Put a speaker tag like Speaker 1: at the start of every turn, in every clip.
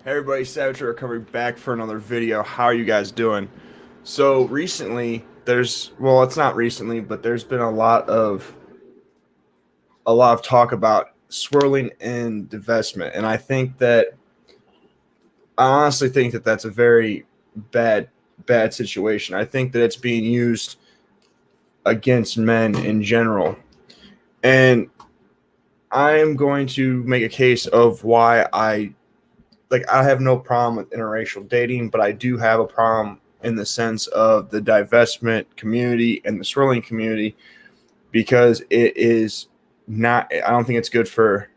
Speaker 1: Hey everybody, Savage Recovery back for another video. How are you guys doing? So recently, it's not recently, but there's been a lot of talk about swirling and divestment, and I honestly think that that's a very bad situation. I think that it's being used against men in general, and I am going to make a case of why I have no problem with interracial dating, but I do have a problem in the sense of the divestment community and the swirling community because it is not, I don't think it's good for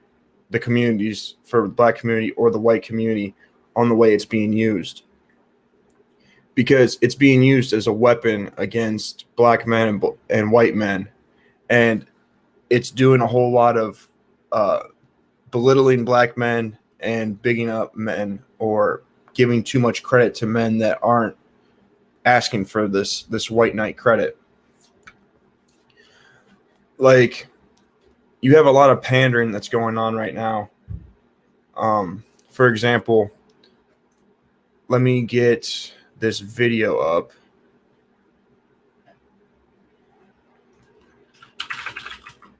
Speaker 1: the communities, for the black community or the white community on the way it's being used. Because it's being used as a weapon against black men and white men. And it's doing a whole lot of belittling black men and bigging up men or giving too much credit to men that aren't asking for this white knight credit. Like, you have a lot of pandering that's going on right now. For example, let me get this video up.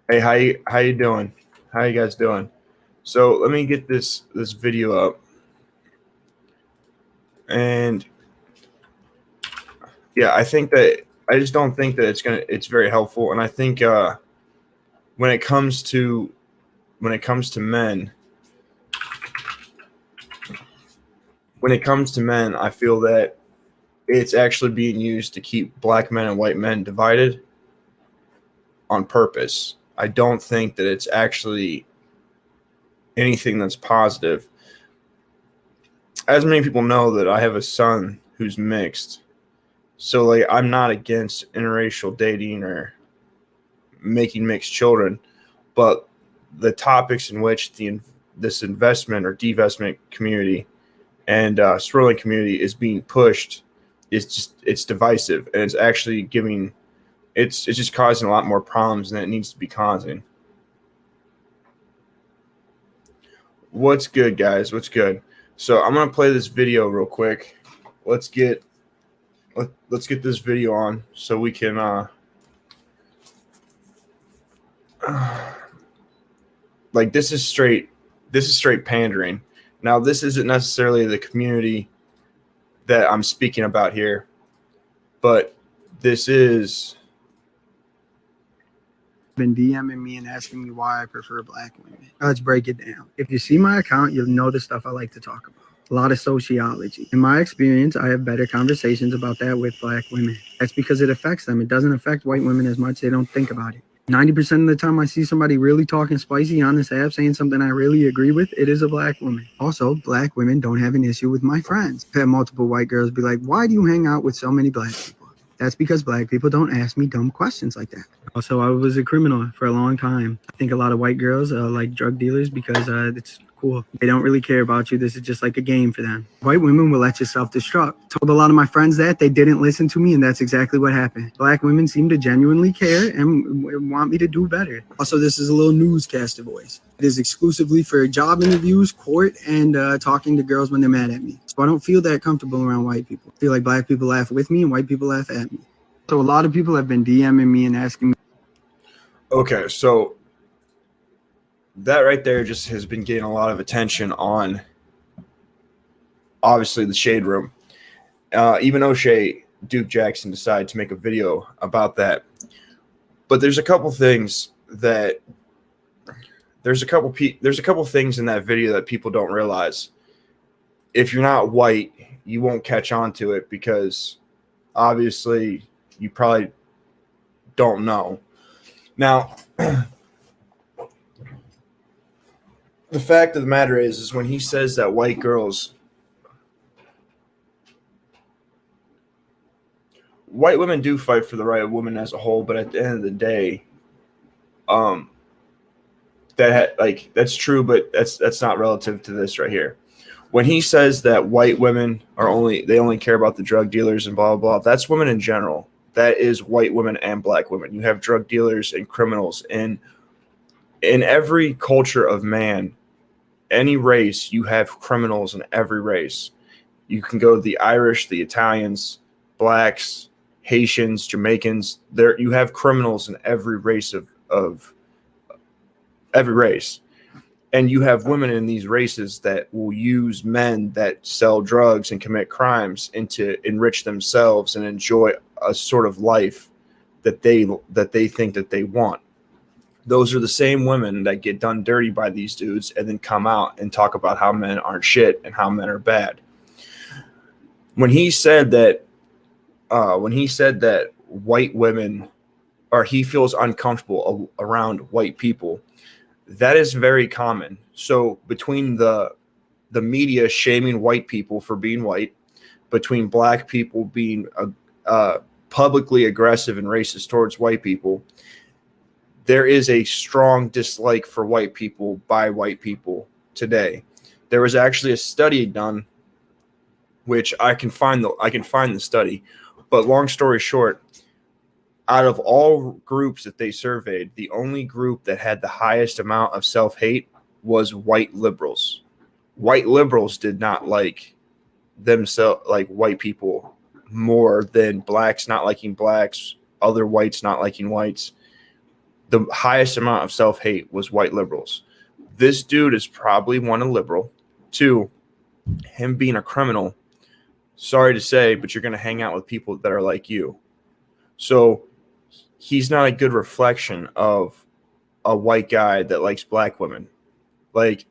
Speaker 1: Hey, how you doing? How you guys doing? So let me get this video up. And yeah, I just don't think that it's very helpful. And I think when it comes to men, I feel that it's actually being used to keep black men and white men divided on purpose. I don't think that it's actually anything that's positive. As many people know that I have a son who's mixed. So like I'm not against interracial dating or making mixed children, but the topics in which this investment or divestment community and swirling community is being pushed it's divisive, and it's actually it's just causing a lot more problems than it needs to be causing. What's good, guys? What's good? So I'm gonna play this video real quick. Let's get this video on so we can like this is straight pandering. Now this isn't necessarily the community that I'm speaking about here, but this is
Speaker 2: been DMing me and asking me why I prefer black women. Let's break it down. If you see my account, you'll know the stuff I like to talk about. A lot of sociology. In my experience, I have better conversations about that with black women. That's because it affects them. It doesn't affect white women as much. They don't think about it. 90% of the time I see somebody really talking spicy on this app saying something I really agree with, it is a black woman. Also, black women don't have an issue with my friends. I've had multiple white girls be like, why do you hang out with so many black people? That's because black people don't ask me dumb questions like that. Also, I was a criminal for a long time. I think a lot of white girls like drug dealers because it's cool. They don't really care about you. This is just like a game for them. White women will let you self-destruct. Told a lot of my friends that. They didn't listen to me, and that's exactly what happened. Black women seem to genuinely care and want me to do better. Also, this is a little newscaster voice. It is exclusively for job interviews, court, and talking to girls when they're mad at me. So I don't feel that comfortable around white people. I feel like black people laugh with me and white people laugh at me. So a lot of people have been DMing me and asking me.
Speaker 1: Okay, so that right there just has been getting a lot of attention on, obviously, the Shade Room. Even O'Shea Duke Jackson decided to make a video about that. But there's a couple things in that video that people don't realize. If you're not white, you won't catch on to it because obviously you probably don't know. Now, the fact of the matter is when he says that white women do fight for the right of women as a whole, but at the end of the day, that's true, but that's not relative to this right here. When he says that white women only care about the drug dealers and blah blah blah, that's women in general. That is white women and black women. You have drug dealers and criminals in every culture of man. any race, you have criminals in every race. You can go to the Irish, the Italians, blacks, Haitians, Jamaicans. There, you have criminals in every race of every race. And you have women in these races that will use men that sell drugs and commit crimes and to enrich themselves and enjoy a sort of life that they think that they want. Those are the same women that get done dirty by these dudes and then come out and talk about how men aren't shit and how men are bad. When he said that white women, or he feels uncomfortable around white people, that is very common. So between the media shaming white people for being white, between black people being publicly aggressive and racist towards white people, there is a strong dislike for white people by white people today. There was actually a study done, which I can find the study, but long story short, out of all groups that they surveyed, the only group that had the highest amount of self-hate was white liberals. White liberals did not like themselves, like white people, more than blacks not liking blacks, other whites not liking whites. The highest amount of self-hate was white liberals. This dude is probably one, a liberal. Two, him being a criminal. Sorry to say, but you're going to hang out with people that are like you. So he's not a good reflection of a white guy that likes black women. Like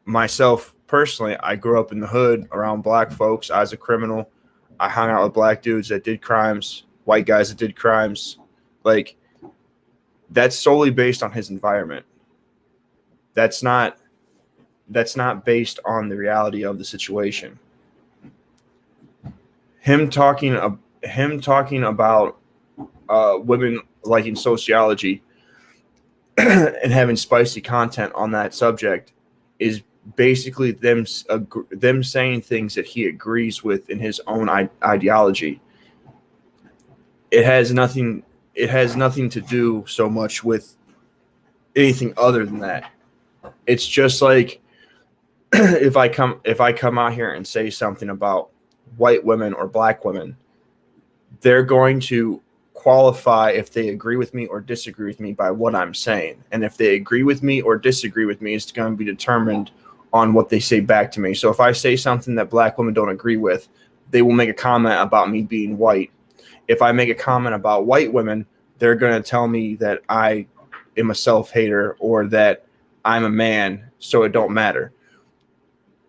Speaker 1: myself personally, I grew up in the hood around black folks. I was a criminal. I hung out with black dudes that did crimes, white guys that did crimes. Like, that's solely based on his environment. That's not based on the reality of the situation. Him talking about women liking sociology and having spicy content on that subject is basically them saying things that he agrees with in his own ideology. It has nothing to do so much with anything other than that. It's just like if I come out here and say something about white women or black women, they're going to qualify if they agree with me or disagree with me by what I'm saying. And if they agree with me or disagree with me, it's going to be determined on what they say back to me. So if I say something that black women don't agree with, they will make a comment about me being white. If I make a comment about white women, they're going to tell me that I am a self-hater or that I'm a man, so it don't matter.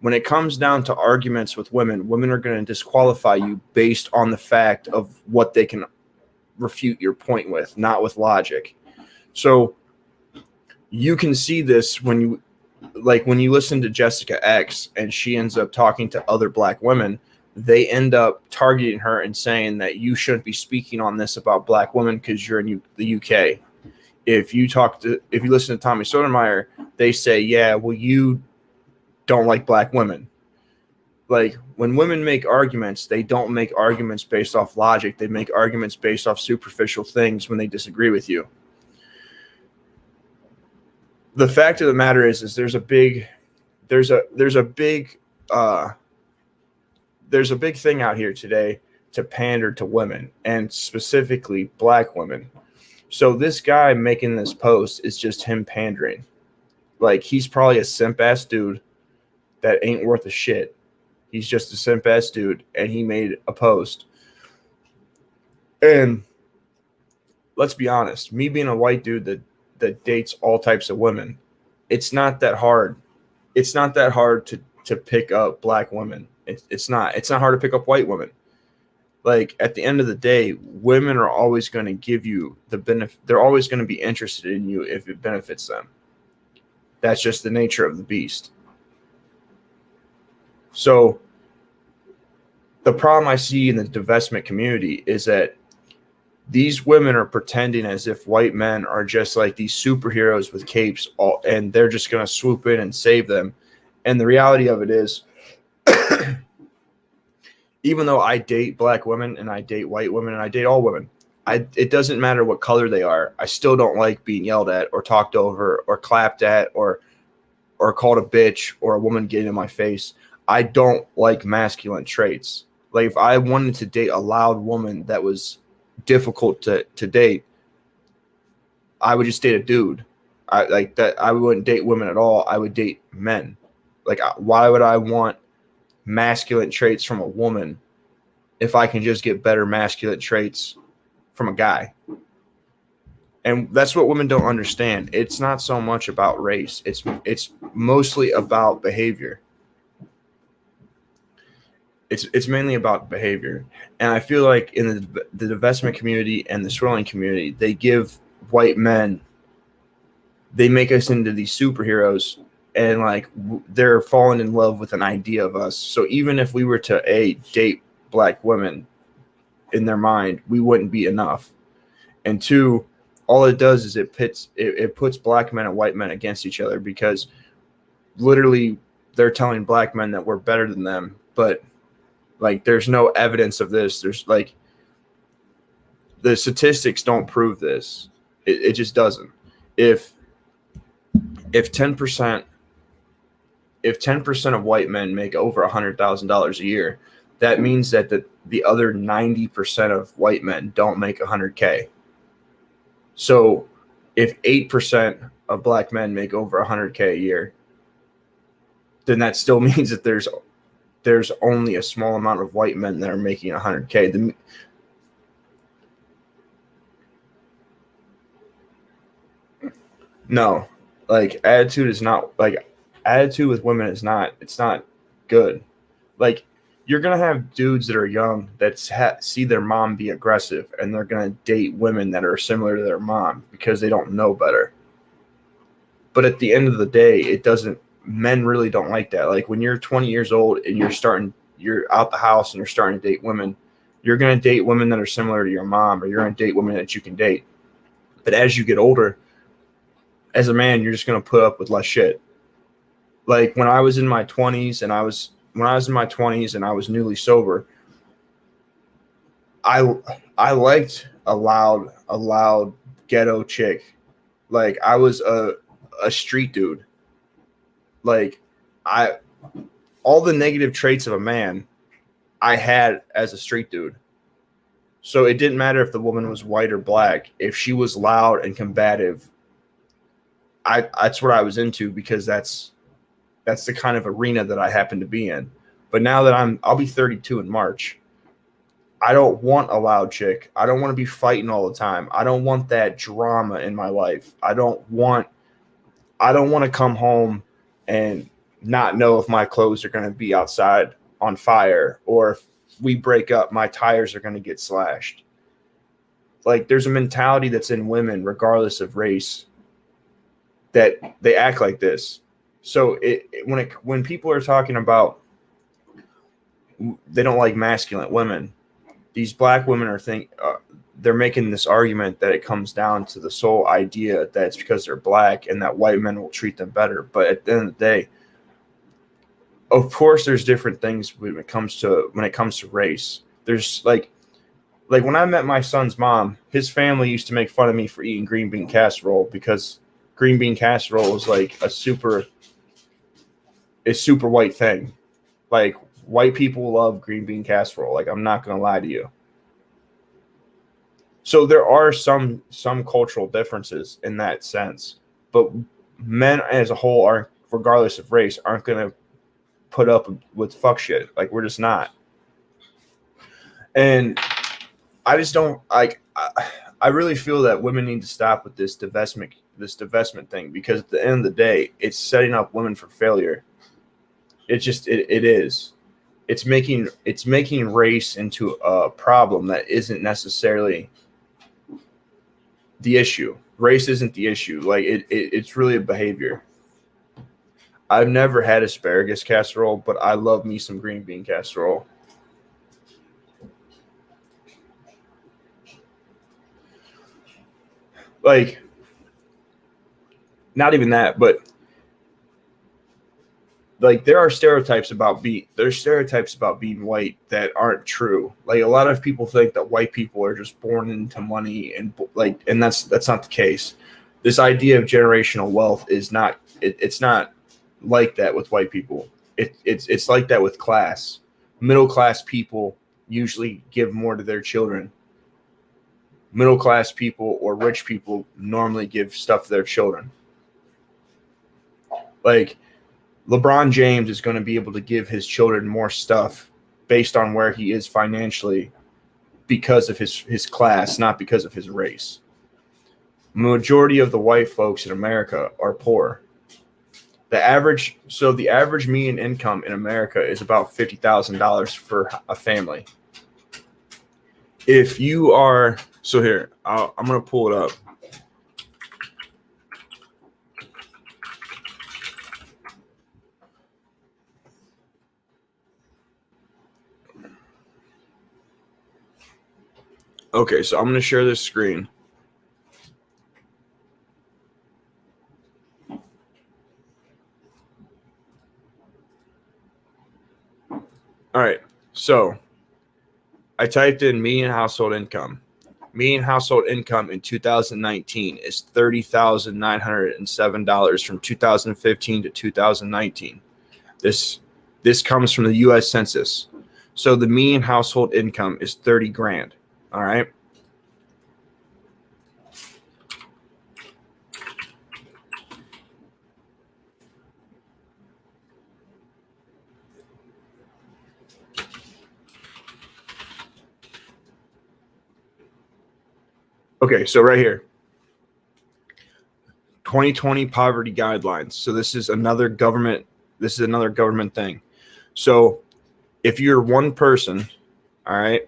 Speaker 1: When it comes down to arguments with women, women are going to disqualify you based on the fact of what they can refute your point with, not with logic. So you can see this when you listen to Jessica X and she ends up talking to other black women, they end up targeting her and saying that you shouldn't be speaking on this about black women because you're in the UK. If you listen to Tommy Sotomayor, they say, yeah, well, you don't like black women. Like, when women make arguments, they don't make arguments based off logic. They make arguments based off superficial things when they disagree with you. The fact of the matter is there's a big thing out here today to pander to women, and specifically black women. So this guy making this post is just him pandering. Like, he's probably a simp ass dude that ain't worth a shit. He's just a simp ass dude, and he made a post. And let's be honest, me being a white dude that dates all types of women, it's not that hard. It's not that hard to pick up black women. It's not hard to pick up white women. Like, at the end of the day, women are always going to give you the benefit. They're always going to be interested in you if it benefits them. That's just the nature of the beast. So the problem I see in the divestment community is that these women are pretending as if white men are just like these superheroes with capes, and they're just going to swoop in and save them. And the reality of it is, even though I date black women and I date white women and I date all women, it doesn't matter what color they are. I still don't like being yelled at or talked over or clapped at or or called a bitch or a woman getting in my face, I don't like masculine traits. Like if I wanted to date a loud woman that was difficult to date, I would just date a dude. I like that. I wouldn't date women at all. I would date men. Like, why would I want masculine traits from a woman if I can just get better masculine traits from a guy? And that's what women don't understand. It's not so much about race. It's mostly about behavior. It's mainly about behavior. And I feel like in the divestment community and the swirling community, they give white men, they make us into these superheroes, and like they're falling in love with an idea of us. So even if we were to date black women, in their mind, we wouldn't be enough. And two, all it does is it puts black men and white men against each other, because literally they're telling black men that we're better than them, but like there's no evidence of this. There's like the statistics don't prove this. It just doesn't. If 10% of white men make over $100,000 a year, that means that the other 90% of white men don't make $100K. So if 8% of black men make over $100K a year, then that still means that there's only a small amount of white men that are making $100K. No, like attitude with women is not, it's not good. Like you're going to have dudes that are young that see their mom be aggressive, and they're going to date women that are similar to their mom because they don't know better. But at the end of the day, men really don't like that. Like when you're 20 years old and you're out the house and you're starting to date women, you're going to date women that are similar to your mom, or you're going to date women that you can date. But as you get older, as a man, you're just going to put up with less shit. Like when I was in my 20s and I was newly sober, I liked a loud ghetto chick. Like I was a street dude. Like all the negative traits of a man I had as a street dude. So it didn't matter if the woman was white or black. If she was loud and combative, that's what I was into, because that's the kind of arena that I happen to be in. But now that I'll be 32 in March, I don't want a loud chick. I don't want to be fighting all the time. I don't want that drama in my life. I don't want to come home and not know if my clothes are going to be outside on fire, or if we break up, my tires are going to get slashed. Like there's a mentality that's in women, regardless of race, that they act like this. So when people are talking about they don't like masculine women, these black women they're making this argument that it comes down to the sole idea that it's because they're black and that white men will treat them better. But at the end of the day, of course, there's different things when it comes to race. There's like when I met my son's mom, his family used to make fun of me for eating green bean casserole, because green bean casserole is like a super white thing. Like white people love green bean casserole. Like I'm not gonna lie to you. So there are some cultural differences in that sense, but men as a whole are, regardless of race, aren't gonna put up with fuck shit. Like we're just not. And I just don't like. I really feel that women need to stop with this divestment thing, because at the end of the day, it's setting up women for failure. It is. It's making race into a problem that isn't necessarily the issue. Race isn't the issue. Like it's really a behavior. I've never had asparagus casserole, but I love me some green bean casserole. Like, not even that, but like there are stereotypes about being white that aren't true. Like a lot of people think that white people are just born into money, and that's not the case. This idea of generational wealth is not. It's not like that with white people. It's like that with class. Middle class people usually give more to their children. Middle class people or rich people normally give stuff to their children. Like LeBron James is going to be able to give his children more stuff based on where he is financially because of his class, not because of his race. Majority of the white folks in America are poor. The average median income in America is about $50,000 for a family. If you are, so here, I'm going to pull it up. Okay, so I'm going to share this screen. All right, so I typed in median household income. Median household income in 2019 is $30,907 from 2015 to 2019. This comes from the U.S. Census. So the median household income is 30 grand. All right. Okay, so right here, 2020 poverty guidelines. So this is another government thing. So if you're one person, all right,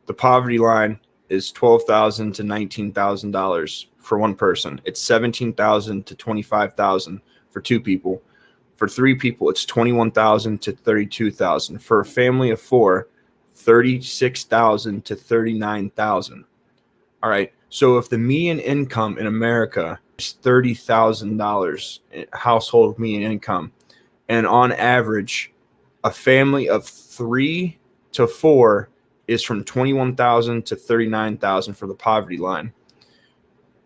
Speaker 1: the poverty line is $12,000 to $19,000 for one person. It's $17,000 to $25,000 for two people. For three people, it's $21,000 to $32,000. For a family of four, $36,000 to $39,000. All right. So if the median income in America is $30,000 household median income, and on average, a family of 3 to 4 is from $21,000 to $39,000 for the poverty line.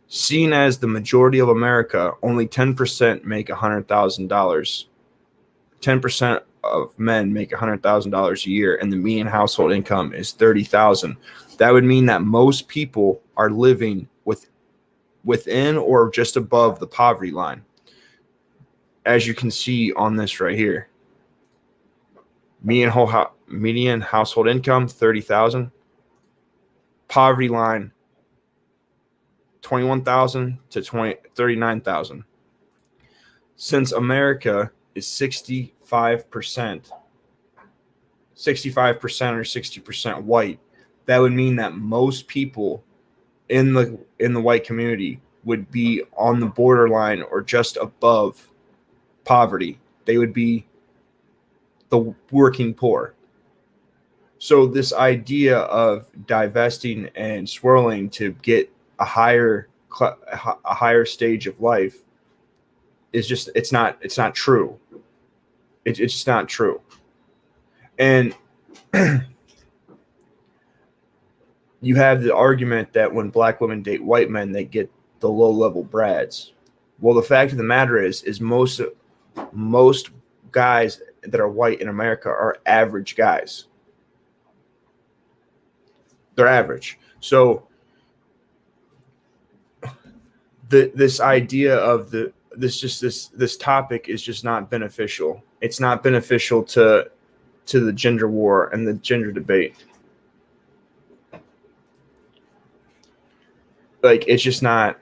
Speaker 1: Seen as the majority of America, only 10% make $100,000. 10% of men make $100,000 a year, and the median household income is $30,000. That would mean that most people are living within or just above the poverty line, as you can see on this right here. Median household income $30,000. Poverty line $21,000 to $39,000. Since America is 65% or 60% white, that would mean that most people in the white community would be on the borderline or just above poverty. They would be the working poor. So this idea of divesting and swirling to get a higher stage of life is just it's not true. It's just not true. And you have the argument that when black women date white men, they get the low-level brads. Well, the fact of the matter is most guys that are white in America are average guys. They're average. So this idea of this topic is just not beneficial. It's not beneficial to the gender war and the gender debate. Like it's just not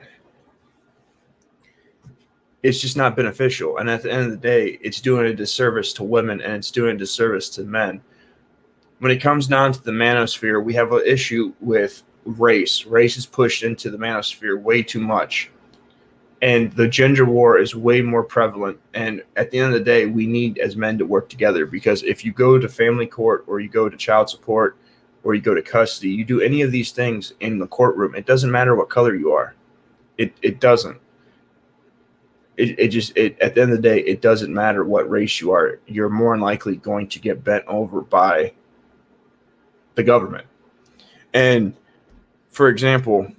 Speaker 1: beneficial. And at the end of the day, it's doing a disservice to women and it's doing a disservice to men. When it comes down to the manosphere, we have an issue with race. Race is pushed into the manosphere way too much. And the gender war is way more prevalent. And at the end of the day, we need as men to work together, because if you go to family court or you go to child support or you go to custody, you do any of these things in the courtroom, it doesn't matter what color you are. It doesn't. At the end of the day, it doesn't matter what race you are. You're more than likely going to get bent over by the government. And for example,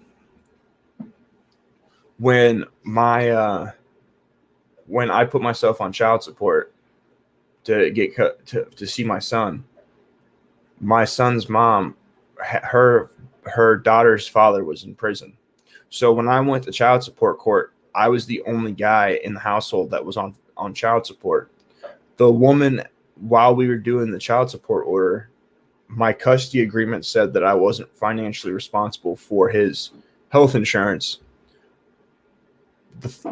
Speaker 1: when my when I put myself on child support to get to see my son's mom, her daughter's father was in prison. So when I went to child support court, I was the only guy in the household that was on child support. The woman, while we were doing the child support order, my custody agreement said that I wasn't financially responsible for his health insurance.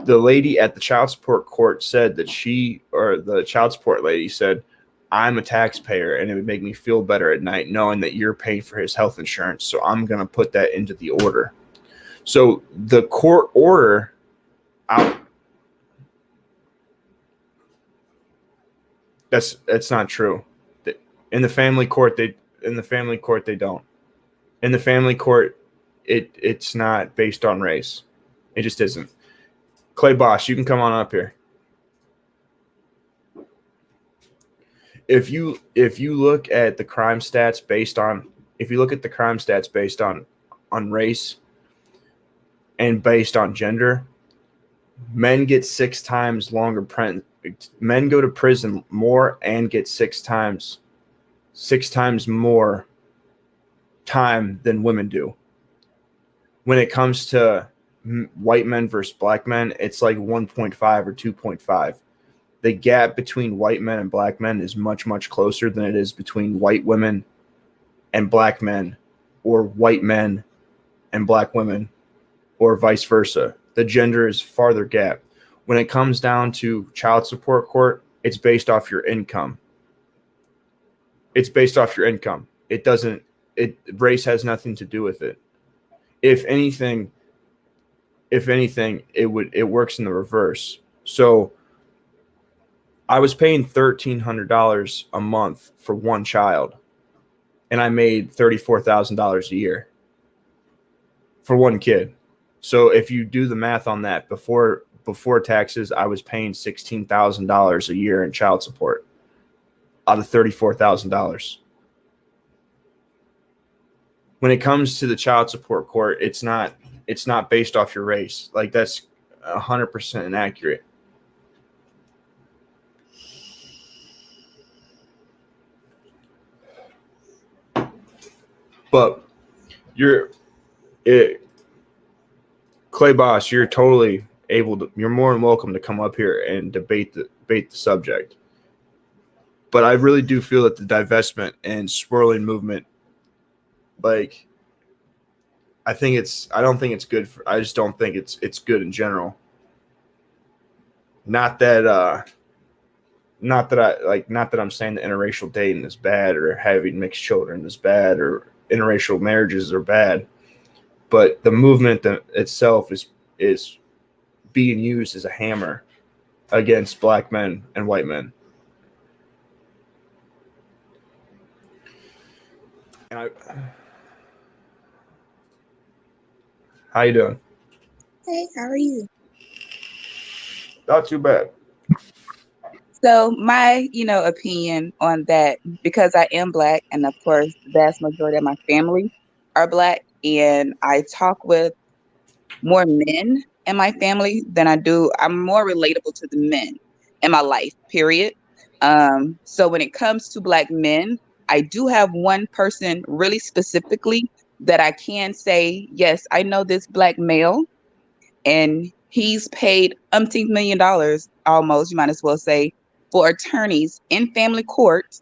Speaker 1: The lady at the child support court said that the child support lady said, I'm a taxpayer and it would make me feel better at night knowing that you're paying for his health insurance. So I'm going to put that into the order. So the court order out. That's not true. In the family court, they don't. In the family court, it's not based on race. It just isn't. Clay Bosch, you can come on up here. If you look at the crime stats based on race and based on gender, men get 6 times longer. Men go to prison more and get 6 times more time than women do. When it comes to white men versus black men, it's like 1.5 or 2.5. The gap between white men and black men is much, much closer than it is between white women and black men, or white men and black women, or vice versa. The gender is farther gap. When it comes down to child support court, it's based off your income. Race has nothing to do with it. If anything, it works in the reverse. So I was paying $1,300 a month for one child, and I made $34,000 a year for one kid. So if you do the math on that, before taxes, I was paying $16,000 a year in child support out of $34,000. When it comes to the child support court, it's not based off your race. Like, that's 100% inaccurate. But Clay Boss, you're totally you're more than welcome to come up here and debate the subject. But I really do feel that the divestment and swirling movement, like, I don't think it's good I just don't think it's good in general. Not that I'm saying that interracial dating is bad, or having mixed children is bad, or interracial marriages are bad, but the movement itself is being used as a hammer against black men and white men. And how you doing?
Speaker 3: Hey, how are you?
Speaker 1: Not too bad.
Speaker 3: So my, opinion on that, because I am Black, and of course, the vast majority of my family are Black, and I talk with more men in my family than I'm more relatable to the men in my life, period. So when it comes to Black men, I do have one person really specifically that I can say, yes, I know this Black male, and he's paid umpteen $1 million, almost, you might as well say, for attorneys in family court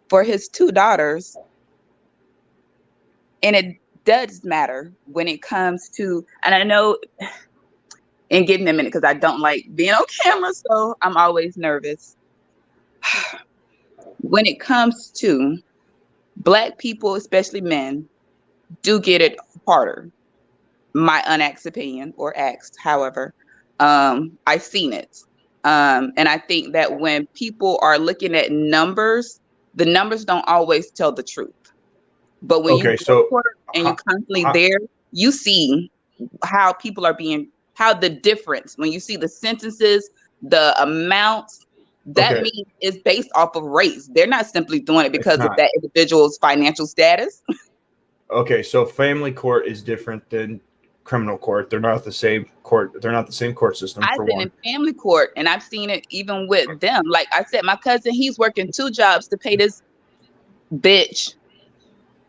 Speaker 3: for his 2 daughters. And it does matter when it comes to, and I know, and give me a minute because I don't like being on camera, so I'm always nervous. When it comes to Black people, especially men, do get it harder. My unasked opinion, or asked, however, I've seen it. And I think that when people are looking at numbers, the numbers don't always tell the truth. But when you go and you're constantly there, you see how people are how the difference, when you see the sentences, the amounts, that means it's based off of race. They're not simply doing it because of that individual's financial status.
Speaker 1: Okay, so family court is different than criminal court. They're not the same court. They're not the same court system,
Speaker 3: I've
Speaker 1: for
Speaker 3: been
Speaker 1: one.
Speaker 3: in family court and I've seen it even with them. Like I said, my cousin, he's working 2 jobs to pay this bitch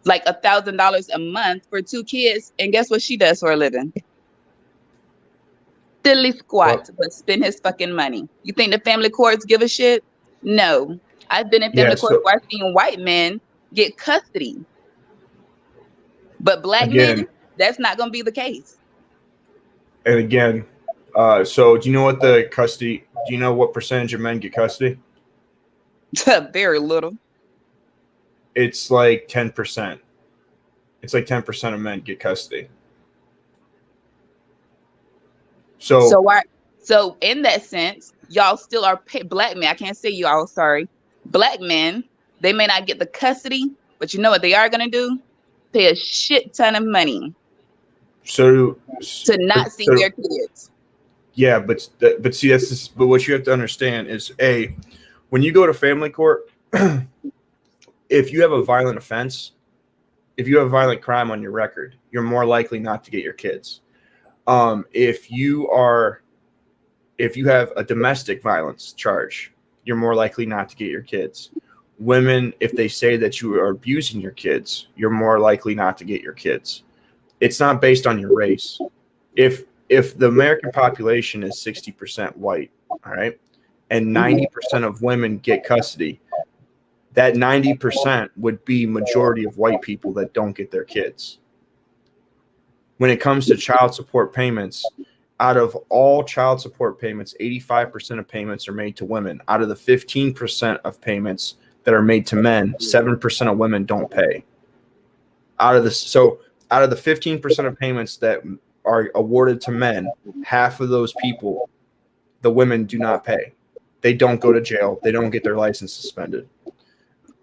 Speaker 3: like $1,000 a month for 2 kids. And guess what she does for a living? Silly squat,
Speaker 1: Well,
Speaker 3: but spend his fucking money. You think the family courts give a shit? No. I've been in family
Speaker 1: yeah.
Speaker 3: courts
Speaker 1: So
Speaker 3: where I've seen white men get custody. But black men,
Speaker 1: again,
Speaker 3: that's not going to be the case.
Speaker 1: and again, so do you know what the custody? Do you know what percentage of men get custody?
Speaker 3: Very little.
Speaker 1: It's like 10%. It's like 10% of men get custody. So
Speaker 3: So in that sense, y'all still are black men. I can't say y'all, sorry. Black men, they may not get the custody, but you know what they are going to do? Pay a shit ton of money to not see their kids.
Speaker 1: Yeah, but see, that's just, but what you have to understand is when you go to family court, if you have a violent offense, if you have violent crime on your record, you're more likely not to get your kids. If you have a domestic violence charge, you're more likely not to get your kids. Women, if they say that you are abusing your kids, you're more likely not to get your kids. It's not based on your race. If the American population is 60% white, all right, and 90% of women get custody, that 90% would be majority of white people that don't get their kids. When it comes to child support payments, out of all child support payments, 85% of payments are made to women. Out of the 15% of payments that are made to men, 7% of women don't pay. Out of the 15% of payments that are awarded to men, half of those people, the women do not pay. They don't go to jail. They don't get their license suspended.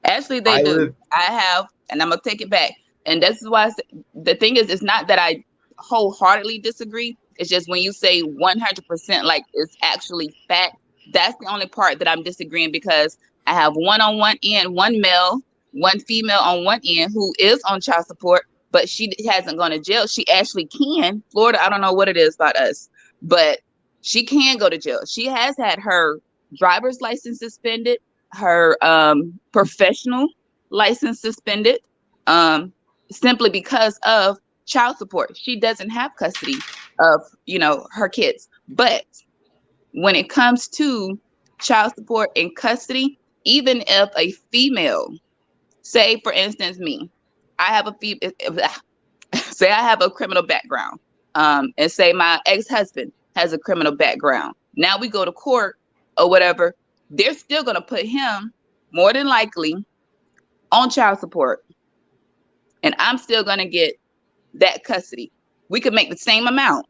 Speaker 3: Actually, they do. I have, and I'm going to take it back. And this is why the thing is, it's not that I wholeheartedly disagree. It's just when you say 100%, like it's actually fact, that's the only part that I'm disagreeing, because I have one on one end, one male, one female on one end who is on child support, but she hasn't gone to jail. She actually can. Florida, I don't know what it is about us, but she can go to jail. She has had her driver's license suspended, her professional license suspended, simply because of child support. She doesn't have custody of, her kids. But when it comes to child support and custody, even if a female, say for instance me, I have say I have a criminal background, and say my ex-husband has a criminal background. Now we go to court or whatever, they're still going to put him more than likely on child support, and I'm still going to get that custody. We could make the same amount,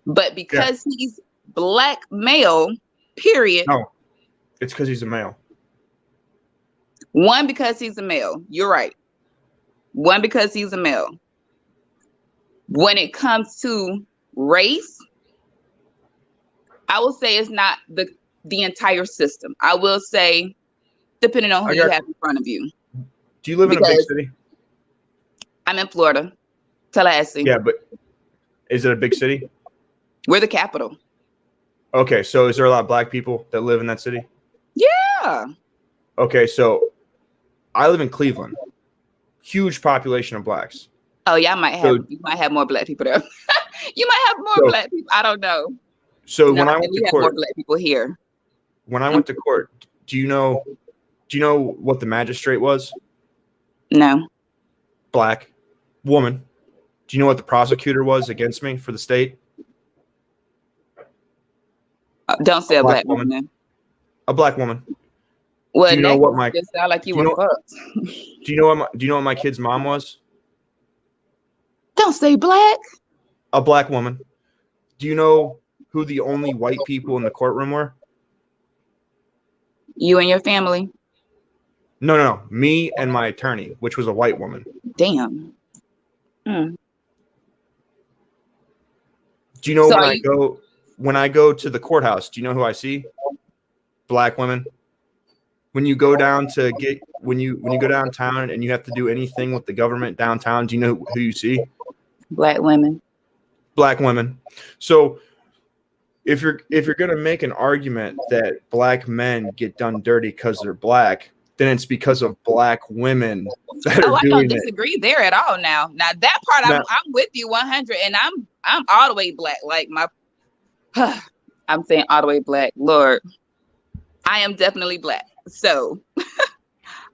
Speaker 3: but because he's black male, period.
Speaker 1: No, it's because he's a male.
Speaker 3: One, because he's a male. You're right. One, because he's a male. When it comes to race, I will say it's not the entire system. I will say, depending on who you have in front of you.
Speaker 1: Do you live in a big city?
Speaker 3: I'm in Florida, Tallahassee.
Speaker 1: Yeah, but is it a big city?
Speaker 3: We're the capital.
Speaker 1: Okay, so is there a lot of black people that live in that city?
Speaker 3: Yeah.
Speaker 1: Okay, so I live in Cleveland. Huge population of blacks.
Speaker 3: Oh, yeah, you might have more black people there. You might have more black people. I don't know.
Speaker 1: So when I went to court,
Speaker 3: more black people here.
Speaker 1: When I went to court, do you know what the magistrate was?
Speaker 3: No.
Speaker 1: Black woman. Do you know what the prosecutor was against me for the state?
Speaker 3: Don't say a black woman.
Speaker 1: A black woman.
Speaker 3: Well, do you know what my sound like you were fucked?
Speaker 1: Do you know what my kid's mom was?
Speaker 3: Don't say black.
Speaker 1: A black woman. Do you know who the only white people in the courtroom were?
Speaker 3: You and your family?
Speaker 1: No. Me and my attorney, which was a white woman.
Speaker 3: Damn. Hmm.
Speaker 1: Do you know when I go to the courthouse, do you know who I see? Black women. When you go down when you go downtown and you have to do anything with the government downtown, do you know who you see?
Speaker 3: Black women.
Speaker 1: Black women. So if you're going to make an argument that black men get done dirty because they're black, then it's because of black women that are
Speaker 3: I
Speaker 1: doing
Speaker 3: don't
Speaker 1: it.
Speaker 3: disagree there at all. Now that part,
Speaker 1: Now,
Speaker 3: I'm with you 100, and I'm all the way black. Like my, I'm saying all the way black. Lord, I am definitely black. So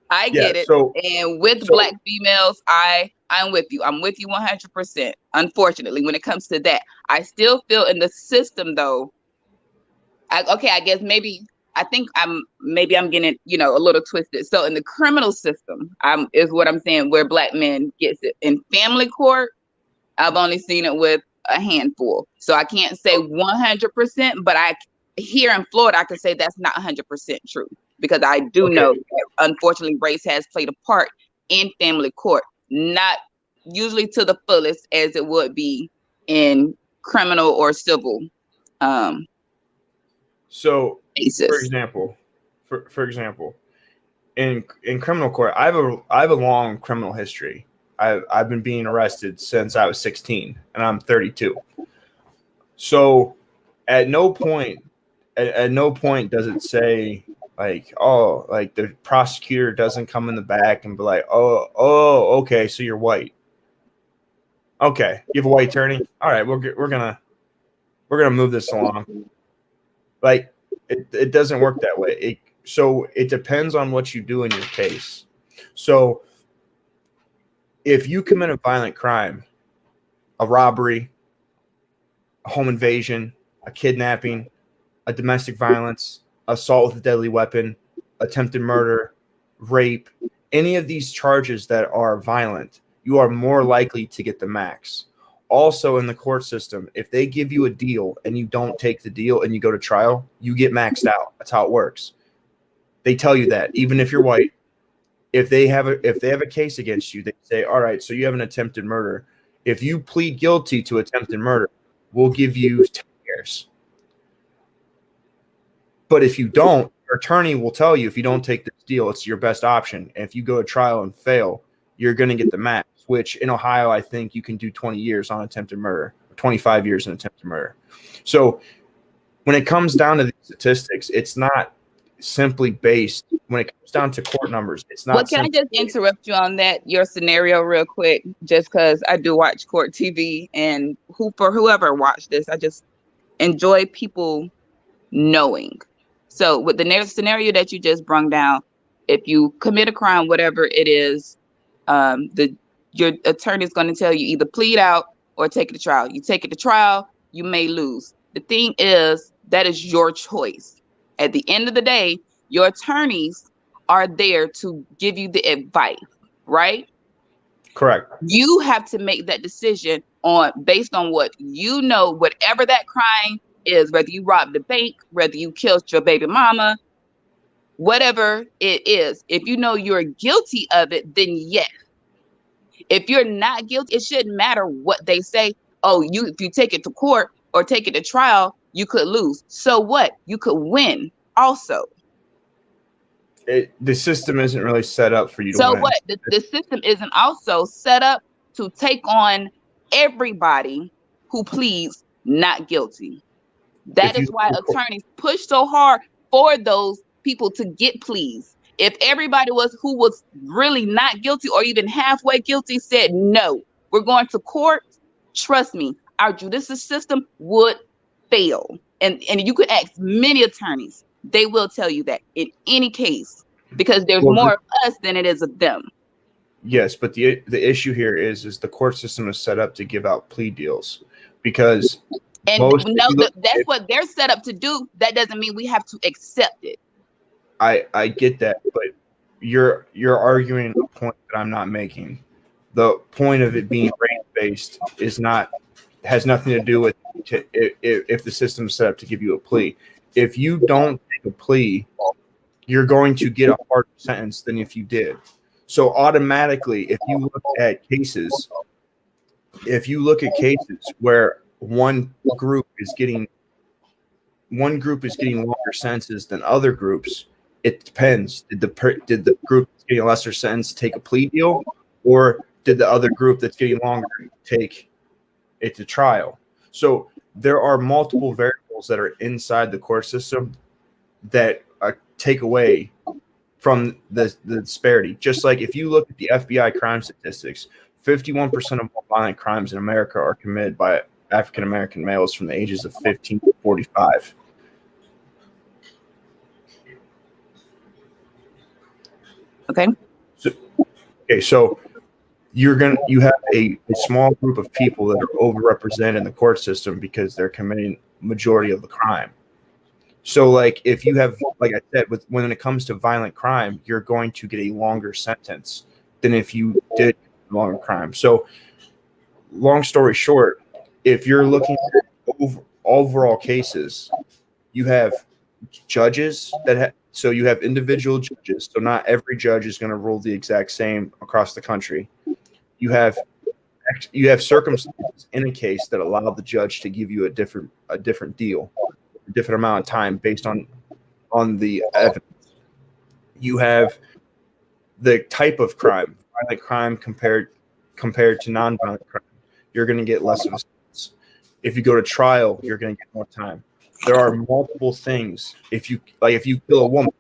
Speaker 3: I
Speaker 1: yeah.
Speaker 3: get it.
Speaker 1: So
Speaker 3: And with
Speaker 1: so
Speaker 3: black females, I'm with you. I'm with you 100%. Unfortunately, when it comes to that, I still feel in the system though. I guess maybe I think I'm getting it, a little twisted. So in the criminal system, is what I'm saying, where black men gets it. In family court, I've only seen it with a handful. So I can't say 100%, but here in Florida, I can say that's not 100% true, because I do know that, unfortunately, race has played a part in family court, not usually to the fullest as it would be in criminal or civil
Speaker 1: so
Speaker 3: cases.
Speaker 1: for example, in criminal court, I have a long criminal history. I've been being arrested since I was 16, and I'm 32. So at no point does it say like, oh, like the prosecutor doesn't come in the back and be like, oh, okay, so you're white. Okay, you have a white attorney. All right, we're gonna move this along. Like it doesn't work that way. So it depends on what you do in your case. So if you commit a violent crime, a robbery, a home invasion, a kidnapping, a domestic violence, assault with a deadly weapon, attempted murder, rape, any of these charges that are violent, you are more likely to get the max. Also, in the court system, if they give you a deal and you don't take the deal and you go to trial, you get maxed out. That's how it works. They tell you that even if you're white, if they have a case against you, they say, all right, so you have an attempted murder. If you plead guilty to attempted murder, we'll give you 10 years. But if you don't, your attorney will tell you, if you don't take this deal, it's your best option. And if you go to trial and fail, you're going to get the max, which in Ohio, I think you can do 20 years on attempted murder, 25 years in attempted murder. So when it comes down to the statistics, it's not simply based, when it comes down to court numbers, it's not.
Speaker 3: Well, can I just interrupt you on that, your scenario real quick, just because I do watch court TV, and for whoever watched this, I just enjoy people knowing. So with the scenario that you just brung down, if you commit a crime, whatever it is, your attorney is going to tell you either plead out or take it to trial. You take it to trial, you may lose. The thing is, that is your choice. At the end of the day, your attorneys are there to give you the advice, right?
Speaker 1: Correct.
Speaker 3: You have to make that decision based on what you know, whatever that crime is, whether you robbed the bank, whether you killed your baby mama, whatever it is. If you know you're guilty of it, then yes. If you're not guilty, it shouldn't matter what they say. Oh, if you take it to court or take it to trial, you could lose. So what? You could win also.
Speaker 1: The system isn't really set up for you to
Speaker 3: So
Speaker 1: win.
Speaker 3: what? The system isn't also set up to take on everybody who pleads not guilty. That is why attorneys push so hard for those people to get pleas. If everybody who was really not guilty or even halfway guilty said, no, we're going to court, trust me, our judicial system would fail. And you could ask many attorneys. They will tell you that in any case, because there's more of us than it is of them.
Speaker 1: Yes, but the issue here is the court system is set up to give out plea deals, because
Speaker 3: that's what they're set up to do. That doesn't mean we have to accept it.
Speaker 1: I get that, but you're arguing a point that I'm not making. The point of it being race-based has nothing to do with if the system is set up to give you a plea. If you don't take a plea, you're going to get a harder sentence than if you did. So automatically, if you look at cases where one group is getting longer sentences than other groups, it depends. Did the group that's getting a lesser sentence take a plea deal, or did the other group that's getting longer take it's a trial. So there are multiple variables that are inside the court system that take away from the disparity. Just like if you look at the FBI crime statistics, 51% of all violent crimes in America are committed by African American males from the ages of 15 to 45.
Speaker 3: Okay.
Speaker 1: So you have a small group of people that are overrepresented in the court system because they're committing majority of the crime. So like if you have, like I said, when it comes to violent crime, you're going to get a longer sentence than if you did longer crime. So long story short, if you're looking at overall cases, you have judges so you have individual judges. So not every judge is going to rule the exact same across the country. You have circumstances in a case that allow the judge to give you a different deal, a different amount of time based on the evidence. You have the type of crime, violent crime compared to non-violent crime. You're going to get less of a sentence. If you go to trial, you're going to get more time. There are multiple things. If you kill a woman,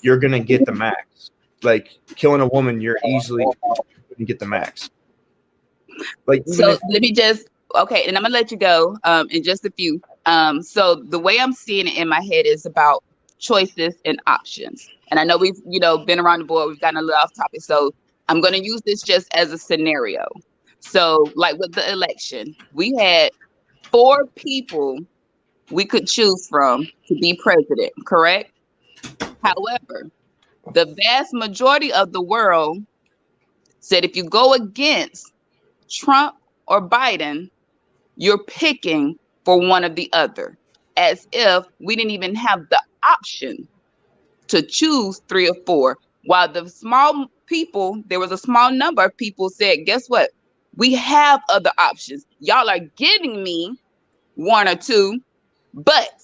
Speaker 1: you're going to get the max. Like killing a woman, you're easily going to get the max. Like
Speaker 3: so let me just and I'm gonna let you go in just a few. So the way I'm seeing it in my head is about choices and options. And I know we've been around the board, we've gotten a little off topic. So I'm gonna use this just as a scenario. So like with the election, we had 4 people we could choose from to be president, correct? However, the vast majority of the world said if you go against Trump or Biden, you're picking for one of the other, as if we didn't even have the option to choose 3 or 4. While the small people, there was a small number of people said, guess what? We have other options. Y'all are giving me 1 or 2, but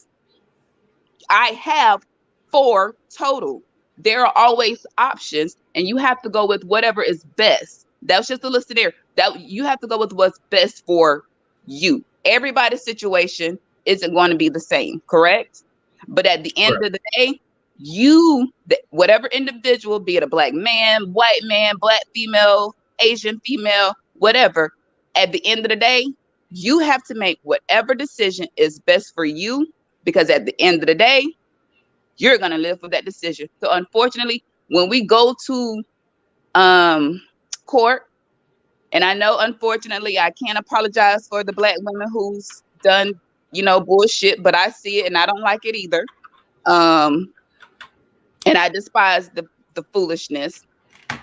Speaker 3: I have 4 total. There are always options, and you have to go with whatever is best. That's just a list there. That you have to go with what's best for you. Everybody's situation isn't going to be the same, correct? But at the end of the day, whatever individual, be it a black man, white man, black female, Asian female, whatever, at the end of the day, you have to make whatever decision is best for you, because at the end of the day, you're going to live with that decision. So unfortunately, when we go to court, and I know, unfortunately, I can't apologize for the black women who's done, bullshit, but I see it and I don't like it either. And I despise the foolishness.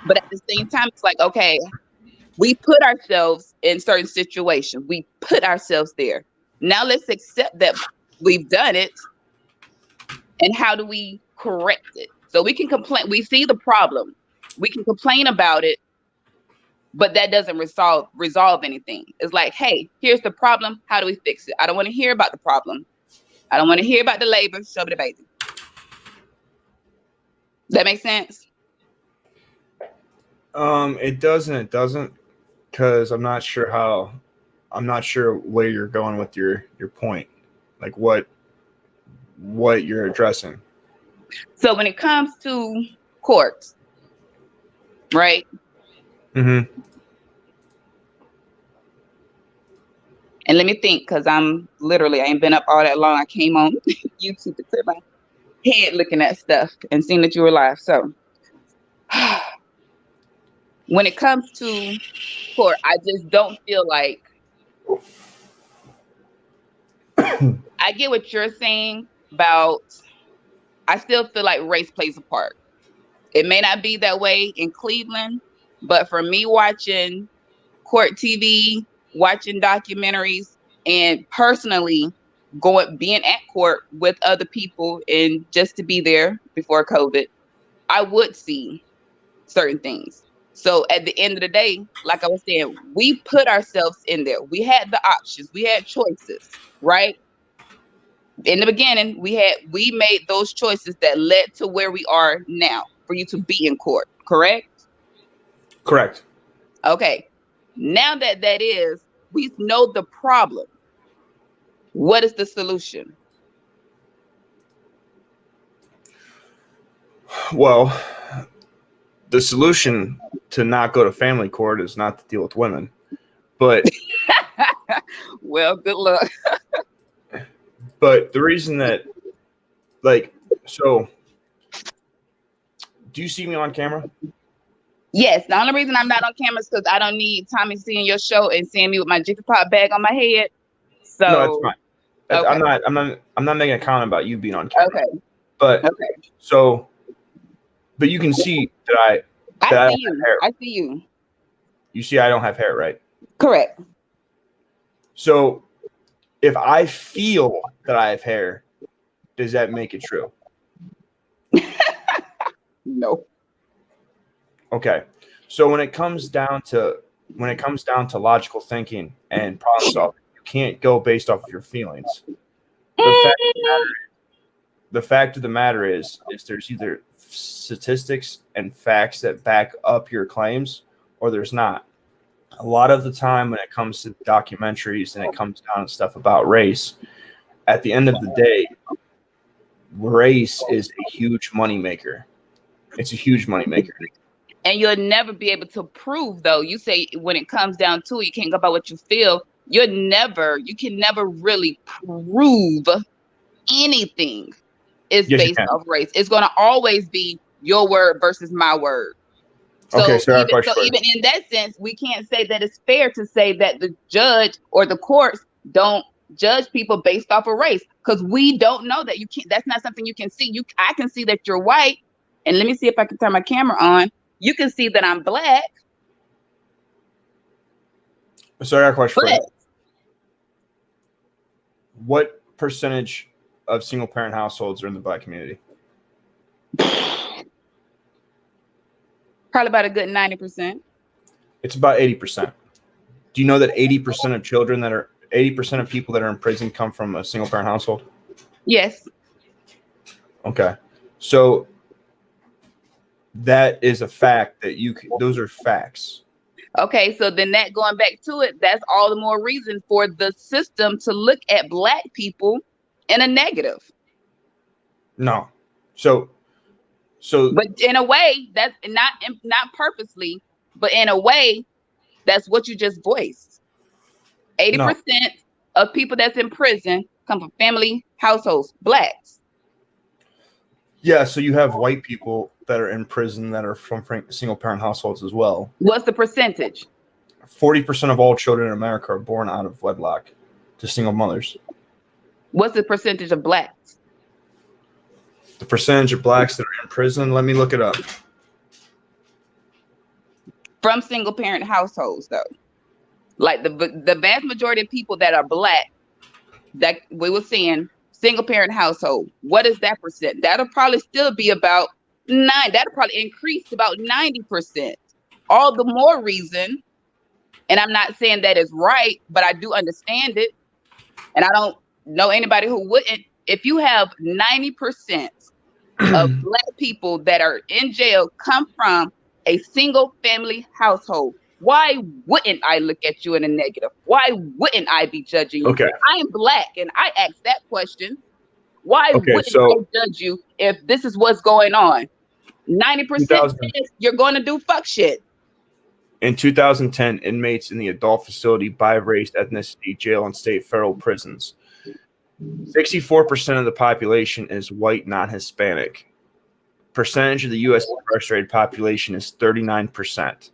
Speaker 3: But at the same time, it's like, okay, we put ourselves in certain situations. We put ourselves there. Now let's accept that we've done it. And how do we correct it? So we can complain. We see the problem. We can complain about it, but that doesn't resolve anything. It's like, hey, here's the problem. How do we fix it? I don't want to hear about the problem. I don't want to hear about the labor. Show me the baby. That makes sense?
Speaker 1: It doesn't, because I'm not sure where you're going with your point. Like what you're addressing.
Speaker 3: So when it comes to courts, right?
Speaker 1: Mm-hmm.
Speaker 3: And let me think, because I ain't been up all that long. I came on YouTube to clear my head looking at stuff and seeing that you were live. So when it comes to court, I just don't feel like I get what you're saying about, I still feel like race plays a part. It may not be that way in Cleveland, but for me watching court TV, watching documentaries, and personally being at court with other people and just to be there before COVID, I would see certain things. So at the end of the day, like I was saying, we put ourselves in there. We had the options. We had choices, right? In the beginning, we made those choices that led to where we are now for you to be in court, correct?
Speaker 1: Correct.
Speaker 3: Okay. Now that is we know the problem. What is the solution?
Speaker 1: Well, the solution to not go to family court is not to deal with women. But
Speaker 3: well, good luck.
Speaker 1: But the reason that, like, so, do you see me on camera?
Speaker 3: Yes. The only reason I'm not on camera is because I don't need Tommy seeing your show and seeing me with my Jiffy Pop bag on my head. So
Speaker 1: no, that's fine.
Speaker 3: Okay.
Speaker 1: I'm not making a comment about you being on camera.
Speaker 3: Okay.
Speaker 1: But
Speaker 3: okay.
Speaker 1: So, but you can see that
Speaker 3: I see you. I see you.
Speaker 1: You see, I don't have hair, right?
Speaker 3: Correct.
Speaker 1: So, if I feel that I have hair, does that make it true?
Speaker 3: No.
Speaker 1: Okay. So when it comes down to logical thinking and problem solving, you can't go based off of your feelings. The fact of the matter is there's either statistics and facts that back up your claims, or there's not. A lot of the time when it comes to documentaries and it comes down to stuff about race, at the end of the day, race is a huge moneymaker. It's a huge moneymaker.
Speaker 3: And you'll never be able to prove, though. You say when it comes down to it, you can't go by what you feel. You can never really prove anything is based off race. It's going to always be your word versus my word. So,
Speaker 1: okay, so
Speaker 3: even in that sense, we can't say that it's fair to say that the judge or the courts don't judge people based off of race, because we don't know that. You can't. That's not something you can see. I can see that you're white, and let me see if I can turn my camera on. You can see that I'm black.
Speaker 1: So I got a question for you. What percentage of single-parent households are in the Black community?
Speaker 3: Probably about a good 90%.
Speaker 1: It's about 80%. Do you know that 80% of children 80% of people that are in prison come from a single-parent household?
Speaker 3: Yes.
Speaker 1: Okay. So that is a fact that those are facts.
Speaker 3: Okay, so then that going back to it, that's all the more reason for the system to look at Black people in a negative.
Speaker 1: No. So
Speaker 3: but in a way, that's not purposely, but in a way, that's what you just voiced. 80% of people that's in prison come from family households, Blacks.
Speaker 1: Yeah, so you have white people that are in prison that are from single-parent households as well.
Speaker 3: What's the percentage?
Speaker 1: 40% of all children in America are born out of wedlock to single mothers.
Speaker 3: What's the percentage of Blacks?
Speaker 1: The percentage of Blacks that are in prison, let me look it up.
Speaker 3: From single-parent households, though. Like the vast majority of people that are Black, that we were seeing, single-parent household, what is that percent? That'll probably still be about 9. That'll probably increase to about 90%. All the more reason, and I'm not saying that is right, but I do understand it, and I don't know anybody who wouldn't. If you have 90% of Black people that are in jail come from a single family household, why wouldn't I look at you in a negative? Why wouldn't I be judging you?
Speaker 1: Okay.
Speaker 3: I am Black, and I ask that question. Why wouldn't I judge you if this is what's going on? 90% you're going to do fuck shit.
Speaker 1: In 2010, inmates in the adult facility by race, ethnicity, jail, and state federal prisons. 64% of the population is white, non-Hispanic. Percentage of the U.S. incarcerated population is 39%.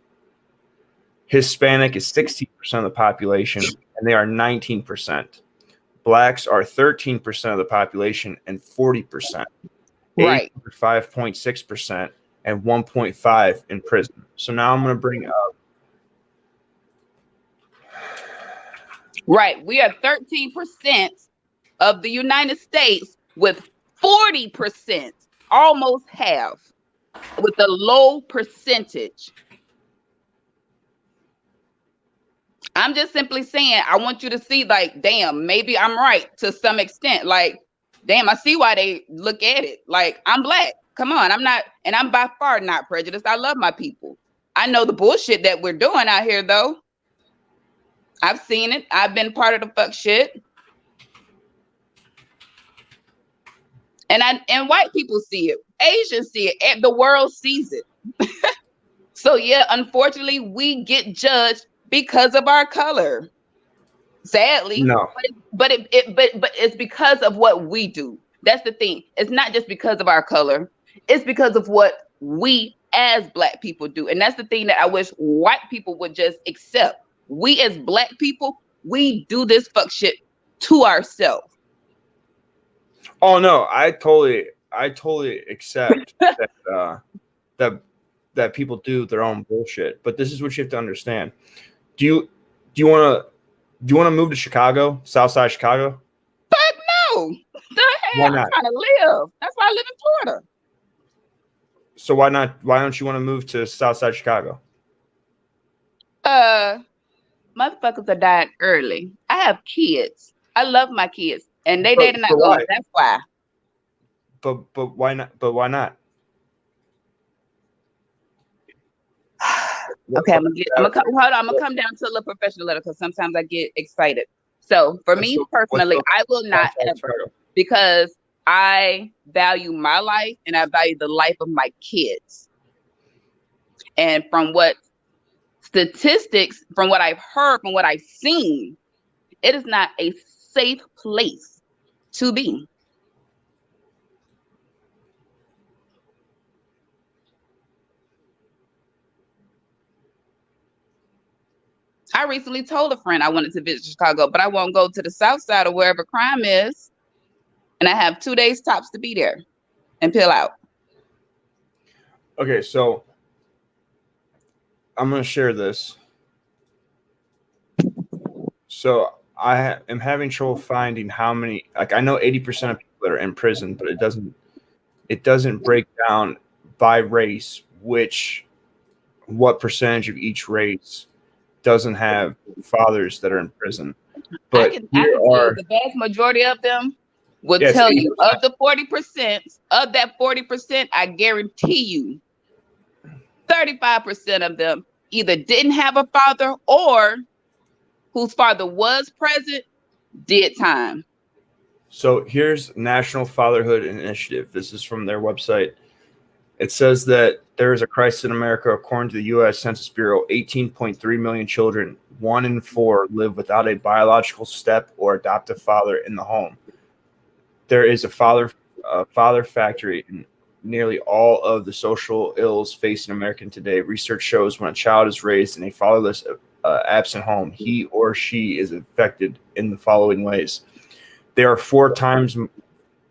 Speaker 1: Hispanic is 60% of the population, and they are 19%. Blacks are 13% of the population and 40%.
Speaker 3: Right.
Speaker 1: 5.6% and 1.5% in prison. So now I'm going to bring up.
Speaker 3: Right. We are 13% of the United States with 40%, almost half, with a low percentage. I'm just simply saying, I want you to see, like, damn, maybe I'm right to some extent. Like, damn, I see why they look at it. Like, I'm Black. Come on, I'm not, and I'm by far not prejudiced. I love my people. I know the bullshit that we're doing out here, though. I've seen it. I've been part of the fuck shit. And white people see it. Asians see it. And the world sees it. So yeah, unfortunately, we get judged because of our color. Sadly,
Speaker 1: No.
Speaker 3: but it's because of what we do. That's the thing. It's not just because of our color. It's because of what we as Black people do. And that's the thing that I wish white people would just accept. We as Black people, we do this fuck shit to ourselves.
Speaker 1: Oh no, I totally accept that people do their own bullshit. But this is what you have to understand. Do you want to move to Chicago, South Side Chicago?
Speaker 3: Fuck no. The hell?
Speaker 1: Why
Speaker 3: I'm
Speaker 1: not?
Speaker 3: trying to live. That's why I live in Florida.
Speaker 1: So why not? Why don't you want to move to South Side Chicago?
Speaker 3: Motherfuckers are dying early. I have kids. I love my kids, and they
Speaker 1: But
Speaker 3: not going.
Speaker 1: why?
Speaker 3: That's why.
Speaker 1: But why not? But why not?
Speaker 3: Okay, I'm gonna come down to a little professional level because sometimes I get excited. So for me personally, I will not ever, because I value my life and I value the life of my kids. And from what statistics, from what I've heard, from what I've seen, it is not a safe place to be. I recently told a friend I wanted to visit Chicago, but I won't go to the south side of wherever crime is. And I have 2 days tops to be there and peel out.
Speaker 1: Okay, so I'm going to share this. So I am having trouble finding how many, like I know 80% of people that are in prison, but it doesn't break down by race, what percentage of each race doesn't have fathers that are in prison. But
Speaker 3: I can tell you the vast majority of them will tell you of the 40%, of that 40%, I guarantee you 35% of them either didn't have a father or whose father was present did time.
Speaker 1: So here's National Fatherhood Initiative. This is from their website. It says that there is a crisis in America. According to the U.S. Census Bureau, 18.3 million children, 1 in 4, live without a biological step or adoptive father in the home. There is a father factory in nearly all of the social ills facing American today. Research shows when a child is raised in a fatherless, absent home, he or she is affected in the following ways. They are 4 times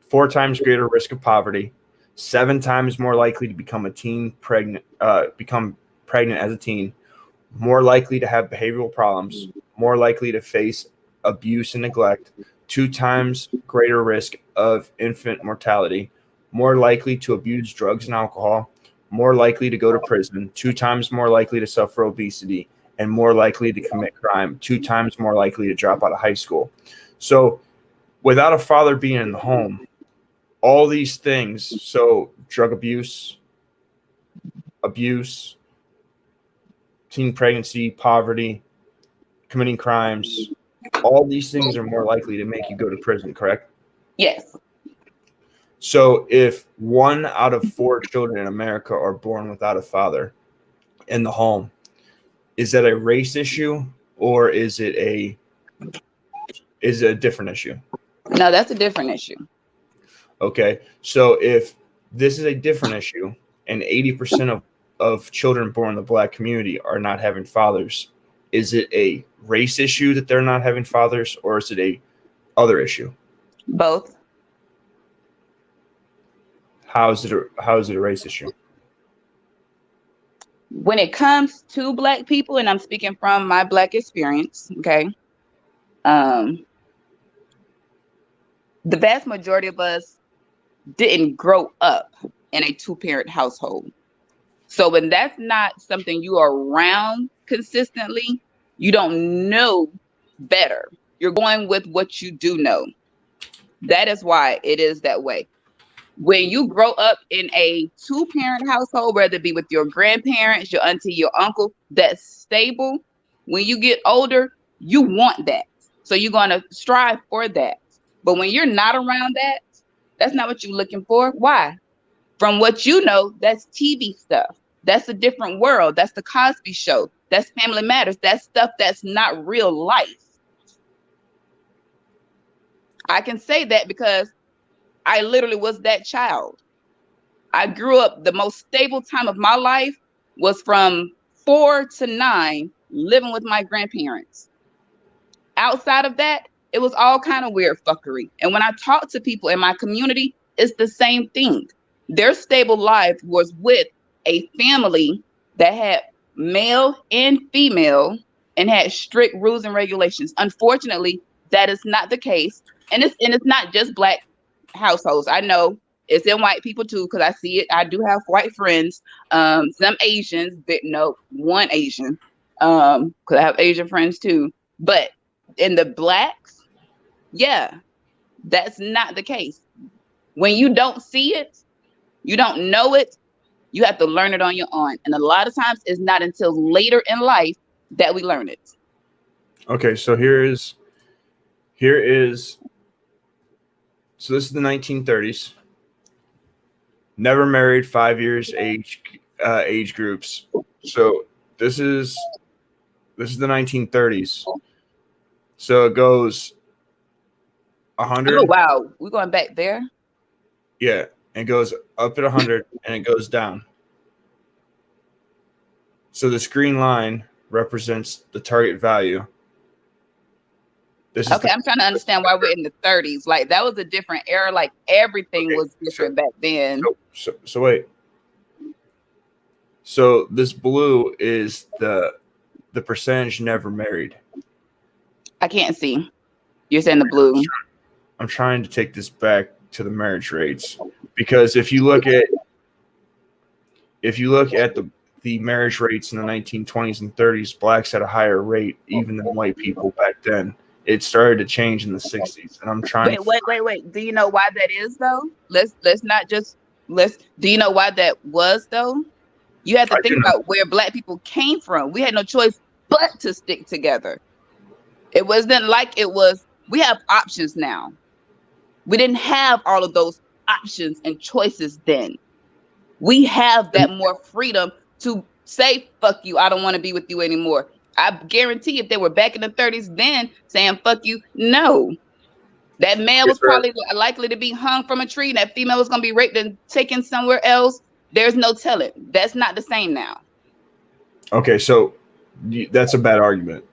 Speaker 1: greater risk of poverty, 7 times more likely to become pregnant as a teen, more likely to have behavioral problems, more likely to face abuse and neglect, 2 times greater risk of infant mortality, more likely to abuse drugs and alcohol, more likely to go to prison, 2 times more likely to suffer obesity, and more likely to commit crime, 2 times more likely to drop out of high school. So without a father being in the home, all these things, so drug abuse, teen pregnancy, poverty, committing crimes, all these things are more likely to make you go to prison, correct?
Speaker 3: Yes.
Speaker 1: So if 1 out of 4 children in America are born without a father in the home, is that a race issue or is it a different issue?
Speaker 3: No, that's a different issue.
Speaker 1: Okay. So if this is a different issue and 80% of children born in the Black community are not having fathers, is it a race issue that they're not having fathers, or is it a other issue?
Speaker 3: Both.
Speaker 1: How is it a race issue?
Speaker 3: When it comes to Black people, and I'm speaking from my Black experience, okay, the vast majority of us didn't grow up in a 2-parent household. So when that's not something you are around consistently, you don't know better. You're going with what you do know. That is why it is that way. When you grow up in a 2-parent household, whether it be with your grandparents, your auntie, your uncle, that's stable, when you get older, you want that. So you're going to strive for that. But when you're not around that, that's not what you're looking for. Why? From what you know, that's TV stuff. That's a different world. That's the Cosby Show. That's Family Matters. That's stuff that's not real life. I can say that because I literally was that child. I grew up, the most stable time of my life was from 4 to 9, living with my grandparents. Outside of that, it was all kind of weird fuckery. And when I talk to people in my community, it's the same thing. Their stable life was with a family that had male and female and had strict rules and regulations. Unfortunately, that is not the case. And it's not just Black households. I know it's in white people too, because I see it. I do have white friends, some Asians, but no, one Asian, because I have Asian friends too. But in the Blacks, yeah, that's not the case. When you don't see it, you don't know it, you have to learn it on your own. And a lot of times it's not until later in life that we learn it.
Speaker 1: Okay, so so this is the 1930s. Never married, 5 years age groups. So this is the 1930s. So it goes 100.
Speaker 3: Oh wow, we're going back there.
Speaker 1: Yeah, and it goes up at 100 and it goes down. So this green line represents the target value.
Speaker 3: Okay, I'm trying to understand why we're in the 30s. Like that was a different era. Like everything was different back then.
Speaker 1: So wait. So this blue is the percentage never married.
Speaker 3: I can't see. You're saying the blue.
Speaker 1: I'm trying to take this back to the marriage rates, because if you look at the marriage rates in the 1920s and 30s, Blacks had a higher rate even than white people back then. It started to change in the 60s, and I'm trying.
Speaker 3: Wait. Do you know why that is though? Do you know why that was though? You have to think about where Black people came from. We had no choice but to stick together. It wasn't like it was. We have options now. We didn't have all of those options and choices then. We have that more freedom to say, fuck you, I don't want to be with you anymore. I guarantee if they were back in the 30s then saying, fuck you, no. That man was probably likely to be hung from a tree. That female was going to be raped and taken somewhere else. There's no telling. That's not the same now.
Speaker 1: Okay, so that's a bad argument.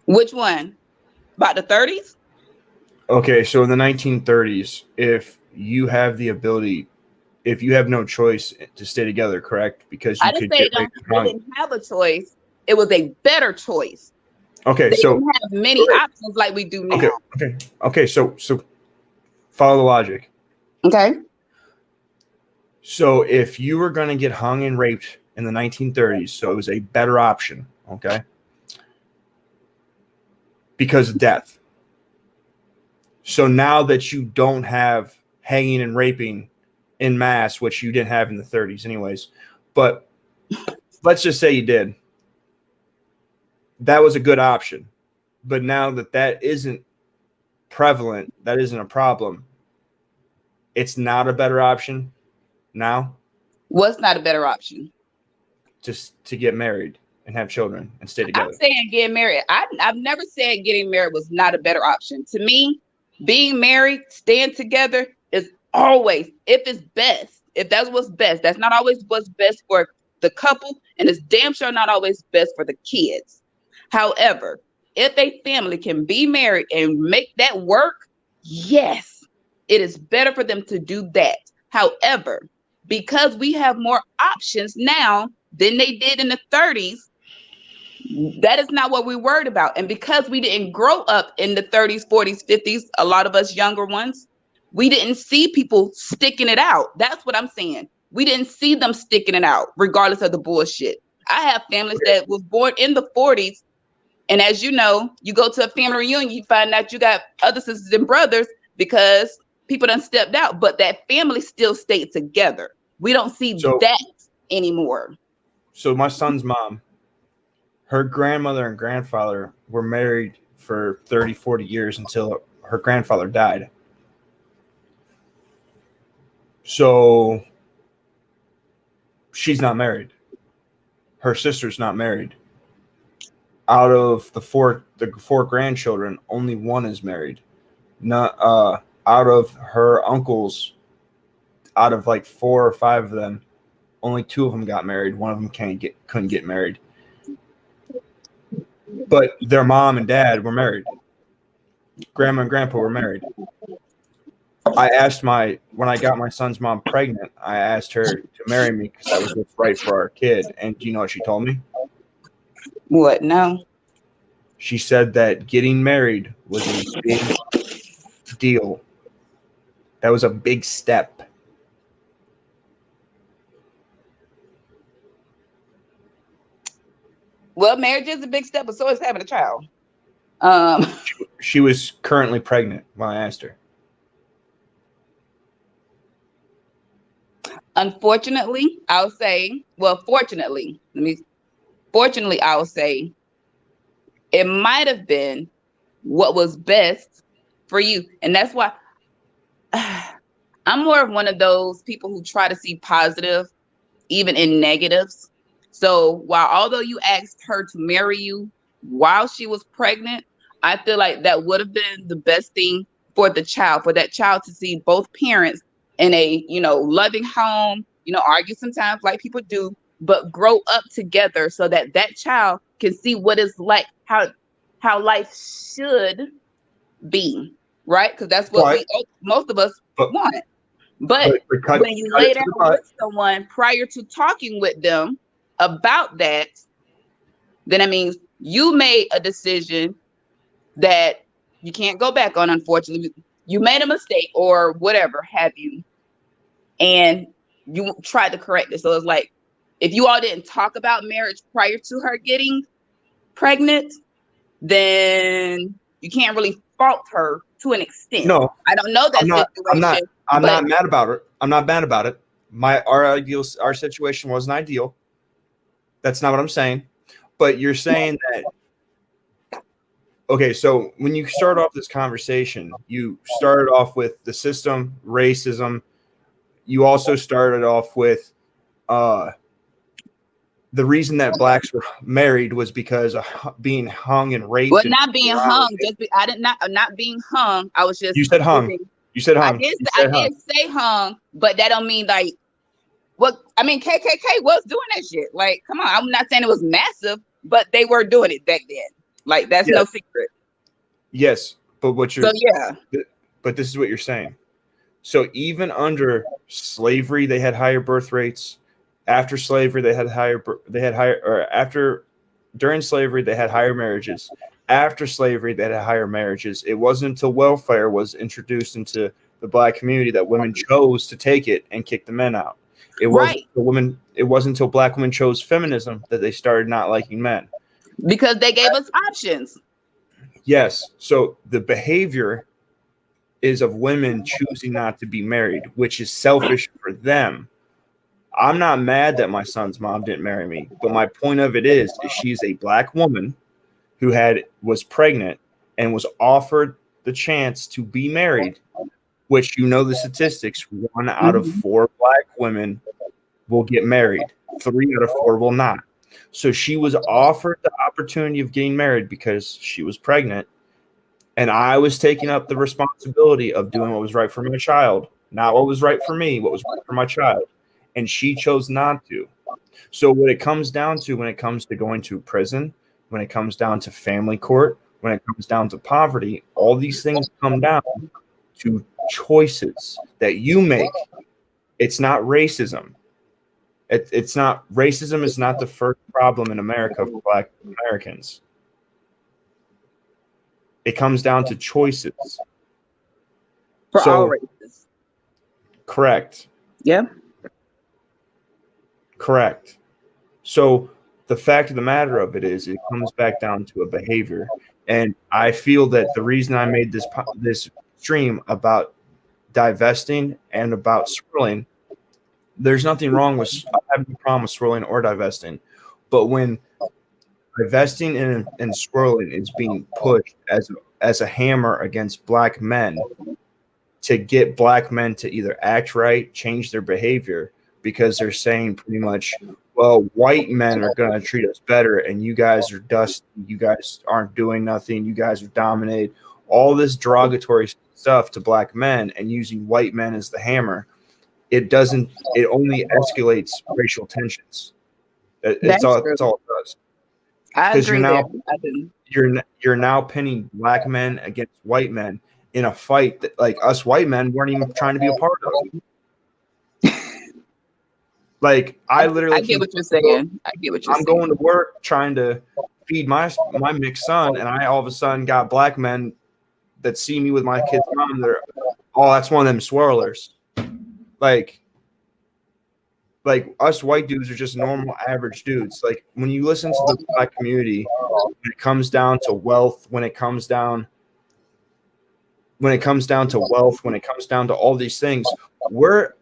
Speaker 3: Which one? About the 30s?
Speaker 1: Okay, so in the 1930s, if you have the ability, if you have no choice to stay together, correct? Because you could get raped.
Speaker 3: They didn't have a choice. It was a better choice.
Speaker 1: Okay,
Speaker 3: they
Speaker 1: so
Speaker 3: didn't have many options like we do now.
Speaker 1: Okay. So follow the logic.
Speaker 3: Okay.
Speaker 1: So if you were going to get hung and raped in the 1930s, so it was a better option, okay, because of death. So now that you don't have hanging and raping en masse, which you didn't have in the 30s anyways, but let's just say you did. That was a good option. But now that isn't prevalent, that isn't a problem, it's not a better option now.
Speaker 3: What's not a better option?
Speaker 1: Just to get married and have children and stay together.
Speaker 3: I'm saying getting married. I've never said getting married was not a better option. To me, being married, staying together is always, if it's best, if that's what's best. That's not always what's best for the couple, and it's damn sure not always best for the kids. However, if a family can be married and make that work, yes, it is better for them to do that. However, because we have more options now than they did in the 30s, that is not what we're worried about. And because we didn't grow up in the 30s, 40s, 50s, a lot of us younger ones, we didn't see people sticking it out. That's what I'm saying. We didn't see them sticking it out, regardless of the bullshit. I have families that was born in the 40s. And as you know, you go to a family reunion, you find out you got other sisters and brothers because people done stepped out, but that family still stayed together. We don't see that anymore.
Speaker 1: So my son's mom, her grandmother and grandfather were married for 30, 40 years until her grandfather died. So she's not married. Her sister's not married. Out of the four grandchildren, only one is married. Not out of her uncles, out of like 4 or 5 of them, only 2 of them got married. One of them couldn't get married. But their mom and dad were married. Grandma and grandpa were married. I asked when I got my son's mom pregnant, I asked her to marry me because that was what's right for our kid. And do you know what she told me?
Speaker 3: What? No.
Speaker 1: She said that getting married was a big deal. That was a big step.
Speaker 3: Well, marriage is a big step, but so is having a child.
Speaker 1: She was currently pregnant when I asked her.
Speaker 3: Unfortunately, I'll say, well, fortunately, I'll say it might have been what was best for you. And that's why I'm more of one of those people who try to see positive even in negatives. So although you asked her to marry you while she was pregnant, I feel like that would have been the best thing for the child, for that child to see both parents in a, loving home, argue sometimes like people do, but grow up together so that child can see what it's like, how life should be, right? Because that's what most of us want. But when you lay down with someone prior to talking with them about that, then that means you made a decision that you can't go back on, unfortunately. You made a mistake or whatever have you, and you tried to correct it. So it's like, if you all didn't talk about marriage prior to her getting pregnant, then you can't really fault her to an extent.
Speaker 1: No,
Speaker 3: I don't know that situation.
Speaker 1: I'm not mad about it. I'm not mad about it. Our situation wasn't ideal. That's not what I'm saying. But you're saying that. Okay, so when you start off this conversation, you started off with the system, racism. You also started off with the reason that blacks were married was because of being hung and raped.
Speaker 3: Well, not being hung. Not being hung. I was just.
Speaker 1: You said hung. You said hung.
Speaker 3: I did say hung, but that don't mean like. What I mean, KKK was doing that shit. Like, come on. I'm not saying it was massive, but they were doing it back then. Like, that's no secret.
Speaker 1: Yes, but
Speaker 3: But
Speaker 1: this is what you're saying. So even under slavery, they had higher birth rates. After slavery, during slavery, they had higher marriages. After slavery, they had higher marriages. It wasn't until welfare was introduced into the black community that women chose to take it and kick the men out. It wasn't until black women chose feminism that they started not liking men.
Speaker 3: Because they gave us options.
Speaker 1: Yes. So the behavior is of women choosing not to be married, which is selfish for them. I'm not mad that my son's mom didn't marry me, but my point of it is she's a black woman who was pregnant and was offered the chance to be married, which the statistics, 1 out of 4 black women will get married. 3 out of 4 will not. So she was offered the opportunity of getting married because she was pregnant. And I was taking up the responsibility of doing what was right for my child, not what was right for me, what was right for my child. And she chose not to. So what it comes down to when it comes to going to prison, when it comes down to family court, when it comes down to poverty, all these things come down to choices that you make. It's not racism. It's not racism is not the first problem in America for black Americans. It comes down to choices.
Speaker 3: For all races.
Speaker 1: Correct.
Speaker 3: Yeah.
Speaker 1: Correct. So the fact of the matter of it is it comes back down to a behavior. And I feel that the reason I made this stream about divesting and about swirling, there's nothing wrong with, I have no problem with swirling or divesting. But when divesting and swirling is being pushed as a hammer against black men to get black men to either act right, change their behavior, because they're saying pretty much, well, white men are going to treat us better, and you guys are dusty, you guys aren't doing nothing, you guys are dominated. All this derogatory stuff to black men and using white men as the hammer. It only escalates racial tensions. That's
Speaker 3: That's
Speaker 1: all
Speaker 3: true.
Speaker 1: it does.
Speaker 3: I
Speaker 1: Because
Speaker 3: agree there. I do.
Speaker 1: you're now pinning black men against white men in a fight that, like, us white men weren't even trying to be a part of. Like, I literally
Speaker 3: get what you're saying. I get what you're
Speaker 1: I'm
Speaker 3: saying.
Speaker 1: going to work trying to feed my mixed son, and I all of a sudden got black men that see me with my kid's mom. They're, oh, that's one of them swirlers. Like us white dudes are just normal average dudes. Like, when you listen to the black community, when it comes down to wealth, when it comes down to wealth, when it comes down to all these things, we're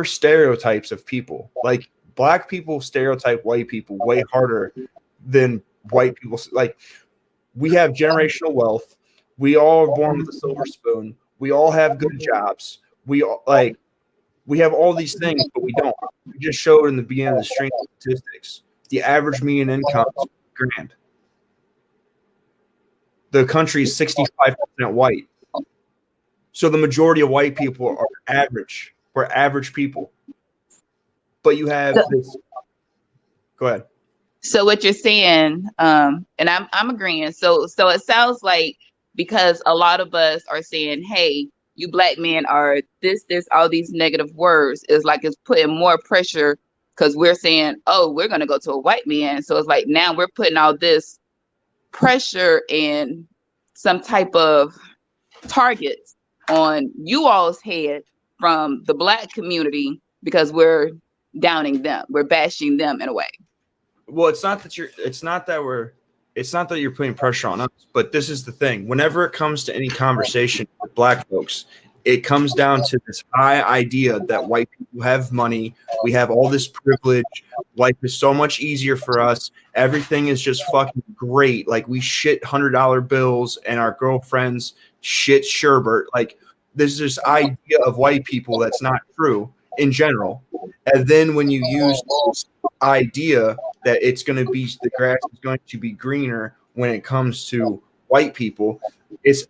Speaker 1: stereotypes of people. Like, black people stereotype white people way harder than white people. Like, we have generational wealth. We all are born with a silver spoon. We all have good jobs. We have all these things, but we don't. We just showed in the beginning of the stream statistics. The average median income is $1,000. The country is 65% white. So the majority of white people are average. We're average people. But you have this. Go ahead.
Speaker 3: So what you're saying, and I'm agreeing. So it sounds like, because a lot of us are saying, hey, you black men are this, all these negative words, is like it's putting more pressure, because we're saying, oh, we're gonna go to a white man. So it's like now we're putting all this pressure and some type of targets on you all's head from the black community, because we're downing them, we're bashing them in a way.
Speaker 1: Well, it's not that you're putting pressure on us, but this is the thing. Whenever it comes to any conversation with black folks, it comes down to this high idea that white people have money, we have all this privilege, life is so much easier for us, everything is just fucking great. Like, we shit $100 bills and our girlfriends shit sherbet. Like, there's this idea of white people that's not true in general. And then when you use this idea that it's going to be, the grass is going to be greener when it comes to white people, it's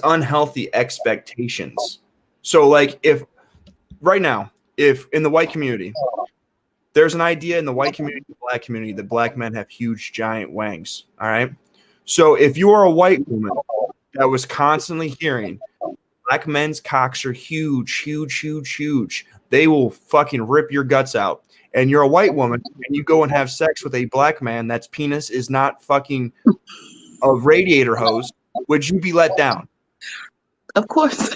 Speaker 1: unhealthy expectations. So, like, if right now, if in the white community, there's an idea in the white community, the black community, that black men have huge giant wangs. All right. So if you are a white woman that was constantly hearing black men's cocks are huge, huge, huge, huge, they will fucking rip your guts out, and you're a white woman and you go and have sex with a black man that's penis is not fucking a radiator hose, would you be let down?
Speaker 3: Of course.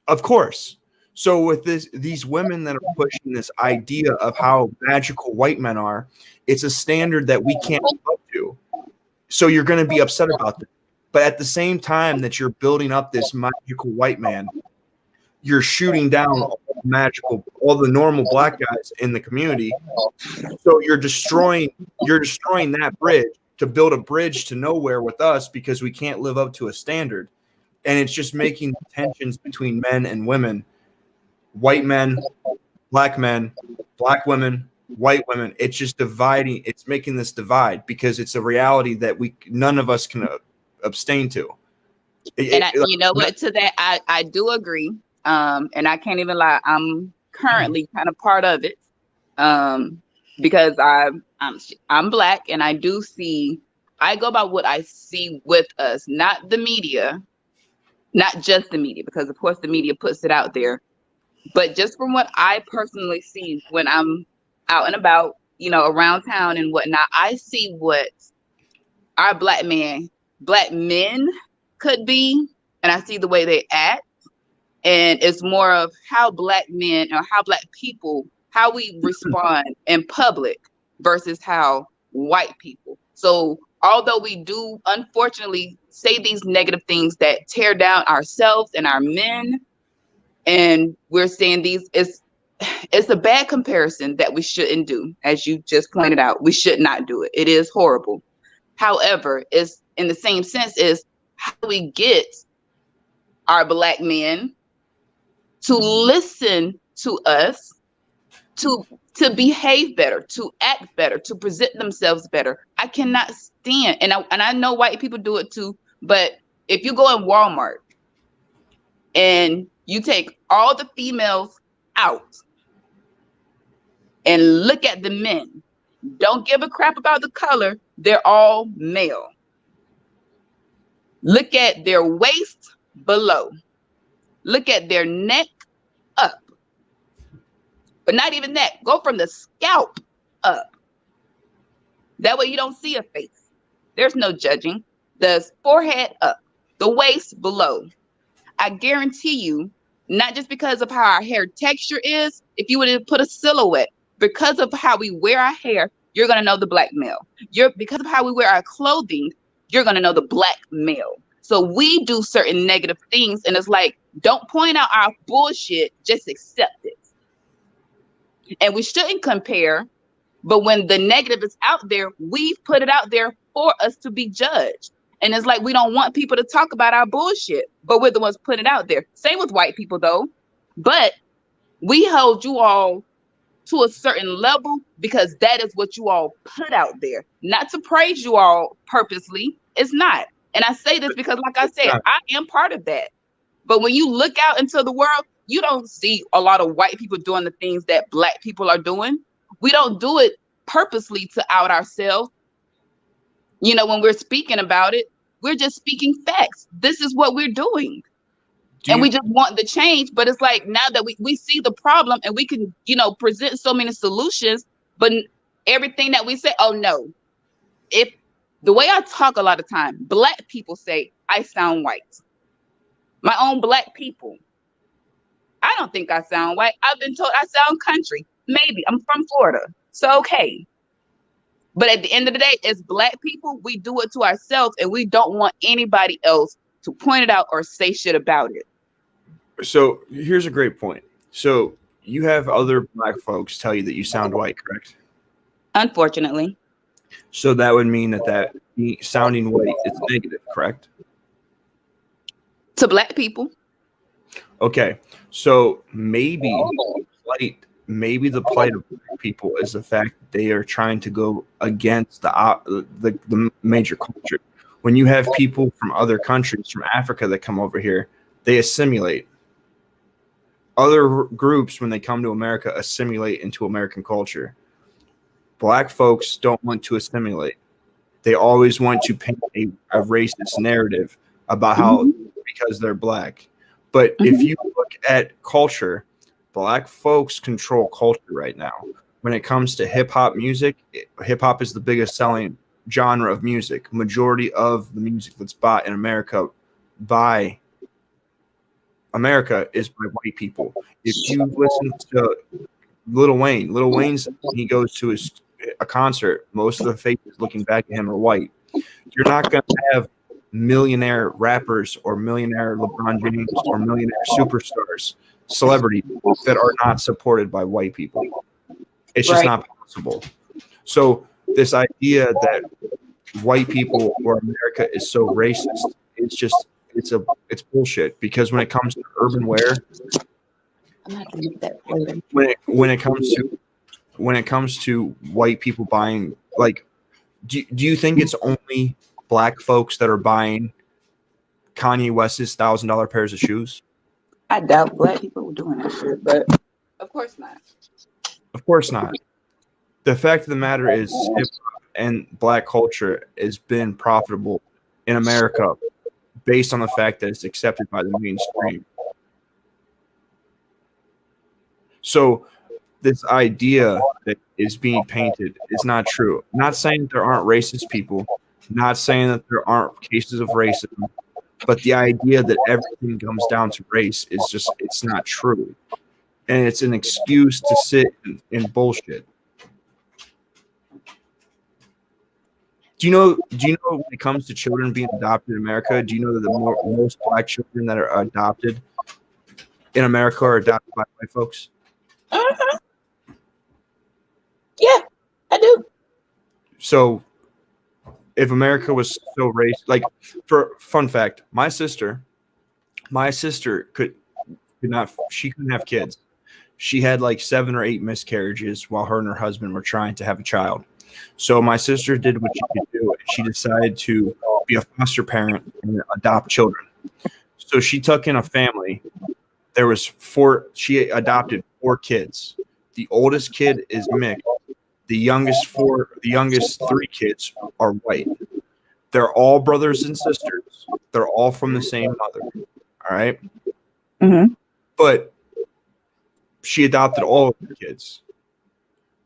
Speaker 1: Of course. So with these women that are pushing this idea of how magical white men are, it's a standard that we can't live up to. So you're going to be upset about that. But at the same time that you're building up this magical white man, you're shooting down all the normal black guys in the community. So you're destroying that bridge to build a bridge to nowhere with us, because we can't live up to a standard. And it's just making tensions between men and women, white men, black women, white women. It's just dividing. It's making this divide because it's a reality that none of us can abstain to.
Speaker 3: You know what? To that, I do agree. And I can't even lie. I'm currently kind of part of it. Because I'm black, and I do see. I go by what I see with us, not the media, not just the media, because of course the media puts it out there, but just from what I personally see when I'm out and about, around town and whatnot, I see what our black men could be, and I see the way they act, and it's more of how black men or how black people, how we respond in public versus how white people. So although we do unfortunately say these negative things that tear down ourselves and our men, and we're saying it's a bad comparison that we shouldn't do. As you just pointed out, we should not do it. It is horrible. However, it's in the same sense is how do we get our Black men to listen to us, to behave better, to act better, to present themselves better. I cannot stand, and I know white people do it too, but if you go in Walmart and you take all the females out and look at the men, don't give a crap about the color, they're all male. Look at their waist below. Look at their neck up. But not even that. Go from the scalp up. That way you don't see a face. There's no judging. The forehead up. The waist below. I guarantee you, not just because of how our hair texture is, if you were to put a silhouette, because of how we wear our hair, you're going to know the Black male. Because of how we wear our clothing, you're going to know the Black male. So we do certain negative things, and it's like, don't point out our bullshit, just accept it. And we shouldn't compare, but when the negative is out there, we've put it out there for us to be judged. And it's like we don't want people to talk about our bullshit, but we're the ones putting it out there. Same with white people, though. But we hold you all to a certain level because that is what you all put out there. Not to praise you all purposely. It's not. And I say this because, like I said, I am part of that. But when you look out into the world, you don't see a lot of white people doing the things that Black people are doing. We don't do it purposely to out ourselves. You know, when we're speaking about it, we're just speaking facts. This is what we're doing. And we just want the change. But it's like now that we see the problem and we can, you know, present so many solutions, but everything that we say, oh no. If the way I talk a lot of time, Black people say I sound white. My own Black people. I don't think I sound white. I've been told I sound country. Maybe. I'm from Florida. So okay. But at the end of the day, as Black people, we do it to ourselves and we don't want anybody else to point it out or say shit about it.
Speaker 1: So here's a great point. So you have other Black folks tell you that you sound white, correct?
Speaker 3: Unfortunately.
Speaker 1: So that would mean that sounding white is negative, correct?
Speaker 3: To Black people.
Speaker 1: Okay, so maybe the plight of Black people is the fact that they are trying to go against the major culture. When you have people from other countries, from Africa, that come over here, they assimilate. Other groups, when they come to America, assimilate into American culture. Black folks don't want to assimilate. They always want to paint a racist narrative about how because they're Black. But if you look at culture, Black folks control culture right now. When it comes to hip hop music, hip hop is the biggest selling genre of music. Majority of the music that's bought in America is by white people. If you listen to Lil Wayne's when he goes to a concert, most of the faces looking back at him are white. You're not going to have millionaire rappers or millionaire LeBron James or millionaire superstars, celebrities that are not supported by white people. It's just not possible. So this idea that white people or America is so racist, it's bullshit. Because when it comes to urban wear, when it comes to white people buying, like, do you think it's only Black folks that are buying Kanye West's $1,000 pairs of shoes?
Speaker 3: I doubt Black people were doing that shit, but of course not.
Speaker 1: Of course not. The fact of the matter is, hip-hop and Black culture has been profitable in America based on the fact that it's accepted by the mainstream. So this idea that is being painted is not true. I'm not saying that there aren't racist people, not saying that there aren't cases of racism, but the idea that everything comes down to race is just, it's not true. And it's an excuse to sit in bullshit. Do you know when it comes to children being adopted in America, do you know that the most Black children that are adopted in America are adopted by white folks?
Speaker 3: Uh-huh. Yeah, I do.
Speaker 1: So if America was so racist, like, for fun fact, my sister could not, she couldn't have kids. She had like 7 or 8 miscarriages while her and her husband were trying to have a child. So my sister did what she could do, and she decided to be a foster parent and adopt children. So she took in a family. There was 4. She adopted 4 kids. The oldest kid is mixed. The youngest 3 kids are white. They're all brothers and sisters. They're all from the same mother. All right.
Speaker 3: Mm-hmm.
Speaker 1: But she adopted all of the kids.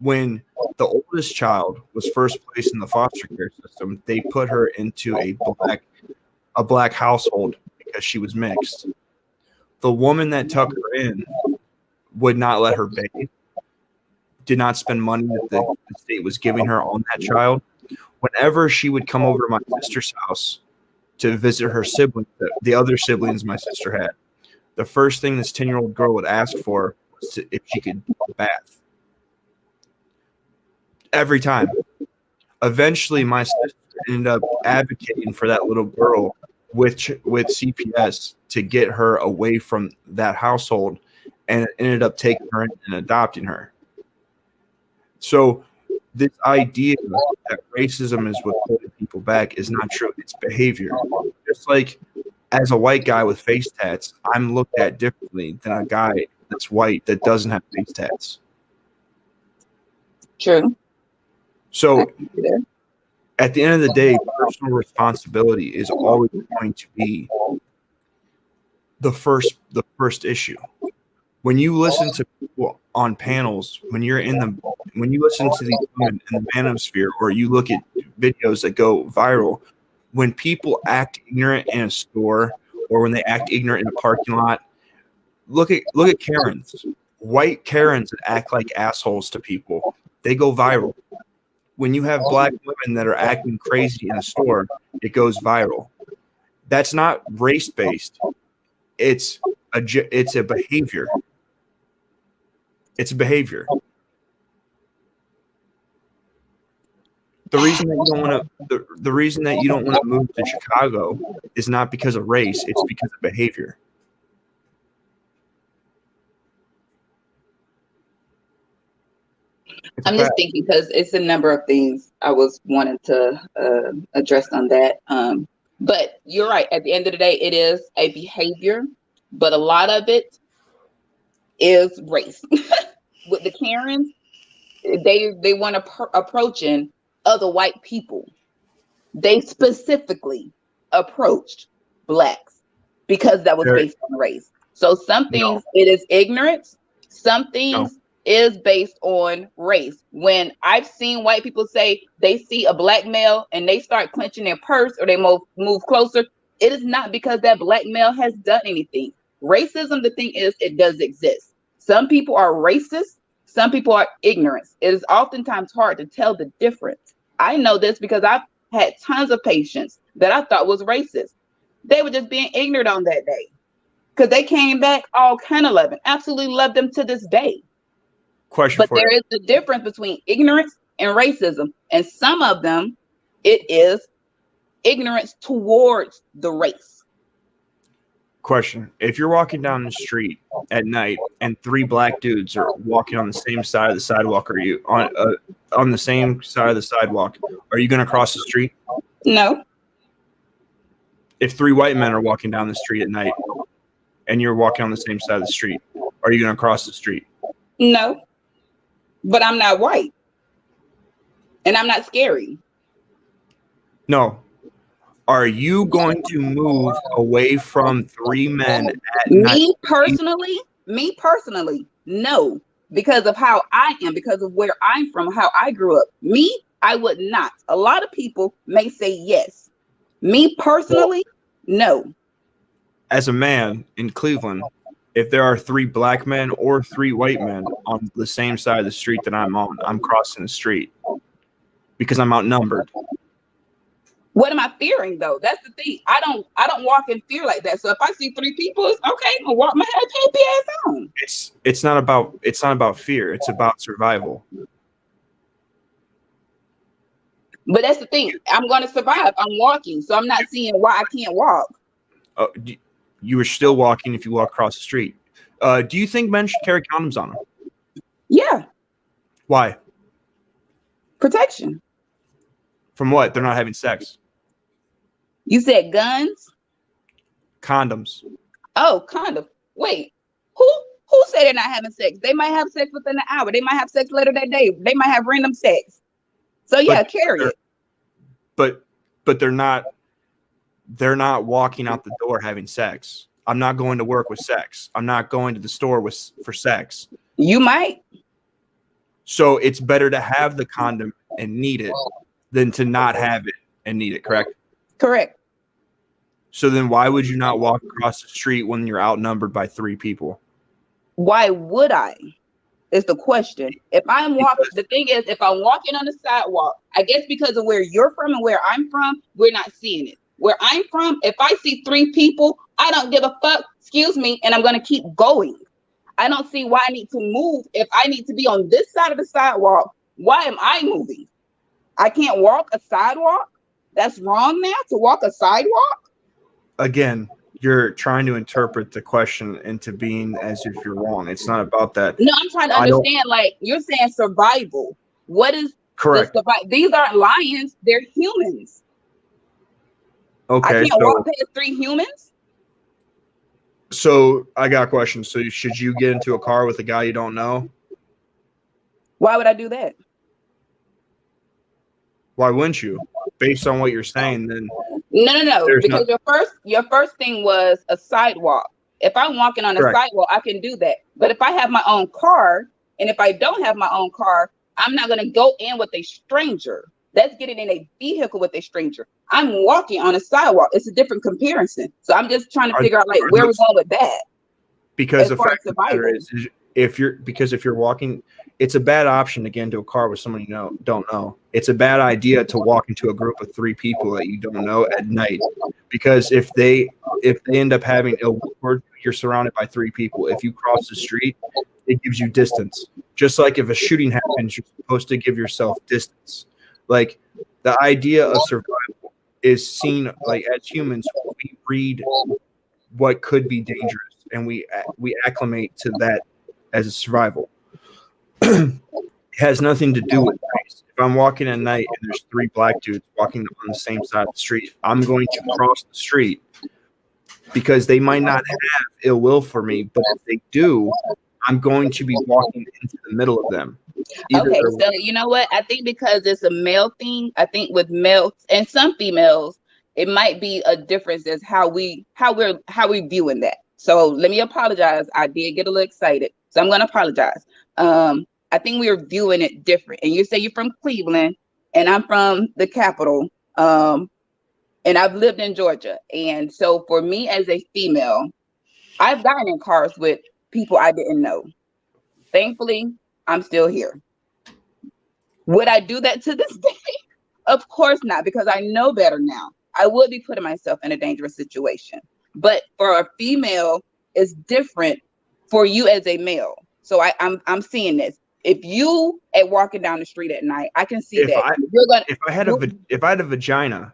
Speaker 1: When the oldest child was first placed in the foster care system, they put her into a black household because she was mixed. The woman that took her in would not let her bathe, did not spend money that the state was giving her on that child. Whenever she would come over to my sister's house to visit her siblings, the other siblings my sister had, the first thing this 10-year-old girl would ask for was if she could do a bath. Every time. Eventually, my sister ended up advocating for that little girl with CPS to get her away from that household, and ended up taking her in and adopting her. So this idea that racism is what's holding people back is not true. It's behavior. Just like as a white guy with face tats, I'm looked at differently than a guy that's white that doesn't have face tats.
Speaker 3: True.
Speaker 1: So at the end of the day, personal responsibility is always going to be the first issue. When you listen to people on panels, when you listen to these women in the manosphere, or you look at videos that go viral, when people act ignorant in a store or when they act ignorant in a parking lot, look at Karens. White Karens that act like assholes to people, they go viral. When you have black women that are acting crazy in a store, it goes viral. That's not race-based. It's a behavior. It's a behavior. The reason that you don't want to move to Chicago is not because of race, it's because of behavior.
Speaker 3: I'm just thinking because it's a number of things I was wanting to address on that. But you're right. At the end of the day, it is a behavior, but a lot of it is race. With the Karens, they want to approaching other white people. They specifically approached blacks because that was based on race. So some things it is ignorance. Some things is based on race. When I've seen white people say they see a black male and they start clenching their purse or they move closer, it is not because that black male has done anything. Racism, the thing is, it does exist. Some people are racist. Some people are ignorant. It is oftentimes hard to tell the difference. I know this because I've had tons of patients that I thought was racist. They were just being ignorant on that day because they came back all kind of loving. Absolutely love them to this day. But there is a difference between ignorance and racism. And some of them, it is ignorance towards the race.
Speaker 1: Question. If you're walking down the street at night and 3 black dudes are walking on the same side of the sidewalk, are you on the same side of the sidewalk, are you going to cross the street?
Speaker 3: No.
Speaker 1: If 3 white men are walking down the street at night and you're walking on the same side of the street, are you going to cross the street?
Speaker 3: No. But I'm not white. And I'm not scary.
Speaker 1: No. Are you going to move away from 3 men at
Speaker 3: me
Speaker 1: night?
Speaker 3: Me personally, no. Because of how I am, because of where I'm from, how I grew up. Me, I would not. A lot of people may say yes. Me personally, no.
Speaker 1: As a man in Cleveland, if there are 3 black men or 3 white men on the same side of the street that I'm on, I'm crossing the street because I'm outnumbered.
Speaker 3: What am I fearing though? That's the thing. I don't walk in fear like that. So if I see 3 people, it's okay. I'm gonna walk my happy ass on.
Speaker 1: It's not about fear. It's about survival.
Speaker 3: But that's the thing. I'm going to survive. I'm walking, so I'm not seeing why I can't walk.
Speaker 1: You were still walking if you walk across the street. Do you think men should carry condoms on them?
Speaker 3: Yeah.
Speaker 1: Why?
Speaker 3: Protection.
Speaker 1: From what? They're not having sex.
Speaker 3: You said guns?
Speaker 1: Condoms.
Speaker 3: Oh, condom. Wait. Who said they're not having sex? They might have sex within an hour. They might have sex later that day. They might have random sex. So yeah, carry it.
Speaker 1: But they're not walking out the door having sex. I'm not going to work with sex. I'm not going to the store for sex.
Speaker 3: You might.
Speaker 1: So it's better to have the condom and need it than to not have it and need it, correct?
Speaker 3: Correct.
Speaker 1: So then why would you not walk across the street when you're outnumbered by 3 people?
Speaker 3: Why would I? Is the question. If I'm walking, the thing is, if I'm walking on the sidewalk, I guess because of where you're from and where I'm from, we're not seeing it. Where I'm from, if I see 3 people, I don't give a fuck, excuse me, and I'm going to keep going. I don't see why I need to move. If I need to be on this side of the sidewalk, why am I moving? I can't walk a sidewalk? That's wrong now, to walk a sidewalk?
Speaker 1: Again, you're trying to interpret the question into being as if you're wrong. It's not about that.
Speaker 3: No, I'm trying to understand, like, you're saying survival. What is
Speaker 1: correct?
Speaker 3: These aren't lions, they're humans.
Speaker 1: Okay.
Speaker 3: I can't walk past 3 humans?
Speaker 1: So I got a question. So should you get into a car with a guy you don't know?
Speaker 3: Why would I do that?
Speaker 1: Why wouldn't you? Based on what you're saying, then
Speaker 3: no. Because your first thing was a sidewalk. If I'm walking on a sidewalk, I can do that. But if I have my own car, and if I don't have my own car, I'm not going to go in with a stranger. That's getting in a vehicle with a stranger. I'm walking on a sidewalk. It's a different comparison. So I'm just trying to figure out like where we're going with that.
Speaker 1: Because the fact of the matter is if you're walking, it's a bad option to get into a car with someone you don't know. It's a bad idea to walk into a group of 3 people that you don't know at night. Because if they end up having ill will, you're surrounded by 3 people. If you cross the street, it gives you distance. Just like if a shooting happens, you're supposed to give yourself distance. Like the idea of survival is seen like as humans, we read what could be dangerous and we acclimate to that as a survival. It has nothing to do with race. If I'm walking at night and there's 3 black dudes walking on the same side of the street, I'm going to cross the street because they might not have ill will for me, but if they do, I'm going to be walking into the middle of them.
Speaker 3: Okay, so you know what? I think because it's a male thing, I think with males and some females, it might be a difference as how we viewing that. So let me apologize. I did get a little excited, so I'm gonna apologize. I think we are viewing it different. And you say you're from Cleveland, and I'm from the capital, and I've lived in Georgia. And so for me as a female, I've gotten in cars with people I didn't know. Thankfully, I'm still here. Would I do that to this day? Of course not, because I know better now. I would be putting myself in a dangerous situation. But for a female, it's different for you as a male. So I'm seeing this. If you are walking down the street at night, I can see
Speaker 1: if I had a vagina,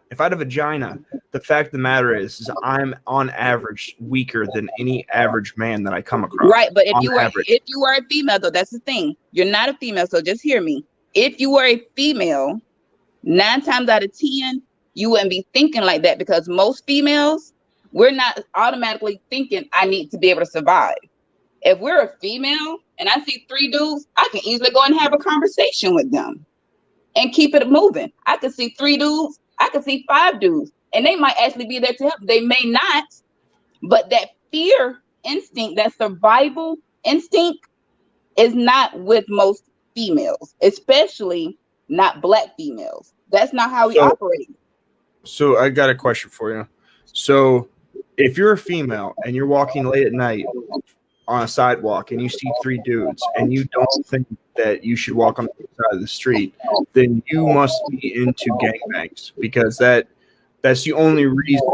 Speaker 1: the fact of the matter is I'm on average weaker than any average man that I come across.
Speaker 3: Right, but if you were a female, though, that's the thing. You're not a female, so just hear me. If you were a female, 9 times out of 10, you wouldn't be thinking like that because most females, we're not automatically thinking I need to be able to survive. If we're a female and I see 3 dudes, I can easily go and have a conversation with them and keep it moving. I could see 3 dudes, I could see 5 dudes, and they might actually be there to help. They may not, but that fear instinct, that survival instinct is not with most females, especially not Black females. That's not how we operate.
Speaker 1: So I got a question for you. So if you're a female and you're walking late at night on a sidewalk and you see 3 dudes and you don't think that you should walk on the side of the street, then you must be into gangbangs because that's the only reason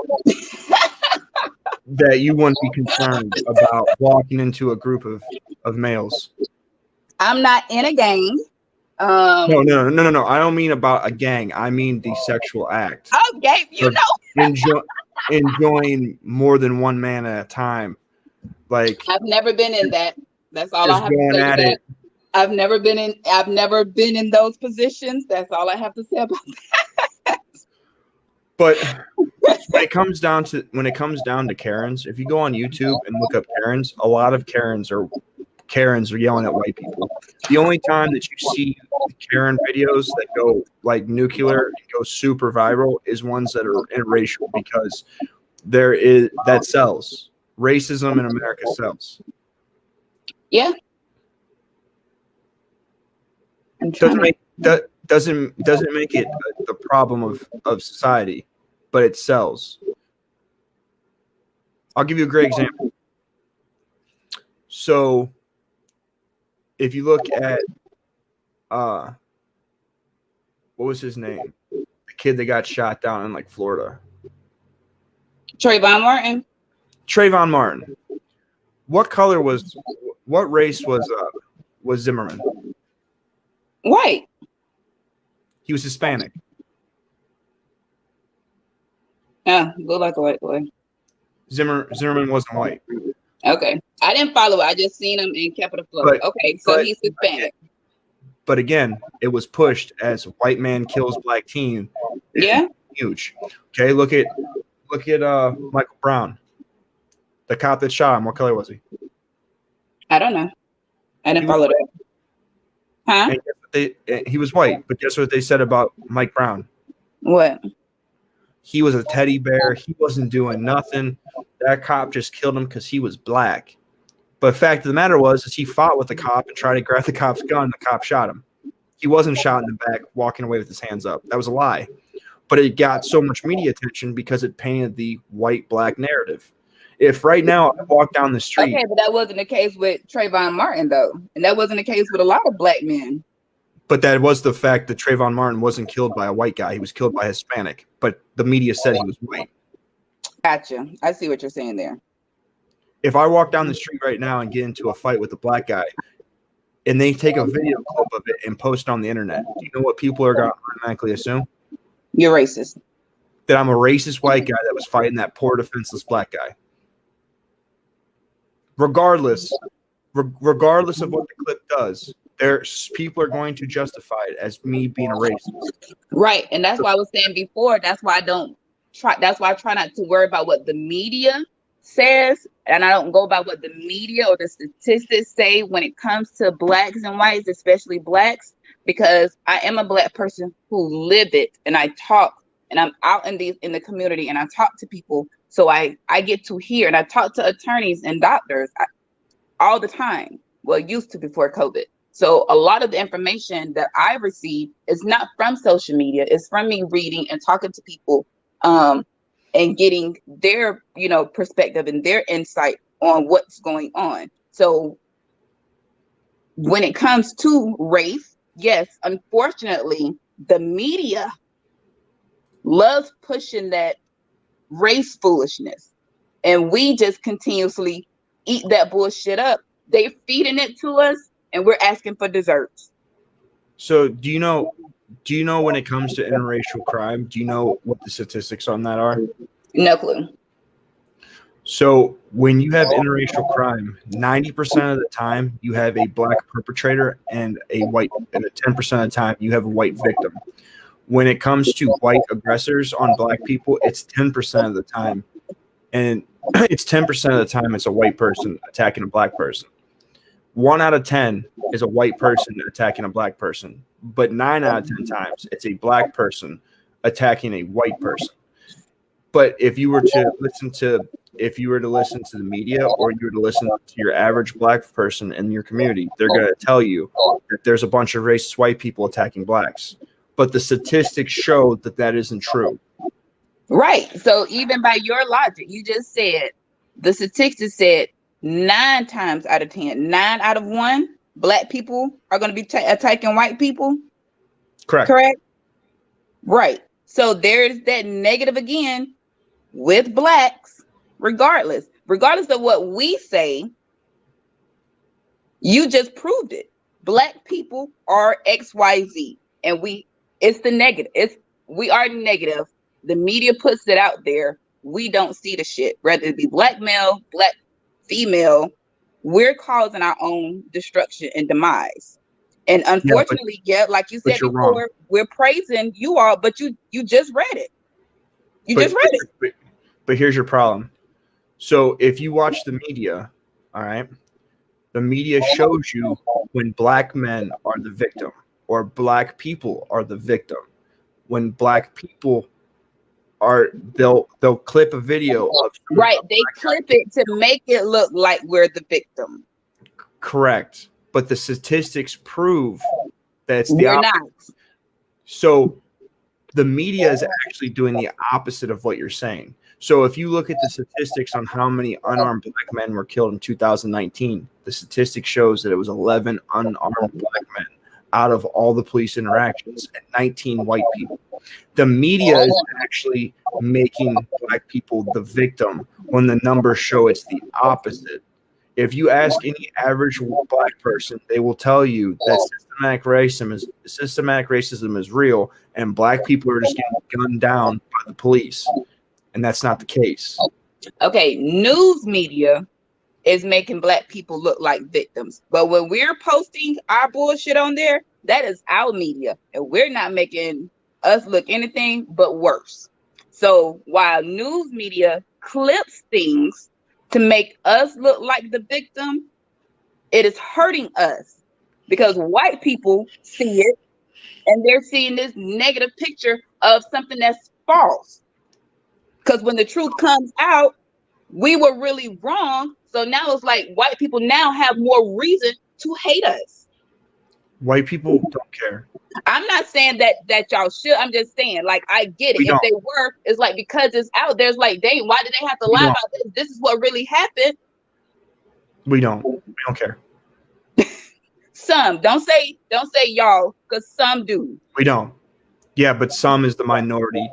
Speaker 1: that you wouldn't be concerned about walking into a group of of males.
Speaker 3: I'm not in a gang.
Speaker 1: No. I don't mean about a gang. I mean the sexual act.
Speaker 3: Oh, Gabe, you
Speaker 1: of
Speaker 3: know.
Speaker 1: enjoying more than one man at a time. Like,
Speaker 3: I've never been in that. That's all I
Speaker 1: just
Speaker 3: have to
Speaker 1: going
Speaker 3: say
Speaker 1: at
Speaker 3: to that.
Speaker 1: it.
Speaker 3: I've never been in those positions. That's all I have to say about that.
Speaker 1: But when it comes down to Karens, if you go on YouTube and look up Karens, a lot of Karens are yelling at white people. The only time that you see Karen videos that go like nuclear and go super viral is ones that are interracial, because that sells. Racism in America sells.
Speaker 3: Yeah.
Speaker 1: Doesn't make it the problem of society, but it sells. I'll give you a great example. So if you look at what was his name? The kid that got shot down in like Florida.
Speaker 3: Trayvon Martin.
Speaker 1: What race was Zimmerman?
Speaker 3: White.
Speaker 1: He was Hispanic.
Speaker 3: Yeah, look like a white boy.
Speaker 1: Zimmerman wasn't white.
Speaker 3: Okay. I didn't follow it. I just seen him and kept it afloat. Okay, so he's Hispanic.
Speaker 1: But again, it was pushed as white man kills black teen.
Speaker 3: Yeah.
Speaker 1: Huge. Okay, look at Michael Brown. The cop that shot him, what color was he?
Speaker 3: I don't know. I didn't follow that. Huh?
Speaker 1: He was white, but guess what they said about Mike Brown?
Speaker 3: What?
Speaker 1: He was a teddy bear. He wasn't doing nothing. That cop just killed him because he was black. But the fact of the matter is he fought with the cop and tried to grab the cop's gun. The cop shot him. He wasn't shot in the back, walking away with his hands up. That was a lie. But it got so much media attention because it painted the white-black narrative. If right now I walk down the street...
Speaker 3: Okay, but that wasn't the case with Trayvon Martin, though. And that wasn't the case with a lot of black men.
Speaker 1: But that was the fact that Trayvon Martin wasn't killed by a white guy. He was killed by a Hispanic. But the media said he was white.
Speaker 3: Gotcha. I see what you're saying there.
Speaker 1: If I walk down the street right now and get into a fight with a black guy, and they take a video clip of it and post it on the internet, do you know what people are going to automatically assume?
Speaker 3: You're racist.
Speaker 1: That I'm a racist white guy that was fighting that poor defenseless black guy. Regardless of what the clip does, people are going to justify it as me being a racist.
Speaker 3: Right. And that's why I was saying before, that's why I try not to worry about what the media says, and I don't go by what the media or the statistics say when it comes to blacks and whites, especially blacks, because I am a black person who live it, and I talk, and I'm out in the community, and I talk to people, so I get to hear, and I talk to attorneys and doctors all the time. Well, used to before COVID. So a lot of the information that I receive is not from social media; it's from me reading and talking to people. And getting their, perspective and their insight on what's going on. So when it comes to race, yes, unfortunately, the media loves pushing that race foolishness. And we just continuously eat that bullshit up. They're feeding it to us, and we're asking for desserts.
Speaker 1: So do you know when it comes to interracial crime, do you know what the statistics on that are?
Speaker 3: No clue.
Speaker 1: So when you have interracial crime, 90% of the time you have a black perpetrator and a 10% of the time you have a white victim. When it comes to white aggressors on black people, it's 10% of the time. And it's 10% of the time it's a white person attacking a black person. 1 out of 10 is a white person attacking a black person. But 9 out of 10 times it's a black person attacking a white person. But if you were to listen to the media, or you were to listen to your average black person in your community, they're going to tell you that there's a bunch of racist white people attacking blacks. But the statistics show that isn't true.
Speaker 3: Right. So even by your logic, you just said the statistics said 9 times out of 10, 9 out of 1, black people are going to be attacking white people. Correct. Right. So there's that negative again with blacks, regardless of what we say, You just proved it. Black people are XYZ, and it's the negative. We are negative. The media puts it out there. We don't see the shit. Whether it be black male, black female, we're causing our own destruction and demise. And unfortunately, like you said
Speaker 1: you're
Speaker 3: before,
Speaker 1: wrong.
Speaker 3: we're praising you all, but you just read it. You just read it.
Speaker 1: But here's your problem. So if you watch the media, all right, the media shows you when black men are the victim or black people are the victim. When black people are, they'll clip a video of
Speaker 3: right. They clip it to make it look like we're the victim.
Speaker 1: Correct. But the statistics prove that it's the opposite.
Speaker 3: Not.
Speaker 1: So the media is actually doing the opposite of what you're saying. So if you look at the statistics on how many unarmed black men were killed in 2019, the statistic shows that it was 11 unarmed black men out of all the police interactions and 19 white people. The media is actually making black people the victim when the numbers show it's the opposite. If you ask any average black person, they will tell you that systematic racism is real, and black people are just getting gunned down by the police, and that's not the case.
Speaker 3: Okay, news media is making black people look like victims, but when we're posting our bullshit on there, that is our media, and we're not making us look anything but worse. So while news media clips things to make us look like the victim, it is hurting us because white people see it and they're seeing this negative picture of something that's false. Because when the truth comes out, we were really wrong. So now it's like white people now have more reason to hate us.
Speaker 1: White people don't care.
Speaker 3: I'm not saying that y'all should. I'm just saying, like, I get it. If they were, it's like because it's out there, it's like, dang, why did they have to lie about this? This is what really happened.
Speaker 1: We don't care.
Speaker 3: Some don't say y'all, because some do.
Speaker 1: We don't. Yeah, but some is the minority.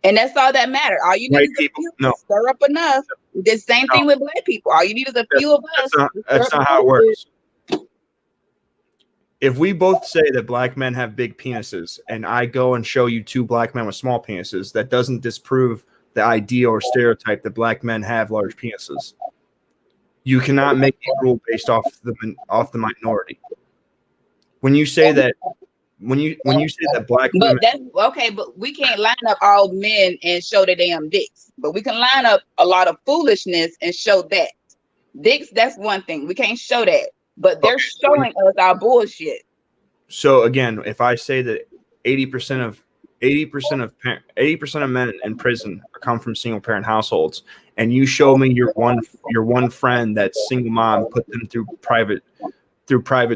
Speaker 3: And that's all that matters. All you need is a few to stir up enough. The same thing with black people. All you need is a few of us.
Speaker 1: That's not how it works. If we both say that black men have big penises and I go and show you two black men with small penises, that doesn't disprove the idea or stereotype that black men have large penises. You cannot make a rule based off the minority. When you say that black women,
Speaker 3: that's okay, but we can't line up all men and show the damn dicks. But we can line up a lot of foolishness and show that. Dicks, that's one thing. We can't show that. But they're showing us our bullshit.
Speaker 1: So again, if I say that 80% of men in prison come from single parent households, and you show me your one friend that's single mom put them through private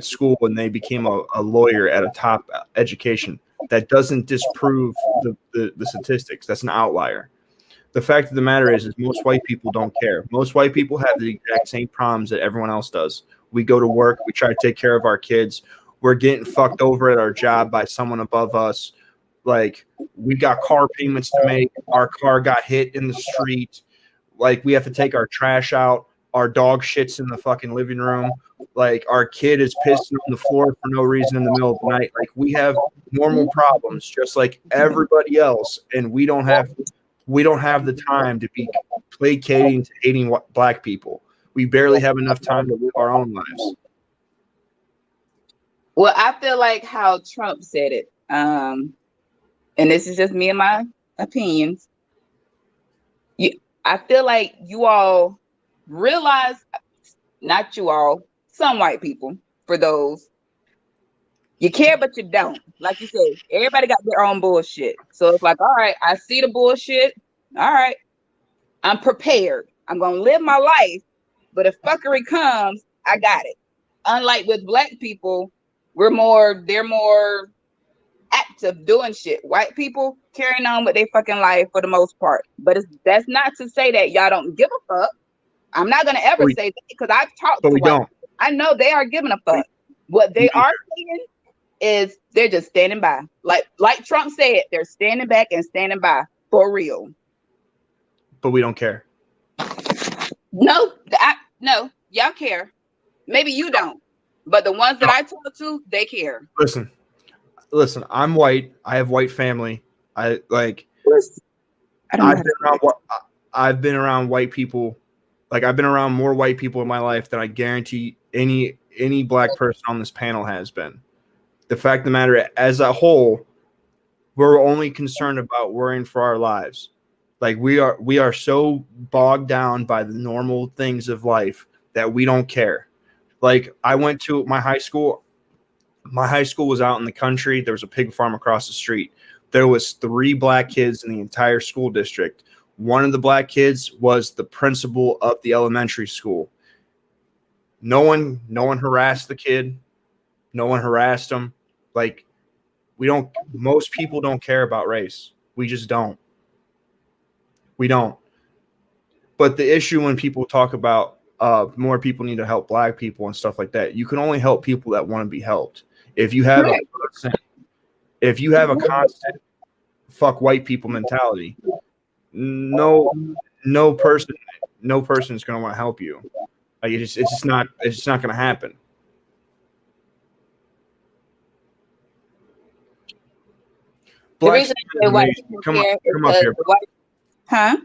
Speaker 1: school and they became a lawyer at a top education, that doesn't disprove the statistics. That's an outlier. The fact of the matter is most white people don't care. Most white people have the exact same problems that everyone else does. We go to work. We try to take care of our kids. We're getting fucked over at our job by someone above us. Like, we got car payments to make. Our car got hit in the street. Like, we have to take our trash out. Our dog shits in the fucking living room. Like, our kid is pissing on the floor for no reason in the middle of the night. Like, we have normal problems just like everybody else, and we don't have the time to be placating to hating black people. We barely have enough time to live our own lives.
Speaker 3: Well, I feel like how Trump said it, and this is just me and my opinions. I feel like you all realize, not you all, some white people, for those, you care, but you don't. Like you said, everybody got their own bullshit. So it's like, all right, I see the bullshit. All right, I'm prepared. I'm going to live my life. But if fuckery comes, I got it. Unlike with black people, they're more active doing shit. White people carrying on with their fucking life for the most part. But that's not to say that y'all don't give a fuck. I'm not going to ever say that because I've talked to white people. I know they are giving a fuck. What they are saying is they're just standing by. Like Trump said, they're standing back and standing by for real.
Speaker 1: But we don't care.
Speaker 3: No, y'all care. Maybe you don't, but the ones that I talk to, they care.
Speaker 1: Listen. I'm white. I have white family. I like.
Speaker 3: I don't know.
Speaker 1: I've been around white people. Like I've been around more white people in my life than I guarantee any black person on this panel has been. The fact of the matter, as a whole, we're only concerned about worrying for our lives. Like we are so bogged down by the normal things of life that we don't care. Like I went to my high school. My high school was out in the country. There was a pig farm across the street. There was 3 black kids in the entire school district. One of the black kids was the principal of the elementary school. No one harassed the kid. No one harassed him. Like most people don't care about race. We just don't. We don't. But the issue when people talk about more people need to help black people and stuff like that, you can only help people that want to be helped. If you have a constant fuck white people mentality, no person is going to want to help you. Like it's just not going to happen.
Speaker 3: The reason I say white people care is because huh?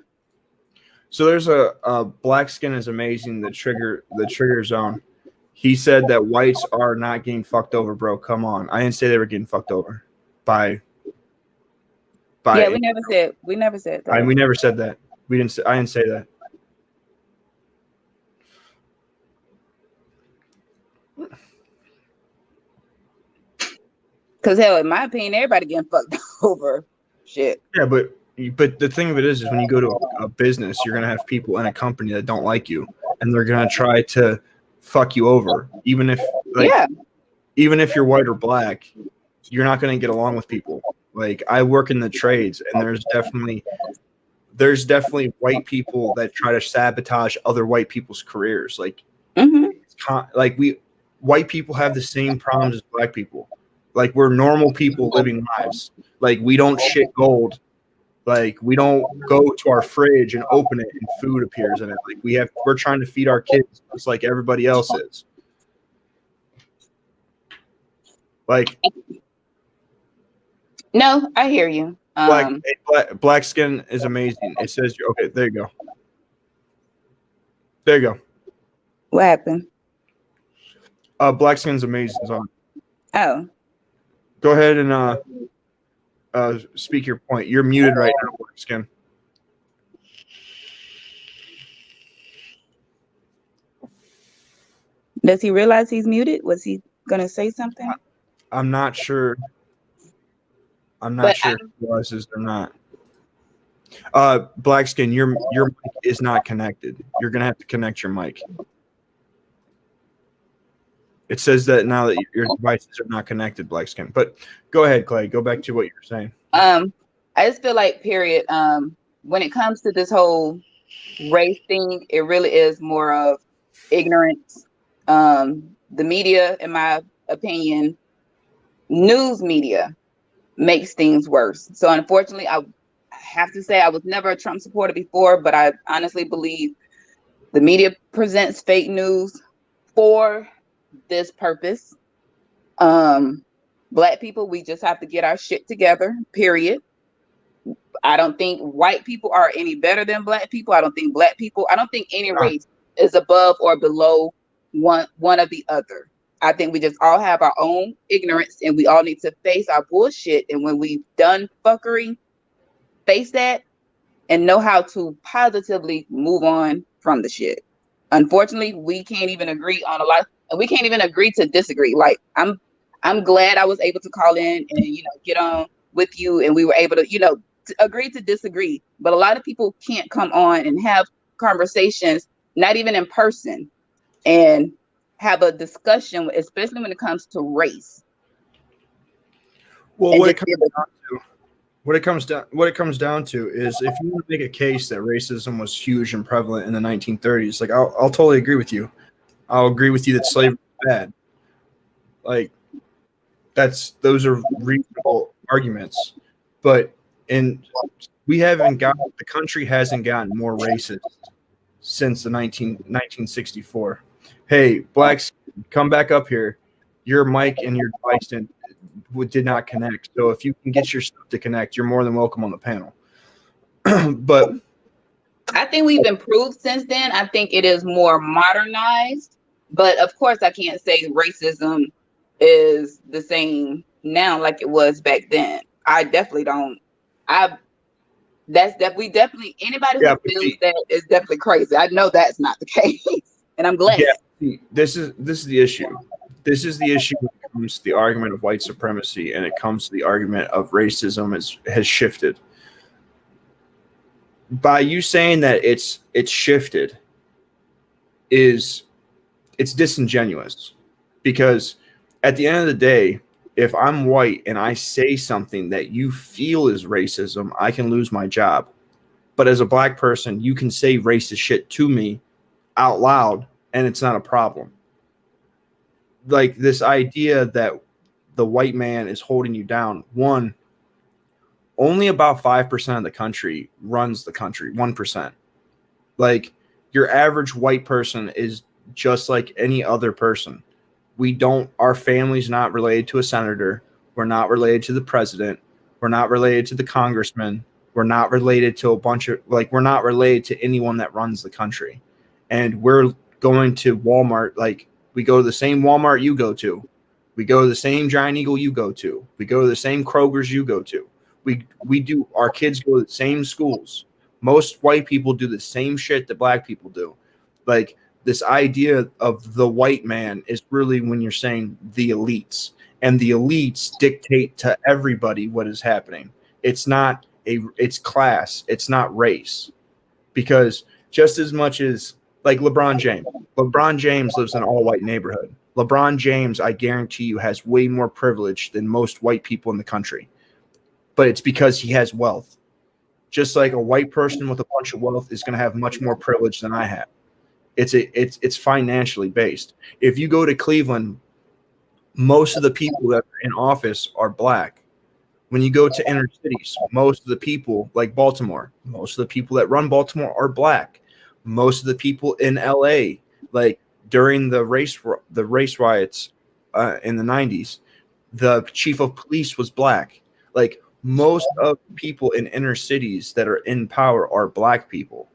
Speaker 1: So there's a black skin is amazing. The trigger zone. He said that whites are not getting fucked over, bro. Come on, I didn't say they were getting fucked over by.
Speaker 3: Yeah, we never said that.
Speaker 1: We never said that. I didn't say that.
Speaker 3: Because hell, in my opinion, everybody getting fucked over. Shit.
Speaker 1: Yeah, but the thing of it is when you go to a business, you're gonna have people in a company that don't like you, and they're gonna try to fuck you over, even if you're white or black, you're not gonna get along with people. Like I work in the trades, and there's definitely white people that try to sabotage other white people's careers. Like, white people have the same problems as black people. Like we're normal people living lives. Like we don't shit gold. Like we don't go to our fridge and open it and food appears in it. Like we're trying to feed our kids just like everybody else is. Like
Speaker 3: no, I hear you.
Speaker 1: Black skin is amazing. It says okay, there you go. There you go.
Speaker 3: What happened?
Speaker 1: Black skin's amazing.
Speaker 3: Oh.
Speaker 1: Go ahead and speak your point. You're muted right now, Black skin.
Speaker 3: Does he realize he's muted? Was he gonna say something?
Speaker 1: I'm not sure. I'm not sure if he realizes or not. Black skin, your mic is not connected. You're gonna have to connect your mic. It says that now that your devices are not connected, Black skin. But go ahead, Clay. Go back to what you were saying.
Speaker 3: I just feel like, period. When it comes to this whole race thing, it really is more of ignorance. The media, in my opinion, news media makes things worse. So unfortunately, I have to say I was never a Trump supporter before, but I honestly believe the media presents fake news for this purpose. Black people, we just have to get our shit together, period. I don't think white people are any better than black people. I don't think any race is above or below one of the other. I think we just all have our own ignorance and we all need to face our bullshit. And when we've done fuckery, face that and know how to positively move on from the shit. Unfortunately, we can't even agree on a lot, and we can't even agree to disagree. Like I'm glad I was able to call in and get on with you, and we were able to agree to disagree. But a lot of people can't come on and have conversations, not even in person, and have a discussion, especially when it comes to race.
Speaker 1: Well, what it comes down to is if you want to make a case that racism was huge and prevalent in the 1930s, like I'll totally agree with you. I'll agree with you that slavery was bad. Like those are reasonable arguments, but the country hasn't gotten more racist since the 1964. Hey, blacks, come back up here. Your mic and your device did not connect. So if you can get your stuff to connect, you're more than welcome on the panel. But
Speaker 3: I think we've improved since then. I think it is more modernized, but of course I can't say racism is the same now like it was back then. I definitely don't. I we definitely, anybody
Speaker 1: yeah,
Speaker 3: who feels that is definitely crazy. I know that's not the case, and I'm glad.
Speaker 1: yeah, this is the issue. This is the issue when it comes to the argument of white supremacy, and it comes to the argument of racism has shifted. By you saying that it's shifted, it's disingenuous, because at the end of the day, if I'm white and I say something that you feel is racism, I can lose my job. But as a black person, you can say racist shit to me out loud and it's not a problem. Like this idea that the white man is holding you down. One, only about 5% of the country runs the country, 1%. Like your average white person is just like any other person. Our family's not related to a senator. We're not related to the president. We're not related to the congressman. We're not related to we're not related to anyone that runs the country. And we're going to Walmart. Like we go to the same Walmart you go to. We go to the same Giant Eagle you go to. We go to the same Kroger's you go to. Our kids go to the same schools. Most white people do the same shit that black people do. Like this idea of the white man is really when you're saying the elites, and the elites dictate to everybody what is happening. It's class. It's not race, because just as much as like LeBron James lives in an all white neighborhood. LeBron James, I guarantee you, has way more privilege than most white people in the country, but it's because he has wealth. Just like a white person with a bunch of wealth is going to have much more privilege than I have. It's financially based. If you go to Cleveland, most of the people that are in office are black. When you go to inner cities, most of the people, like Baltimore, most of the people that run Baltimore are black. Most of the people in LA, like during the race riots in the 90s, the chief of police was black. Like most of the people in inner cities that are in power are black people.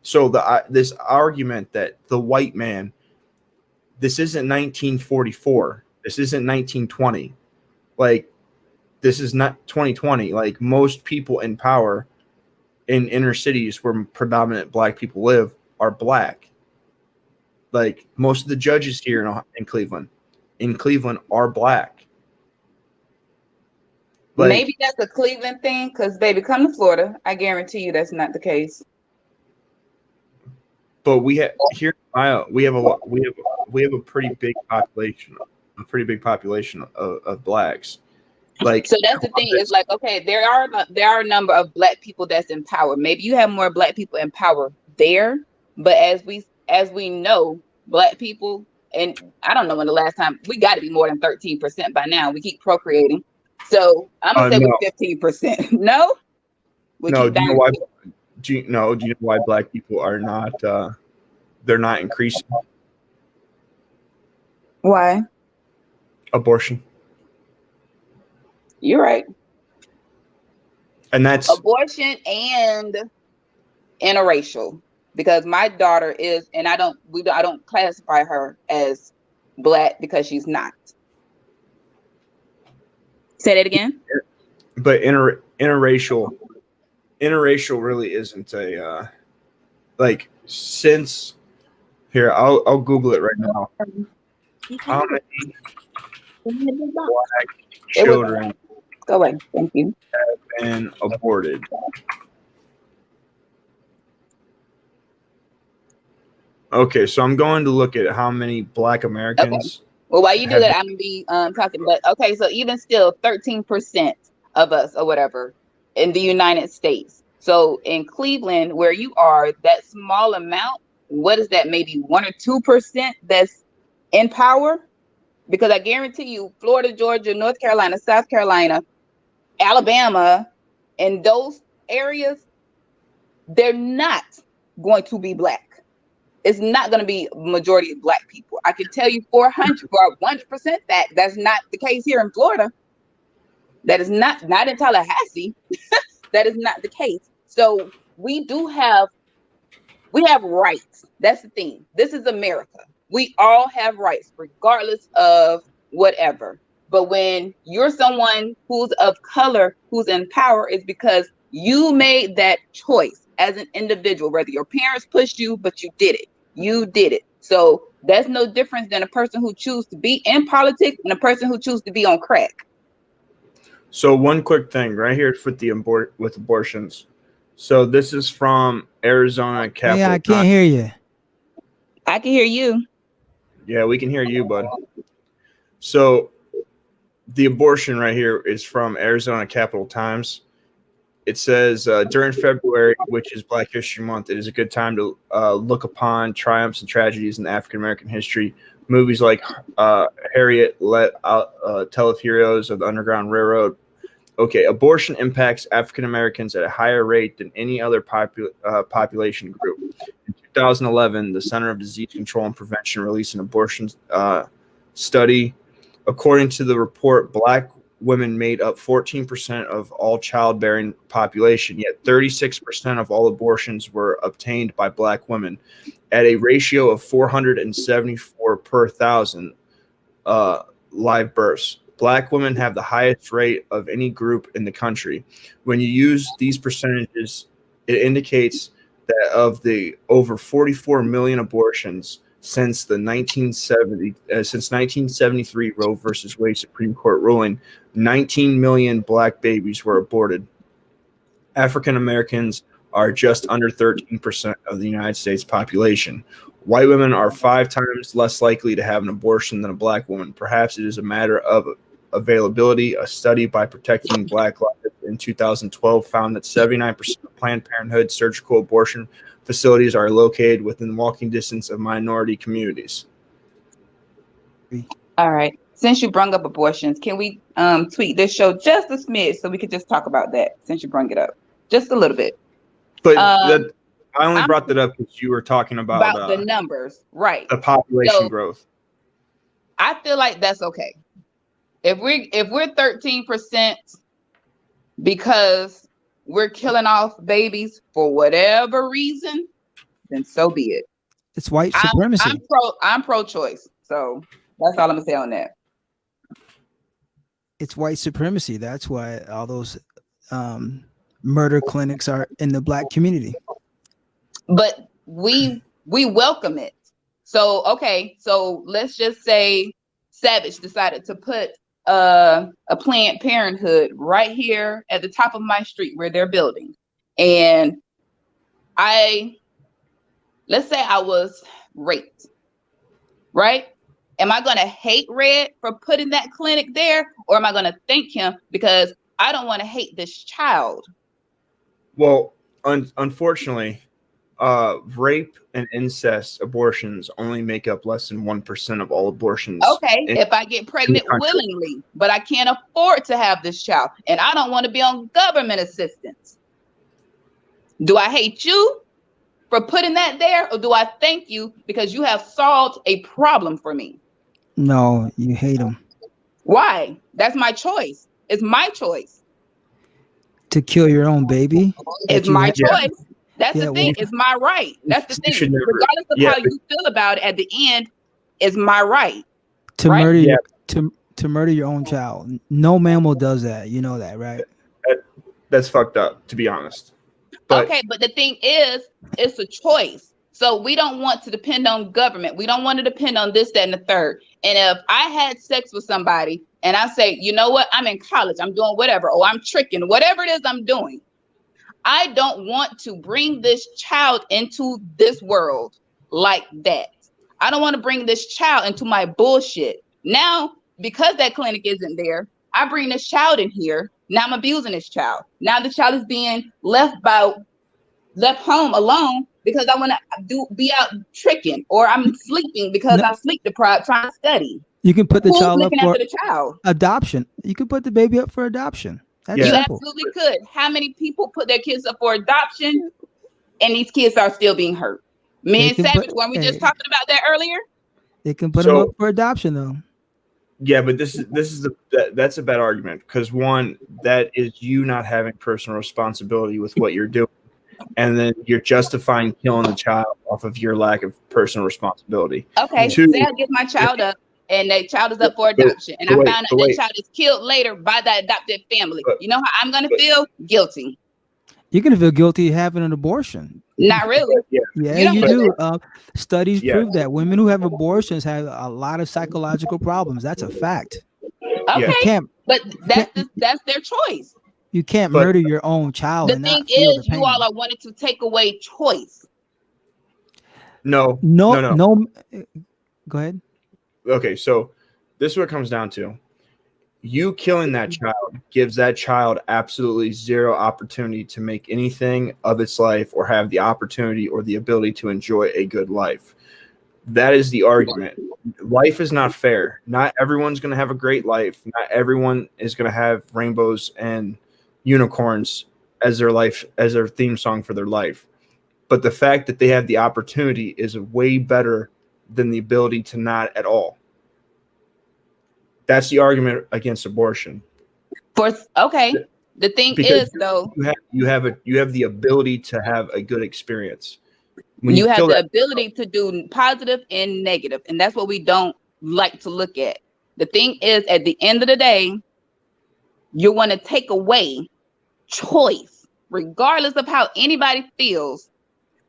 Speaker 1: So this argument that the white man, this isn't 1944, this isn't 1920, like this is not 2020. Like most people in power in inner cities where predominant black people live are black. Like most of the judges here in Cleveland are black.
Speaker 3: Like, maybe that's a Cleveland thing, because baby, come to Florida, I guarantee you that's not the case.
Speaker 1: But we have here in Ohio, we have a pretty big population, of blacks. Like,
Speaker 3: so that's the thing. It's like, okay, there are a number of black people that's in power. Maybe you have more black people in power there, but as we know, black people, and I don't know when the last time, we got to be more than 13% by now. We keep procreating, so I'm gonna say
Speaker 1: no.
Speaker 3: we're 15%. No,
Speaker 1: no. Do you know why? Do you know why black people are not? They're not increasing.
Speaker 3: Why?
Speaker 1: Abortion.
Speaker 3: You're right.
Speaker 1: And that's
Speaker 3: abortion and interracial, because my daughter is, and I don't classify her as black because she's not. Say that again.
Speaker 1: But interracial really isn't a like, since here I'll Google it right now. How many black children
Speaker 3: go away, thank you,
Speaker 1: have been aborted? Okay, so I'm going to look at how many black Americans.
Speaker 3: Okay. Well, while you do that, I'm gonna be talking. But okay, so even still, 13% of us or whatever in the United States. So in Cleveland, where you are, that small amount, what is that? Maybe 1 or 2% that's in power? Because I guarantee you, Florida, Georgia, North Carolina, South Carolina, Alabama, and those areas, they're not going to be black. it's not going to be majority of Black people. I can tell you 100% that that's not the case here in Florida. That is not in Tallahassee. That is not the case. So we have rights. That's the thing. This is America. We all have rights, regardless of whatever. But when you're someone who's of color, who's in power, is because you made that choice as an individual, whether your parents pushed you, but you did it. You did it. So that's no difference than a person who chooses to be in politics and a person who chooses to be on crack.
Speaker 1: So one quick thing right here with abortions. So this is from Arizona Capital.
Speaker 4: Yeah, I can't hear you.
Speaker 3: I can hear you.
Speaker 1: Yeah, we can hear you, bud. So the abortion right here is from Arizona Capital Times. It says, during February, which is Black History Month, it is a good time to look upon triumphs and tragedies in African-American history. Movies like Harriet Let Tell of Heroes of the Underground Railroad. Okay, abortion impacts African-Americans at a higher rate than any other population group. In 2011, the Center of Disease Control and Prevention released an abortion study. According to the report, Black women made up 14% of all childbearing population, yet 36% of all abortions were obtained by Black women at a ratio of 474 per thousand live births. Black women have the highest rate of any group in the country. When you use these percentages, it indicates that of the over 44 million abortions since 1973 Roe versus Wade Supreme Court ruling, 19 million Black babies were aborted. African Americans are just under 13% of the United States population. White women are 5 times less likely to have an abortion than a Black woman. Perhaps it is a matter of availability. A study by Protecting Black Lives in 2012 found that 79% of Planned Parenthood surgical abortion facilities are located within walking distance of minority communities.
Speaker 3: All right. Since you brought up abortions, can we tweak this show just a smidge so we could just talk about that since you brought it up? Just a little bit.
Speaker 1: But I only brought that up because you were talking about
Speaker 3: the numbers, right?
Speaker 1: The population growth.
Speaker 3: I feel like that's okay. If we're 13% because we're killing off babies for whatever reason, then so be it.
Speaker 4: It's white supremacy.
Speaker 3: I'm pro-choice, so that's all I'm gonna say on that.
Speaker 4: It's white supremacy. That's why all those murder clinics are in the Black community.
Speaker 3: But we welcome it. So okay, so let's just say Savage decided to put a Planned Parenthood right here at the top of my street where they're building, and let's say I was raped, right? Am I gonna hate Red for putting that clinic there, or am I gonna thank him because I don't want to hate this child?
Speaker 1: Well, unfortunately, rape and incest abortions only make up less than 1% of all abortions.
Speaker 3: Okay, if I get pregnant willingly, but I can't afford to have this child, and I don't want to be on government assistance, do I hate you for putting that there, or do I thank you because you have solved a problem for me?
Speaker 4: No, you hate them.
Speaker 3: Why? That's my choice. It's my choice.
Speaker 4: To kill your own baby?
Speaker 3: It's my choice. That's the thing. It's my right. That's the thing. Regardless of how you feel about it, at the end, it's my right.
Speaker 4: To murder to murder your own child. No mammal does that. You know that, right?
Speaker 1: That's fucked up, to be honest. But,
Speaker 3: okay, but the thing is, it's a choice. So we don't want to depend on government. We don't want to depend on this, that, and the third. And if I had sex with somebody and I say, you know what, I'm in college, I'm doing whatever, or I'm tricking, whatever it is I'm doing, I don't want to bring this child into this world like that. I don't want to bring this child into my bullshit. Now, because that clinic isn't there, I bring this child in here. Now I'm abusing this child. Now the child is being left home alone because I want to be out tricking, or I'm sleeping because I'm sleep deprived trying to study.
Speaker 4: You can put the child up for
Speaker 3: the child?
Speaker 4: Adoption. You can put the baby up for adoption. That's
Speaker 3: you
Speaker 4: simple.
Speaker 3: Absolutely could. How many people put their kids up for adoption and these kids are still being hurt? Me
Speaker 4: They
Speaker 3: and
Speaker 4: can
Speaker 3: Savage,
Speaker 4: put
Speaker 3: weren't we just talking about that earlier?
Speaker 4: they can put them
Speaker 1: So
Speaker 4: up for adoption though.
Speaker 1: yeah, but that's a bad argument because one, that is you not having personal responsibility with what you're doing, and then you're justifying killing the child off of your lack of personal responsibility.
Speaker 3: Okay,
Speaker 1: Two,
Speaker 3: say I give my child up and that child is up for
Speaker 1: but,
Speaker 3: adoption, and I
Speaker 1: wait,
Speaker 3: found out
Speaker 1: but
Speaker 3: that
Speaker 1: wait,
Speaker 3: child is killed later by that adopted family.
Speaker 1: but,
Speaker 3: You know how I'm gonna
Speaker 1: but,
Speaker 3: feel? Guilty.
Speaker 4: You're gonna feel guilty having an abortion.
Speaker 3: Not really.
Speaker 1: yeah,
Speaker 4: Yeah,
Speaker 3: You don't
Speaker 4: you
Speaker 1: but,
Speaker 3: feel
Speaker 4: do. Studies
Speaker 1: yeah,
Speaker 4: prove that women who have abortions have a lot of psychological problems. That's a fact.
Speaker 3: it.
Speaker 1: yeah,
Speaker 4: You
Speaker 3: Okay,
Speaker 4: can't
Speaker 3: but
Speaker 4: you can't,
Speaker 3: that's their choice.
Speaker 4: you can't
Speaker 1: but
Speaker 4: murder your own child
Speaker 3: The
Speaker 4: and
Speaker 3: thing
Speaker 4: not feel the
Speaker 3: is, you all
Speaker 4: pain.
Speaker 3: are wanting to take away choice.
Speaker 1: no,
Speaker 4: No,
Speaker 1: no, no.
Speaker 4: no. Go ahead.
Speaker 1: Okay, so this is what it comes down to. You killing that child gives that child absolutely zero opportunity to make anything of its life or have the opportunity or the ability to enjoy a good life. That is the argument. Life is not fair. Not everyone's going to have a great life. Not everyone is going to have rainbows and unicorns as their life, as their theme song for their life. But the fact that they have the opportunity is way better than the ability to not at all. That's the argument against abortion.
Speaker 3: Okay, the thing
Speaker 1: Because
Speaker 3: is though,
Speaker 1: you have the ability to have a good experience. When
Speaker 3: you
Speaker 1: you
Speaker 3: have
Speaker 1: kill
Speaker 3: the
Speaker 1: that,
Speaker 3: ability to do positive and negative, and that's what we don't like to look at. The thing is, at the end of the day, you want to take away choice, regardless of how anybody feels.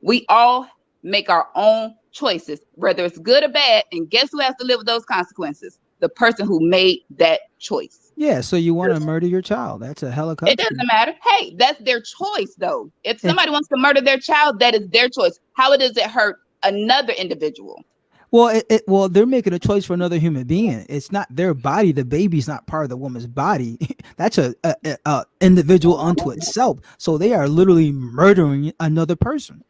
Speaker 3: We all make our own choices, whether it's good or bad. And guess who has to live with those consequences? The person who made that choice.
Speaker 4: Yeah, so you want to murder your child. That's a hell of a
Speaker 3: It
Speaker 4: consequence.
Speaker 3: doesn't matter. Hey, that's their choice, though. If
Speaker 4: It's,
Speaker 3: somebody wants to murder their child, that is their choice. How does it hurt another individual?
Speaker 4: well, they're making a choice for another human being. It's not their body. The baby's not part of the woman's body. That's a individual unto itself. So they are literally murdering another person.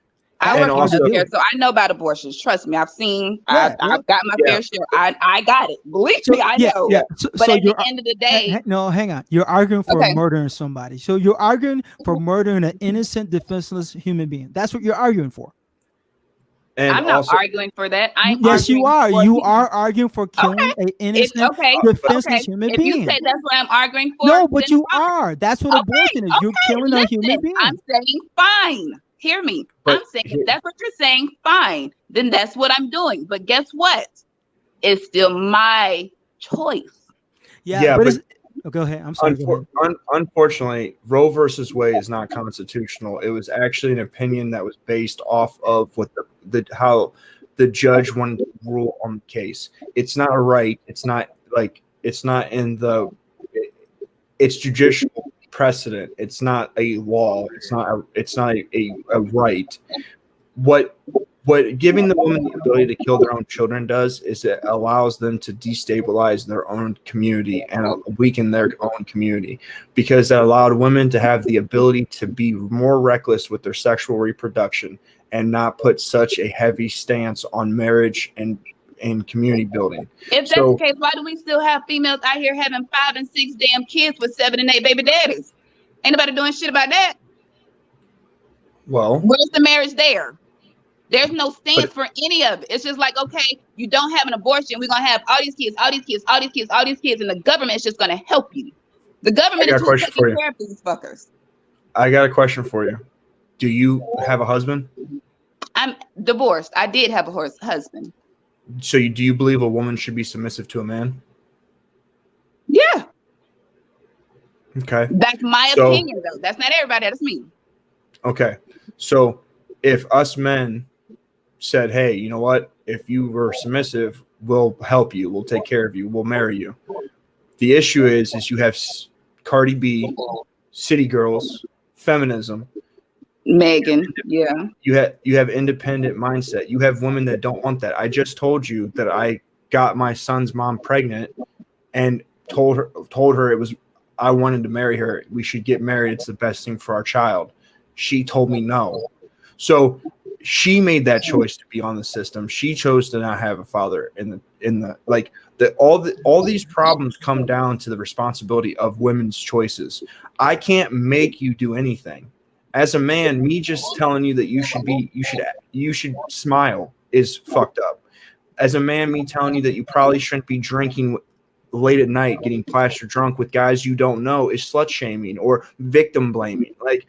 Speaker 3: I
Speaker 1: and
Speaker 3: work in
Speaker 1: also,
Speaker 3: healthcare, so I know about abortions. Trust me, I've seen,
Speaker 4: Yeah,
Speaker 3: I've got my
Speaker 1: yeah,
Speaker 3: fair share. I got it. Believe
Speaker 4: so
Speaker 3: me, I
Speaker 4: yeah,
Speaker 3: know.
Speaker 4: yeah.
Speaker 3: But
Speaker 4: So
Speaker 3: at the
Speaker 4: you're
Speaker 3: end of the day,
Speaker 4: no, hang on. You're arguing for
Speaker 3: okay,
Speaker 4: murdering somebody. So you're arguing for murdering an innocent, defenseless human being. That's what you're arguing for.
Speaker 1: and
Speaker 3: I'm not
Speaker 1: also,
Speaker 3: arguing for that. I'm
Speaker 4: Yes, you
Speaker 3: arguing
Speaker 4: are.
Speaker 3: for
Speaker 4: You are arguing for killing
Speaker 3: okay.
Speaker 4: an
Speaker 3: If
Speaker 4: innocent,
Speaker 3: okay,
Speaker 4: defenseless
Speaker 3: okay.
Speaker 4: human
Speaker 3: If you
Speaker 4: being.
Speaker 3: say that's what I'm arguing for,
Speaker 4: No,
Speaker 3: then
Speaker 4: but you
Speaker 3: fine.
Speaker 4: are. That's what
Speaker 3: Okay,
Speaker 4: abortion is. You're
Speaker 3: okay.
Speaker 4: killing a human
Speaker 3: Listen, I'm
Speaker 4: being.
Speaker 3: saying fine. Hear me. I'm
Speaker 1: but
Speaker 3: saying if that's what you're saying, fine. Then that's what I'm doing. But guess what? It's still my choice.
Speaker 4: Yeah,
Speaker 1: yeah,
Speaker 4: but
Speaker 1: but
Speaker 4: it's go ahead. I'm sorry. Go ahead.
Speaker 1: unfortunately, Roe versus Wade is not constitutional. It was actually an opinion that was based off of what the how the judge wanted to rule on the case. It's not a right. It's not in the. It's judicial precedent. It's not a law. It's not a right. What giving the woman the ability to kill their own children does is it allows them to destabilize their own community and weaken their own community, because that allowed women to have the ability to be more reckless with their sexual reproduction and not put such a heavy stance on marriage and community building.
Speaker 3: If that's the
Speaker 1: So,
Speaker 3: case, why do we still have females out here having 5 and 6 damn kids with 7 and 8 baby daddies? Ain't nobody doing shit about that.
Speaker 1: well,
Speaker 3: Where's the marriage there? There's no
Speaker 1: but
Speaker 3: stance for any of it. It's just like, okay, you don't have an abortion. We're going to have all these kids, all these kids, all these kids, all these kids, and the government is just going to help you. The
Speaker 1: I
Speaker 3: government
Speaker 1: got
Speaker 3: is
Speaker 1: a
Speaker 3: who's
Speaker 1: question
Speaker 3: taking
Speaker 1: for you.
Speaker 3: care of these fuckers.
Speaker 1: I got a question for you. Do you have a husband?
Speaker 3: I'm divorced. I did have a husband.
Speaker 1: So do you believe a woman should be submissive to a man?
Speaker 3: Yeah.
Speaker 1: Okay.
Speaker 3: That's my
Speaker 1: So,
Speaker 3: opinion, though. That's not everybody. That's me.
Speaker 1: okay. So if us men said, hey, you know what? If you were submissive, we'll help you. We'll take care of you. We'll marry you. The issue is you have Cardi B, city girls, feminism.
Speaker 3: Megan. Yeah.
Speaker 1: You have independent mindset. You have women that don't want that. I just told you that I got my son's mom pregnant and told her it was I wanted to marry her. We should get married. It's the best thing for our child. She told me no. So she made that choice to be on the system. She chose to not have a father all these problems come down to the responsibility of women's choices. I can't make you do anything. As a man, me just telling you that you should smile is fucked up. As a man, me telling you that you probably shouldn't be drinking late at night, getting plastered drunk with guys you don't know is slut shaming or victim blaming. Like,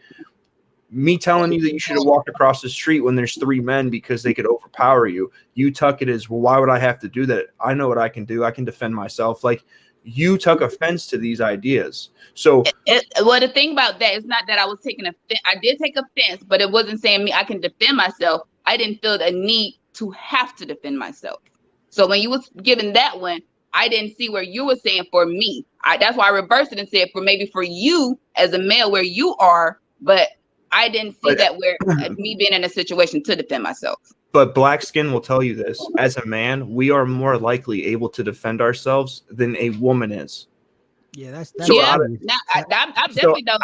Speaker 1: me telling you that you should have walked across the street when there's 3 men because they could overpower you. You took it as, well, why would I have to do that? I know what I can do. I can defend myself. Like, you took offense to these ideas. So,
Speaker 3: well, the thing about that is not that I was taking offense. I did take offense, but it wasn't saying me I can defend myself. I didn't feel the need to have to defend myself. So when you was giving that one, I didn't see where you were saying for me. That's why I reversed it and said for maybe for you as a male where you are, but I didn't see that where me being in a situation to defend myself.
Speaker 1: But black skin will tell you this. As a man, we are more likely able to defend ourselves than a woman is.
Speaker 4: Yeah, that's
Speaker 1: so
Speaker 3: yeah. I definitely don't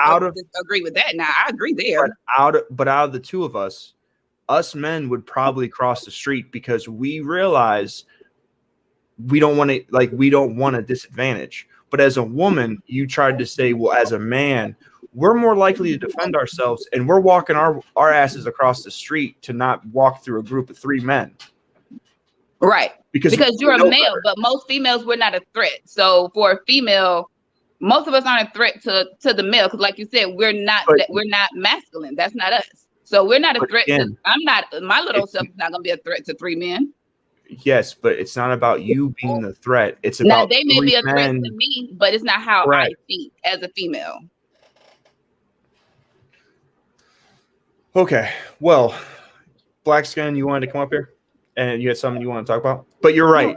Speaker 3: agree with that. Now I agree there.
Speaker 1: But out of the two of us men would probably cross the street because we realize we don't want a disadvantage. But as a woman, you tried to say, well, as a man, we're more likely to defend ourselves, and we're walking our asses across the street to not walk through a group of 3 men.
Speaker 3: Right. Because you're a male, but most females, we're not a threat. So for a female, most of us aren't a threat to the male, because like you said, we're not masculine. That's not us. So we're not a threat. My little self is not going to be a threat to 3 men.
Speaker 1: Yes, but it's not about you being the threat. It's about
Speaker 3: now they may be a threat to me, but it's not how I think as a female.
Speaker 1: Okay, well, black skin, you wanted to come up here, and you had something you want to talk about. But you're right.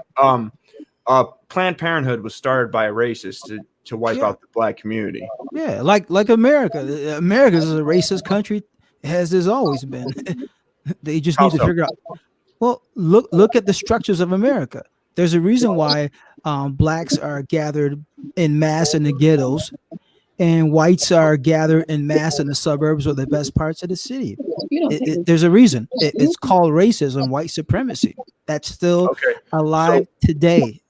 Speaker 1: Planned Parenthood was started by a racist to wipe out the black community.
Speaker 4: Yeah, like America. America is a racist country, as has always been. They just need to figure out. Well, look at the structures of America. There's a reason why blacks are gathered in mass in the ghettos, and whites are gathered in mass in the suburbs or the best parts of the city. There's a reason. It's called racism, white supremacy. That's still alive today.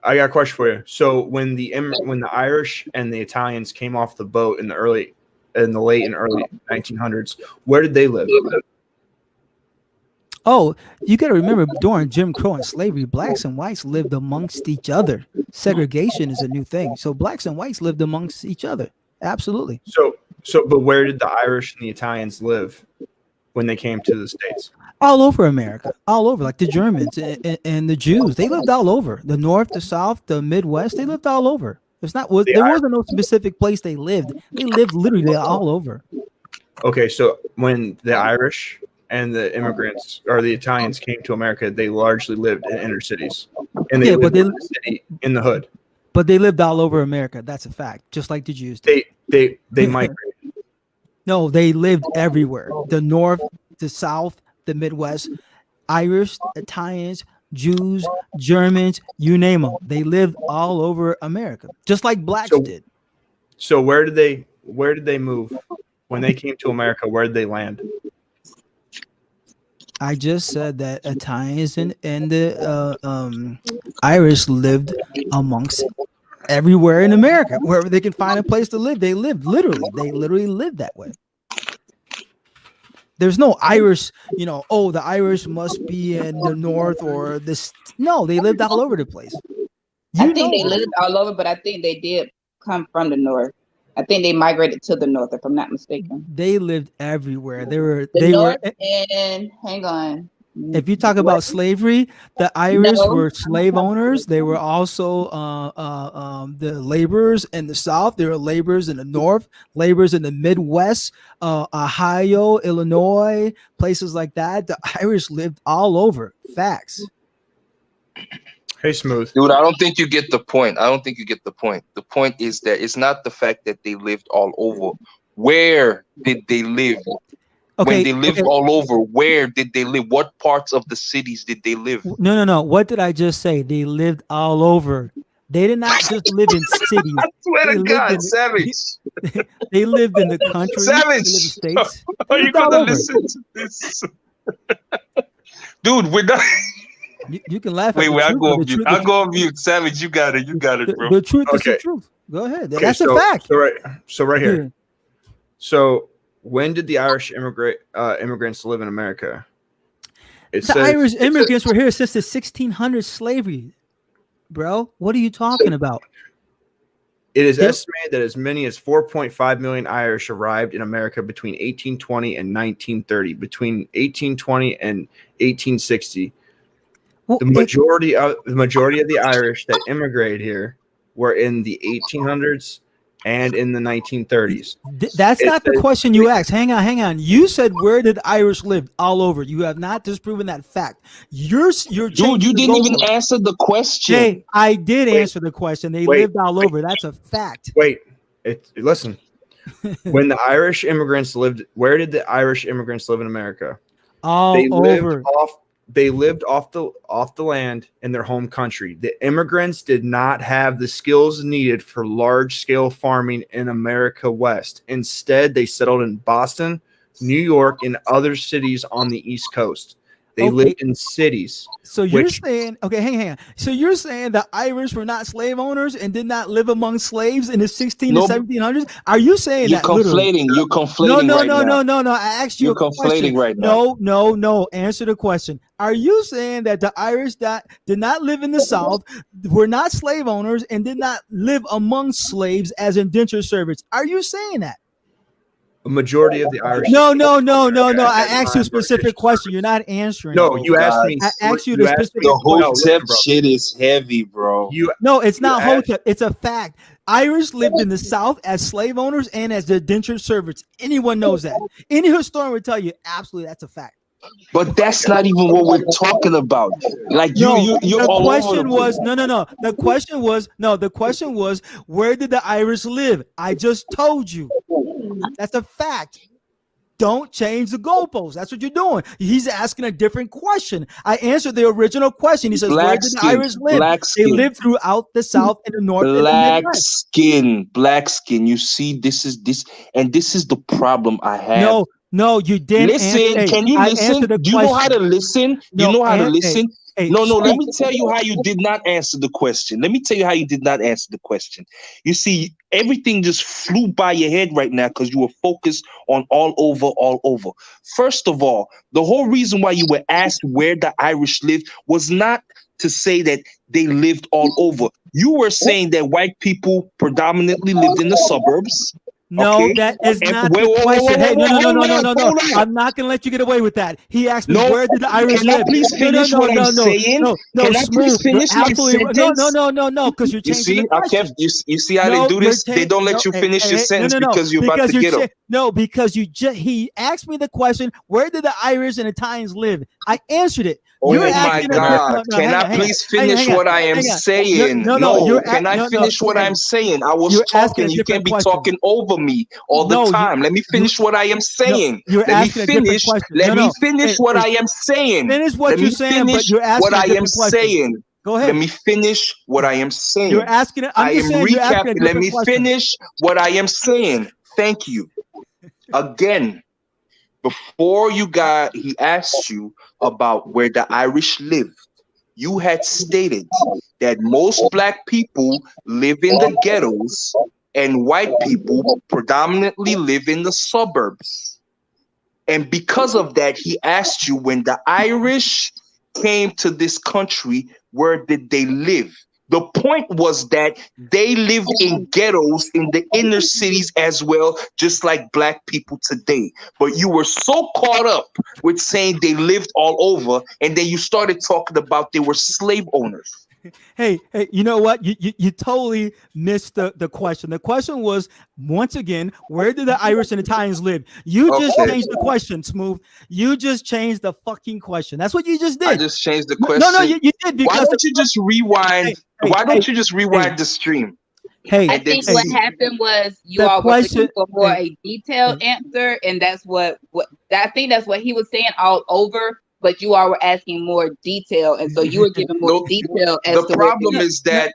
Speaker 1: I got a question for you. So when the Irish and the Italians came off the boat in the late and early 1900s, where did they live?
Speaker 4: Oh, you got to remember, during Jim Crow and slavery, blacks and whites lived amongst each other. Segregation is a new thing. So blacks and whites lived amongst each other. Absolutely.
Speaker 1: But where did the Irish and the Italians live when they came to the States?
Speaker 4: All over America, all over, like the Germans and the Jews. They lived all over. The North, the South, the Midwest, they lived all over. There wasn't no specific place they lived. They lived literally all over.
Speaker 1: Okay, so when the Irish and the immigrants or the Italians came to America, they largely lived in inner cities, and they lived in the city, in the hood.
Speaker 4: But they lived all over America. That's a fact. Just like the Jews did.
Speaker 1: They migrated.
Speaker 4: No, they lived everywhere. The North, the South, the Midwest, Irish, Italians, Jews, Germans, you name them. They lived all over America, just like blacks did.
Speaker 1: So where did they move when they came to America? Where did they land?
Speaker 4: I just said that Italians and the Irish lived amongst everywhere in America. Wherever they can find a place to live, they lived literally. They literally lived that way. There's no Irish, the Irish must be in the North or this. No, they lived all over the place.
Speaker 3: I think they lived all over, but I think they did come from the North. I think they migrated to the North, if I'm not mistaken.
Speaker 4: They lived everywhere.
Speaker 3: Hang on.
Speaker 4: If you talk about slavery, the Irish were slave owners. They were also the laborers in the South. There were laborers in the North, laborers in the Midwest, Ohio, Illinois, places like that. The Irish lived all over. Facts.
Speaker 1: Hey, Smooth.
Speaker 5: Dude, I don't think you get the point. The point is that it's not the fact that they lived all over. Where did they live? Okay, when they lived all over, where did they live? What parts of the cities did they live?
Speaker 4: No. What did I just say? They lived all over. They did not just live in cities.
Speaker 5: I swear to God, Savage.
Speaker 4: They lived in the country.
Speaker 5: Savage.
Speaker 4: They lived in the states.
Speaker 5: Are you going to listen to this? Dude, we're not.
Speaker 4: You can laugh.
Speaker 5: Wait, I'll go on mute. I'll go on mute. Savage, you got it, bro.
Speaker 4: The truth is the truth. Go ahead. That's a fact.
Speaker 1: So right here. So when did the Irish immigrants live in America? It
Speaker 4: The
Speaker 1: says
Speaker 4: Irish immigrants were here since the 1600s slavery, bro. What are you talking about?
Speaker 1: It is estimated that as many as 4.5 million Irish arrived in America between 1820 and 1930. Between 1820 and 1860,
Speaker 4: Well,
Speaker 1: the majority of the Irish that immigrated here were in the 1800s and in the 1930s.
Speaker 4: That's not the question you asked. Hang on. You said where did Irish live? All over. You have not disproven that fact. You're
Speaker 5: Dude, you didn't even answer the question.
Speaker 4: Hey, I did answer the question. They lived all over. That's a fact.
Speaker 1: Listen. When the Irish immigrants lived, where did the Irish immigrants live in America?
Speaker 4: All over.
Speaker 1: They lived off the land in their home country. The immigrants did not have the skills needed for large-scale farming in America West. Instead, they settled in Boston, New York, and other cities on the East Coast. They lived in cities.
Speaker 4: So you're saying, hang on. So you're saying the Irish were not slave owners and did not live among slaves in the 16 to 1700s? Are you saying
Speaker 5: you're
Speaker 4: that?
Speaker 5: Conflating. You're conflating.
Speaker 4: No. I asked you a question.
Speaker 5: Right now.
Speaker 4: No. Answer the question. Are you saying that the Irish that did not live in the South, were not slave owners, and did not live among slaves as indentured servants? Are you saying that?
Speaker 1: A majority of the Irish.
Speaker 4: No. I asked you a specific question. You're not answering.
Speaker 1: No, you asked me.
Speaker 4: I asked you the specific.
Speaker 5: The Hotep shit is heavy, bro.
Speaker 4: No, it's not Hotep. It's a fact. Irish lived in the South as slave owners and as indentured servants. Anyone knows that. Any historian would tell you absolutely that's a fact.
Speaker 5: But that's not even what we're talking about. Like
Speaker 4: the question was The question was where did the Irish live? I just told you. That's a fact. Don't change the goalposts. That's what you're doing. He's asking a different question. I answered the original question. He says, where did the Irish live? They live throughout the South and the North.
Speaker 5: Black skin. You see, this is the problem I have.
Speaker 4: No, you didn't.
Speaker 5: Listen, can you listen? Do you know how to listen? You know how to listen? No, let me tell you how you did not answer the question. You see, everything just flew by your head right now because you were focused on all over. First of all, the whole reason why you were asked where the Irish lived was not to say that they lived all over. You were saying that white people predominantly lived in the suburbs.
Speaker 4: No, that is not the question. Hey, no. I'm not going to let you get away with that. He asked me, where did the Irish live?
Speaker 5: Please finish what I'm saying?
Speaker 4: No,
Speaker 5: please finish my sentence?
Speaker 4: No, because you're changing the question.
Speaker 5: You see how they do this? They don't let you finish your sentence because you're about to get them.
Speaker 4: No, because he asked me the question, where did the Irish and Italians live? I answered it.
Speaker 5: Oh my God. Can I please finish what I am saying? No, can I finish what I'm saying? I was talking. You can't be talking over me all the time. Let me finish what I am saying. Let me finish what I am saying.
Speaker 4: Finish what you're saying, but you're asking
Speaker 5: what I am saying.
Speaker 4: Go ahead.
Speaker 5: Let me finish what I am saying.
Speaker 4: You're asking it.
Speaker 5: I am recapping. Let me finish what I am saying. Thank you. Again, before he asked you about where the Irish lived. You had stated that most black people live in the ghettos and white people predominantly live in the suburbs. And because of that, he asked you, when the Irish came to this country, where did they live? The point was that they lived in ghettos in the inner cities as well, just like black people today. But you were so caught up with saying they lived all over, and then you started talking about they were slave owners.
Speaker 4: Hey, you know what? You totally missed the question. The question was, once again, where did the Irish and Italians live? You just changed the question, Smooth. You just changed the fucking question. That's what you just did.
Speaker 5: I just changed the question.
Speaker 4: No, you did. Because
Speaker 5: why don't you just rewind? Why don't you just rewind the stream?
Speaker 3: I think what happened was you all were looking for more a detailed answer, and that's what I think that's what he was saying all over. But you all were asking more detail, and so you were giving more detail.
Speaker 5: The problem is that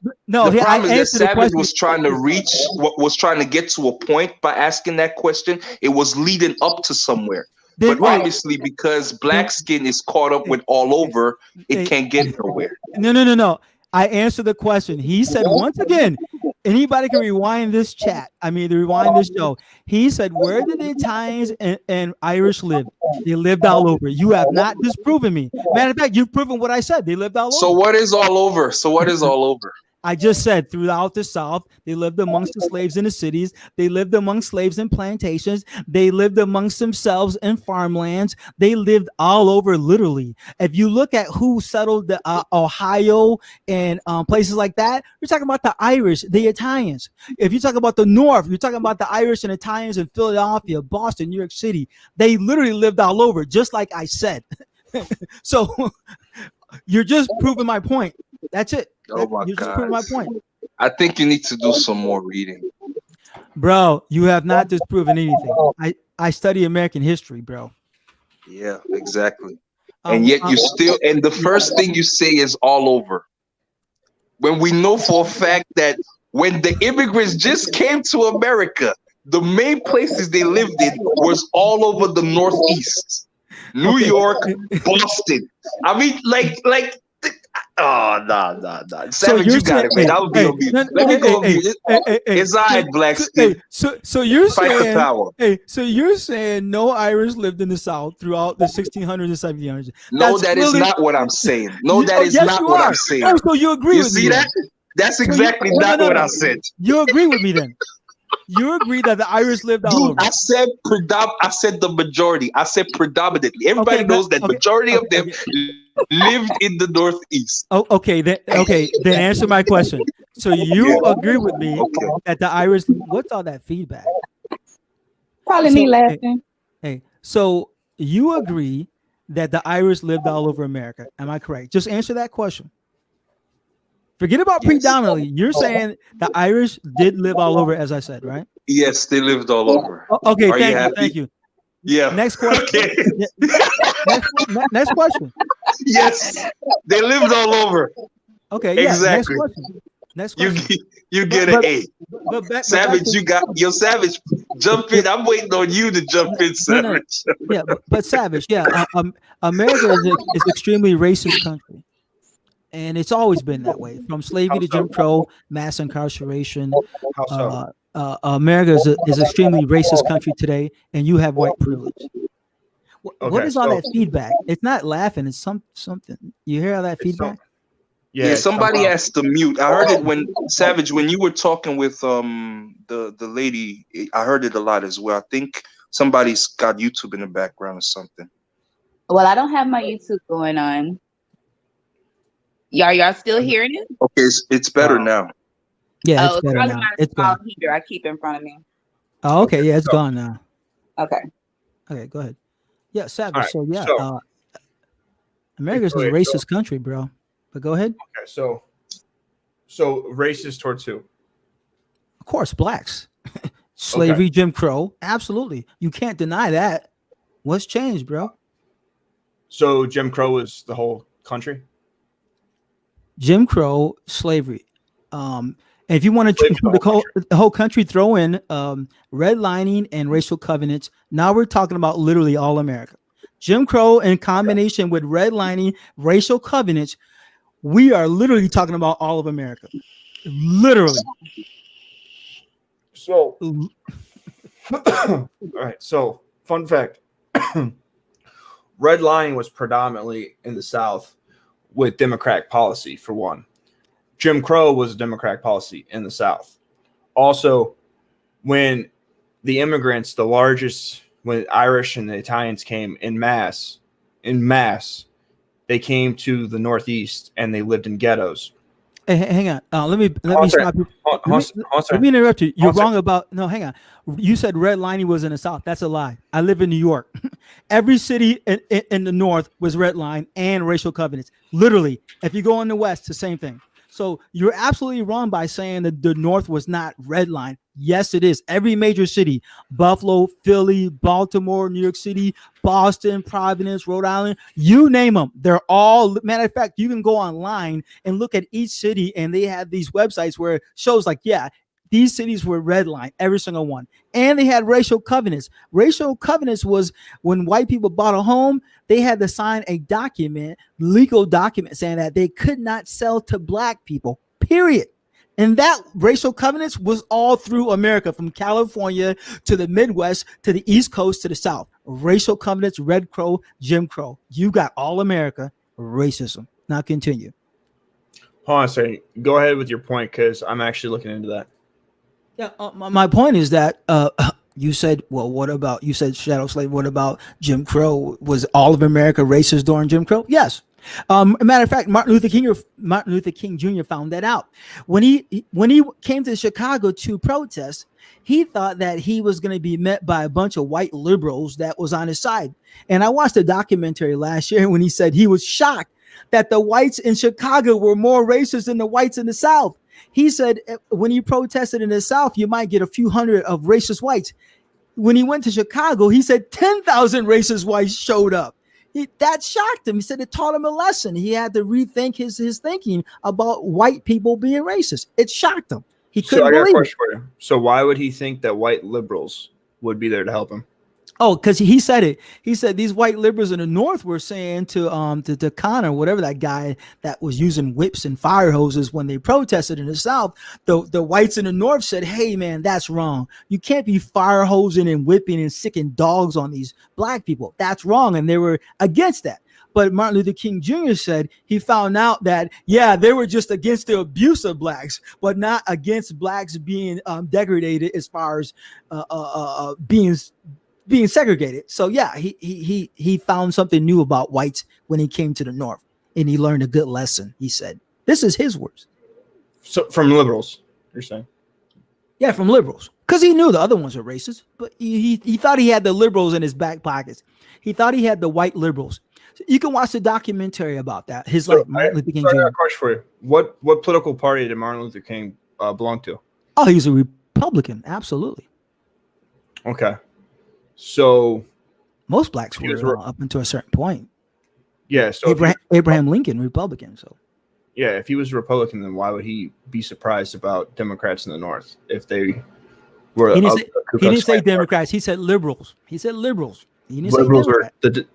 Speaker 5: Savage was trying to get to a point by asking that question. It was leading up to somewhere. But obviously, because black skin is caught up with all over, it can't get nowhere.
Speaker 4: No. I answered the question. He said, once again, Anybody can rewind this chat. I mean, rewind this show. He said, "Where did the Italians and Irish live? They lived all over." You have not disproven me. Matter of fact, you've proven what I said. They lived all
Speaker 5: So
Speaker 4: over.
Speaker 5: what is all over? So what is all over?
Speaker 4: I just said throughout the South, they lived amongst the slaves in the cities. They lived among slaves in plantations. They lived amongst themselves in farmlands. They lived all over, literally. If you look at who settled the Ohio and places like that, you're talking about the Irish, the Italians. If you talk about the North, you're talking about the Irish and Italians in Philadelphia, Boston, New York City. They literally lived all over, just like I said. So you're just proving my point. That's it.
Speaker 5: Oh my
Speaker 4: You're just
Speaker 5: God.
Speaker 4: proving my point.
Speaker 5: I think you need to do some more reading.
Speaker 4: Bro, you have not disproven anything. I study American history, bro.
Speaker 5: Yeah, exactly. And yet you still, and the first thing you say is all over. When we know for a fact that when the immigrants just came to America, the main places they lived in was all over the Northeast. New York, Boston. I mean, like, oh, no. Savage, you got it, man. I'll be on mute. Let me go on mute. It's all right, black skin.
Speaker 4: So you're
Speaker 5: Fight
Speaker 4: saying,
Speaker 5: the power.
Speaker 4: so you're saying no Irish lived in the South throughout the 1600s and 1700s.
Speaker 5: No, that is not what I'm saying. No, that is not what I'm saying.
Speaker 4: Oh, so you agree with me?
Speaker 5: You see that? That's exactly not what I said.
Speaker 4: You agree with me then? You agree that the Irish lived all over?
Speaker 5: I said the majority. I said predominantly. Everybody knows that majority of them lived in the Northeast.
Speaker 4: Oh, okay. Then answer my question. So you agree with me that the Irish? What's all that feedback?
Speaker 3: Probably me laughing.
Speaker 4: Hey, so you agree that the Irish lived all over America? Am I correct? Just answer that question. Forget about predominantly. You're saying the Irish did live all over, as I said, right?
Speaker 5: Yes, they lived all over.
Speaker 4: Okay, thank you.
Speaker 5: Yeah.
Speaker 4: Next question. Okay. Next question.
Speaker 5: Yes, they lived all over.
Speaker 4: Okay, yeah.
Speaker 5: Exactly.
Speaker 4: Next question.
Speaker 5: You get an A. Savage, Savage. Jump in. I'm waiting on you to jump in, Savage.
Speaker 4: Yeah, but Savage, America is an extremely racist country. And it's always been that way, from slavery to Jim Crow, mass incarceration. America is an extremely racist country today, and you have white privilege. What is all that feedback? It's not laughing. It's something. You hear all that feedback?
Speaker 5: Yeah, somebody has to mute. I heard it when Savage, when you were talking with the lady. I heard it a lot as well. I think somebody's got YouTube in the background or something.
Speaker 3: Well, I don't have my YouTube going on. Y'all still hearing it?
Speaker 5: Okay, it's better now.
Speaker 4: Yeah, it's better now.
Speaker 3: It's gone. Heater I keep in front of me.
Speaker 4: Oh, okay. Yeah, it's gone now.
Speaker 3: Okay,
Speaker 4: go ahead. Yeah, Savage. Right, so America's a racist country, bro. But go ahead.
Speaker 1: Okay, so racist towards who?
Speaker 4: Of course, blacks. Slavery, Jim Crow. Absolutely. You can't deny that. What's changed, bro?
Speaker 1: So Jim Crow is the whole country?
Speaker 4: Jim Crow, slavery. And if you want to the whole country, throw in redlining and racial covenants. Now we're talking about literally all America. Jim Crow in combination with redlining, racial covenants, we are literally talking about all of America. Literally.
Speaker 1: So, all right. So, fun fact. Redlining was predominantly in the South with Democratic policy, for one. Jim Crow was a Democratic policy in the South. Also, when the immigrants, when Irish and the Italians came in mass, they came to the Northeast and they lived in ghettos.
Speaker 4: Hey, hang on. Let me stop you. Let me interrupt you. You're wrong about. No, hang on. You said redlining was in the South. That's a lie. I live in New York. Every city in the North was redline and racial covenants. Literally, if you go in the West, the same thing. So you're absolutely wrong by saying that the North was not redline. Yes, it is. Every major city, Buffalo, Philly, Baltimore, New York City, Boston, Providence, Rhode Island, you name them. They're all, matter of fact, you can go online and look at each city and they have these websites where it shows like, yeah, these cities were redlined, every single one. And they had racial covenants. Racial covenants was when white people bought a home, they had to sign a document, legal document saying that they could not sell to black people, period. And that racial covenants was all through America, from California to the Midwest to the East Coast to the South. Racial covenants, Red Crow, Jim Crow. You got all America racism. Now continue.
Speaker 1: Hold on a second. Go ahead with your point, because I'm actually looking into that.
Speaker 4: Yeah, my point is that you said, well, what about, you said shadow slave, what about Jim Crow? Was all of America racist during Jim Crow? Yes. A matter of fact, Martin Luther King Jr. found that out when he came to Chicago to protest. He thought that he was going to be met by a bunch of white liberals that was on his side. And I watched a documentary last year when he said he was shocked that the whites in Chicago were more racist than the whites in the South. He said when he protested in the South, you might get a few hundred of racist whites. When he went to Chicago, he said 10,000 racist whites showed up. That shocked him. He said it taught him a lesson. He had to rethink his thinking about white people being racist. It shocked him. He couldn't believe it. So I got a question
Speaker 1: for you. So why would he think that white liberals would be there to help him?
Speaker 4: Oh, because he said it. He said these white liberals in the North were saying to Connor, whatever that guy that was using whips and fire hoses when they protested in the South. The whites in the North said, "Hey man, that's wrong. You can't be fire hosing and whipping and sicking dogs on these black people. That's wrong." And they were against that. But Martin Luther King Jr. said he found out that, yeah, they were just against the abuse of blacks, but not against blacks being degraded as far as being segregated. So yeah, he found something new about whites when he came to the North, and he learned a good lesson. He said, "This is his words."
Speaker 1: So from liberals, you're saying?
Speaker 4: Yeah, from liberals, because he knew the other ones were racist, but he thought he had the liberals in his back pockets. He thought he had the white liberals. So you can watch the documentary about that. His life, Martin Luther King Jr.
Speaker 1: I got a question for you. What political party did Martin Luther King belong to?
Speaker 4: Oh, he's a Republican, absolutely.
Speaker 1: Okay. So
Speaker 4: most blacks were up until a certain point.
Speaker 1: Yeah. So
Speaker 4: Abraham Lincoln, Republican. So
Speaker 1: yeah, if he was a Republican, then why would he be surprised about Democrats in the North if they were?
Speaker 4: He didn't say Democrats. He said liberals. He said liberals. He didn't
Speaker 1: liberals
Speaker 4: say Democrats.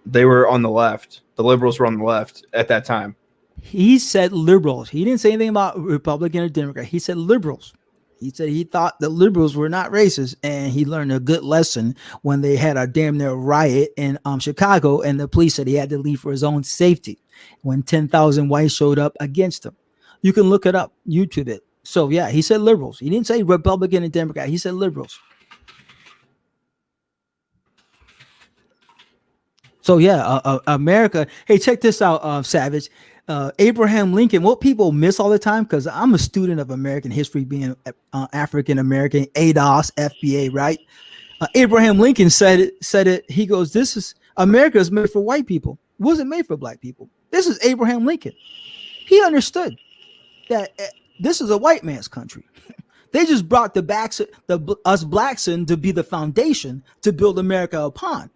Speaker 1: They were on the left. The liberals were on the left at that time.
Speaker 4: He said liberals. He didn't say anything about Republican or Democrat. He said liberals. He said he thought the liberals were not racist, and he learned a good lesson when they had a damn near riot in Chicago, and the police said he had to leave for his own safety when 10,000 whites showed up against him. You can look it up, YouTube it. So yeah, he said liberals. He didn't say Republican and Democrat. He said liberals. So yeah, America. Hey, check this out, Savage. Abraham Lincoln, what people miss all the time, because I'm a student of American history, being African American, ADOS, FBA, right? Abraham Lincoln said it. He goes, "This is America is made for white people. It wasn't made for black people." This is Abraham Lincoln. He understood that this is a white man's country. They just brought us blacks in to be the foundation to build America upon.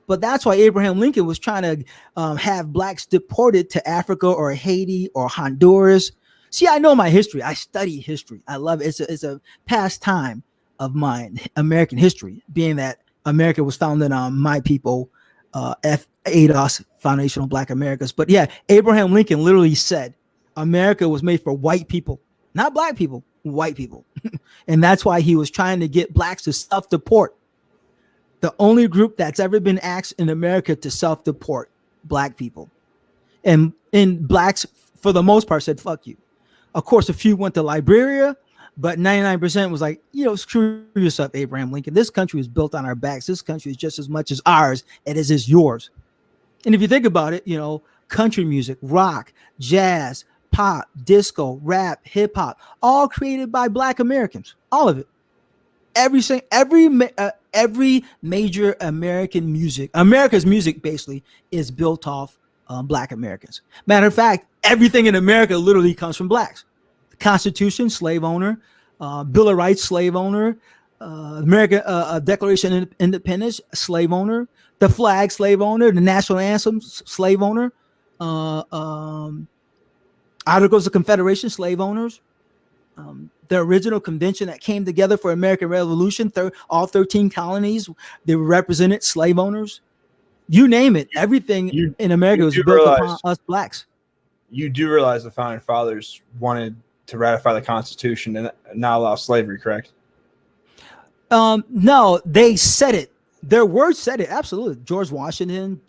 Speaker 4: But that's why Abraham Lincoln was trying to have blacks deported to Africa or Haiti or Honduras. See, I know my history. I study history. I love it. It's a pastime of mine, American history, being that America was founded on my people, ADOS, Foundational Black Americas. But yeah, Abraham Lincoln literally said America was made for white people, not black people, white people. And that's why he was trying to get blacks to self-deport. The only group that's ever been asked in America to self-deport, black people. And blacks, for the most part, said, fuck you. Of course, a few went to Liberia, but 99% was like, screw yourself, Abraham Lincoln. This country is built on our backs. This country is just as much as ours as is yours. And if you think about it, country music, rock, jazz, pop, disco, rap, hip hop, all created by black Americans, all of it. Every major American music, America's music basically is built off black Americans. Matter of fact, everything in America literally comes from blacks. The Constitution, slave owner, Bill of Rights, slave owner, Declaration of Independence, slave owner, the flag, slave owner, the national anthem, slave owner, Articles of Confederation, slave owners. The original convention that came together for American Revolution, all 13 colonies, they were represented slave owners. You name it. Everything in America was built upon us blacks.
Speaker 1: You do realize the founding fathers wanted to ratify the Constitution and not allow slavery, correct?
Speaker 4: No, they said it. Their words said it. Absolutely. George Washington,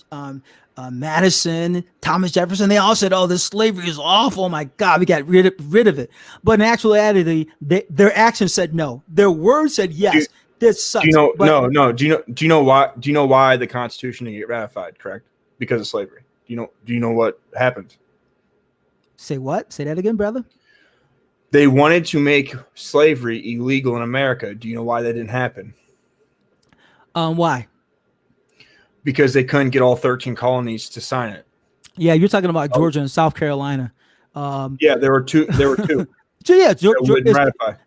Speaker 4: Madison, Thomas Jefferson, they all said, "Oh, this slavery is awful. Oh my God, we got rid of it." But in actuality, their actions said no. Their words said yes. This sucks.
Speaker 1: Do you know? No. Do you know why? Do you know why the Constitution didn't get ratified? Correct, because of slavery. Do you know what happened?
Speaker 4: Say what? Say that again, brother.
Speaker 1: They wanted to make slavery illegal in America. Do you know why that didn't happen?
Speaker 4: Why?
Speaker 1: Because they couldn't get all 13 colonies to sign it.
Speaker 4: Yeah, you're talking about Georgia and South Carolina.
Speaker 1: Yeah, there were two.
Speaker 4: Yeah,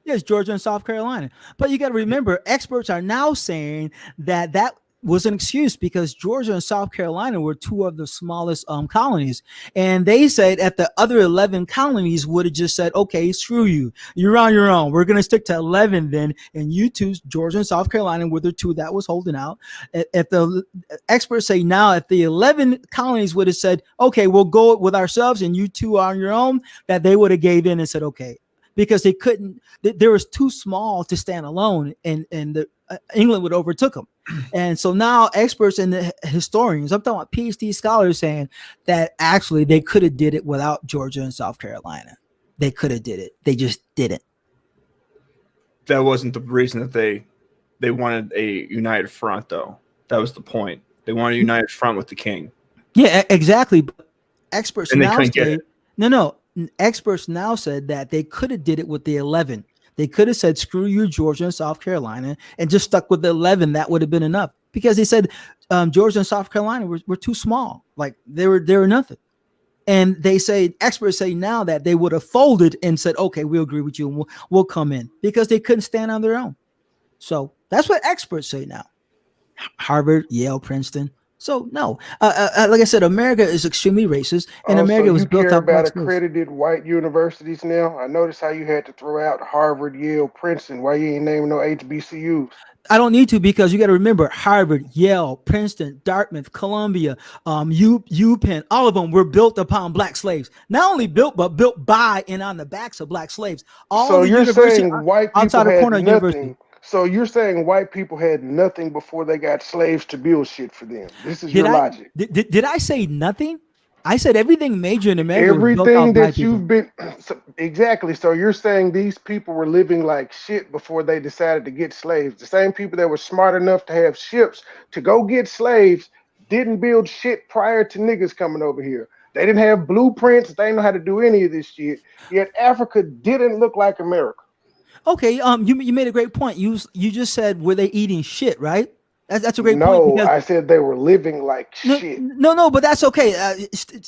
Speaker 4: yes, Georgia and South Carolina. But you got to remember, experts are now saying that was an excuse because Georgia and South Carolina were two of the smallest colonies. And they said that the other 11 colonies would have just said, okay, screw you. You're on your own. We're going to stick to 11 then. And you two, Georgia and South Carolina, were the two that was holding out. If the experts say now, if the 11 colonies would have said, okay, we'll go with ourselves and you two are on your own, that they would have gave in and said, okay. Because they couldn't, they was too small to stand alone, and England would overtook them. And so now experts and the historians, I'm talking about PhD scholars, saying that actually they could have did it without Georgia and South Carolina. They could have did it. They just didn't.
Speaker 1: That wasn't the reason that they wanted a united front, though. That was the point. They wanted a united front with the king.
Speaker 4: Yeah, exactly. But experts
Speaker 1: and
Speaker 4: now
Speaker 1: they couldn't get it.
Speaker 4: No. Experts now said that they could have did it with the 11. They could have said, screw you, Georgia and South Carolina, and just stuck with the 11. That would have been enough, because they said Georgia and South Carolina were too small. Like they were nothing. And they say, experts say now that they would have folded and said, okay, we'll agree with you and we'll come in, because they couldn't stand on their own. So that's what experts say now. Harvard, Yale, Princeton. So no, like I said, America is extremely racist, and America was built up
Speaker 6: about accredited white universities now. I noticed how you had to throw out Harvard, Yale, Princeton. Why you ain't naming no HBCUs?
Speaker 4: I don't need to, because you got to remember Harvard, Yale, Princeton, Dartmouth, Columbia, UPenn, all of them were built upon black slaves. Not only built, but built by and on the backs of black slaves. All
Speaker 6: so
Speaker 4: the
Speaker 6: you're saying white people
Speaker 4: outside of
Speaker 6: had
Speaker 4: Cornell
Speaker 6: nothing.
Speaker 4: University.
Speaker 6: So you're saying white people had nothing before they got slaves to build shit for them. This is your logic.
Speaker 4: Did I say nothing? I said everything major in America.
Speaker 6: Everything that you've been exactly. So you're saying these people were living like shit before they decided to get slaves. The same people that were smart enough to have ships to go get slaves didn't build shit prior to niggas coming over here. They didn't have blueprints. They didn't know how to do any of this shit. Yet Africa didn't look like America.
Speaker 4: Okay, you made a great point. You just said, were they eating shit, right? That's a great point.
Speaker 6: No, I said they were living like shit.
Speaker 4: No, but that's okay.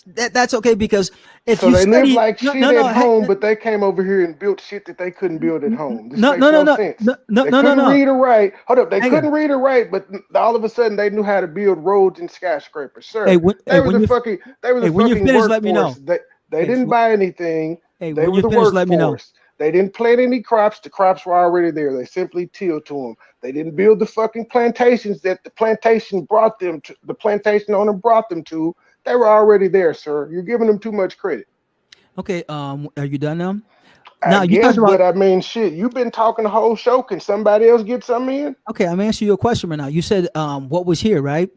Speaker 4: That's okay, because if
Speaker 6: so
Speaker 4: you
Speaker 6: they
Speaker 4: study,
Speaker 6: lived like shit at home, but they came over here and built shit that they couldn't build at home. This makes no sense. They couldn't read or write. Hold up, they couldn't read or write, but all of a sudden they knew how to build roads and skyscrapers. Sir, they were the fucking workforce. They didn't buy anything. They were the workforce. They didn't plant any crops. The crops were already there. They simply tilled to them. They didn't build the fucking plantations that the plantation brought them to. The plantation owner brought them to. They were already there, sir. You're giving them too much credit.
Speaker 4: Okay. Are you done now?
Speaker 6: I guess, but I mean, shit. You've been talking the whole show. Can somebody else get something in?
Speaker 4: Okay, I'm answering your question right now. You said what was here, right?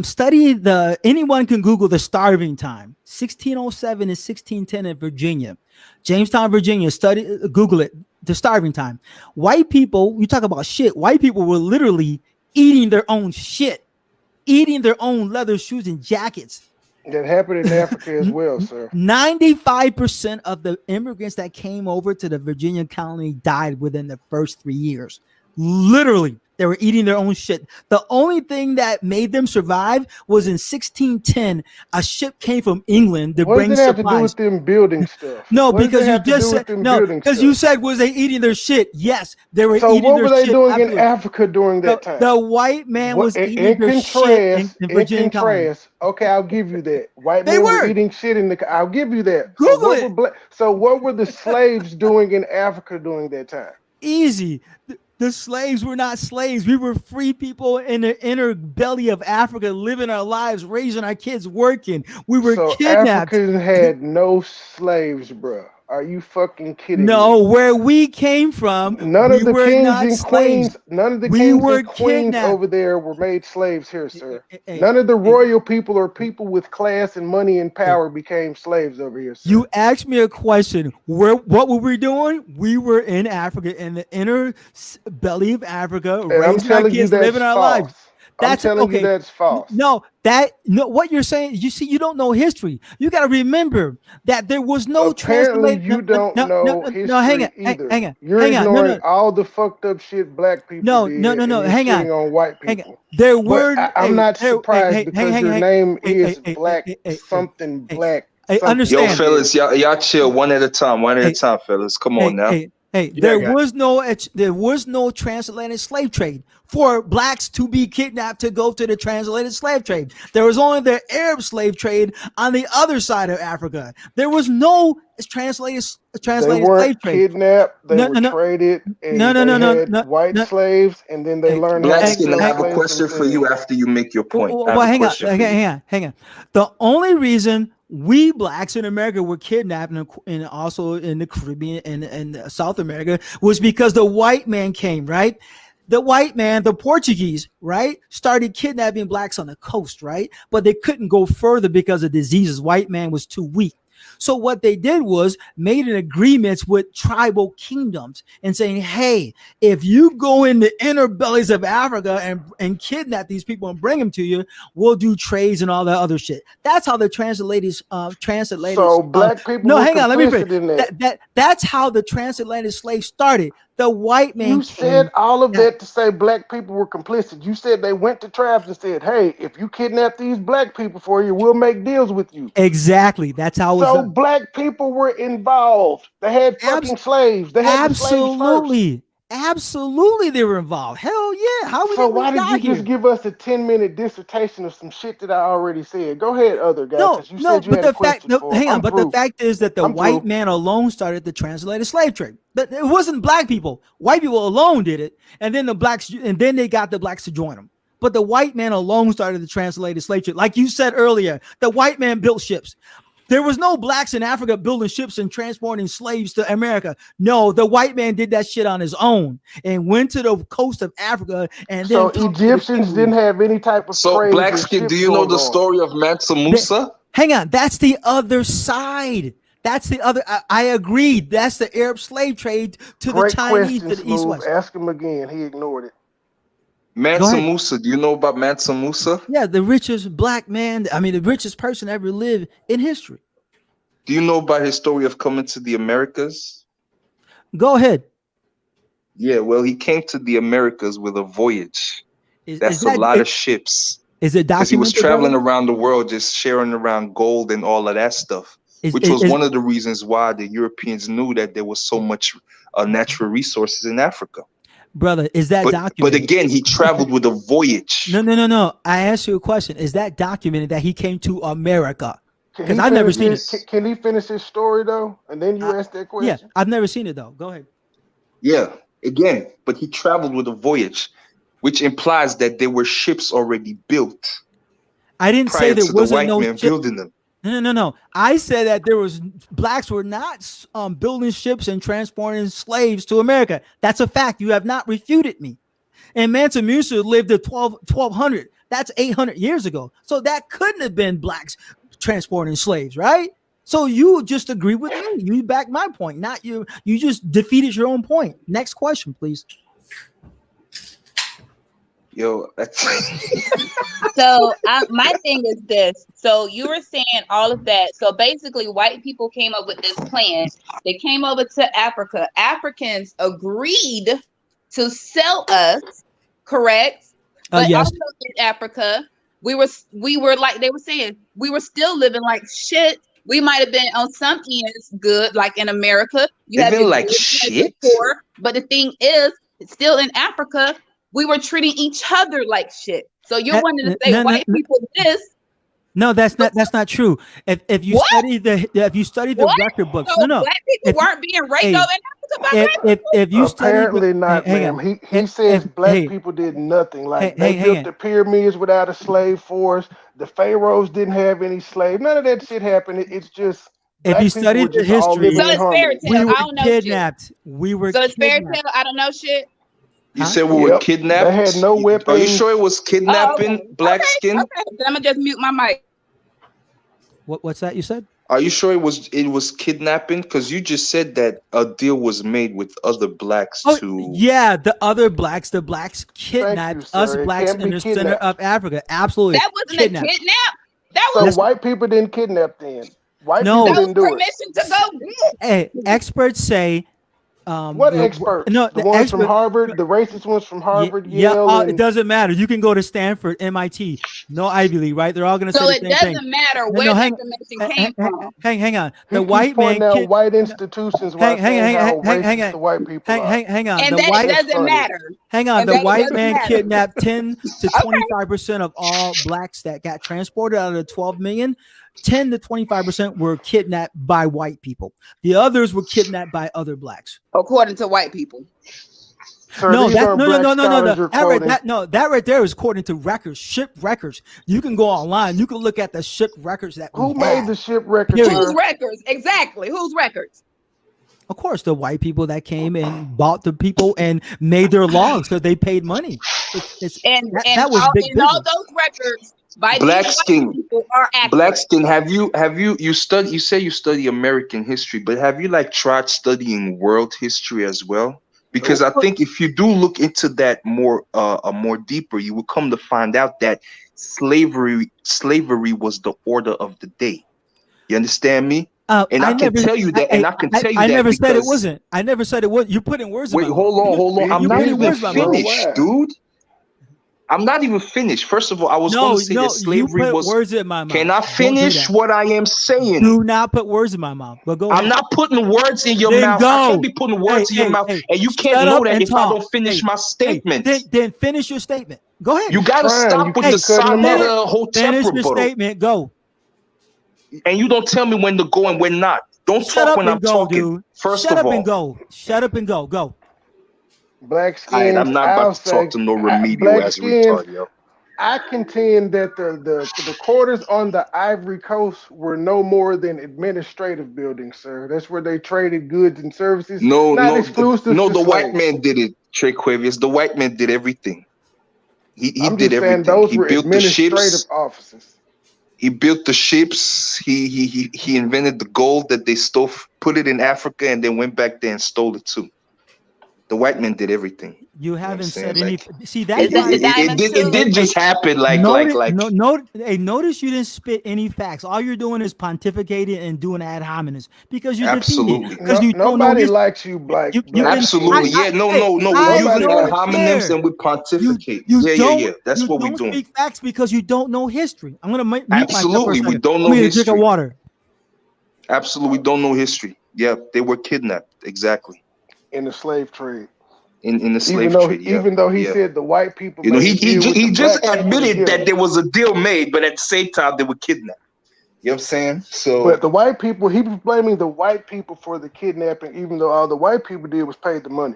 Speaker 4: Study anyone can Google the starving time, 1607 and 1610 in Virginia, Jamestown, Virginia. Google it, the starving time. White people, you talk about shit. White people were literally eating their own shit, eating their own leather shoes and jackets.
Speaker 6: That happened in Africa as well, sir.
Speaker 4: 95% of the immigrants that came over to the Virginia colony died within the first 3 years. Literally, they were eating their own shit. The only thing that made them survive was in 1610, a ship came from England to bring supplies.
Speaker 6: What does it have to do with them building stuff?
Speaker 4: No, because you just said no. Because you said, was they eating their shit? Yes, they were eating their shit.
Speaker 6: So what were they doing in Africa during that time?
Speaker 4: The white man was eating their shit in Virginia colony.
Speaker 6: Okay, I'll give you that. White men were eating shit in the. I'll give you that.
Speaker 4: Google it.
Speaker 6: So what were the slaves doing in Africa during that time?
Speaker 4: Easy. The slaves were not slaves. We were free people in the inner belly of Africa, living our lives, raising our kids, working. We were kidnapped.
Speaker 6: Africans had no slaves, bro. Are you fucking kidding me?
Speaker 4: No, where we came from,
Speaker 6: None
Speaker 4: we
Speaker 6: of the
Speaker 4: were
Speaker 6: kings
Speaker 4: not
Speaker 6: and
Speaker 4: slaves.
Speaker 6: queens, none of the
Speaker 4: We
Speaker 6: kings
Speaker 4: were
Speaker 6: and queens
Speaker 4: kidnapped.
Speaker 6: over there were made slaves here, sir.
Speaker 4: Hey,
Speaker 6: None of the
Speaker 4: hey,
Speaker 6: royal people or people with class and money and
Speaker 4: hey.
Speaker 6: power became slaves over here, sir.
Speaker 4: You asked me a question. What were we doing? We were in Africa, in the inner belly of Africa,
Speaker 6: And I'm
Speaker 4: raising our
Speaker 6: telling you
Speaker 4: kids,
Speaker 6: that's
Speaker 4: living our lives.
Speaker 6: false. I'm
Speaker 4: That's
Speaker 6: telling you
Speaker 4: okay.
Speaker 6: that's false.
Speaker 4: No, what you're saying. You see, you don't know history. You got to remember that there was no
Speaker 6: Apparently,
Speaker 4: translate.
Speaker 6: you don't know
Speaker 4: No. Hang
Speaker 6: history
Speaker 4: on,
Speaker 6: either.
Speaker 4: hang on,
Speaker 6: You're
Speaker 4: hang on.
Speaker 6: ignoring all the fucked up shit black people did, and
Speaker 4: No.
Speaker 6: you're
Speaker 4: Hang on,
Speaker 6: shitting on white
Speaker 4: hang on.
Speaker 6: people.
Speaker 4: There
Speaker 6: But
Speaker 4: were.
Speaker 6: I'm not surprised because your name is Black something Black
Speaker 4: Hey,
Speaker 6: something.
Speaker 5: Yo,
Speaker 4: understand.
Speaker 5: fellas, y'all chill one at a time, fellas. Come on now.
Speaker 4: There was no transatlantic slave trade for blacks to be kidnapped to go to the transatlantic slave trade. There was only the Arab slave trade on the other side of Africa. There was no translated
Speaker 6: They weren't
Speaker 4: slave trade.
Speaker 6: kidnapped. They were traded, and they had white slaves, and then they learned how to
Speaker 5: Blackskin,
Speaker 6: sell
Speaker 5: I have a
Speaker 6: slaves
Speaker 5: question for you
Speaker 6: themselves.
Speaker 5: after you make your point. I
Speaker 4: Well,
Speaker 5: have a question for you.
Speaker 4: hang on. The only reason we blacks in America were kidnapped and also in the Caribbean and South America was because the white man came, right? The white man, the Portuguese, right, started kidnapping blacks on the coast, right? But they couldn't go further because of diseases. White man was too weak. So what they did was made an agreements with tribal kingdoms and saying, hey, if you go in the inner bellies of Africa and kidnap these people and bring them to you, we'll do trades and all that other shit. That's how the transatlantic.
Speaker 6: So black people were
Speaker 4: hang on, let me
Speaker 6: complicit in that.
Speaker 4: That's how the transatlantic slaves started. The white man
Speaker 6: You said all of that to say black people were complicit. You said they went to tribes and said, hey, if you kidnap these black people for you, we'll make deals with you.
Speaker 4: Exactly. That's how it was done.
Speaker 6: Black people were involved. They had fucking slaves. They had the slaves first.
Speaker 4: Absolutely, they were involved. Hell yeah. How
Speaker 6: So why did you just give us a 10-minute dissertation of some shit that I already said? Go ahead, other guy, because you said you had a question for.
Speaker 4: Hang on, but the fact is that the white man alone started the transatlantic slave trade. But it wasn't black people. White people alone did it, and then they got the blacks to join them. But the white man alone started the transatlantic slave trade. Like you said earlier, the white man built ships. There was no blacks in Africa building ships and transporting slaves to America. No, the white man did that shit on his own and went to the coast of Africa. And then
Speaker 6: Egyptians didn't have any type of trade.
Speaker 5: Blackskin, do you know the story of Mansa Musa?
Speaker 4: Hang on, that's the other side. That's the other. I agree. That's the Arab slave trade to the Chinese, to the East-West.
Speaker 6: Ask him again. He ignored it.
Speaker 5: Mansa Musa. Do you know about Mansa Musa?
Speaker 4: Yeah, the richest black man. I mean, the richest person ever lived in history.
Speaker 5: Do you know about his story of coming to the Americas?
Speaker 4: Go ahead.
Speaker 5: Yeah, well, he came to the Americas with a voyage. That's a lot of ships.
Speaker 4: Is it documented?
Speaker 5: Because he was traveling around the world, just sharing around gold and all of that stuff, which was one of the reasons why the Europeans knew that there was so much natural resources in Africa.
Speaker 4: Brother, is that documented?
Speaker 5: But again, he traveled with a voyage.
Speaker 4: No. I asked you a question. Is that documented that he came to America? Because I've never seen it.
Speaker 6: Can he finish his story though? And then you ask that question?
Speaker 4: Yeah, I've never seen it though. Go ahead.
Speaker 5: Yeah, again, but he traveled with a voyage, which implies that there were ships already built.
Speaker 4: I didn't say there wasn't no
Speaker 5: man building them.
Speaker 4: No. I said that blacks were not building ships and transporting slaves to America. That's a fact. You have not refuted me. And Mansa Musa lived at 1200. That's 800 years ago. So that couldn't have been blacks transporting slaves, right? So you just agree with me. You back my point, not you. You just defeated your own point. Next question, please.
Speaker 5: Yo, that's
Speaker 3: So my thing is this. So you were saying all of that. So basically, white people came up with this plan. They came over to Africa. Africans agreed to sell us, correct? But
Speaker 4: yes.
Speaker 3: also in Africa, we were like they were saying, we were still living like shit. We might have been on some ends good, like in America. You have
Speaker 5: like shit.
Speaker 3: Before, but the thing is, still in Africa, we were treating each other like shit. So you're wanting to say white people this?
Speaker 4: No, that's not true. If you study the record books,
Speaker 3: so black people weren't being raped in Africa by
Speaker 4: if you study
Speaker 6: apparently not, ma'am. He says black people did nothing. Like they built the pyramids without a slave force. The pharaohs didn't have any slaves. None of that shit happened. It's just Black
Speaker 4: If you
Speaker 6: people
Speaker 4: study
Speaker 6: were
Speaker 4: the
Speaker 6: just all
Speaker 4: history,
Speaker 6: living
Speaker 3: So
Speaker 6: in
Speaker 3: it's fairy
Speaker 6: harmony.
Speaker 3: tale.
Speaker 4: we
Speaker 3: I
Speaker 4: were
Speaker 3: don't know
Speaker 4: kidnapped.
Speaker 3: shit.
Speaker 4: We were
Speaker 3: So it's fairy
Speaker 4: kidnapped.
Speaker 3: tale. I don't know shit.
Speaker 5: You
Speaker 4: Huh?
Speaker 5: said we were
Speaker 6: Yep.
Speaker 5: kidnapped.
Speaker 6: They had no
Speaker 5: Are you sure it
Speaker 6: weapons.
Speaker 5: was
Speaker 3: Oh, okay.
Speaker 5: kidnapping, black skin?
Speaker 3: Okay. Then I'm gonna just mute my mic.
Speaker 4: What's that you said?
Speaker 5: Are you sure it was kidnapping? Because you just said that a deal was made with other blacks
Speaker 4: Oh
Speaker 5: to.
Speaker 4: yeah, the blacks
Speaker 6: Thank you,
Speaker 4: kidnapped us
Speaker 6: sir. It
Speaker 4: blacks
Speaker 6: can't
Speaker 4: in
Speaker 6: be
Speaker 4: the center of
Speaker 6: kidnapped.
Speaker 4: Africa. Absolutely
Speaker 3: That wasn't a
Speaker 4: kidnapped.
Speaker 3: kidnap. That
Speaker 6: So
Speaker 3: was
Speaker 4: That's
Speaker 6: white people didn't kidnap then. White people
Speaker 4: no.
Speaker 3: that was
Speaker 6: didn't do it.
Speaker 3: permission to go get.
Speaker 4: Hey, experts say
Speaker 6: What experts?
Speaker 4: no
Speaker 6: The
Speaker 4: the
Speaker 6: ones from
Speaker 4: expert
Speaker 6: Harvard, the racist ones from Harvard,
Speaker 4: yeah,
Speaker 6: Yale,
Speaker 4: it
Speaker 6: and
Speaker 4: doesn't matter. You can go to Stanford, MIT, no Ivy League, right? They're all going to say
Speaker 3: So
Speaker 4: the
Speaker 3: it
Speaker 4: same thing.
Speaker 3: doesn't matter
Speaker 4: No,
Speaker 3: where
Speaker 4: no,
Speaker 3: the
Speaker 4: hang,
Speaker 3: information came from.
Speaker 4: hang on.
Speaker 6: he
Speaker 4: The
Speaker 6: keeps
Speaker 4: white man
Speaker 6: pointing out
Speaker 4: kid,
Speaker 6: white institutions while saying how racist the white people are.
Speaker 4: hang on.
Speaker 3: And
Speaker 4: The
Speaker 3: that
Speaker 4: white
Speaker 6: That's
Speaker 3: doesn't
Speaker 6: funny.
Speaker 3: matter.
Speaker 4: Hang on,
Speaker 3: And
Speaker 4: the
Speaker 3: that
Speaker 4: white
Speaker 3: doesn't
Speaker 4: man
Speaker 3: matter.
Speaker 4: kidnapped 10 to
Speaker 3: Okay.
Speaker 4: 25% of all blacks that got transported out of the 12 million. 10 to 25% were kidnapped by white people. The others were kidnapped by other blacks.
Speaker 3: According to white people.
Speaker 6: Sir,
Speaker 4: No,
Speaker 6: these
Speaker 4: that
Speaker 6: aren't black scholars you're quoting.
Speaker 4: That right there is according to records, ship records. You can go online. You can look at the ship records that we
Speaker 6: Who made
Speaker 4: have.
Speaker 6: the ship record,
Speaker 4: Period.
Speaker 3: Whose
Speaker 6: sir?
Speaker 3: records? Exactly. Whose records?
Speaker 4: Of course, the white people that came and bought the people and made their laws because they paid money. That was big
Speaker 3: And all
Speaker 4: business.
Speaker 3: those records by
Speaker 5: Black
Speaker 3: these
Speaker 5: skin.
Speaker 3: white people are
Speaker 5: Black
Speaker 3: accurate.
Speaker 5: skin, you study, you say you study American history, but have you like tried studying world history as well? Because I think if you do look into that more deeper, you will come to find out that slavery was the order of the day. You understand me? And I can tell you that, and I can tell you
Speaker 4: I
Speaker 5: that
Speaker 4: never said it
Speaker 5: because
Speaker 4: wasn't. I never said it was. You put in words in
Speaker 5: wait,
Speaker 4: my mouth.
Speaker 5: hold on. I'm
Speaker 4: You
Speaker 5: not
Speaker 4: put in
Speaker 5: even
Speaker 4: words in my mouth.
Speaker 5: finished, dude. I'm not even finished. First of all, I was going to say that
Speaker 4: you
Speaker 5: slavery
Speaker 4: put
Speaker 5: was.
Speaker 4: words in my mouth.
Speaker 5: Can I
Speaker 4: Don't do
Speaker 5: finish
Speaker 4: that.
Speaker 5: what I am saying?
Speaker 4: Do not put words in my mouth. But go ahead.
Speaker 5: I'm not putting words in your
Speaker 4: Then
Speaker 5: mouth. I can't
Speaker 4: go.
Speaker 5: be putting words in your mouth,
Speaker 4: Hey,
Speaker 5: and you can't
Speaker 4: shut
Speaker 5: know
Speaker 4: up
Speaker 5: that
Speaker 4: and
Speaker 5: if I
Speaker 4: talk.
Speaker 5: don't finish my statement.
Speaker 4: Then finish your statement. Go ahead.
Speaker 5: You gotta
Speaker 6: Trying,
Speaker 5: stop
Speaker 6: you
Speaker 5: with
Speaker 6: keep
Speaker 5: the
Speaker 6: cutting them
Speaker 5: Sada
Speaker 6: off.
Speaker 5: Hotep
Speaker 4: Finish your
Speaker 5: rebuttal,
Speaker 4: statement. Go.
Speaker 5: and you don't tell me when to go and when not. Don't
Speaker 4: Shut
Speaker 5: talk
Speaker 4: up
Speaker 5: when I'm
Speaker 4: and go,
Speaker 5: talking.
Speaker 4: dude.
Speaker 5: First
Speaker 4: Shut
Speaker 5: of
Speaker 4: up and
Speaker 5: all,
Speaker 4: go. Shut up and go. Go.
Speaker 6: Black
Speaker 5: all right,
Speaker 6: skins,
Speaker 5: I'm not
Speaker 6: I'll
Speaker 5: about to talk
Speaker 6: say,
Speaker 5: to no remedial
Speaker 6: black
Speaker 5: as a
Speaker 6: skins,
Speaker 5: retard, yo.
Speaker 6: I contend that the quarters on the Ivory Coast were no more than administrative buildings, sir. That's where they traded goods and services,
Speaker 5: No,
Speaker 6: not
Speaker 5: no,
Speaker 6: exclusive
Speaker 5: no.
Speaker 6: to
Speaker 5: The white
Speaker 6: slaves.
Speaker 5: man did it, Trey Quavius. The white man did everything. He
Speaker 6: I'm
Speaker 5: did
Speaker 6: just saying
Speaker 5: everything.
Speaker 6: those
Speaker 5: He
Speaker 6: were
Speaker 5: built the
Speaker 6: administrative
Speaker 5: ships.
Speaker 6: offices.
Speaker 5: He built the ships. He invented the gold that they stole, put it in Africa, and then went back there and stole it too. The white man did everything.
Speaker 4: You
Speaker 5: You know what I'm
Speaker 4: haven't
Speaker 5: saying?
Speaker 4: said any.
Speaker 5: Like
Speaker 4: See,
Speaker 5: it,
Speaker 4: that's
Speaker 3: Is that
Speaker 4: why.
Speaker 3: the
Speaker 5: it
Speaker 3: diamonds
Speaker 5: did it
Speaker 3: too?
Speaker 5: did just happen.
Speaker 4: Notice you didn't spit any facts. All you're doing is pontificating and doing ad hominems because you're defeated.
Speaker 5: Absolutely.
Speaker 4: Because
Speaker 6: No,
Speaker 4: you don't know
Speaker 6: nobody
Speaker 4: history.
Speaker 6: likes you, black
Speaker 4: You
Speaker 6: black
Speaker 4: can.
Speaker 5: Absolutely.
Speaker 6: skins.
Speaker 5: Yeah, no. We're
Speaker 4: I
Speaker 6: Nobody
Speaker 5: using ad
Speaker 4: don't
Speaker 6: likes you.
Speaker 5: hominems
Speaker 4: care.
Speaker 5: and we pontificate.
Speaker 4: You
Speaker 5: Yeah. That's what we're
Speaker 4: don't
Speaker 5: doing.
Speaker 4: speak facts because you don't know history. I'm gonna mute myself for a
Speaker 5: Absolutely. We
Speaker 4: second.
Speaker 5: don't
Speaker 4: I'm
Speaker 5: know
Speaker 4: gonna drink of
Speaker 5: history.
Speaker 4: water.
Speaker 5: Absolutely. We don't know history. Yeah, they were kidnapped. Exactly.
Speaker 6: In the slave trade.
Speaker 5: In the slave trade. Yeah.
Speaker 6: Even though he
Speaker 5: Yeah.
Speaker 6: said the white people
Speaker 5: You know,
Speaker 6: made a deal with the
Speaker 5: he just
Speaker 6: black people to
Speaker 5: admitted
Speaker 6: get
Speaker 5: that
Speaker 6: them.
Speaker 5: there was a deal made, but at the same time they were kidnapped. You know what I'm saying? So
Speaker 6: But the white people, he was blaming the white people for the kidnapping, even though all the white people did was pay the money.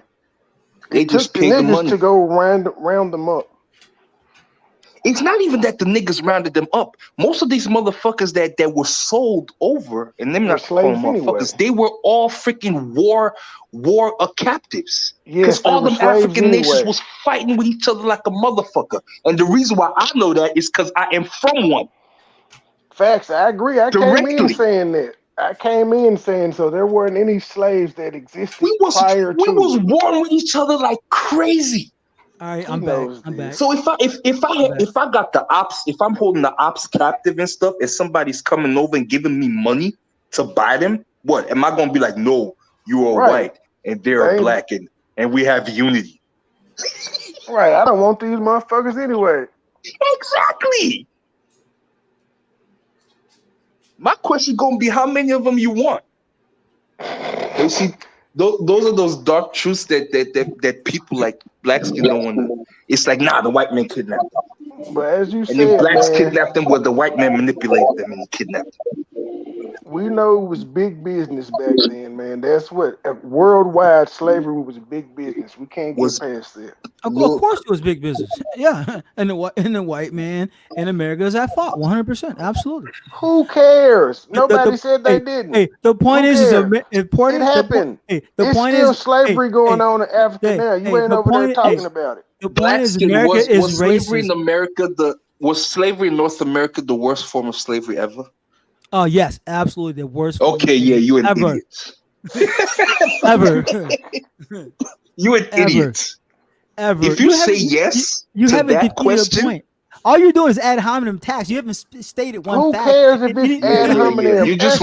Speaker 5: they
Speaker 6: It took
Speaker 5: just
Speaker 6: the
Speaker 5: paid the
Speaker 6: niggas to
Speaker 5: money.
Speaker 6: go round them up.
Speaker 5: It's not even that the niggas rounded them up. Most of these motherfuckers that were sold over, and them
Speaker 6: They're
Speaker 5: not to call them
Speaker 6: slaves anyway.
Speaker 5: motherfuckers, they were all freaking war captives.
Speaker 6: Yes,
Speaker 5: Because
Speaker 6: they
Speaker 5: all
Speaker 6: were
Speaker 5: them
Speaker 6: slaves
Speaker 5: African nations
Speaker 6: anyway.
Speaker 5: was fighting with each other like a motherfucker. And the reason why I know that is because I am from one.
Speaker 6: Facts, I agree. I came in
Speaker 5: Directly.
Speaker 6: saying that. I came in saying so there weren't any slaves that existed
Speaker 5: We was
Speaker 6: prior to.
Speaker 5: warring with each other like crazy.
Speaker 4: All right,
Speaker 6: He
Speaker 4: I'm back.
Speaker 6: knows
Speaker 4: I'm back.
Speaker 6: this.
Speaker 5: So if I got the ops, if I'm holding the ops captive and stuff, and somebody's coming over and giving me money to buy them, what am I gonna be like? No, you are
Speaker 6: Right.
Speaker 5: white and they're
Speaker 6: They-
Speaker 5: black, and we have unity.
Speaker 6: Right, I don't want these motherfuckers anyway.
Speaker 5: Exactly. My question gonna be, how many of them you want? You see, those are those dark truths that people like black skin don't want to. It's like, nah, the white man kidnapped them.
Speaker 6: But as you
Speaker 5: And then
Speaker 6: said,
Speaker 5: blacks
Speaker 6: man,
Speaker 5: kidnapped them, where the white man manipulated them and he kidnapped them.
Speaker 6: We know it was big business back then, man. That's what worldwide slavery was big business. We can't get past that.
Speaker 4: Of course, it was big business. Yeah, and the white man in America is at fault. 100%, absolutely.
Speaker 6: Who cares? Nobody said they didn't.
Speaker 4: Hey, the point is important.
Speaker 6: It happened.
Speaker 4: The
Speaker 6: it's
Speaker 4: point
Speaker 6: still
Speaker 4: is
Speaker 6: slavery going on in Africa now. You ain't over there talking about it.
Speaker 4: The point is America is
Speaker 5: slavery
Speaker 4: racist.
Speaker 5: in America was slavery in North America the worst form of slavery ever?
Speaker 4: Oh yes, absolutely the worst.
Speaker 5: Okay, yeah, you an
Speaker 4: ever.
Speaker 5: Idiot.
Speaker 4: Ever.
Speaker 5: You an idiot.
Speaker 4: Ever.
Speaker 5: If you say yes
Speaker 4: you
Speaker 5: to
Speaker 4: haven't
Speaker 5: that question,
Speaker 4: point. All you're doing is ad hominem tax. You haven't stated one fact.
Speaker 6: Who cares if it's ad hominem?
Speaker 5: You just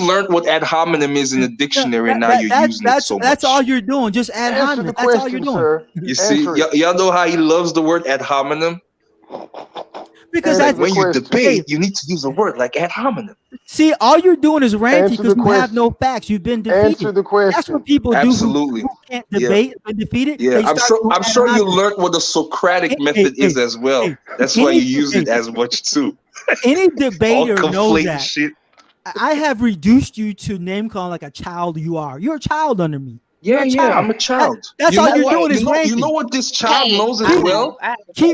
Speaker 5: learned what ad hominem is in the dictionary, and now you're using it so much.
Speaker 4: That's all you're doing. Just ad hominem. That's all you're doing.
Speaker 6: Sir.
Speaker 5: You see, y'all know how he loves the word ad hominem?
Speaker 4: Because
Speaker 5: when you debate, you need to use a word like ad hominem.
Speaker 4: See, all you're doing is ranting because you have no facts. You've been defeated.
Speaker 6: Answer the question.
Speaker 4: That's what people do who can't debate and defeated.
Speaker 5: Yeah, I'm sure you learned what the Socratic method is as well. That's why you use it as much too.
Speaker 4: Any debater knows that.
Speaker 5: Shit.
Speaker 4: I have reduced you to name calling like a child you are. You're a child under me.
Speaker 5: Yeah, I'm a child.
Speaker 4: That's all you're doing is ranting.
Speaker 5: You know what this child knows as well?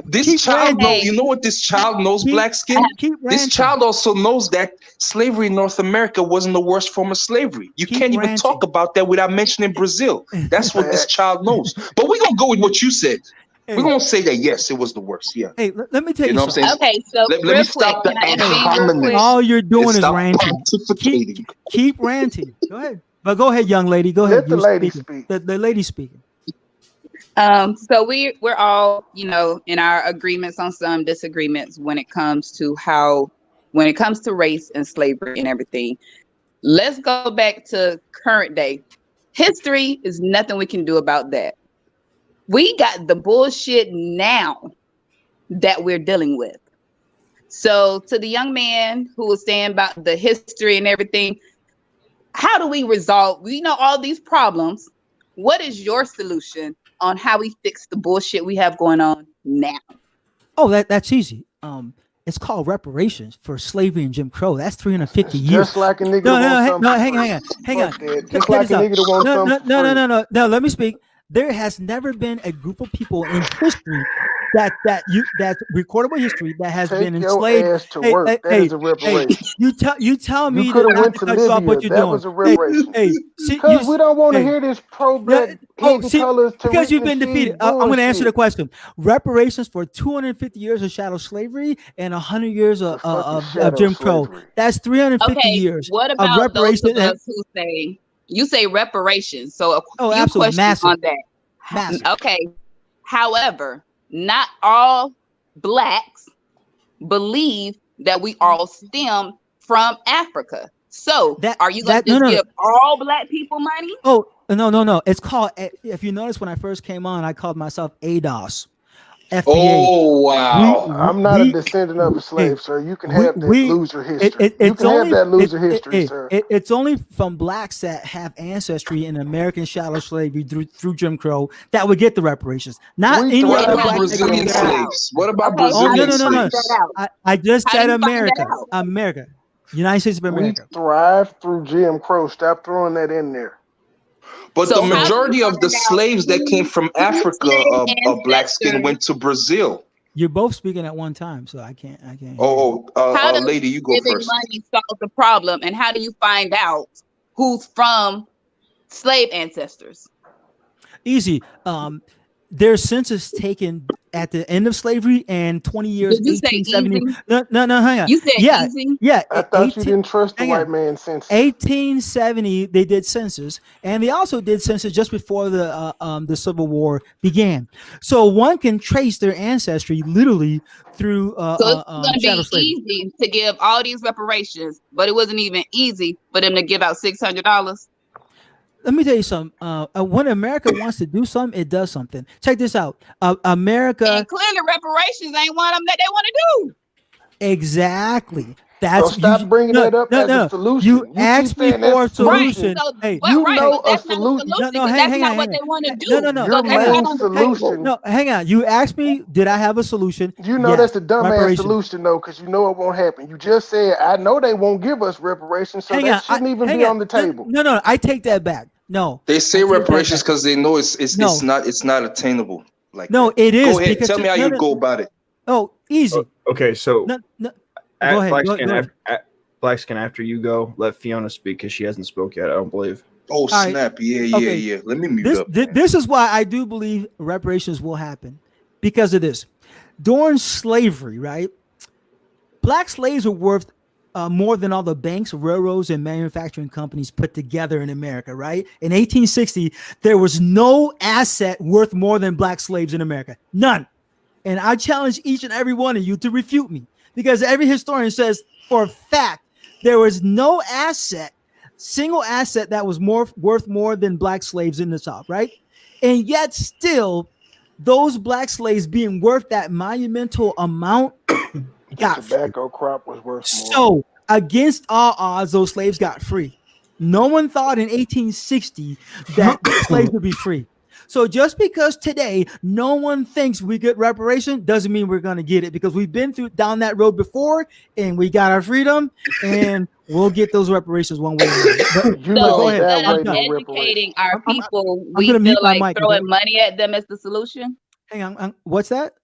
Speaker 5: This child knows. You know what this child knows, Black Skin? This child also knows that slavery in North America wasn't the worst form of slavery. You can't even talk about that without mentioning Brazil. That's what this child knows. But we're going to go with what you said. We're going to say that, yes, it was the worst. Yeah.
Speaker 4: Hey, let me tell you something.
Speaker 3: Okay, so
Speaker 5: let me stop the ad hominem.
Speaker 4: All you're doing is ranting. Keep ranting. Go ahead. But go ahead, young lady. Go ahead.
Speaker 6: Let the lady speak.
Speaker 4: The lady speaking.
Speaker 3: So we're all, in our agreements on some disagreements when it comes to race and slavery and everything. Let's go back to current day. History is nothing we can do about that. We got the bullshit now that we're dealing with. So to the young man who was saying about the history and everything, how do we resolve, all these problems? What is your solution on how we fix the bullshit we have going on now?
Speaker 4: Oh, that's easy. It's called reparations for slavery and Jim Crow. That's 350 years.
Speaker 6: Just like a nigga.
Speaker 4: Hang on.
Speaker 6: Just like a nigga that wants something.
Speaker 4: No. Let me speak. There has never been a group of people in history that's recordable history that has been enslaved.
Speaker 6: Ass to work. That is a reparation.
Speaker 4: You tell me
Speaker 6: you could have went to Libya.
Speaker 4: What you're
Speaker 6: that
Speaker 4: doing.
Speaker 6: Was a reparation. Because we don't want to hear this pro-black colors.
Speaker 4: Because you've been defeated. I'm going to answer the question. Reparations for 250 years of chattel slavery and 100 years of Jim Crow. That's 350 years.
Speaker 3: What about those of us who say? You say reparations, so a few questions on that.
Speaker 4: Massive.
Speaker 3: Okay. However, not all blacks believe that we all stem from Africa. So are you going to give all black people money?
Speaker 4: Oh, no. It's called, if you notice when I first came on, I called myself ADOS. FBA.
Speaker 5: Oh, wow.
Speaker 6: I'm not a descendant of a slave, sir. You can have that loser history. You can have that loser history, sir.
Speaker 4: It's only from blacks that have ancestry in American chattel slavery through Jim Crow that would get the reparations. Not any other black
Speaker 5: Brazilian slaves. What about Brazilian slaves?
Speaker 4: I just said America. America. United States of America.
Speaker 6: We thrive through Jim Crow. Stop throwing that in there.
Speaker 5: But the majority of the slaves that came from Africa, black skin, went to Brazil.
Speaker 4: You're both speaking at one time, so I can't.
Speaker 5: Lady, you go first.
Speaker 3: Money solve the problem, and how do you find out who's from slave ancestors?
Speaker 4: Easy. There's census taken at the end of slavery and 20 years.
Speaker 3: Did you say easy?
Speaker 4: No, hang on.
Speaker 3: You said easy?
Speaker 4: Yeah.
Speaker 6: I thought you didn't trust the white man's census.
Speaker 4: 1870, they did census, and they also did census just before the Civil War began. So one can trace their ancestry literally through.
Speaker 3: So it's going to be easy to give all these reparations, but it wasn't even easy for them to give out $600.
Speaker 4: Let me tell you something. When America wants to do something, it does something. Check this out. America.
Speaker 3: And clearly reparations ain't one of them that they want to do.
Speaker 4: Exactly. That's
Speaker 6: so stop bringing that up as a solution.
Speaker 4: You
Speaker 6: keep
Speaker 4: asked me
Speaker 6: saying
Speaker 4: for a
Speaker 6: that's the
Speaker 4: solution.
Speaker 3: So,
Speaker 4: Hey,
Speaker 6: you
Speaker 3: right,
Speaker 6: know
Speaker 3: but that's
Speaker 6: a
Speaker 3: not a
Speaker 6: solution.
Speaker 3: solution
Speaker 4: no,
Speaker 3: because
Speaker 4: hang,
Speaker 3: that's
Speaker 4: hang
Speaker 3: not
Speaker 4: on,
Speaker 3: what
Speaker 4: hang
Speaker 3: they
Speaker 4: on.
Speaker 3: want to do.
Speaker 4: No.
Speaker 6: Your
Speaker 3: So that's
Speaker 6: main
Speaker 3: not on the
Speaker 6: solution.
Speaker 3: table.
Speaker 4: No, hang on. You asked me, did I have a solution?
Speaker 6: You know
Speaker 4: Yes.
Speaker 6: that's a dumbass
Speaker 4: Reparations.
Speaker 6: solution though, because you know it won't happen. You just said, I know they won't give us reparations, so that shouldn't even be on the table.
Speaker 4: No, I take that back. No.
Speaker 5: They say reparations because they know it's not attainable. Like
Speaker 4: no,
Speaker 5: that.
Speaker 4: it is.
Speaker 5: Go ahead.
Speaker 4: Because
Speaker 5: Tell me how you go about it.
Speaker 4: Oh, easy.
Speaker 1: Okay, so
Speaker 4: No. Go ahead.
Speaker 1: Black Skin, after you go, let Fiona speak because she hasn't spoke yet, I don't believe.
Speaker 5: Oh, snap. Yeah. Let me mute up.
Speaker 4: This is why I do believe reparations will happen. Because of this. During slavery, right? Black slaves were worth more than all the banks, railroads, and manufacturing companies put together in America, right? In 1860, there was no asset worth more than black slaves in America. None. And I challenge each and every one of you to refute me, because every historian says for a fact there was no single asset that was worth more than black slaves in the South, right? And yet still, those black slaves being worth that monumental amount got
Speaker 6: the tobacco crop was worth more.
Speaker 4: So against all odds, those slaves got free. No one thought in 1860 that slaves would be free. So just because today no one thinks we get reparation doesn't mean we're going to get it, because we've been down that road before and we got our freedom, and we'll get those reparations one way or another.
Speaker 6: You
Speaker 3: So instead of educating our people, we feel like throwing money at them is the solution.
Speaker 4: Hang on, what's that?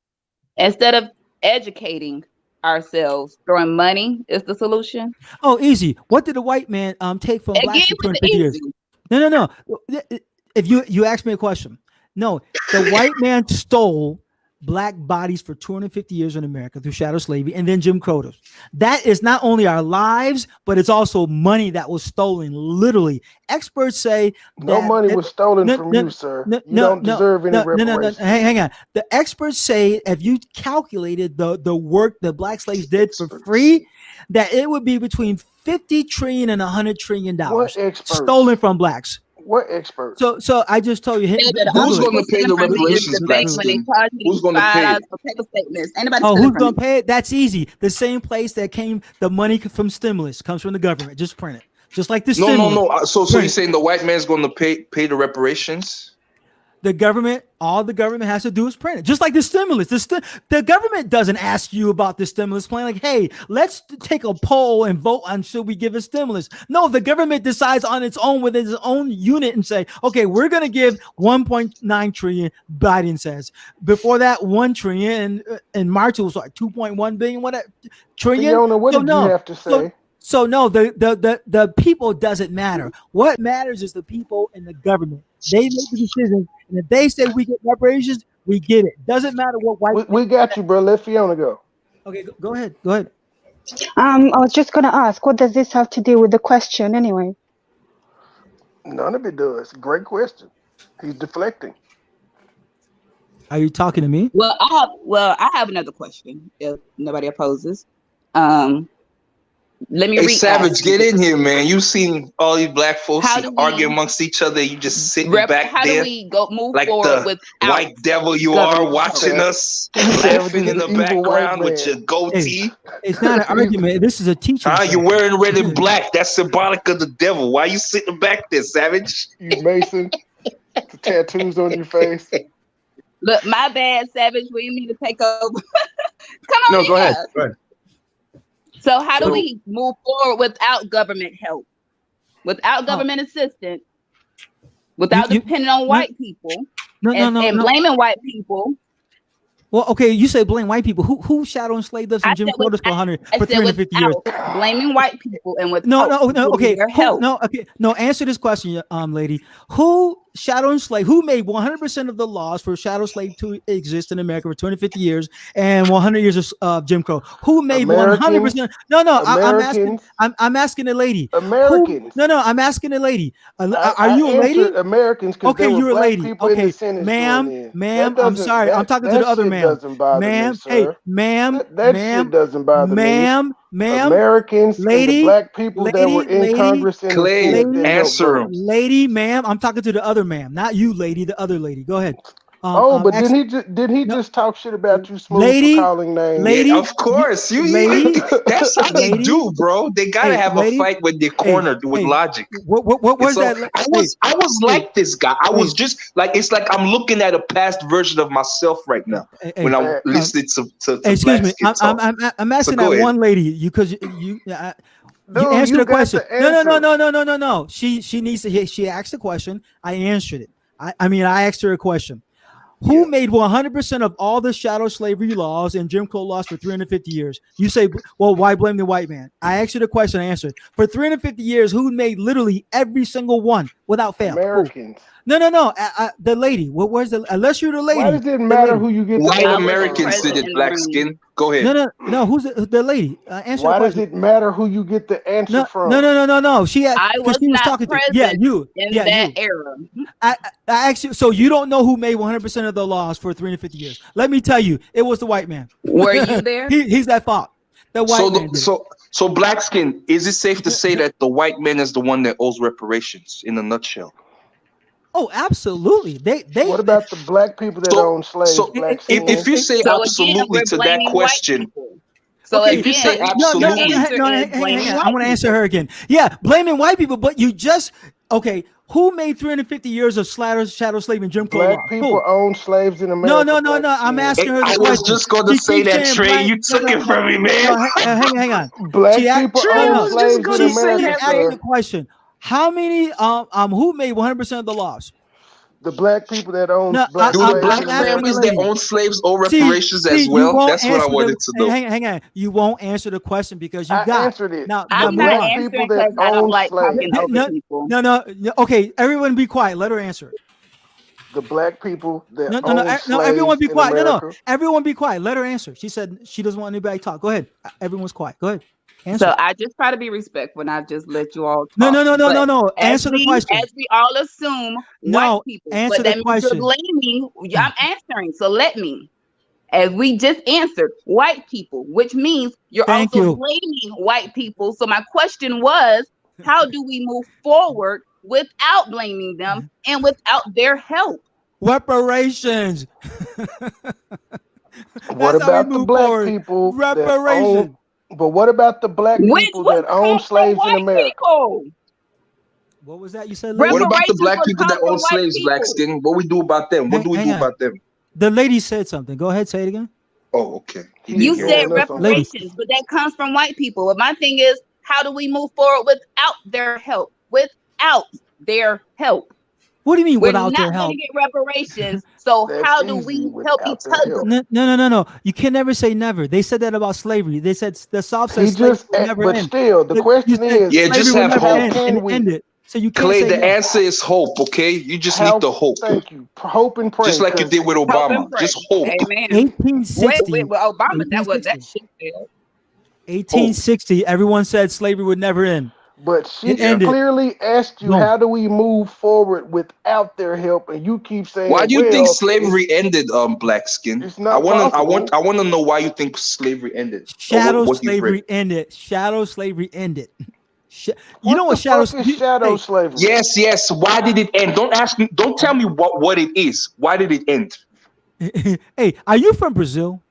Speaker 3: Instead of educating ourselves, throwing money is the solution.
Speaker 4: Oh, easy. What did the white man take from blacks for 250 years? No. If you ask me a question, no, the white man stole black bodies for 250 years in America through chattel slavery and then Jim Crow. That is not only our lives, but it's also money that was stolen. Literally, experts say
Speaker 6: no money was stolen from you, sir. You don't deserve any reparations.
Speaker 4: Hang on. The experts say if you calculated the work the black slaves did for free, that it would be between $50 trillion and $100 trillion stolen from blacks.
Speaker 6: What experts?
Speaker 4: So I just told you.
Speaker 5: Who's going to pay the reparations, Black Skin? Who's going to pay it?
Speaker 3: For paper statements? Anybody's
Speaker 4: who's going to pay it? That's easy. The same place that came the money from stimulus comes from the government. Just print it. Just like this.
Speaker 5: No. So you're saying the white man's going to pay the reparations?
Speaker 4: The government, all the government has to do is print it. Just like the stimulus. The government doesn't ask you about the stimulus plan. Like, hey, let's take a poll and vote on should we give a stimulus. No, the government decides on its own within its own unit and say, okay, we're going to give 1.9 trillion, Biden says. Before that, 1 trillion. In March, it was like 2.1 billion. What trillion?
Speaker 6: Fiona, what did you have to say?
Speaker 4: So no, the people doesn't matter. What matters is the people and the government. They make the decisions, and if they say we get reparations, we get it. Doesn't matter what white.
Speaker 6: We got you, bro. Let Fiona go.
Speaker 4: Okay, go ahead. Go ahead.
Speaker 7: I was just gonna ask, what does this have to do with the question, anyway?
Speaker 6: None of it does. Great question. He's deflecting.
Speaker 4: Are you talking to me?
Speaker 3: Well, I have another question. If nobody opposes, let me.
Speaker 5: Hey, Savage, get in here, man. You seen all these black folks arguing amongst each other. You just sitting back there.
Speaker 3: How do we move
Speaker 5: like
Speaker 3: forward
Speaker 5: the white devil you are, watching us, laughing in the background with your goatee?
Speaker 4: Hey, it's not an argument. This is a teaching.
Speaker 5: You're wearing red and black. That's symbolic of the devil. Why you sitting back there, Savage?
Speaker 6: You Mason. The tattoos on your face.
Speaker 3: Look, my bad, Savage. We need to take over. Come on.
Speaker 1: No, go ahead. Go ahead.
Speaker 3: So how do we move forward without government help, without government assistance, without depending on white people and blaming white people?
Speaker 4: Well, okay, you say blame white people. Who shadow enslaved us in Jim Crow for 350 years?
Speaker 3: Blaming white people and
Speaker 4: no. Answer this question, lady. Who shadow enslaved? Who made 100% of the laws for shadow slave to exist in America for 250 years and 100 years of Jim Crow? Who made 100%? I'm asking a lady.
Speaker 6: Americans.
Speaker 4: I'm asking a lady. Are you a lady?
Speaker 6: Americans.
Speaker 4: Okay, you're a lady. Okay, ma'am. I'm sorry. I'm talking to the other man. Ma'am, hey, ma'am,
Speaker 6: shit doesn't bother me.
Speaker 4: Ma'am,
Speaker 6: Americans,
Speaker 4: lady,
Speaker 6: and the black people that were in Congress and
Speaker 5: Clay, answer him.
Speaker 4: Lady, ma'am, I'm talking to the other ma'am, not you, lady, the other lady. Go ahead.
Speaker 6: But
Speaker 4: actually,
Speaker 6: didn't he just talk shit about you, Smooth,
Speaker 4: lady,
Speaker 6: for calling names?
Speaker 4: lady,
Speaker 5: Yeah, of course.
Speaker 4: lady,
Speaker 5: That's how they
Speaker 4: lady.
Speaker 5: do, bro. They gotta
Speaker 4: Hey,
Speaker 5: have
Speaker 4: lady,
Speaker 5: a fight when they're
Speaker 4: hey,
Speaker 5: cornered with
Speaker 4: hey,
Speaker 5: logic.
Speaker 4: where's
Speaker 5: So
Speaker 4: that?
Speaker 5: I was
Speaker 4: Hey,
Speaker 5: like this guy. I
Speaker 4: hey,
Speaker 5: was just like, it's like I'm looking at a past version of myself right now when
Speaker 4: hey,
Speaker 5: I'm
Speaker 6: Facts.
Speaker 5: listening to
Speaker 4: excuse
Speaker 5: Black
Speaker 4: me.
Speaker 5: Skin talk.
Speaker 4: I'm
Speaker 5: So
Speaker 4: asking
Speaker 5: go
Speaker 4: that
Speaker 5: ahead.
Speaker 4: one lady. You
Speaker 6: Dude,
Speaker 4: answered
Speaker 6: you
Speaker 4: the
Speaker 6: got
Speaker 4: question.
Speaker 6: the
Speaker 4: No, no, no,
Speaker 6: answer.
Speaker 4: no, no, no, no, no. She needs to hear. She asked the question. I answered it. I asked her a question.
Speaker 5: Yeah.
Speaker 4: Who made 100% of all the shadow slavery laws and Jim Crow laws for 350 years? You say, well, why blame the white man? I asked you the question. I answered. For 350 years, who made literally every single one without fail? Who?
Speaker 6: Americans.
Speaker 4: No. The lady. Where's the? Unless you're the lady.
Speaker 6: Why does it
Speaker 4: the
Speaker 6: matter
Speaker 4: lady.
Speaker 6: who you get the
Speaker 5: White
Speaker 3: I
Speaker 6: answer
Speaker 3: was
Speaker 6: from?
Speaker 5: Americans did
Speaker 3: present
Speaker 5: it,
Speaker 3: in the
Speaker 5: Black
Speaker 3: room.
Speaker 5: Skin. Go ahead.
Speaker 4: No. Who's the lady? Answer the
Speaker 6: Why does
Speaker 4: question.
Speaker 6: it matter who you get the answer from?
Speaker 4: No. She
Speaker 3: I
Speaker 4: because
Speaker 3: was
Speaker 4: she was
Speaker 3: not
Speaker 4: talking to you.
Speaker 3: present in that
Speaker 4: You.
Speaker 3: era.
Speaker 4: I asked you, so you don't know who made 100% of the laws for 350 years. Let me tell you, it was the white man.
Speaker 3: Were you there?
Speaker 4: He's at fault. The white man did it.
Speaker 5: So Black Skin, is it safe to say that the white man is the one that owes reparations in a nutshell?
Speaker 4: Oh, absolutely.
Speaker 6: What about the black people that
Speaker 5: So
Speaker 6: own slaves,
Speaker 5: so
Speaker 6: Black
Speaker 5: if
Speaker 6: Skin?
Speaker 5: you say
Speaker 3: So again,
Speaker 5: absolutely
Speaker 3: we're
Speaker 5: to that
Speaker 3: blaming white
Speaker 5: question,
Speaker 3: people. So
Speaker 4: Okay,
Speaker 5: if you say
Speaker 3: again,
Speaker 4: no,
Speaker 3: the
Speaker 5: absolutely,
Speaker 3: answer is
Speaker 4: hang
Speaker 3: blaming
Speaker 4: on. I
Speaker 3: white
Speaker 4: want to answer
Speaker 3: people.
Speaker 4: her again. Yeah, blaming white people, but you just okay. Who made 350 years of shadow slave and Jim Crow law?
Speaker 6: Black people
Speaker 4: Who?
Speaker 6: own slaves in
Speaker 4: No,
Speaker 6: America, Black
Speaker 4: I'm
Speaker 6: Skin.
Speaker 4: asking her the
Speaker 5: I was
Speaker 4: question.
Speaker 5: just going to
Speaker 4: She
Speaker 5: say
Speaker 4: keeps
Speaker 5: that,
Speaker 4: saying
Speaker 5: Trey.
Speaker 4: black.
Speaker 5: You took it from me, man.
Speaker 4: No. Hang on.
Speaker 6: Black people
Speaker 5: Trey, I
Speaker 6: own
Speaker 4: No.
Speaker 5: was just
Speaker 6: slaves in
Speaker 5: gonna say
Speaker 4: She
Speaker 6: America,
Speaker 5: that,
Speaker 4: asked
Speaker 5: man.
Speaker 4: the
Speaker 6: sir.
Speaker 4: question. How many who made 100% of the laws?
Speaker 6: The black people that owns
Speaker 4: No,
Speaker 6: black
Speaker 5: Do the
Speaker 6: slaves
Speaker 4: I'm
Speaker 5: black
Speaker 6: in
Speaker 4: asking the
Speaker 5: families
Speaker 6: America.
Speaker 5: that
Speaker 4: lady.
Speaker 5: own slaves owe
Speaker 4: See,
Speaker 5: reparations as
Speaker 4: you
Speaker 5: well?
Speaker 4: won't
Speaker 5: That's what I
Speaker 4: answer
Speaker 5: wanted to know.
Speaker 4: hang on. You won't answer the question because you
Speaker 6: I
Speaker 4: got
Speaker 6: answered it.
Speaker 4: now
Speaker 6: The
Speaker 3: I'm
Speaker 4: move
Speaker 3: not
Speaker 6: black
Speaker 4: on.
Speaker 6: people
Speaker 3: answering
Speaker 6: that
Speaker 3: because I don't
Speaker 6: own
Speaker 3: like talking
Speaker 6: slaves.
Speaker 3: over people.
Speaker 4: No. Okay, everyone be quiet. Let her answer.
Speaker 6: The black people that
Speaker 4: No.
Speaker 6: own
Speaker 4: No, everyone
Speaker 6: slaves
Speaker 4: be
Speaker 6: in
Speaker 4: quiet. No.
Speaker 6: America.
Speaker 4: Everyone be quiet. Let her answer. She said she doesn't want anybody to talk. Go ahead. Everyone's quiet. Go ahead.
Speaker 3: So
Speaker 4: Answer.
Speaker 3: I just try to be respectful and I just let you all talk. But
Speaker 4: No.
Speaker 3: as
Speaker 4: Answer the
Speaker 3: we
Speaker 4: question.
Speaker 3: as we all assume white
Speaker 4: No,
Speaker 3: people, but
Speaker 4: answer the
Speaker 3: that means you're
Speaker 4: question.
Speaker 3: blaming. I'm answering, so let me. As we just answered, white people, which means you're
Speaker 4: Thank
Speaker 3: also
Speaker 4: you.
Speaker 3: blaming white people. So my question was, how do we move forward without blaming them and without their help?
Speaker 4: Reparations.
Speaker 6: What
Speaker 4: That's how we
Speaker 6: about the
Speaker 4: move
Speaker 6: black
Speaker 4: forward.
Speaker 6: people that own?
Speaker 4: Reparations.
Speaker 6: But what about the black
Speaker 3: Which
Speaker 6: people
Speaker 3: would
Speaker 6: that own
Speaker 3: come from
Speaker 6: slaves in
Speaker 3: white
Speaker 6: America?
Speaker 3: people.
Speaker 4: What was that you said,
Speaker 5: What
Speaker 4: lady?
Speaker 5: about the
Speaker 3: Reparations
Speaker 5: black
Speaker 3: would
Speaker 5: people that
Speaker 3: come
Speaker 5: own
Speaker 3: from white
Speaker 5: slaves, Black
Speaker 3: people.
Speaker 5: Skin? What we do about them? What do we
Speaker 4: Hang
Speaker 5: do
Speaker 4: on.
Speaker 5: about them?
Speaker 4: The lady said something. Go ahead, say it again.
Speaker 5: Oh, okay. He
Speaker 6: He
Speaker 5: didn't
Speaker 3: You
Speaker 6: ain't
Speaker 5: hear
Speaker 3: said
Speaker 5: that.
Speaker 6: doing us on
Speaker 4: Lady.
Speaker 3: reparations, but that comes from white people. But my thing is, how do we move forward without their help? Without their help.
Speaker 4: What do you mean
Speaker 3: We're
Speaker 4: without
Speaker 3: not
Speaker 4: their
Speaker 3: going to
Speaker 4: help?
Speaker 3: get reparations. So
Speaker 6: That's
Speaker 3: how do
Speaker 6: easy
Speaker 3: we help each
Speaker 6: without their help.
Speaker 3: other?
Speaker 4: No. You can never say never. They said that about slavery. They said the South
Speaker 6: He
Speaker 4: says slavery
Speaker 6: just,
Speaker 4: would never
Speaker 6: but
Speaker 4: end.
Speaker 6: still, the
Speaker 4: You
Speaker 6: question
Speaker 4: said
Speaker 6: is,
Speaker 5: Yeah,
Speaker 4: slavery
Speaker 5: just
Speaker 4: would
Speaker 5: have
Speaker 4: never
Speaker 6: how
Speaker 5: hope.
Speaker 4: end, and
Speaker 6: can
Speaker 4: it
Speaker 6: we?
Speaker 4: ended. So you can't
Speaker 5: Clay,
Speaker 4: say
Speaker 5: the
Speaker 4: no.
Speaker 5: answer is hope, okay? You just need
Speaker 6: How?
Speaker 5: the hope.
Speaker 6: Thank you. Hope and
Speaker 5: Just
Speaker 6: pray,
Speaker 5: like you
Speaker 6: because
Speaker 5: did with
Speaker 3: Hope and
Speaker 5: Obama.
Speaker 3: pray.
Speaker 5: Just hope.
Speaker 3: Amen. Wait,
Speaker 4: 1860.
Speaker 3: well, Obama, that
Speaker 4: 1860.
Speaker 3: shit failed.
Speaker 5: Hope.
Speaker 4: 1860. Everyone said slavery would never end.
Speaker 6: but
Speaker 4: It
Speaker 6: she
Speaker 5: Yeah.
Speaker 4: ended.
Speaker 6: clearly asked you,
Speaker 4: Boom.
Speaker 6: how do we move forward without their help? And you keep
Speaker 5: Why
Speaker 6: saying,
Speaker 5: do you think
Speaker 6: well,
Speaker 5: slavery ended, Black Skin?
Speaker 6: it's not possible.
Speaker 5: I wanna know why you think slavery ended. Or
Speaker 4: Shadow
Speaker 5: what you've read.
Speaker 4: slavery ended. Shadow slavery ended. You know
Speaker 6: What
Speaker 4: what
Speaker 6: the
Speaker 4: shadow?
Speaker 6: fuck is shadow
Speaker 4: Hey,
Speaker 6: slavery?
Speaker 5: Yes. Why did it end? Don't ask me, don't tell me what it is. Why did it end?
Speaker 4: hey, are you from Brazil?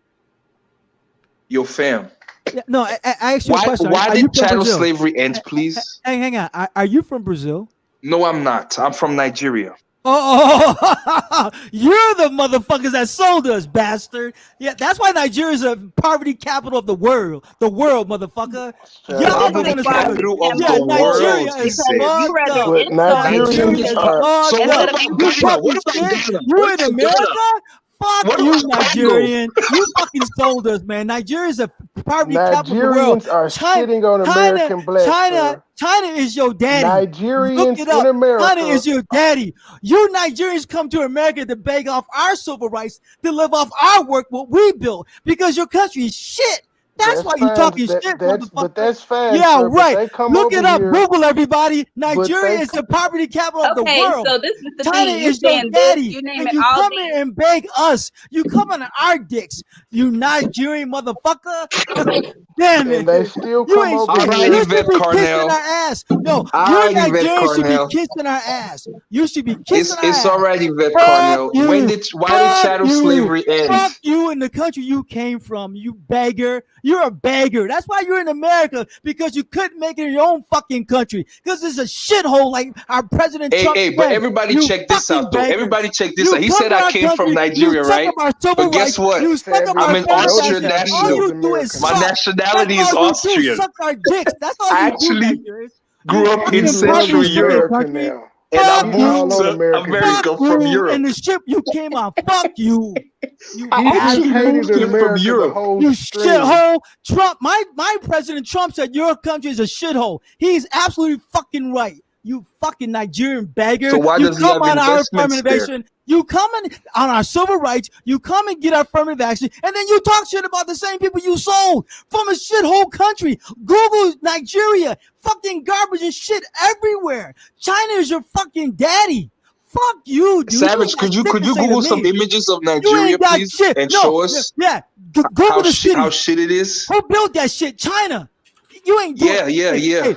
Speaker 5: Your fam.
Speaker 4: Yeah, no, I asked you a question.
Speaker 5: Why
Speaker 4: Are you
Speaker 5: did
Speaker 4: from
Speaker 5: chattel
Speaker 4: Brazil?
Speaker 5: slavery end, please?
Speaker 4: Hey, hang on. Are you from Brazil?
Speaker 5: No, I'm not. I'm from Nigeria.
Speaker 4: Oh, you're the motherfuckers that sold us, bastard. Yeah, that's why Nigeria is a poverty capital of the world. The world, motherfucker.
Speaker 6: Shut
Speaker 4: Y'all
Speaker 6: up.
Speaker 4: the
Speaker 5: Poverty
Speaker 4: one
Speaker 3: Probably
Speaker 4: that's
Speaker 3: because
Speaker 4: fucking.
Speaker 3: you
Speaker 5: capital
Speaker 3: have
Speaker 5: of
Speaker 4: Yeah,
Speaker 3: no
Speaker 5: the
Speaker 3: morals
Speaker 5: world,
Speaker 4: Nigeria
Speaker 5: he
Speaker 4: is
Speaker 3: because
Speaker 5: said.
Speaker 3: you
Speaker 4: fucked
Speaker 3: rather
Speaker 4: up.
Speaker 6: But
Speaker 3: insult
Speaker 4: Nigeria
Speaker 6: Nigerians
Speaker 4: is
Speaker 3: people
Speaker 6: are.
Speaker 5: So
Speaker 4: fucked
Speaker 5: what
Speaker 3: instead
Speaker 4: up.
Speaker 3: of
Speaker 5: about
Speaker 4: You
Speaker 5: Ghana?
Speaker 3: encouraging
Speaker 4: fucking
Speaker 5: What about
Speaker 3: people.
Speaker 4: shit.
Speaker 5: Ghana?
Speaker 4: You
Speaker 5: What
Speaker 4: in
Speaker 5: about Ghana?
Speaker 4: America? Fuck
Speaker 5: What
Speaker 4: you,
Speaker 5: about Congo?
Speaker 4: Nigerian. You fucking sold us, man. Nigeria is a poverty capital of the world.
Speaker 6: Nigerians are
Speaker 4: China,
Speaker 6: shitting on
Speaker 4: China,
Speaker 6: American blacks, sir.
Speaker 4: China is your daddy. Look
Speaker 6: Nigerians
Speaker 4: it
Speaker 6: in
Speaker 4: up. China
Speaker 6: America.
Speaker 4: is your daddy. You Nigerians come to America to beg off our civil rights, to live off our work, what we built, because your country is shit. That's
Speaker 6: That's
Speaker 4: why you
Speaker 6: fine.
Speaker 4: talking shit,
Speaker 6: But
Speaker 4: motherfucker.
Speaker 6: that's fine,
Speaker 4: Yeah,
Speaker 6: sir. But
Speaker 4: right.
Speaker 6: they come
Speaker 4: Look
Speaker 6: over
Speaker 4: it up.
Speaker 6: here.
Speaker 4: Google, everybody.
Speaker 6: But
Speaker 4: Nigeria
Speaker 6: they
Speaker 4: is the poverty capital of the
Speaker 3: Okay,
Speaker 4: world.
Speaker 3: so this is the
Speaker 4: China
Speaker 3: thing. You
Speaker 4: is your
Speaker 3: saying this,
Speaker 4: daddy.
Speaker 3: you
Speaker 4: And
Speaker 3: naming
Speaker 4: you
Speaker 3: all
Speaker 4: come
Speaker 3: these.
Speaker 4: here and beg us. You come on our dicks. You Nigerian motherfucker. Damn it.
Speaker 6: And they still
Speaker 4: You
Speaker 6: come
Speaker 4: ain't
Speaker 6: over
Speaker 4: shit.
Speaker 5: All right,
Speaker 4: You
Speaker 6: here.
Speaker 4: should
Speaker 5: Yvette
Speaker 4: be kissing
Speaker 5: Cornell.
Speaker 4: our ass. No,
Speaker 5: All
Speaker 4: you
Speaker 5: right, Yvette
Speaker 4: Nigerians should be
Speaker 5: Cornell.
Speaker 4: kissing our ass. You should be kissing our
Speaker 5: It's
Speaker 4: ass.
Speaker 5: all right, Yvette
Speaker 4: Fuck
Speaker 5: Cornell.
Speaker 4: you.
Speaker 5: Why did
Speaker 4: Fuck
Speaker 5: chattel
Speaker 4: you.
Speaker 5: slavery end?
Speaker 4: Fuck you in the country you came from, you beggar. You're a beggar. That's why you're in America, because you couldn't make it in your own fucking country. Because it's a shithole like our President Trump
Speaker 5: Hey, but
Speaker 4: said.
Speaker 5: everybody
Speaker 4: You
Speaker 5: check this
Speaker 4: fucking
Speaker 5: out, though.
Speaker 4: beggar.
Speaker 5: Everybody check this
Speaker 4: You
Speaker 5: out. He
Speaker 4: come
Speaker 5: said
Speaker 4: to
Speaker 5: I
Speaker 4: our
Speaker 5: came from
Speaker 4: country,
Speaker 5: Nigeria,
Speaker 4: you suck
Speaker 5: right?
Speaker 4: up our civil
Speaker 5: But guess
Speaker 4: rights,
Speaker 5: what?
Speaker 4: you suck up
Speaker 6: Savage,
Speaker 5: I'm
Speaker 4: our
Speaker 5: an
Speaker 6: notice
Speaker 5: Austrian
Speaker 4: contract.
Speaker 6: that he
Speaker 4: All
Speaker 6: is
Speaker 5: national.
Speaker 4: you do is
Speaker 6: American.
Speaker 5: My
Speaker 4: suck.
Speaker 5: nationality
Speaker 4: That's
Speaker 5: is
Speaker 4: all you do,
Speaker 5: Austrian.
Speaker 4: suck our dicks. That's all
Speaker 5: I
Speaker 4: you do,
Speaker 5: actually
Speaker 4: Nigerians.
Speaker 5: grew
Speaker 4: You
Speaker 5: up in
Speaker 6: He
Speaker 4: fucking
Speaker 6: loves
Speaker 5: Central
Speaker 4: poverty-stricken
Speaker 5: Europe,
Speaker 6: America
Speaker 4: country.
Speaker 6: now.
Speaker 5: and I
Speaker 4: Fuck
Speaker 6: He all
Speaker 5: moved
Speaker 6: on
Speaker 4: you.
Speaker 5: to
Speaker 6: America dick.
Speaker 4: Fuck
Speaker 5: America from
Speaker 4: you.
Speaker 5: Europe.
Speaker 4: And the ship you came on. Fuck you. You
Speaker 5: I
Speaker 6: He just
Speaker 5: actually
Speaker 4: bastard.
Speaker 6: hated
Speaker 5: moved here from
Speaker 6: America the
Speaker 5: Europe.
Speaker 6: whole
Speaker 4: You
Speaker 6: stream.
Speaker 4: shithole. Trump, my President Trump said your country is a shithole. He's absolutely fucking right. You fucking Nigerian beggar.
Speaker 5: So why
Speaker 4: You
Speaker 5: does he
Speaker 4: come
Speaker 5: have
Speaker 4: on our
Speaker 5: investments
Speaker 4: affirmative
Speaker 5: there?
Speaker 4: action. You come in on our civil rights. You come and get our affirmative action. And then you talk shit about the same people you sold from a shithole country. Google Nigeria. Fucking garbage and shit everywhere. China is your fucking daddy. Fuck you, dude.
Speaker 5: Savage,
Speaker 4: You ain't got
Speaker 5: could
Speaker 4: shit to
Speaker 5: you
Speaker 4: say to
Speaker 5: Google some
Speaker 4: me.
Speaker 5: images of
Speaker 4: You
Speaker 5: Nigeria,
Speaker 4: ain't got
Speaker 5: please,
Speaker 4: shit.
Speaker 5: and
Speaker 4: No,
Speaker 5: show us
Speaker 4: yeah. Google the city.
Speaker 5: how shit it is?
Speaker 4: Who built that shit? China. You ain't doing.
Speaker 5: Yeah.
Speaker 4: Hey,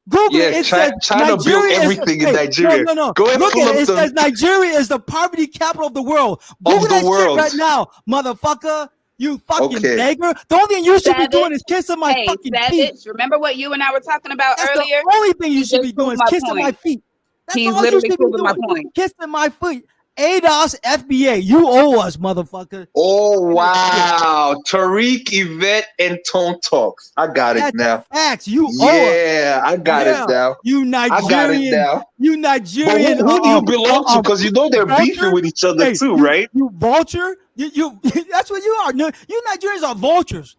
Speaker 4: Google it.
Speaker 5: Yeah,
Speaker 4: It says
Speaker 5: China built
Speaker 4: Nigeria is.
Speaker 5: everything in
Speaker 4: Hey,
Speaker 5: Nigeria.
Speaker 4: no.
Speaker 5: Go ahead,
Speaker 4: Look
Speaker 5: pull
Speaker 4: at it.
Speaker 5: up
Speaker 4: It says Nigeria is the poverty capital of the world. Google
Speaker 5: of the
Speaker 4: that shit
Speaker 5: world.
Speaker 4: right now, motherfucker. You fucking
Speaker 5: Okay.
Speaker 4: beggar. The only thing you should be doing
Speaker 3: Savage.
Speaker 4: is kissing my
Speaker 3: Hey,
Speaker 4: fucking feet.
Speaker 3: Savage. Remember what you and I were talking about
Speaker 4: That's
Speaker 3: earlier?
Speaker 4: the only thing you
Speaker 3: He
Speaker 4: should
Speaker 3: just
Speaker 4: be doing
Speaker 3: proved
Speaker 4: is
Speaker 3: my
Speaker 4: kissing my
Speaker 3: point.
Speaker 4: feet. That's
Speaker 3: He's
Speaker 4: all you
Speaker 3: literally
Speaker 4: should be
Speaker 3: proving my
Speaker 4: doing.
Speaker 3: point.
Speaker 4: Kissing my feet. ADOS, FBA. You owe us, motherfucker.
Speaker 5: Oh wow, Tariq, Yvette, and Tone Talks. I got it
Speaker 4: That's
Speaker 5: now.
Speaker 4: facts. You owe us.
Speaker 5: Yeah, I got it now.
Speaker 4: You
Speaker 5: I got it
Speaker 4: Nigerian.
Speaker 5: now.
Speaker 4: You
Speaker 5: But
Speaker 4: Nigerian.
Speaker 5: who do you belong to? Because you know they're beefing
Speaker 4: vulture?
Speaker 5: with each other
Speaker 4: Hey,
Speaker 5: too,
Speaker 4: you,
Speaker 5: right?
Speaker 4: you vulture. You that's what you are. No, you Nigerians are vultures.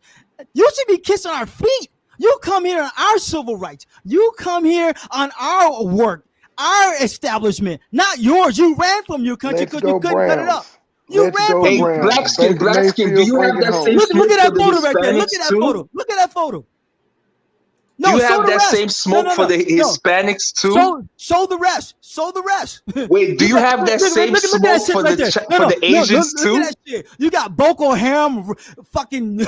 Speaker 4: You should be kissing our feet. You come here on our civil rights. You come here on our work, our establishment, not yours. You ran from your country
Speaker 6: Let's
Speaker 4: because
Speaker 6: go
Speaker 4: you couldn't cut it up.
Speaker 6: Browns.
Speaker 4: You
Speaker 6: Let's
Speaker 4: ran
Speaker 6: go
Speaker 4: from
Speaker 5: Hey,
Speaker 4: your
Speaker 6: Browns.
Speaker 5: Blackskin,
Speaker 6: Baker
Speaker 5: do
Speaker 6: Mayfield,
Speaker 5: you
Speaker 6: bring
Speaker 5: have
Speaker 6: it
Speaker 5: that
Speaker 6: home.
Speaker 5: same
Speaker 4: Look
Speaker 5: smoke
Speaker 4: at
Speaker 5: for
Speaker 4: that
Speaker 5: the
Speaker 4: photo right there. Look
Speaker 5: Hispanics
Speaker 4: at that
Speaker 5: too?
Speaker 4: photo. Look at that photo.
Speaker 5: Do
Speaker 4: No,
Speaker 5: you
Speaker 4: show
Speaker 5: have
Speaker 4: the
Speaker 5: that
Speaker 4: rest.
Speaker 5: same smoke for the
Speaker 4: No.
Speaker 5: Hispanics too?
Speaker 4: Show the rest. Show the rest.
Speaker 5: Wait, do you have that same
Speaker 4: look at that
Speaker 5: smoke
Speaker 4: shit
Speaker 5: for
Speaker 4: right
Speaker 5: the
Speaker 4: there.
Speaker 5: for the Asians
Speaker 4: Look
Speaker 5: too?
Speaker 4: at that shit. You got Boko Haram fucking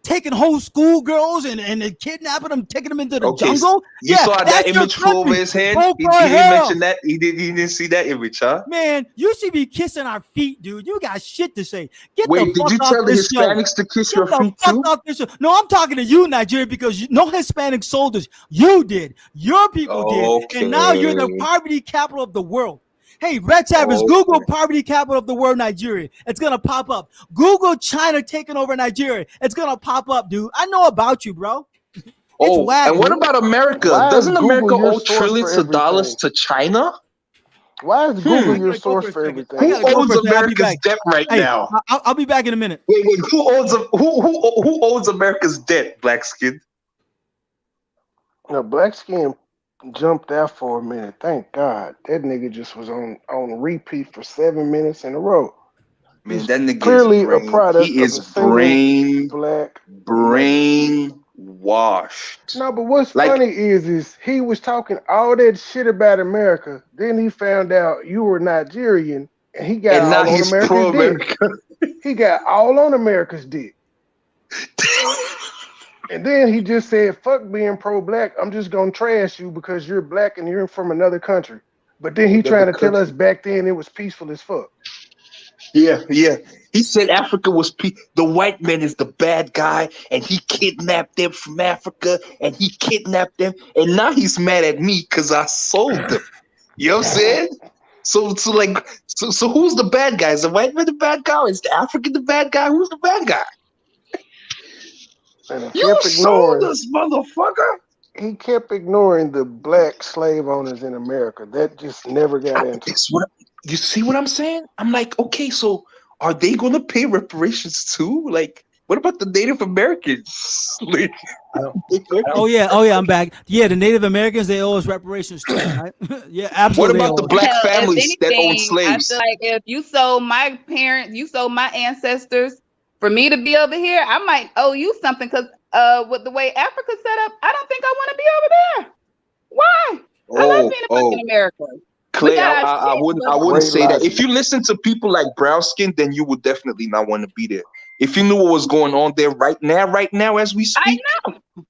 Speaker 4: taking whole schoolgirls and kidnapping them, taking them into the
Speaker 5: Okay,
Speaker 4: jungle.
Speaker 5: you
Speaker 4: Yeah,
Speaker 5: saw that
Speaker 4: that's your
Speaker 5: image flow over
Speaker 4: country.
Speaker 5: his hand.
Speaker 4: Boko
Speaker 5: He didn't
Speaker 4: Haram.
Speaker 5: mention that. He didn't see that image, huh?
Speaker 4: Man, you should be kissing our feet, dude. You got shit to say. Get
Speaker 5: Wait,
Speaker 4: the
Speaker 5: did
Speaker 4: fuck
Speaker 5: you
Speaker 4: off
Speaker 5: tell the
Speaker 4: this show.
Speaker 5: Hispanics to kiss
Speaker 4: Get
Speaker 5: your
Speaker 4: the
Speaker 5: feet
Speaker 4: fuck
Speaker 5: too?
Speaker 4: off this show. No, I'm talking to you, Nigeria, because no Hispanic soldiers. You did. Your people did. And now you're the
Speaker 5: Okay.
Speaker 4: poverty capital of the world. Hey, Red Savage, Google poverty capital of the world, Nigeria. It's going to pop up. Google China taking over Nigeria. It's going to pop up, dude. I know about you, bro. It's whack,
Speaker 5: And what
Speaker 4: dude.
Speaker 5: about America?
Speaker 6: Why is
Speaker 5: Doesn't America
Speaker 6: Google your
Speaker 5: owe
Speaker 6: source for
Speaker 5: trillions of dollars
Speaker 6: everything?
Speaker 5: to China?
Speaker 6: Why is Google
Speaker 4: I
Speaker 6: your
Speaker 4: gotta go
Speaker 6: source
Speaker 4: for a
Speaker 6: for
Speaker 4: second.
Speaker 6: everything?
Speaker 4: I
Speaker 5: Who
Speaker 4: gotta go
Speaker 5: owns
Speaker 4: for a second. I'll be
Speaker 5: America's
Speaker 4: back.
Speaker 5: debt right
Speaker 4: Hey,
Speaker 5: now?
Speaker 4: I'll be back in a minute.
Speaker 5: Wait, who owns America's debt, Black
Speaker 6: No, Black Skin jumped out for a minute. Thank God. That nigga just was on repeat for 7 minutes in a row.
Speaker 5: Man,
Speaker 6: He's
Speaker 5: that nigga
Speaker 6: clearly
Speaker 5: is
Speaker 6: a
Speaker 5: brain.
Speaker 6: product
Speaker 5: He
Speaker 6: of
Speaker 5: is
Speaker 6: a single black
Speaker 5: brain washed.
Speaker 6: No, but what's
Speaker 5: Like,
Speaker 6: funny is he was talking all that shit about America. Then he found out you were Nigerian, and he got
Speaker 5: and now
Speaker 6: all on
Speaker 5: he's
Speaker 6: America's
Speaker 5: pro-America.
Speaker 6: dick. He got all on America's dick. And then he just said, fuck being pro-black. I'm just going to trash you because you're black and you're from another country. But then he trying to tell us back then it was peaceful as fuck.
Speaker 5: Yeah. He said Africa was the white man is the bad guy, and he kidnapped them from Africa, and he kidnapped them, and now he's mad at me because I sold them. You know what I'm saying? So who's the bad guy? Is the white man the bad guy? Is the African the bad guy? Who's the bad guy?
Speaker 6: And he
Speaker 5: You
Speaker 6: kept
Speaker 5: sold
Speaker 6: ignoring
Speaker 5: us, motherfucker.
Speaker 6: He kept ignoring the black slave owners in America. That just never got into.
Speaker 5: You see what I'm saying? I'm like, okay, so are they going to pay reparations too? Like, what about the Native Americans? Like,
Speaker 4: Oh yeah, I'm back. Yeah, the Native Americans, they owe us reparations too, right? Yeah, absolutely.
Speaker 5: What about the black
Speaker 3: Hell, if
Speaker 5: families that own
Speaker 3: anything,
Speaker 5: slaves?
Speaker 3: I feel like if you sold my parents, you sold my ancestors, For me to be over here, I might owe you something because with the way Africa's set up, I don't think I want to be over there. Why? I love being a fucking America. We
Speaker 5: Clay,
Speaker 3: got our
Speaker 5: I
Speaker 3: shit,
Speaker 5: wouldn't
Speaker 3: but
Speaker 6: Great
Speaker 5: say that.
Speaker 6: logic.
Speaker 5: If you listen to people like brown skin, then you would definitely not want to be there. If you knew what was going on there right now as we
Speaker 3: I
Speaker 5: speak,
Speaker 3: know.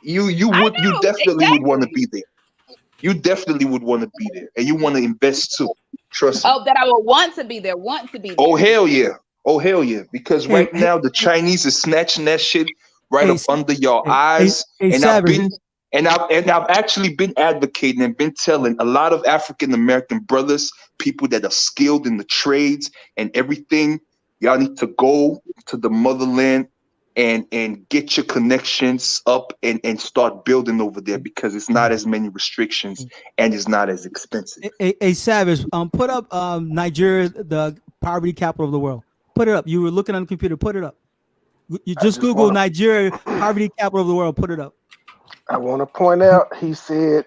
Speaker 5: you
Speaker 3: know,
Speaker 5: definitely would want to
Speaker 3: exactly.
Speaker 5: be there. You definitely would want to be there, and you want to invest too. Trust me.
Speaker 3: Oh, that I would want to be there. Want to be
Speaker 5: Oh
Speaker 3: there.
Speaker 5: hell yeah. Oh hell yeah. Because
Speaker 4: Hey,
Speaker 5: right now the Chinese is snatching that shit right
Speaker 4: hey,
Speaker 5: up under your
Speaker 4: hey,
Speaker 5: eyes.
Speaker 4: hey,
Speaker 5: And I've
Speaker 4: Savage.
Speaker 5: been and I've actually been advocating and been telling a lot of African American brothers, people that are skilled in the trades and everything, y'all need to go to the motherland and get your connections up and start building over there because it's not as many restrictions and it's not as expensive.
Speaker 4: Hey, Savage, put up Nigeria, the poverty capital of the world. Put it up. You were looking on the computer. Put it up. You just Google Nigeria, poverty capital of the world. Put it up.
Speaker 6: I want to point out, he said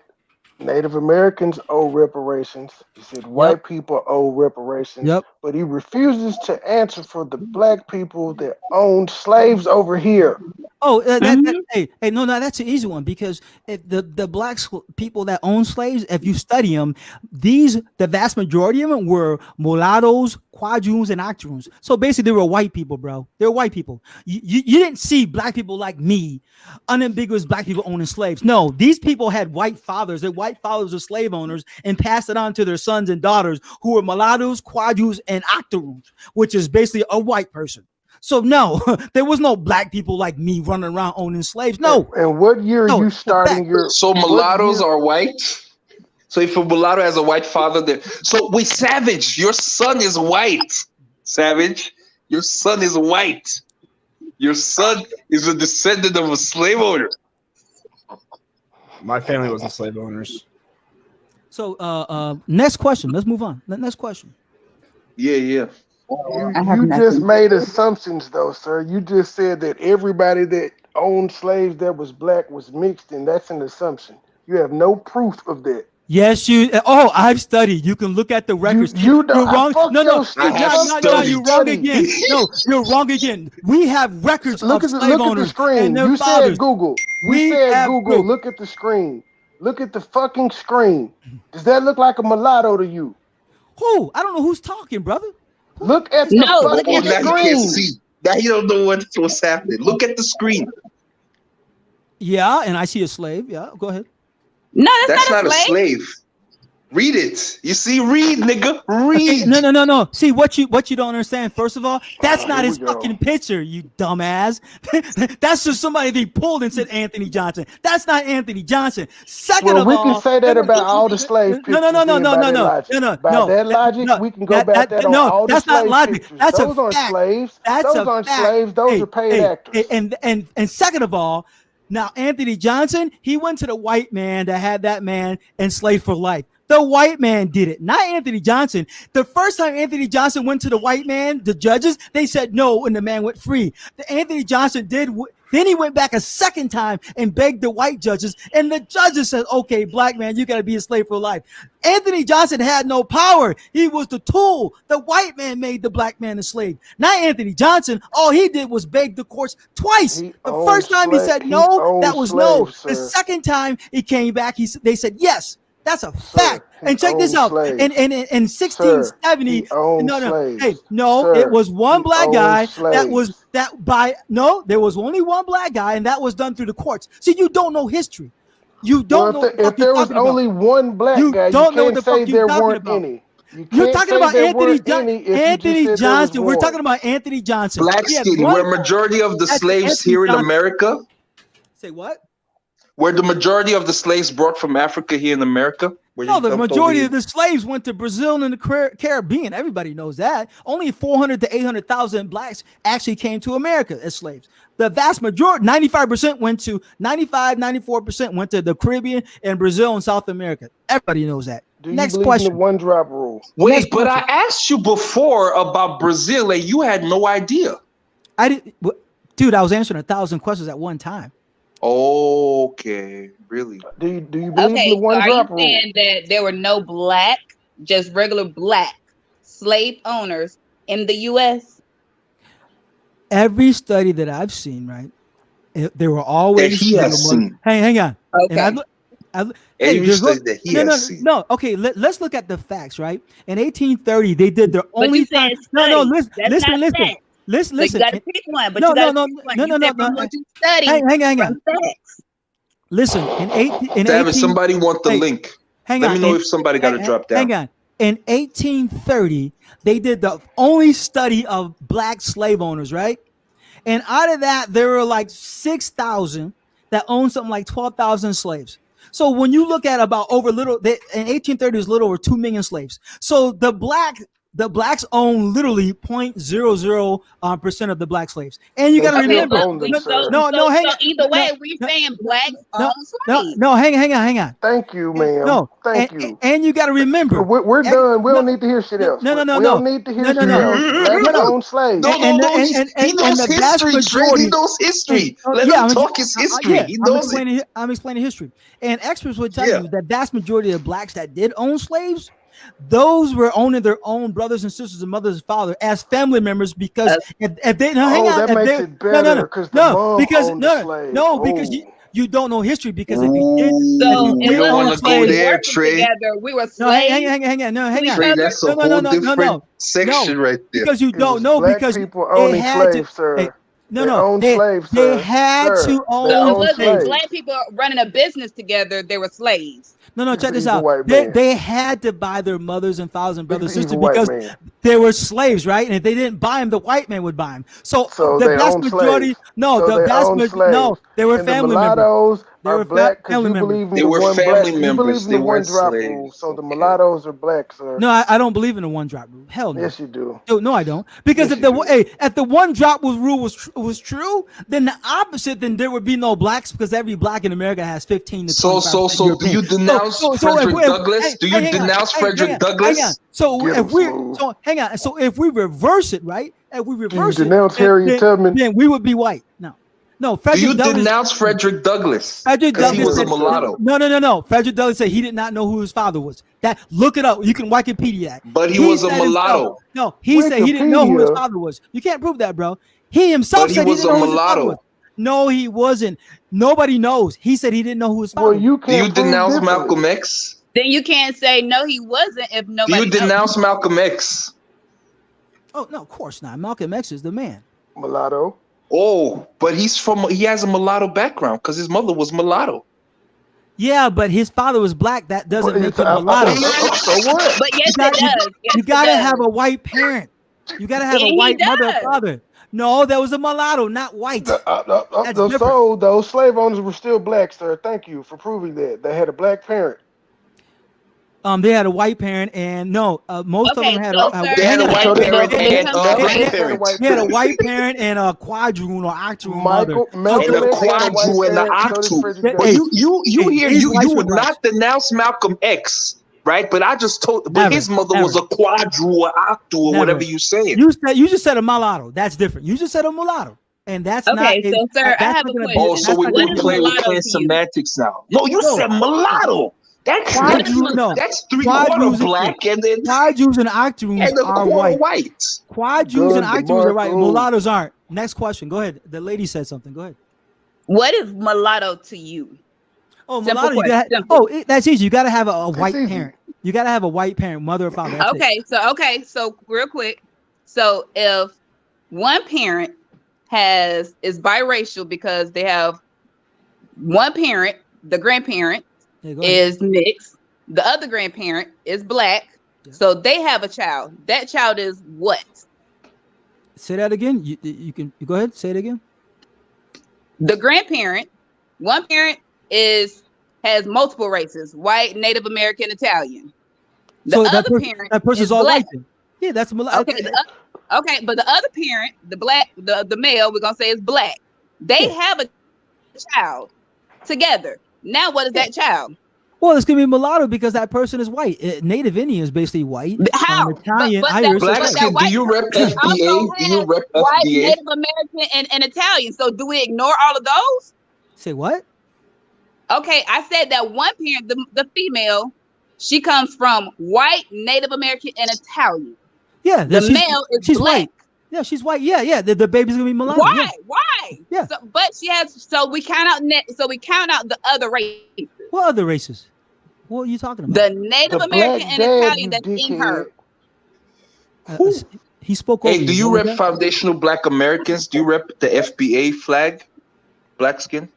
Speaker 6: Native Americans owe reparations. He said white people owe reparations.
Speaker 4: Yep.
Speaker 6: But he refuses to answer for the black people that owned slaves over here.
Speaker 4: Oh, hey, no, that's an easy one because the black people that own slaves, if you study them, the vast majority of them were mulattoes, quadroons, and octoroons. So basically, they were white people, bro. They're white people. You didn't see black people like me, unambiguous black people owning slaves. No, these people had white fathers. Their white fathers were slave owners and passed it on to their sons and daughters who were mulattoes, quadroons, and octoroons, which is basically a white person. So no, there was no black people like me running around owning slaves. No.
Speaker 6: And what year are you starting your?
Speaker 5: So mulattoes are white. So if a mulatto has a white father, there. So wait, Savage, your son is white. Savage, your son is white. Your son is a descendant of a slave owner.
Speaker 1: My family wasn't slave owners.
Speaker 4: So next question. Let's move on. Next question.
Speaker 5: Yeah.
Speaker 6: You just made assumptions, though, sir. You just said that everybody that owned slaves that was black was mixed, and that's an assumption. You have no proof of that.
Speaker 4: Yes, you. Oh, I've studied. You can look at the records.
Speaker 6: You're wrong.
Speaker 4: No,
Speaker 5: I have studied.
Speaker 4: you're wrong again. No, you're wrong again. We have records of slave owners
Speaker 6: the screen.
Speaker 4: and their
Speaker 6: You
Speaker 4: fathers.
Speaker 6: said Google.
Speaker 4: We
Speaker 6: said Google.
Speaker 4: proof.
Speaker 6: Look at the screen. Look at the fucking screen. Does that look like a mulatto to you?
Speaker 4: Who? I don't know who's talking, brother.
Speaker 6: Look at the fucking
Speaker 5: now
Speaker 6: screen.
Speaker 5: He can't see. Now he don't know what's happening. Look at the screen.
Speaker 4: Yeah, and I see a slave. Yeah, go ahead.
Speaker 3: No,
Speaker 5: that's not a slave. Read it. You see, read, nigga. Read.
Speaker 4: No. See what you don't understand. First of all, that's not his fucking picture, you dumbass. That's just somebody they pulled and said Anthony Johnson. That's not Anthony Johnson. Second of all,
Speaker 6: we can say that about all the slave pictures.
Speaker 4: No.
Speaker 6: By that logic, we can go back that on all the slave
Speaker 4: not logic.
Speaker 6: pictures.
Speaker 4: That's
Speaker 6: Those aren't
Speaker 4: fact.
Speaker 6: slaves.
Speaker 4: Those
Speaker 6: aren't slaves. Those are paid actors.
Speaker 4: And second of all, now Anthony Johnson, he went to the white man that had that man enslaved for life. The white man did it, not Anthony Johnson. The first time Anthony Johnson went to the white man, the judges, they said no, and the man went free. The Anthony Johnson did. Then he went back a second time and begged the white judges, and the judges said, okay, black man, you got to be a slave for life. Anthony Johnson had no power. He was the tool. The white man made the black man a slave, not Anthony Johnson. All he did was beg the courts twice. The first time he said no, that was no. The second time he came back, they said yes. That's a fact. And check this out. In 1670, it was one black guy there was only one black guy, and that was done through the courts. See, you don't know history. You don't know.
Speaker 6: If there was only one black guy, you can't say there weren't any.
Speaker 4: You're talking about Anthony Johnson. We're talking about Anthony Johnson.
Speaker 5: Black skin, where majority of the slaves here in America.
Speaker 4: Say what?
Speaker 5: Were the majority of the slaves brought from Africa here in America?
Speaker 4: No, the majority of the slaves went to Brazil and the Caribbean. Everybody knows that. Only 400 to 800,000 blacks actually came to America as slaves. The vast majority, 94% went to the Caribbean and Brazil and South America. Everybody knows that. Next question.
Speaker 6: The one drop rule.
Speaker 5: Wait, but I asked you before about Brazil and you had no idea.
Speaker 4: I didn't, dude. I was answering 1,000 questions at one time.
Speaker 5: Okay, really?
Speaker 6: Do you believe in the one drop rule?
Speaker 3: Are you saying that there were no black, just regular black slave owners in the U.S.?
Speaker 4: every study that I've seen, right, there were always
Speaker 5: That he has seen.
Speaker 4: hang on.
Speaker 3: Okay.
Speaker 4: And
Speaker 5: Every
Speaker 4: there's
Speaker 5: study that he has seen.
Speaker 4: no. Okay, let's look at the facts, right? In 1830, they did their
Speaker 8: But
Speaker 4: only
Speaker 8: you said
Speaker 4: no.
Speaker 8: studies. That's not facts.
Speaker 4: Listen.
Speaker 8: So you got to pick one, but
Speaker 4: No,
Speaker 8: you got to
Speaker 4: no,
Speaker 8: pick one.
Speaker 4: no,
Speaker 8: You
Speaker 4: no,
Speaker 8: said
Speaker 4: no,
Speaker 8: from
Speaker 4: no.
Speaker 8: what you study,
Speaker 4: Hang
Speaker 8: from
Speaker 4: on.
Speaker 8: facts.
Speaker 4: Listen, in
Speaker 5: Damn,
Speaker 4: 18
Speaker 5: if somebody want the link, let me know if somebody got to drop down.
Speaker 4: Hang on. In 1830, they did the only study of black slave owners, right? And out of that, there were like 6,000 that owned something like 12,000 slaves. So when you look at about in 1830, it was a little over 2 million slaves. So the blacks own literally 0.00% of the black slaves. And you got to remember,
Speaker 8: either way, we're saying blacks own slaves.
Speaker 4: No, hang on.
Speaker 6: Thank you, ma'am.
Speaker 4: No,
Speaker 6: Thank you.
Speaker 4: And you got to remember,
Speaker 6: we're done. We don't need to hear shit else. We don't need to hear shit else. Blacks own slaves.
Speaker 5: No. He knows history, Trey. He knows history. Let him talk his history. He knows it.
Speaker 4: I'm explaining history. And experts would tell you that vast majority of blacks that did own slaves, those were owning their own brothers and sisters and mothers and fathers as family members, because if they
Speaker 6: makes it better because the mom owned the slave.
Speaker 4: Because you don't know history, because if you did,
Speaker 5: you don't want to go there, Trey.
Speaker 8: Together, we were slaves.
Speaker 4: Hang on.
Speaker 5: Trey, that's a whole different section right there.
Speaker 4: Because you don't know, because
Speaker 6: people owning slaves, sir.
Speaker 4: They had to own.
Speaker 8: So it wasn't black people running a business together; they were slaves.
Speaker 4: No, check this out. They had to buy their mothers and fathers and brothers and sisters because they were slaves, right? And if they didn't buy them, the white man would buy them. So the vast majority, they were family members.
Speaker 6: They were black because you believe in the one black. You believe in the one drop rule. So the mulattoes are black, sir.
Speaker 4: No, I don't believe in the one drop rule. Hell no.
Speaker 6: Yes, you do.
Speaker 4: No, I don't. Because if the one drop rule was true, then the opposite, then there would be no blacks, because every black in America has 15 to 25%.
Speaker 5: So do you denounce Frederick Douglass? Do you denounce Frederick Douglass?
Speaker 4: So if we reverse it, right? If we reverse it,
Speaker 6: denounce Harriet Tubman,
Speaker 4: then we would be white. No,
Speaker 5: Frederick Douglass. Denounce Frederick Douglass? Because he was a mulatto.
Speaker 4: No. Frederick Douglass said he did not know who his father was. Look it up. You can Wikipedia that.
Speaker 5: But he was a mulatto.
Speaker 4: He said he didn't know who his father was. You can't prove that, bro. He himself said he didn't know who his father was. No, he wasn't. Nobody knows. He said he didn't know who his father was.
Speaker 5: Do you denounce Malcolm X?
Speaker 8: Then you can't say no, he wasn't if nobody.
Speaker 5: Do you denounce Malcolm X?
Speaker 4: Oh no, of course not. Malcolm X is the man.
Speaker 6: Mulatto.
Speaker 5: Oh, but he has a mulatto background because his mother was mulatto.
Speaker 4: Yeah, but his father was black. That doesn't make him mulatto.
Speaker 6: So what?
Speaker 8: But yes, it does.
Speaker 4: You gotta have a white parent. You gotta have a white mother and father. No, that was a mulatto, not white.
Speaker 6: So those slave owners were still black, sir. Thank you for proving that. They had a black parent.
Speaker 4: They had a white parent, and most of them had
Speaker 5: a white parent and a grandparent.
Speaker 4: He had a white parent and a quadroon or octoroon mother.
Speaker 5: And a quadroon and an octoroon. Well, you would not denounce Malcolm X, right? But I just told, his mother was a quadroon or octoroon, whatever you saying.
Speaker 4: You just said a mulatto. That's different. You just said a mulatto. And that's not.
Speaker 8: Okay, so sir, I have a question.
Speaker 5: Oh, so we're playing semantics now. No, you said mulatto. That's 3/4 black, and then
Speaker 4: quadroons and octoroons are white. Quadroons and octoroons are white. Mulattoes aren't. Next question. Go ahead. The lady said something. Go ahead.
Speaker 8: What is mulatto to you?
Speaker 4: Oh, mulatto. That's easy. You got to have a white parent. You got to have a white parent, mother or father.
Speaker 8: So real quick. So if one parent is biracial because they have one parent, the grandparent is mixed, the other grandparent is black, so they have a child. That child is what?
Speaker 4: Say that again. You can go ahead. Say it again.
Speaker 8: The grandparent, one parent has multiple races: white, Native American, Italian. The other parent,
Speaker 4: that person's all white. Yeah, that's
Speaker 8: okay. Okay, but the other parent, the black, the male, we're gonna say is black. They have a child together. Now, what is that child?
Speaker 4: Well, it's gonna be mulatto because that person is white. Native Indian is basically white.
Speaker 8: How?
Speaker 4: Italian,
Speaker 5: Irish. Do you rep FBA? Do you rep FBA?
Speaker 8: White, Native American, and Italian. So, do we ignore all of those?
Speaker 4: Say what?
Speaker 8: Okay, I said that one parent, the female, she comes from white, Native American, and Italian.
Speaker 4: Yeah,
Speaker 8: the male is black.
Speaker 4: White. Yeah, she's white. Yeah. The baby's gonna be mulatto.
Speaker 8: Why?
Speaker 4: Yeah.
Speaker 8: Why?
Speaker 4: Yeah.
Speaker 8: So, but she has. So we count out. So we count out the other races.
Speaker 4: What other races? What are you talking about?
Speaker 8: The Native
Speaker 6: The
Speaker 8: American
Speaker 6: black
Speaker 8: and
Speaker 6: dad,
Speaker 8: Italian
Speaker 6: you
Speaker 8: that's in
Speaker 6: dickhead.
Speaker 8: her.
Speaker 4: He spoke over
Speaker 5: Hey, do
Speaker 4: you.
Speaker 5: you
Speaker 4: What
Speaker 5: rep
Speaker 4: was that?
Speaker 5: foundational Black Americans? Do you rep the FBA flag? Black skin?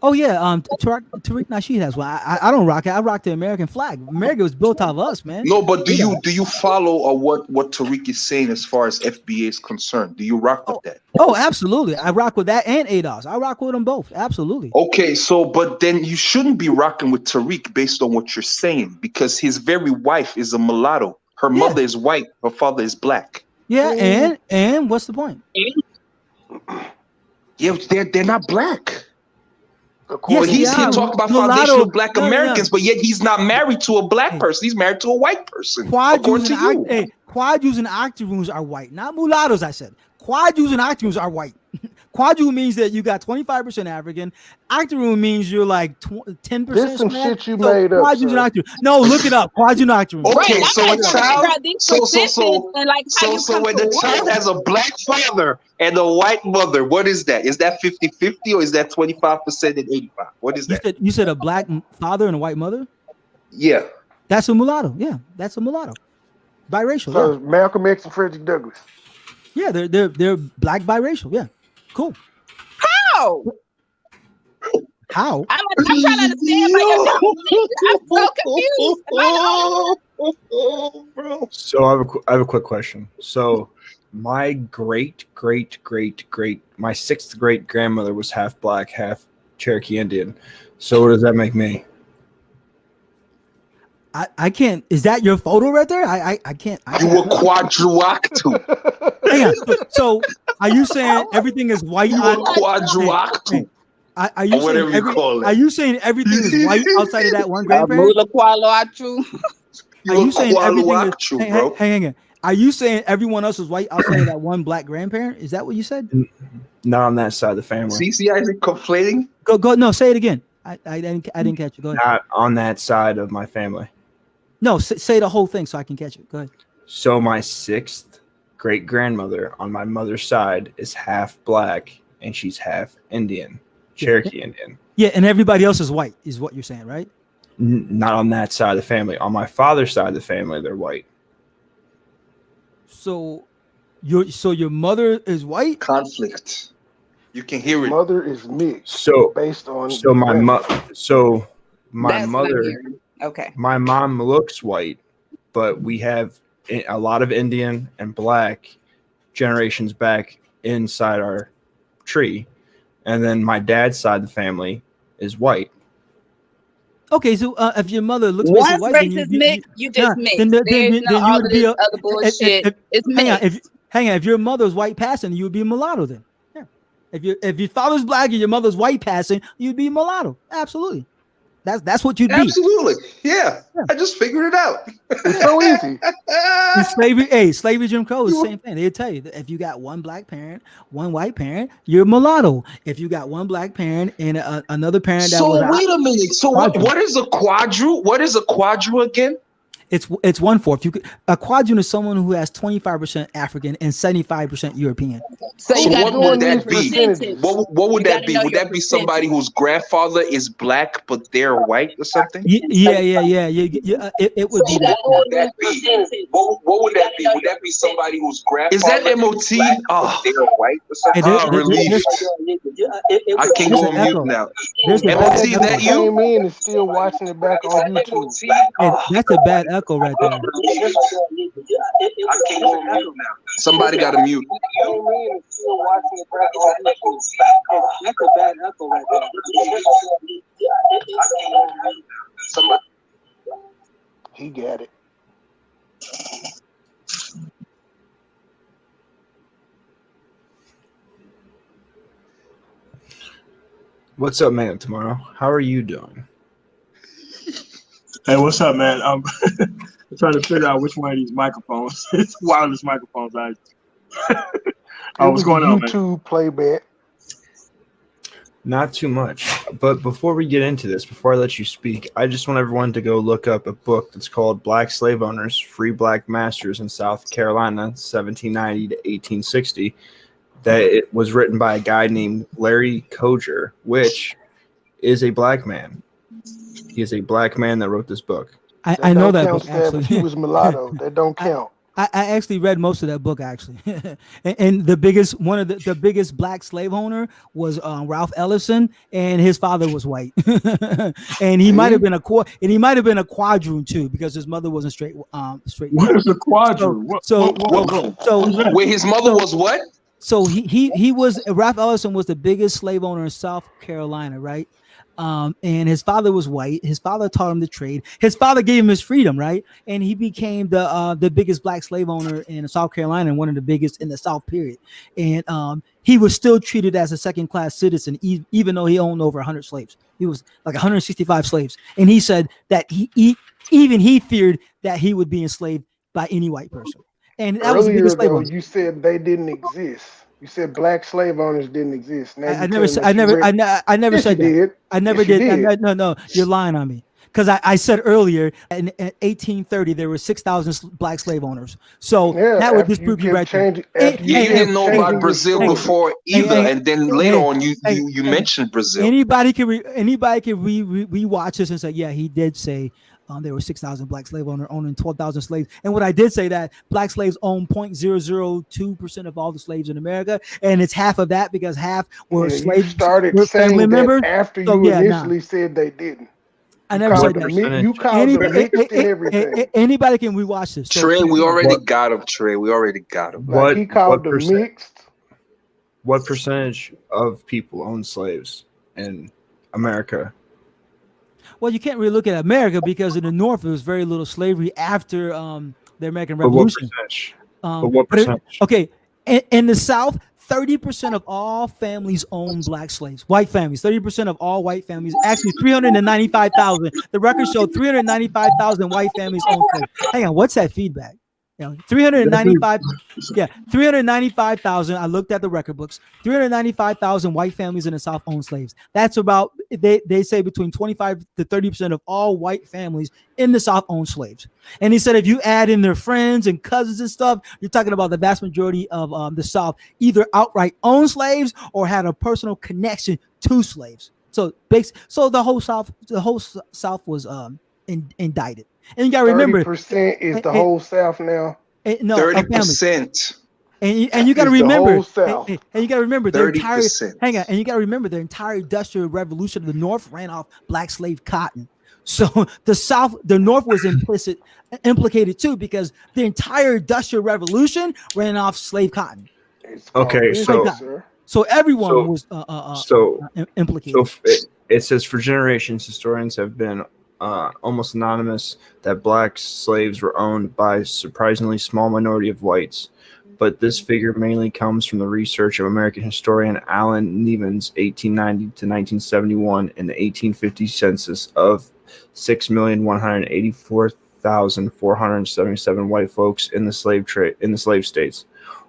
Speaker 4: Oh yeah, Tariq Nasheed has one. I don't rock it. I rock the American flag. America was built out of us, man.
Speaker 5: No, but do you follow what Tariq is saying as far as FBA is concerned? Do you rock with that?
Speaker 4: Oh, absolutely. I rock with that and ADOS. I rock with them both. Absolutely.
Speaker 5: Okay, so but then you shouldn't be rocking with Tariq based on what you're saying, because his very wife is a mulatto. Her mother is white, her father is black.
Speaker 4: Yeah, and what's the point?
Speaker 5: Yeah, they're not black.
Speaker 4: Yes,
Speaker 5: But he's here talking about foundational Black Americans, but yet he's not married to a black person. He's married to a white person. According to you.
Speaker 4: Quadus and octoroons are white, not mulattoes. I said quadus and octoroons are white. Quadroon means that you got 25% African. Octoroon means you're like 10%.
Speaker 6: This some shit you made up.
Speaker 4: No, look it up. Quadroon octoroon.
Speaker 5: Okay, so a child. So when the child has a black father and a white mother, what is that? Is that 50-50 or is that 25% and 85? What is that?
Speaker 4: You said a black father and a white mother?
Speaker 5: Yeah.
Speaker 4: That's a mulatto. Yeah, that's a mulatto. Biracial.
Speaker 6: So yeah. Malcolm X and Frederick Douglass.
Speaker 4: Yeah, they're black biracial. Yeah, cool.
Speaker 8: How?
Speaker 4: How?
Speaker 8: I'm trying to understand. I'm so confused.
Speaker 1: So I have a quick question. So my my sixth great grandmother was half black, half Cherokee Indian. So what does that make me?
Speaker 4: I can't. Is that your photo right there? I can't.
Speaker 5: You were quadruoctu.
Speaker 4: Hang on. So are you saying everything is white?
Speaker 5: You were quadruoctu.
Speaker 4: Are you
Speaker 5: whatever you call it?
Speaker 4: Are you saying everything is white outside of that one grandparent?
Speaker 8: Are
Speaker 4: you saying everything is,
Speaker 5: bro?
Speaker 4: Hang on. Are you saying everyone else is white outside of that one black grandparent? Is that what you said?
Speaker 1: Not on that side of the family.
Speaker 5: See, Isaac conflating.
Speaker 4: Go. No, say it again. I didn't catch it. Go ahead.
Speaker 1: Not on that side of my family.
Speaker 4: No, say the whole thing so I can catch it. Go ahead.
Speaker 1: So my sixth great grandmother on my mother's side is half black and she's half Indian, Cherokee Indian.
Speaker 4: Yeah, and everybody else is white, is what you're saying, right?
Speaker 1: Not on that side of the family. On my father's side of the family, they're white.
Speaker 4: So your mother is white?
Speaker 5: Conflict. You can hear it.
Speaker 6: Mother is mixed.
Speaker 1: So
Speaker 6: based on
Speaker 1: my mother.
Speaker 3: Okay.
Speaker 1: My mom looks white, but we have a lot of Indian and black generations back inside our tree. And then my dad's side of the family is white.
Speaker 4: Okay, so if your mother looks white,
Speaker 8: then you just mix. Then you would be other bullshit. It's mixed.
Speaker 4: Hang on. If your mother's white passing, you would be a mulatto then. Yeah. If your father's black and your mother's white passing, you'd be a mulatto. Absolutely. That's what you'd be.
Speaker 5: Absolutely. Yeah. I just figured it out.
Speaker 6: It's so easy.
Speaker 4: Slavery, Jim Crow is the same thing. They'll tell you that if you got one black parent, one white parent, you're a mulatto. If you got one black parent and another parent that was
Speaker 5: wait a minute. So what is a quadru? What is a quadru again?
Speaker 4: It's 1/4. A quadroon is someone who has 25% African and 75% European.
Speaker 8: So
Speaker 5: what would that be? What would that be? Would that be somebody whose grandfather is black but they're white or something?
Speaker 4: Yeah. It would be that.
Speaker 5: What would that be? What would that be? Would that be somebody whose grandfather is that MOT? Oh, they're white or something. Relief. I can go on mute now. MOT, is that you?
Speaker 6: Came in and still watching it back on YouTube.
Speaker 4: That's a bad echo right there.
Speaker 5: Somebody got a mute.
Speaker 6: He got it.
Speaker 1: What's up, man? Tomorrow, how are you doing?
Speaker 9: Hey, what's up, man? I'm trying to figure out which one of these microphones. It's wireless microphones. What's going on, man?
Speaker 6: YouTube playback.
Speaker 1: Not too much. But before we get into this, before I let you speak, I just want everyone to go look up a book that's called Black Slave Owners, Free Black Masters in South Carolina, 1790 to 1860. That it was written by a guy named Larry Coger, which is a black man. He is a black man that wrote this book.
Speaker 4: I know that book,
Speaker 6: Stan,
Speaker 4: actually.
Speaker 6: but he was mulatto. That don't count.
Speaker 4: I actually read most of that book, actually. and the biggest, one of the biggest black slave owner was Ralph Ellison, and his father was white. And he might have been a quadroon too, because his mother wasn't straight.
Speaker 9: What is a quadroon?
Speaker 5: Wait, his mother was what?
Speaker 4: So he was, Ralph Ellison was the biggest slave owner in South Carolina, right? And his father was white. His father taught him the trade. His father gave him his freedom, right? And he became the biggest black slave owner in South Carolina and one of the biggest in the South period. And he was still treated as a second-class citizen, even though he owned over 100 slaves. He was like 165 slaves. And he said that he feared that he would be enslaved by any white person. And that was the biggest slave owner.
Speaker 6: You said they didn't exist. You said black slave owners didn't exist. Now
Speaker 4: I never said that. I never did. No, you're lying on me. Because I said earlier in 1830 there were 6,000 black slave owners. So that would disprove you right there.
Speaker 5: You didn't know about Brazil before either, and then later on you mentioned Brazil.
Speaker 4: Anybody can rewatch this and say, yeah, he did say there were 6,000 black slave owners owning 12,000 slaves. And what I did say that black slaves own 0.002% of all the slaves in America, and it's half of that because half were slaves.
Speaker 6: You started saying that after you initially said they didn't.
Speaker 4: I never said that.
Speaker 6: You called them mixed and everything.
Speaker 4: Anybody can rewatch this.
Speaker 5: Trey, we already got him. Trey, we already got him.
Speaker 6: Like he called them mixed.
Speaker 1: What percentage of people own slaves in America?
Speaker 4: Well, you can't really look at America because in the North there was very little slavery after the American Revolution.
Speaker 1: What percentage?
Speaker 4: Okay, in the South, 30% of all families own black slaves. White families, 30% of all white families. Actually, 395,000. The record showed 395,000 white families own slaves. Hang on, what's that feedback? 395. Yeah, 395,000. I looked at the record books. 395,000 white families in the South own slaves. That's about, they say between 25 to 30% of all white families in the South own slaves. And he said if you add in their friends and cousins and stuff, you're talking about the vast majority of the South either outright own slaves or had a personal connection to slaves. So the whole South was indicted. And you gotta remember,
Speaker 6: 30% is the whole South now.
Speaker 4: No,
Speaker 5: 30%.
Speaker 4: And you got to remember, and you got to remember the
Speaker 5: 30%.
Speaker 4: Hang on, and you got to remember the entire industrial revolution of the North ran off black slave cotton. So the North was implicated too, because the entire industrial revolution ran off slave cotton.
Speaker 1: Okay,
Speaker 4: so everyone was implicated.
Speaker 1: So it says for generations, historians have been almost anonymous that black slaves were owned by a surprisingly small minority of whites, but this figure mainly comes from the research of American historian Alan Nevins 1890 to 1971 in the 1850 census of 6,184,477 white folks in the slave states.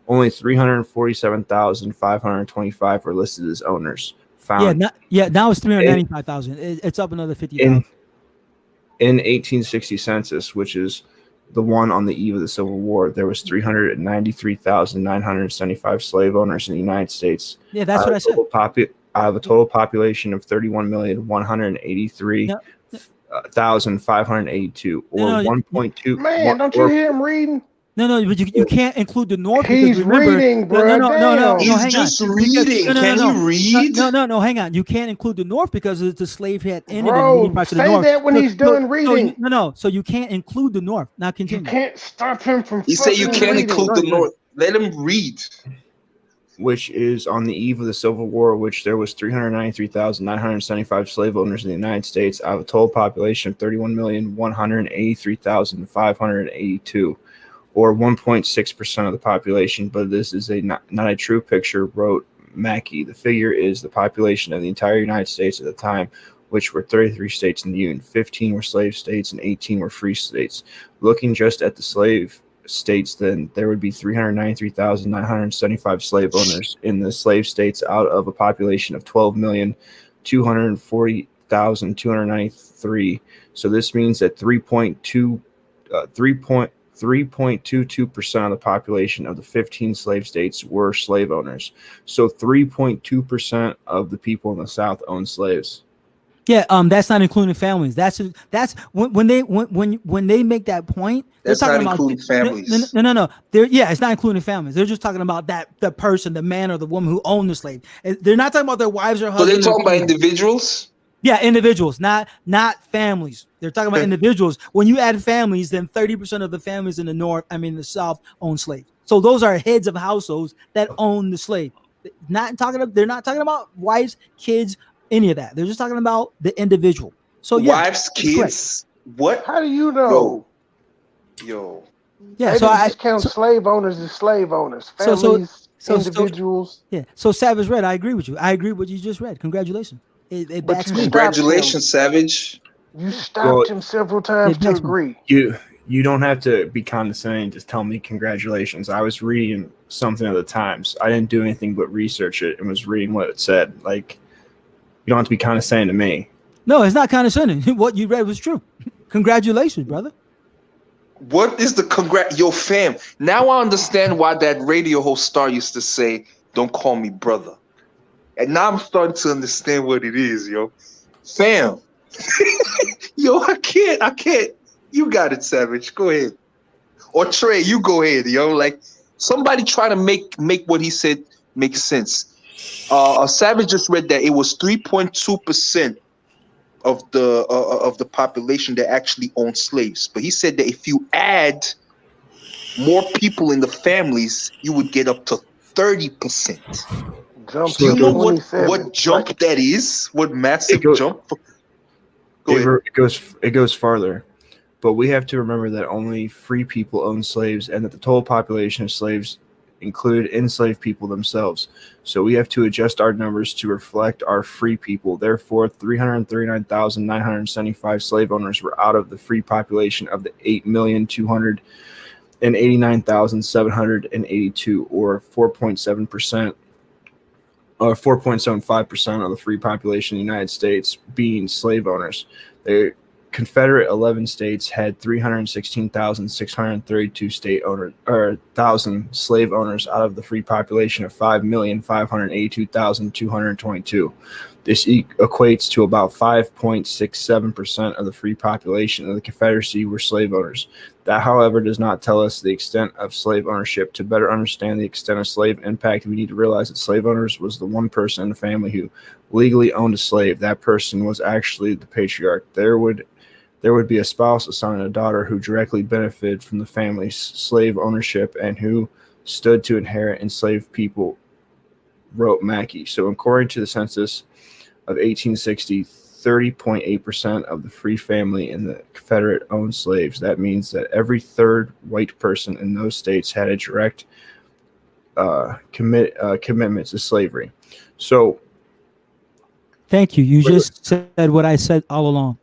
Speaker 1: Only 347,525 were listed as owners.
Speaker 4: Now it's 395,000. It's up another 50,000.
Speaker 1: In 1860 census, which is the one on the eve of the Civil War, there was 393,975 slave owners in the United States.
Speaker 4: Yeah, that's what I said.
Speaker 1: I have a total population of 31,183,582, or 1.2.
Speaker 6: Man, don't you hear him reading?
Speaker 4: No, but you can't include the North.
Speaker 6: He's reading, bro.
Speaker 4: No,
Speaker 5: he's
Speaker 4: hang
Speaker 5: just
Speaker 4: on.
Speaker 5: reading. Can he read?
Speaker 4: No, hang on. You can't include the North because the slave had ended in many parts of the
Speaker 6: North.
Speaker 4: North.
Speaker 6: Say that when he's done reading.
Speaker 4: So you can't include the North. Now continue.
Speaker 6: You can't stop him from.
Speaker 5: He said you can't include the North. Let him read.
Speaker 1: Which is on the eve of the Civil War, which there was 393,975 slave owners in the United States out of a total population of 31,183,582. Or 1.6% of the population, but this is not a true picture, wrote Mackey. The figure is the population of the entire United States at the time, which were 33 states in the Union. 15 were slave states and 18 were free states. Looking just at the slave states, then there would be 393,975 slave owners in the slave states out of a population of 12,240,293. So this means that 3.22% of the population of the 15 slave states were slave owners. So 3.2% of the people in the South owned slaves.
Speaker 4: Yeah, that's not including families. That's when they make that point.
Speaker 5: That's
Speaker 4: they're
Speaker 5: not
Speaker 4: talking
Speaker 5: including
Speaker 4: about
Speaker 5: families.
Speaker 4: No. It's not including families. They're just talking about the person, the man or the woman who owned the slave. They're not talking about their wives or
Speaker 5: So
Speaker 4: husbands.
Speaker 5: they're talking about individuals.
Speaker 4: Yeah, individuals, not families. They're talking about individuals. When you add families, then 30% of the families in the South own slaves. So those are heads of households that own the slave. They're not talking about wives, kids, any of that. They're just talking about the individual. So yeah,
Speaker 5: wives, kids. What?
Speaker 6: How do you know?
Speaker 5: Yo.
Speaker 6: Yeah, they didn't discount slave owners as slave owners. Families, individuals.
Speaker 4: So Savage Red, I agree with you. I agree with what you just read. Congratulations. It backs me.
Speaker 5: Congratulations, Savage.
Speaker 6: You stopped him several times to agree.
Speaker 1: You don't have to be condescending to tell me congratulations. I was reading something at the Times. I didn't do anything but research it and was reading what it said. Like, you don't have to be condescending to me.
Speaker 4: No, it's not condescending. What you read was true. Congratulations, brother.
Speaker 5: What is the Yo, fam. Now I understand why that radio host star used to say, "Don't call me brother." And now I'm starting to understand what it is, yo. Fam. Yo, I can't. You got it, Savage. Go ahead. Or Trey, you go ahead, yo. Like, somebody try to make what he said make sense. Savage just read that it was 3.2% of the population that actually owned slaves. But he said that if you add more people in the families, you would get up to 30%.
Speaker 6: Jump.
Speaker 5: Do you know what jump that is? What massive jump?
Speaker 1: It goes farther. But we have to remember that only free people own slaves and that the total population of slaves include enslaved people themselves. So we have to adjust our numbers to reflect our free people. Therefore, 339,975 slave owners were out of the free population of the 8,289,782, or 4.7%, or 4.75% of the free population in the United States being slave owners. The Confederate 11 states had 316,632 thousand slave owners out of the free population of 5,582,222. This equates to about 5.67% of the free population of the Confederacy were slave owners. That, however, does not tell us the extent of slave ownership. To better understand the extent of slave impact, we need to realize that slave owners was the one person in the family who legally owned a slave. That person was actually the patriarch. There would be a spouse, a son, and a daughter who directly benefited from the family's slave ownership and who stood to inherit enslaved people, wrote Mackey. So according to the census of 1860, 30.8% of the free family in the Confederate owned slaves. That means that every third white person in those states had a direct commitment to slavery. So
Speaker 4: thank you. You just said what I said all along.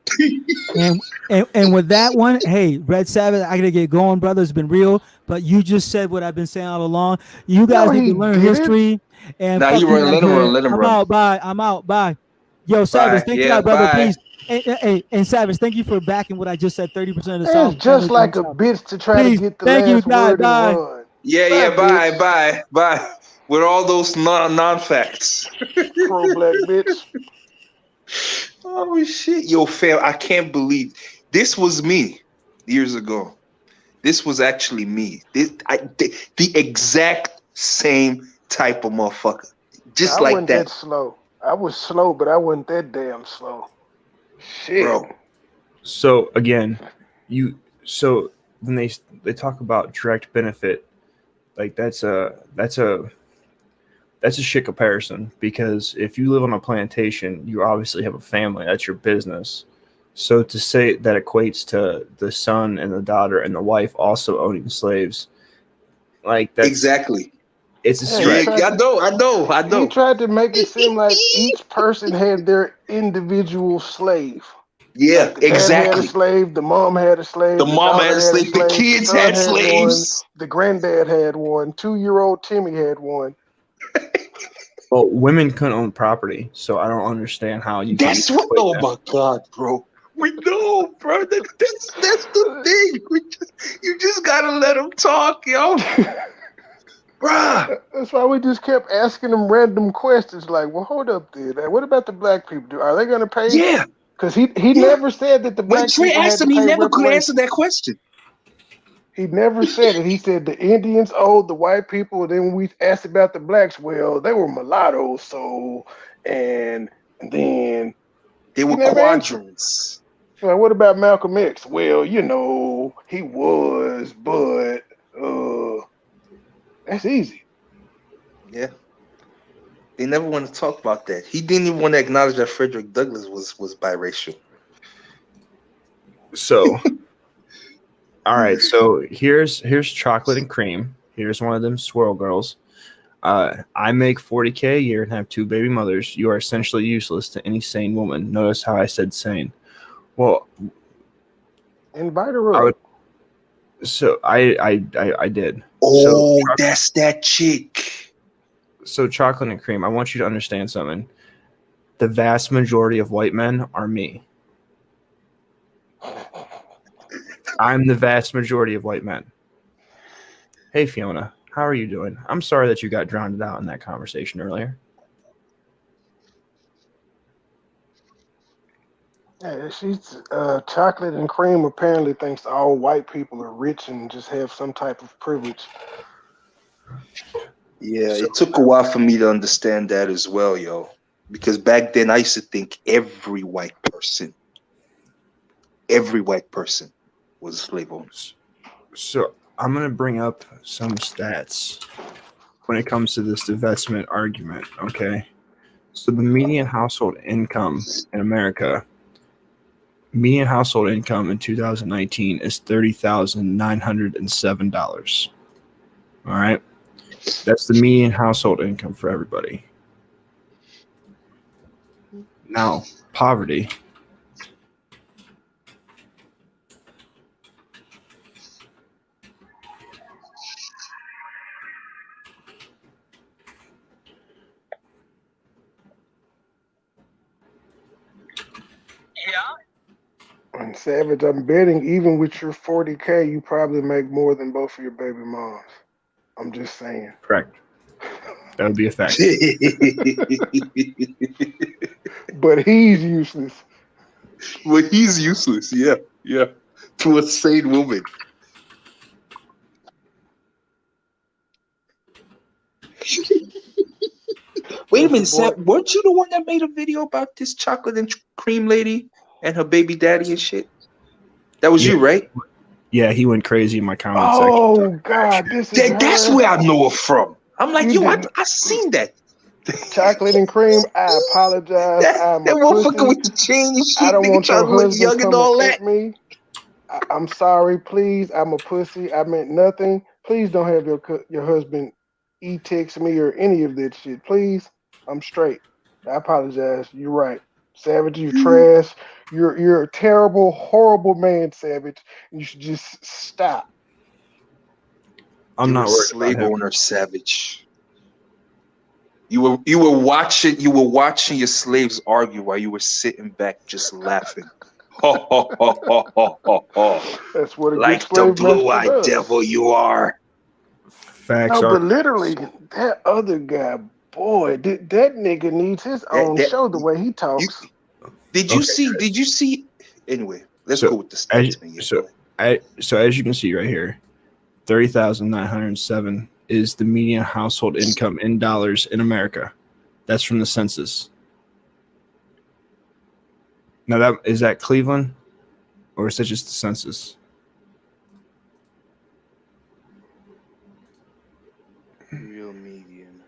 Speaker 4: and with that one, hey, Red Sabbath, I gotta get going, brother. It's been real, but you just said what I've been saying all along. You guys need to learn history. And
Speaker 5: now you run, let him run.
Speaker 4: I'm out. Bye. Yo, Savage, thank you, brother. Please. And Savage, thank you for backing what I just said. 30% of the South.
Speaker 6: It's just like a bitch to try to get the last word and run.
Speaker 5: Yeah, bye. With all those non-facts.
Speaker 6: Pro-black bitch.
Speaker 5: Oh shit, yo, fam! I can't believe this was me years ago. This was actually me. The exact same type of motherfucker, just like
Speaker 6: wasn't that slow. I was slow, but I wasn't that damn slow. Shit,
Speaker 5: bro.
Speaker 1: So again, when they talk about direct benefit, like that's a shit comparison, because if you live on a plantation, you obviously have a family. That's your business. So to say that equates to the son and the daughter and the wife also owning slaves, like that's
Speaker 5: exactly.
Speaker 1: It's a stretch.
Speaker 5: I know.
Speaker 6: He tried to make it seem like each person had their individual slave.
Speaker 5: Yeah,
Speaker 6: Like the dad had a slave, the mom had a slave,
Speaker 5: The
Speaker 6: the
Speaker 5: mom
Speaker 6: daughter
Speaker 5: had a
Speaker 6: had a
Speaker 5: slave, the
Speaker 6: slave,
Speaker 5: kids
Speaker 6: son
Speaker 5: had
Speaker 6: had
Speaker 5: slaves.
Speaker 6: one, the granddad had one, 2-year-old Timmy had one.
Speaker 1: Well, women couldn't own property, so I don't understand how you.
Speaker 5: That's what. Oh my God, bro. We know, bro. That's the thing. You just gotta let them talk, yo. Bruh.
Speaker 6: That's why we just kept asking them random questions like, well, hold up there. What about the black people? Are they going to pay?
Speaker 5: Yeah.
Speaker 6: Because he never said that the
Speaker 5: When
Speaker 6: black
Speaker 5: Trey
Speaker 6: people
Speaker 5: asked
Speaker 6: had
Speaker 5: him,
Speaker 6: to
Speaker 5: he
Speaker 6: pay
Speaker 5: never could answer
Speaker 6: reparations.
Speaker 5: that question.
Speaker 6: He never said it. He said the Indians owed the white people. Then when we asked about the blacks, well, they were mulattoes, so and then
Speaker 5: they were quadroons.
Speaker 6: So what about Malcolm X? Well, he was, but that's easy.
Speaker 5: Yeah. They never want to talk about that. He didn't even want to acknowledge that Frederick Douglass was biracial.
Speaker 1: So, all right. So here's chocolate and cream. Here's one of them swirl girls. I make $40K a year and have 2 baby mothers. You are essentially useless to any sane woman. Notice how I said sane. Well,
Speaker 6: invite her up.
Speaker 1: I did.
Speaker 5: Oh, that's that chick.
Speaker 1: So chocolate and cream. I want you to understand something. The vast majority of white men are me. I'm the vast majority of white men. Hey, Fiona, how are you doing? I'm sorry that you got drowned out in that conversation earlier.
Speaker 6: Yeah, she's chocolate and cream apparently thinks all white people are rich and just have some type of privilege.
Speaker 5: Yeah, it took a while for me to understand that as well, yo. Because back then I used to think every white person was a slave owner.
Speaker 1: So I'm going to bring up some stats when it comes to this divestment argument, okay? So the median household income in America, median household income in 2019 is $30,907. All right? That's the median household income for everybody. Now, poverty.
Speaker 6: And Savage, I'm betting even with your 40K, you probably make more than both of your baby moms. I'm just saying.
Speaker 1: Correct. That would be a fact.
Speaker 6: But he's useless.
Speaker 5: Well, he's useless, yeah. To a sane woman. Wait a minute, Sam, weren't you the one that made a video about this chocolate and cream lady and her baby daddy and shit? That was you, right?
Speaker 1: Yeah, he went crazy in my comment
Speaker 6: section.
Speaker 1: Oh,
Speaker 6: God, this is
Speaker 5: That's where I know her from. I'm like, I seen that.
Speaker 6: Chocolate and cream, I apologize. I'm
Speaker 5: that motherfucker with the chain and shit.
Speaker 6: I don't want your husband
Speaker 5: coming all
Speaker 6: at me. I'm sorry, please. I'm a pussy. I meant nothing. Please don't have your husband e-text me or any of that shit. Please. I'm straight. I apologize. You're right. Savage, you're trash. You're a terrible, horrible man, Savage. You should just stop.
Speaker 1: I'm not worried
Speaker 5: slave owner, Savage. You were watching your slaves argue while you were sitting back just laughing.
Speaker 6: That's what a
Speaker 5: like
Speaker 6: good
Speaker 5: the blue-eyed devil you are.
Speaker 1: Facts
Speaker 6: but literally, that other guy, boy, that nigga needs his own show the way he talks.
Speaker 5: Did you see? Anyway, let's go with the stats, man.
Speaker 1: So as you can see right here, 30,907 is the median household income in dollars in America. That's from the census. Now, is that Cleveland, or is that just the census?
Speaker 5: Real median.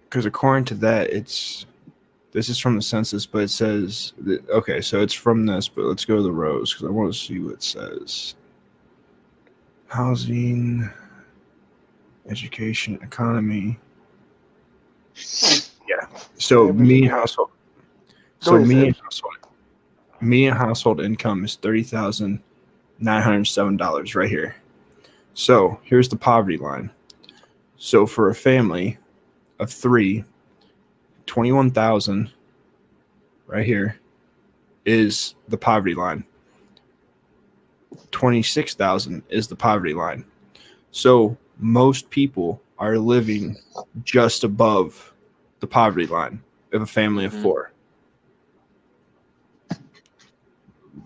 Speaker 1: Because according to that, this is from the census, but it says that, okay, so it's from this, but let's go to the rows because I want to see what it says. Housing, education, economy. Yeah. So
Speaker 6: Savage
Speaker 1: median
Speaker 6: guy.
Speaker 1: household.
Speaker 6: Go
Speaker 1: So
Speaker 6: ahead,
Speaker 1: median household income is $30,907 right here. So here's the poverty line. So for a family of three, 21,000 right here is the poverty line. 26,000 is the poverty line. So most people are living just above the poverty line of a family of four.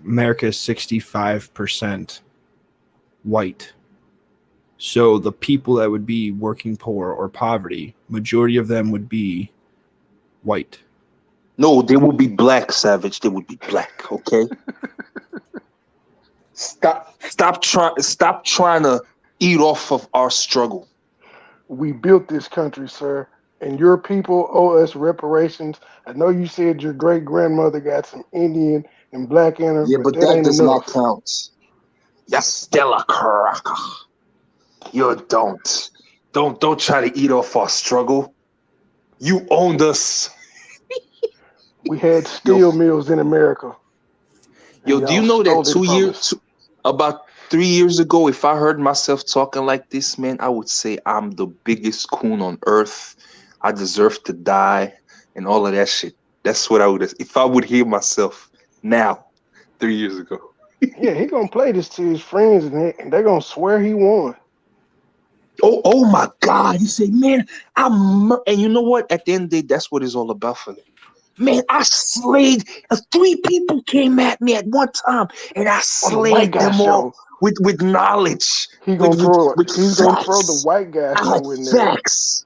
Speaker 1: America is 65% white. So the people that would be working poor or poverty, majority of them would be white.
Speaker 5: No, they would be black, Savage. They would be black, okay? Stop trying to eat off of our struggle.
Speaker 6: We built this country, sir, and your people owe us reparations. I know you said your great grandmother got some Indian and black in her,
Speaker 5: Yeah,
Speaker 6: but
Speaker 5: but
Speaker 6: that
Speaker 5: that
Speaker 6: ain't
Speaker 5: does
Speaker 6: enough.
Speaker 5: not count. Yastella Karaka. You don't try to eat off our struggle. You owned us.
Speaker 6: We had steel mills in America.
Speaker 5: Yo, do you know that about 3 years ago, if I heard myself talking like this, man, I would say I'm the biggest coon on earth. I deserve to die and all of that shit. That's what I would, if I would hear myself now, 3 years ago.
Speaker 6: Yeah, he gonna play this to his friends, and they gonna swear he won.
Speaker 5: Oh my God! You say, man, and you know what? At the end of the day, that's what it's all about for them. Man, I slayed. 3 people came at me at one time, and I slayed them all with knowledge.
Speaker 6: He's gonna throw
Speaker 5: facts.
Speaker 6: the white guy
Speaker 5: I
Speaker 6: show
Speaker 5: had
Speaker 6: in there.
Speaker 5: facts.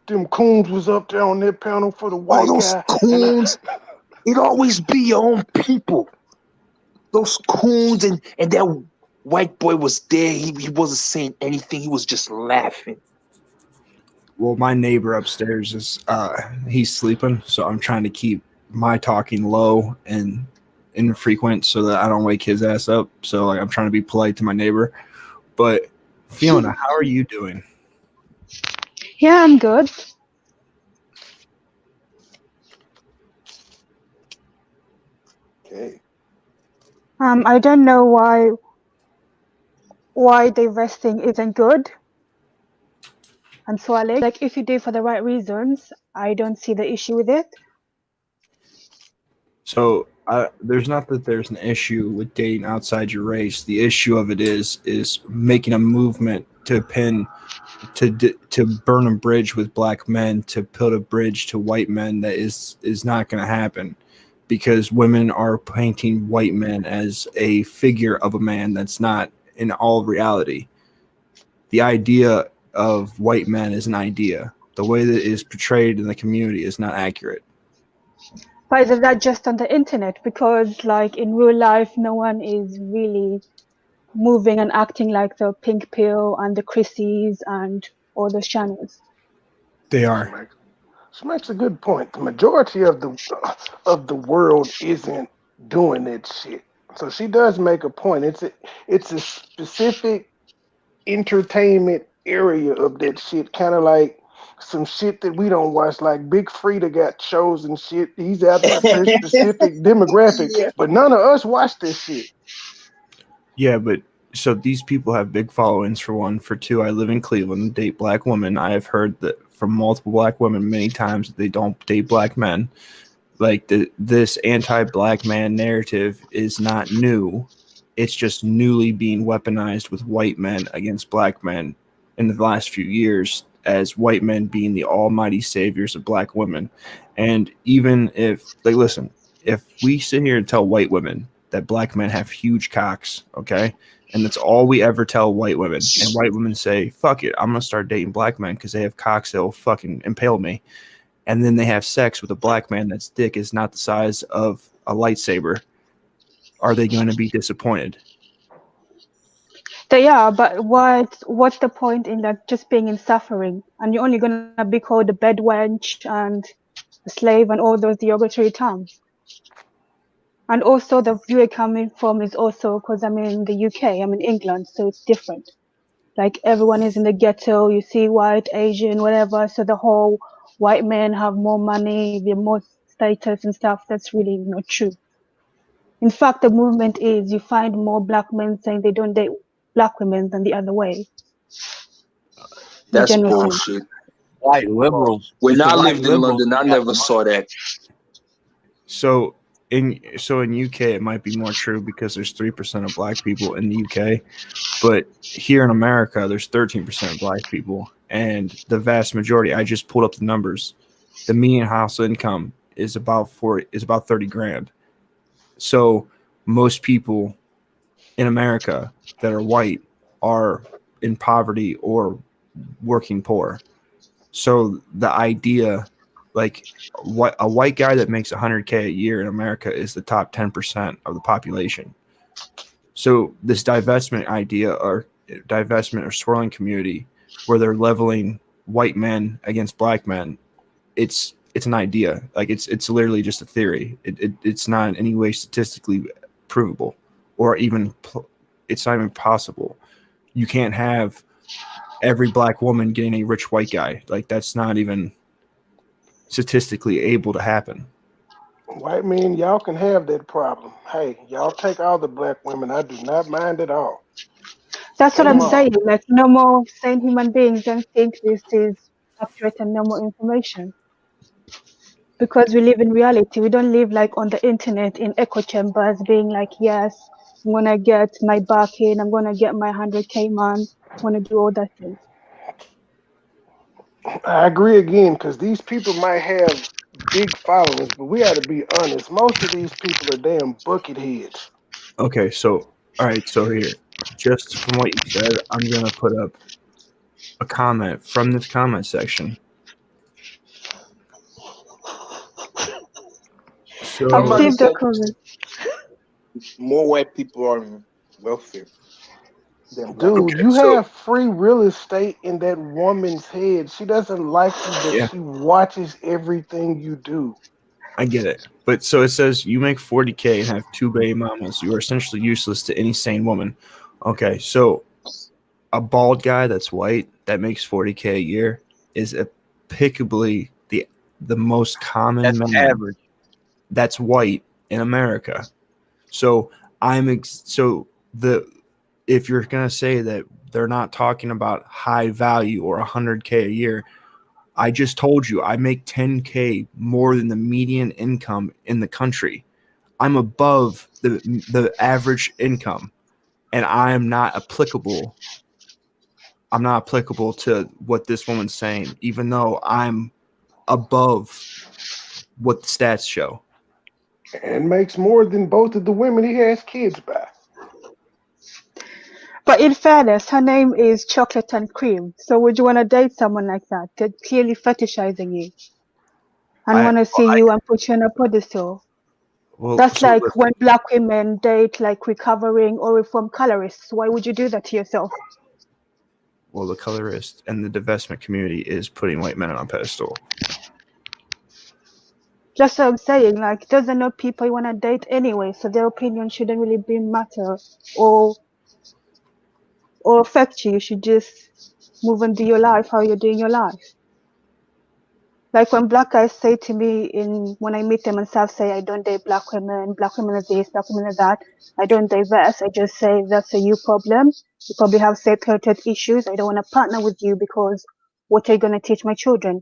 Speaker 6: Them coons was up there on that panel for the white
Speaker 5: All those
Speaker 6: guy.
Speaker 5: coons. It always be your own people. Those coons and that white boy was there. He wasn't saying anything. He was just laughing.
Speaker 1: Well, my neighbor upstairs is he's sleeping, so I'm trying to keep my talking low and infrequent so that I don't wake his ass up. So like I'm trying to be polite to my neighbor. But Fiona, how are you doing?
Speaker 7: Yeah, I'm good.
Speaker 6: Okay.
Speaker 7: I don't know why divesting isn't good. And so I like if you do it for the right reasons, I don't see the issue with it.
Speaker 1: So there's not that there's an issue with dating outside your race. The issue of it is making a movement to burn a bridge with black men, to put a bridge to white men. That is not going to happen, because women are painting white men as a figure of a man that's not in all reality. The idea of white men is an idea. The way that it is portrayed in the community is not accurate.
Speaker 7: But is that just on the internet? Because like in real life, no one is really moving and acting like the Pink Pill and the Chrissies and all those channels.
Speaker 1: They are.
Speaker 6: She makes a good point. The majority of the world isn't doing that shit. So she does make a point. It's a specific entertainment area of that shit, kind of like some shit that we don't watch. Like Big Frida got shows and shit. He's out there for a specific demographic, but none of us watch this shit.
Speaker 1: Yeah, but so these people have big followings, for one. For two, I live in Cleveland, date black women. I have heard that from multiple black women many times that they don't date black men. Like this anti-black man narrative is not new. It's just newly being weaponized with white men against black men in the last few years, as white men being the almighty saviors of black women. And even if, like, listen, if we sit here and tell white women that black men have huge cocks, okay, and that's all we ever tell white women, and white women say, fuck it, I'm gonna start dating black men because they have cocks that'll fucking impale me, and then they have sex with a black man that's dick is not the size of a lightsaber, are they going to be disappointed?
Speaker 7: They are, but what's the point in like just being in suffering? And you're only gonna be called a bed wench and a slave and all those derogatory terms. And also the view coming from is also because I'm in the UK, I'm in England, so it's different. Like everyone is in the ghetto, you see white, Asian, whatever. So the whole white men have more money, they're more status and stuff. That's really not true. In fact, the movement is you find more black men saying they don't date black women than the other way. In
Speaker 5: That's
Speaker 7: general sense.
Speaker 5: bullshit.
Speaker 10: White liberals.
Speaker 5: When
Speaker 10: It's the
Speaker 5: I
Speaker 10: white
Speaker 5: lived in
Speaker 10: liberals
Speaker 5: London, I
Speaker 10: that got
Speaker 5: never
Speaker 10: the
Speaker 5: saw that.
Speaker 1: So in UK it might be more true because there's 3% of black people in the UK, but here in America there's 13% of black people, and the vast majority. I just pulled up the numbers. The median household income is about 30 grand. So most people in America that are white are in poverty or working poor. So the idea, like what a white guy that makes 100K a year in America is the top 10% of the population. So this divestment or swirling community where they're leveling white men against black men, it's an idea. Like it's literally just a theory. It's not in any way statistically provable, or even it's not even possible. You can't have every black woman getting a rich white guy. Like that's not even statistically able to happen.
Speaker 6: White men, y'all can have that problem. Hey, y'all take all the black women. I do not mind at all.
Speaker 7: That's what
Speaker 6: Take
Speaker 7: I'm
Speaker 6: them all.
Speaker 7: saying. Like normal sane human beings don't think this is accurate and normal information. Because we live in reality. We don't live like on the internet in echo chambers being like, yes, I'm gonna get my back in, I'm gonna get my 100K man, I'm gonna do all that things.
Speaker 6: I agree again because these people might have big followings, but we got to be honest. Most of these people are damn bucket heads.
Speaker 1: Okay, so all right, so here, just from what you said, I'm gonna put up a comment from this comment section. So
Speaker 7: I've
Speaker 5: Somebody
Speaker 7: seen the
Speaker 5: said
Speaker 7: comment.
Speaker 5: more white people are in welfare than black.
Speaker 6: Dude,
Speaker 1: okay,
Speaker 6: you
Speaker 1: so
Speaker 6: have free real estate in that woman's head. She doesn't like you, but
Speaker 1: yeah,
Speaker 6: she watches everything you do.
Speaker 1: I get it. But so it says you make 40K and have two baby mamas. You are essentially useless to any sane woman. Okay, so a bald guy that's white that makes 40K a year is impeccably the most common
Speaker 10: That's
Speaker 1: man
Speaker 10: average.
Speaker 1: that's white in America. So so the if you're gonna say that they're not talking about high value or 100K a year, I just told you I make 10K more than the median income in the country. I'm above the average income, and I am not applicable. I'm not applicable to what this woman's saying, even though I'm above what the stats show.
Speaker 6: And makes more than both of the women he has kids by.
Speaker 7: But in fairness, her name is Chocolate and Cream. So would you want to date someone like that? They're clearly fetishizing you and
Speaker 1: I
Speaker 7: want to see you and put you on a pedestal.
Speaker 1: well,
Speaker 7: That's
Speaker 1: so
Speaker 7: like when black women date like recovering or reform colorists. Why would you do that to yourself?
Speaker 1: well, the colorist and the divestment community is putting white men on a pedestal.
Speaker 7: Just what I'm saying, like, doesn't know people you want to date anyway, so their opinion shouldn't really be matter or affect you. You should just move and do your life how you're doing your life. Like when black guys say to me when I meet them and stuff, say I don't date black women are this, black women are that, I don't divest, I just say that's a you problem. You probably have self-hatred issues. I don't want to partner with you because what are you going to teach my children?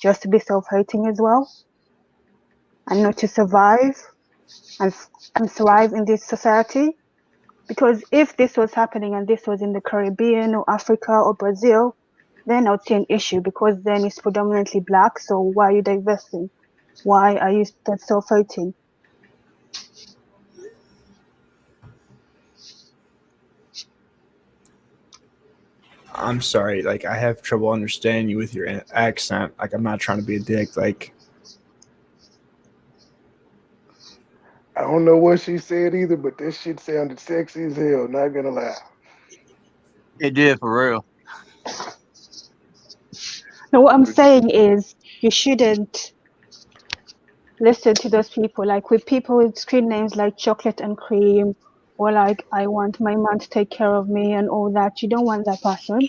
Speaker 7: Just to be self-hating as well and not to survive and thrive in this society? Because if this was happening and this was in the Caribbean or Africa or Brazil, then I would see an issue because then it's predominantly black. So why are you divesting? Why are you self-hating?
Speaker 1: I'm sorry, like I have trouble understanding you with your accent. Like I'm not trying to be a dick. Like
Speaker 6: I don't know what she said either, but this shit sounded sexy as hell, not gonna lie.
Speaker 10: It did for real.
Speaker 7: No, what I'm saying is you shouldn't listen to those people. Like with people with screen names like Chocolate and Cream, or like I want my man to take care of me and all that. You don't want that person.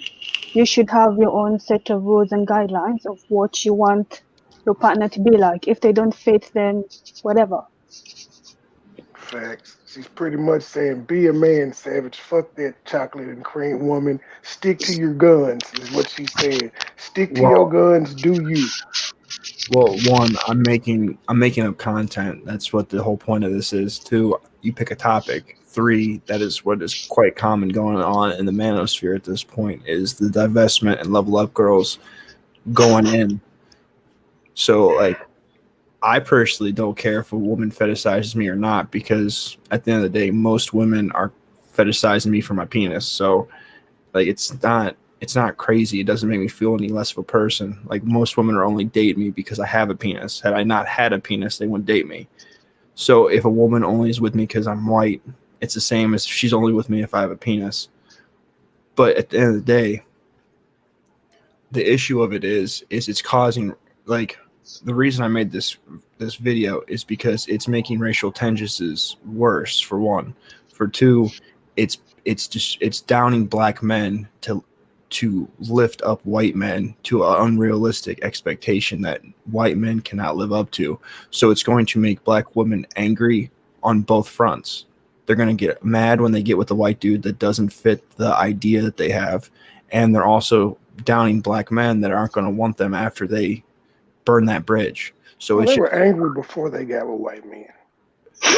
Speaker 7: You should have your own set of rules and guidelines of what you want your partner to be like. If they don't fit, then whatever.
Speaker 6: Facts. She's pretty much saying, "Be a man, savage. Fuck that chocolate and cream woman. Stick to your guns," is what she said. Stick to your
Speaker 1: Well,
Speaker 6: guns. Do you?
Speaker 1: one, I'm making up content. That's what the whole point of this is. Two, you pick a topic. Three, that is what is quite common going on in the manosphere at this point is the divestment and level up girls going in. So like I personally don't care if a woman fetishizes me or not because at the end of the day, most women are fetishizing me for my penis. So like it's not crazy. It doesn't make me feel any less of a person. Like most women are only dating me because I have a penis. Had I not had a penis, they wouldn't date me. So if a woman only is with me because I'm white, it's the same as if she's only with me if I have a penis. But at the end of the day, the issue of it is it's causing like the reason I made this video is because it's making racial tensions worse for one. For two, it's downing black men to lift up white men to an unrealistic expectation that white men cannot live up to. So it's going to make black women angry on both fronts. They're going to get mad when they get with a white dude that doesn't fit the idea that they have, and they're also downing black men that aren't going to want them after they burn that bridge. So
Speaker 6: Well,
Speaker 1: it's
Speaker 6: they
Speaker 1: just,
Speaker 6: were angry before they got with white men.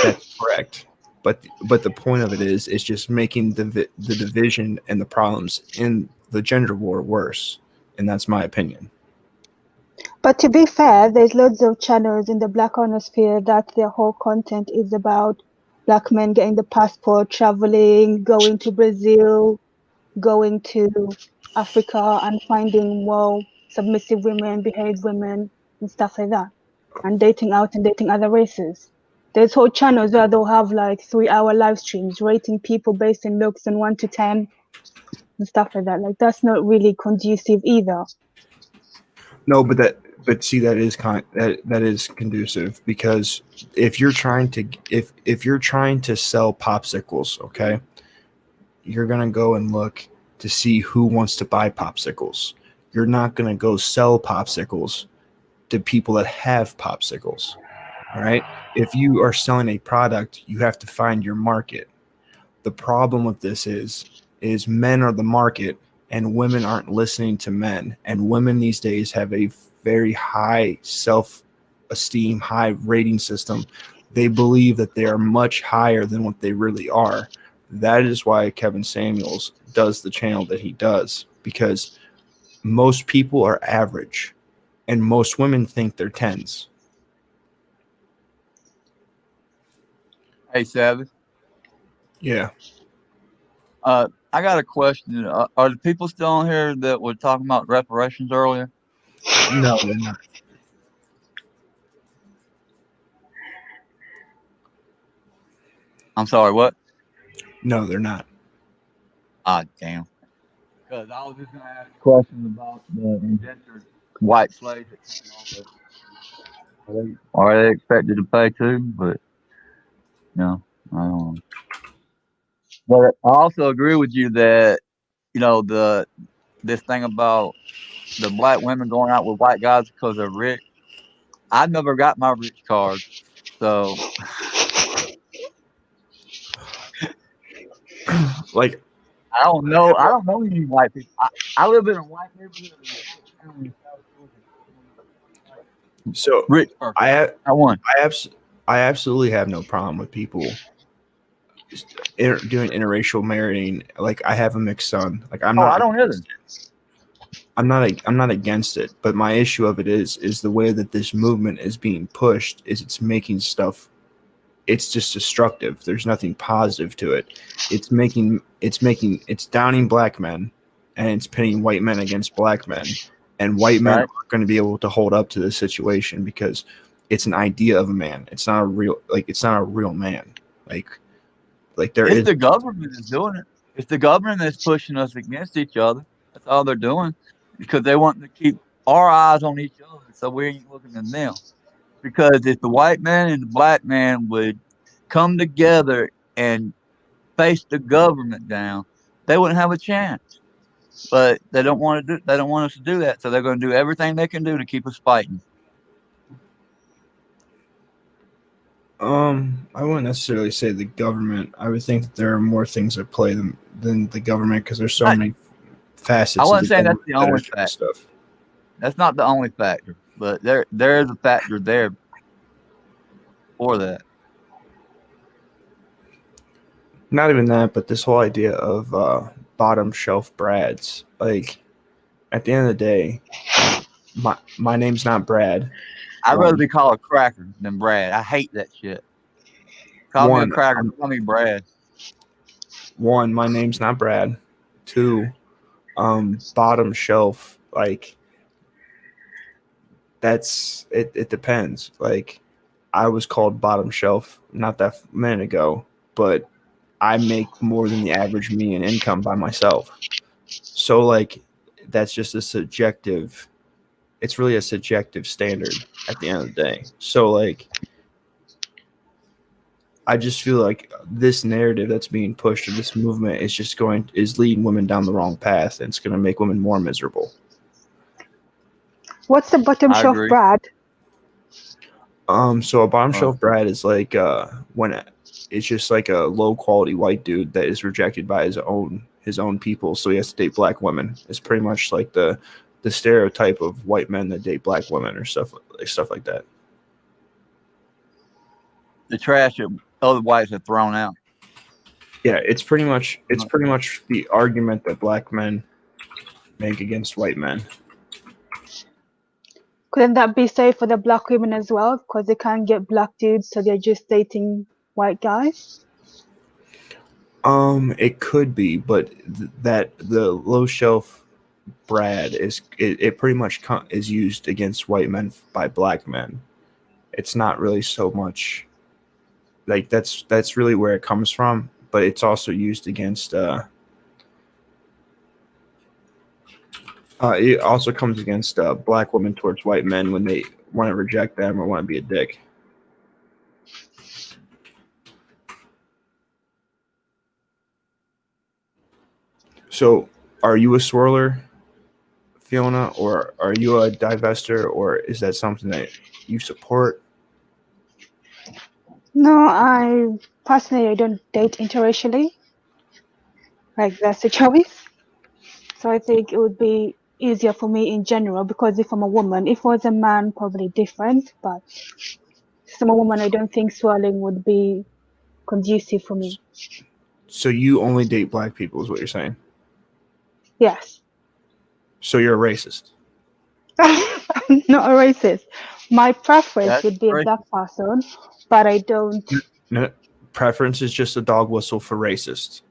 Speaker 1: that's correct. But the point of it is it's just making the division and the problems in the gender war worse, and that's my opinion.
Speaker 7: But to be fair, there's loads of channels in the black ionosphere that their whole content is about black men getting the passport, traveling, going to Brazil, going to Africa and finding more submissive women, behaved women, and stuff like that, and dating out and dating other races. There's whole channels where they'll have like 3-hour live streams rating people based in looks and 1 to 10 and stuff like that. Like that's not really conducive either.
Speaker 1: No, but see that is conducive because if you're trying to sell popsicles, okay, you're gonna go and look to see who wants to buy popsicles. You're not gonna go sell popsicles to people that have popsicles. All right. If you are selling a product, you have to find your market. The problem with this is men are the market and women aren't listening to men. And women these days have a very high self-esteem, high rating system. They believe that they are much higher than what they really are. That is why Kevin Samuels does the channel that he does, because most people are average and most women think they're tens.
Speaker 10: Hey, Savage.
Speaker 1: Yeah.
Speaker 10: I got a question. Are the people still on here that were talking about reparations earlier?
Speaker 1: No, they're not.
Speaker 10: I'm sorry, what?
Speaker 1: No, they're not.
Speaker 10: Ah, damn. Because I was just going to ask questions about the indentured white slaves that came over. Are they expected to pay too? But, no, I don't know. But I also agree with you that, this thing about the black women going out with white guys because they're rich. I never got my rich card, so
Speaker 1: Like,
Speaker 10: I don't know. I don't know any white people. I live in a white neighborhood in a white town in South Georgia.
Speaker 1: so
Speaker 10: Rich person. I won.
Speaker 1: I absolutely have no problem with people doing interracial marrying. Like, I have a mixed son. Like,
Speaker 10: I don't either.
Speaker 1: I'm not against it, but my issue of it is the way that this movement is being pushed is it's making stuff. It's just destructive. There's nothing positive to it. It's downing black men, and it's pitting white men against black men, and white men
Speaker 10: Right.
Speaker 1: aren't going to be able to hold up to this situation because it's an idea of a man. It's not a real man. Like there
Speaker 10: It's
Speaker 1: is
Speaker 10: the government that's doing it. It's the government that's pushing us against each other. That's all they're doing because they want to keep our eyes on each other, so we ain't looking at them. Because if the white man and the black man would come together and face the government down, they wouldn't have a chance. but they don't want to do. They don't want us to do that, so they're going to do everything they can do to keep us fighting.
Speaker 1: I wouldn't necessarily say the government. I would think that there are more things at play than the government because there's so many facets.
Speaker 10: I
Speaker 1: of
Speaker 10: wasn't
Speaker 1: the
Speaker 10: saying that's
Speaker 1: government
Speaker 10: the
Speaker 1: that are
Speaker 10: only
Speaker 1: doing
Speaker 10: factor.
Speaker 1: stuff.
Speaker 10: That's not the only factor, but there is a factor there for that.
Speaker 1: Not even that, but this whole idea of bottom shelf Brads. Like at the end of the day, my name's not Brad.
Speaker 10: I'd rather be called a cracker than Brad. I hate that shit. Call me a cracker. Call me Brad.
Speaker 1: One, my name's not Brad. Two, bottom shelf. Like that's it. It depends. Like I was called bottom shelf not that minute ago, but I make more than the average median income by myself. So like that's just a subjective. It's really a subjective standard at the end of the day. So like I just feel like this narrative that's being pushed or this movement is leading women down the wrong path and it's going to make women more miserable.
Speaker 7: What's the bottom shelf Brad?
Speaker 1: So a bottom shelf Brad is like when it's just like a low quality white dude that is rejected by his own people, so he has to date black women. It's pretty much like the stereotype of white men that date black women or stuff like that.
Speaker 10: The trash that other whites have thrown out.
Speaker 1: Yeah, it's pretty much the argument that black men make against white men.
Speaker 7: Couldn't that be safe for the black women as well? Because they can't get black dudes, so they're just dating white guys?
Speaker 1: It could be, but that the low shelf Brad it pretty much is used against white men by black men. It's not really so much like that's really where it comes from, but it's also used against it also comes against black women towards white men when they want to reject them or want to be a dick. So, are you a swirler, Fiona, or are you a divester, or is that something that you support?
Speaker 7: No, I personally don't date interracially. Like that's a choice. So I think it would be easier for me in general because if I'm a woman, if I was a man, probably different. But since I'm a woman, I don't think swirling would be conducive for me.
Speaker 1: So you only date black people, is what you're saying?
Speaker 7: Yes.
Speaker 1: So you're a racist?
Speaker 7: I'm not a racist. My preference would be a black person, but I don't.
Speaker 1: No, preference is just a dog whistle for racist.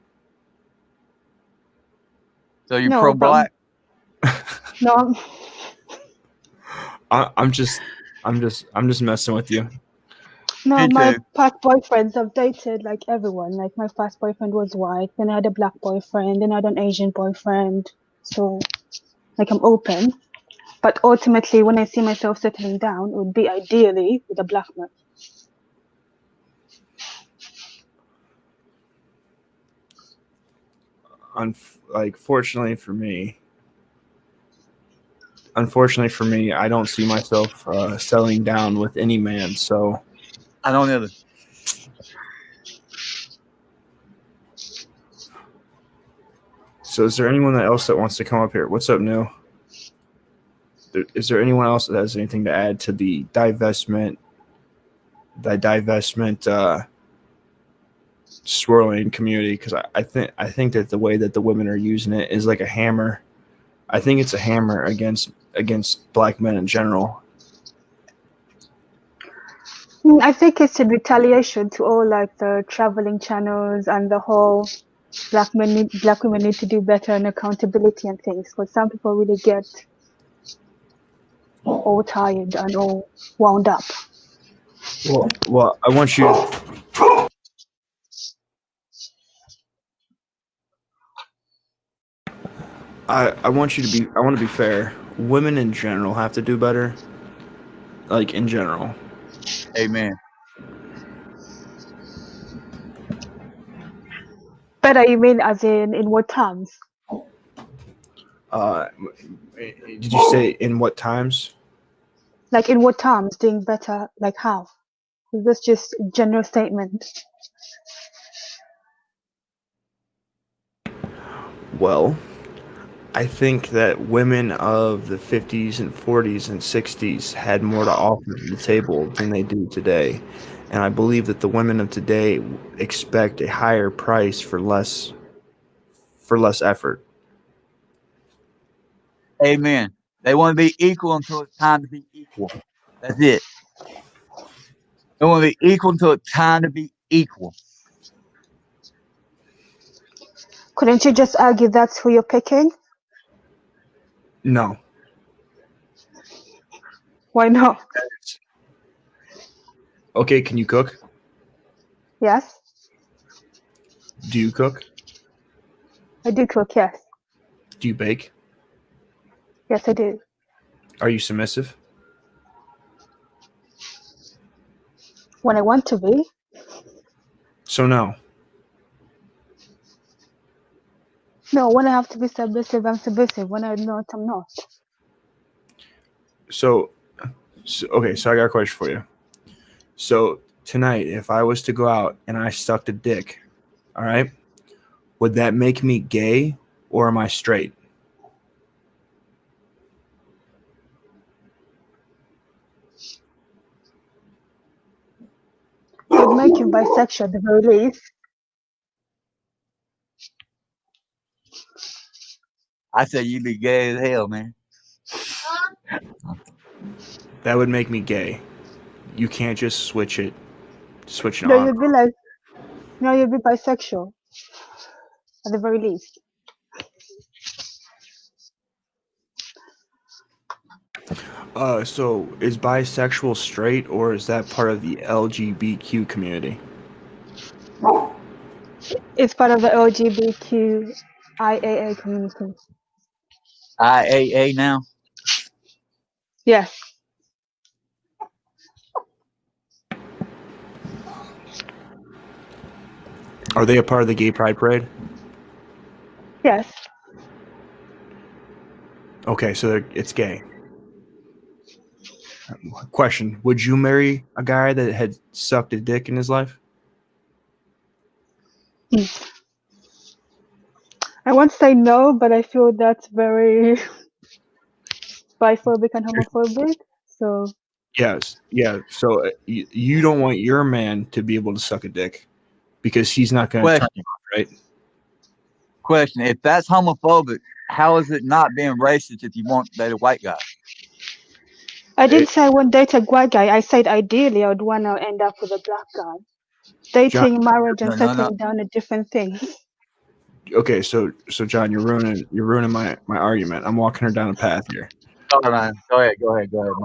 Speaker 10: So you're pro-black?
Speaker 7: No.
Speaker 1: I'm just messing with you.
Speaker 7: No, my past boyfriends I've dated like everyone. Like my first boyfriend was white, then I had a black boyfriend, then I had an Asian boyfriend. So like I'm open. But ultimately when I see myself settling down, it would be ideally with a black man.
Speaker 1: Unfortunately for me, I don't see myself settling down with any man. So
Speaker 10: I don't either.
Speaker 1: So is there anyone else that wants to come up here? What's up, Neil? Is there anyone else that has anything to add to the divestment swirling community? Because I think that the way that the women are using it is like a hammer. I think it's a hammer against black men in general.
Speaker 7: I think it's a retaliation to all like the traveling channels and the whole black women need to do better on accountability and things. Because some people really get all tired and all wound up.
Speaker 1: Well, I want you. I want you to be. I want to be fair. Women in general have to do better. Like in general.
Speaker 10: Amen.
Speaker 7: Better, you mean as in what terms?
Speaker 1: Did you say in what times?
Speaker 7: Like in what terms doing better? Like how? Is this just a general statement?
Speaker 1: Well, I think that women of the 50s and 40s and 60s had more to offer to the table than they do today. And I believe that the women of today expect a higher price for less effort.
Speaker 10: Amen. They want to be equal until it's time to be equal. That's it. They want to be equal until it's time to be equal.
Speaker 7: Couldn't you just argue that's who you're picking?
Speaker 1: No.
Speaker 7: Why not?
Speaker 1: Okay, can you cook?
Speaker 7: Yes,
Speaker 1: Do you cook?
Speaker 7: I do cook. Yes,
Speaker 1: Do you bake?
Speaker 7: yes, I do.
Speaker 1: Are you submissive?
Speaker 7: When I want to be.
Speaker 1: So no.
Speaker 7: No, when I have to be submissive, I'm submissive. When I'm not, I'm not.
Speaker 1: So okay, so I got a question for you. So tonight, if I was to go out and I sucked a dick, all right, would that make me gay or am I straight?
Speaker 7: It would make you bisexual at the very least.
Speaker 10: I said you'd be gay as hell, man.
Speaker 1: That would make me gay. You can't just switch it
Speaker 7: No,
Speaker 1: on.
Speaker 7: you'd be like, no, you'd be bisexual at the very least.
Speaker 1: So is bisexual straight or is that part of the LGBTQ community?
Speaker 7: It's part of the LGBTQIAA community.
Speaker 10: IAA now.
Speaker 7: Yes.
Speaker 1: Are they a part of the gay pride parade?
Speaker 7: Yes.
Speaker 1: Okay, so it's gay. Question: would you marry a guy that had sucked a dick in his life?
Speaker 7: I won't say no, but I feel that's very biphobic and homophobic. So
Speaker 1: Yes. Yeah. So you don't want your man to be able to suck a dick because he's not going to turn you off, right?
Speaker 10: Question: if that's homophobic, how is it not being racist if you want to date a white guy?
Speaker 7: I didn't say I want to date a white guy. I said ideally I would want to end up with a black guy. Dating,
Speaker 1: John,
Speaker 7: marriage, and settling down are different things.
Speaker 1: Okay, so John, you're ruining my argument. I'm walking her down a path here.
Speaker 10: Go ahead. My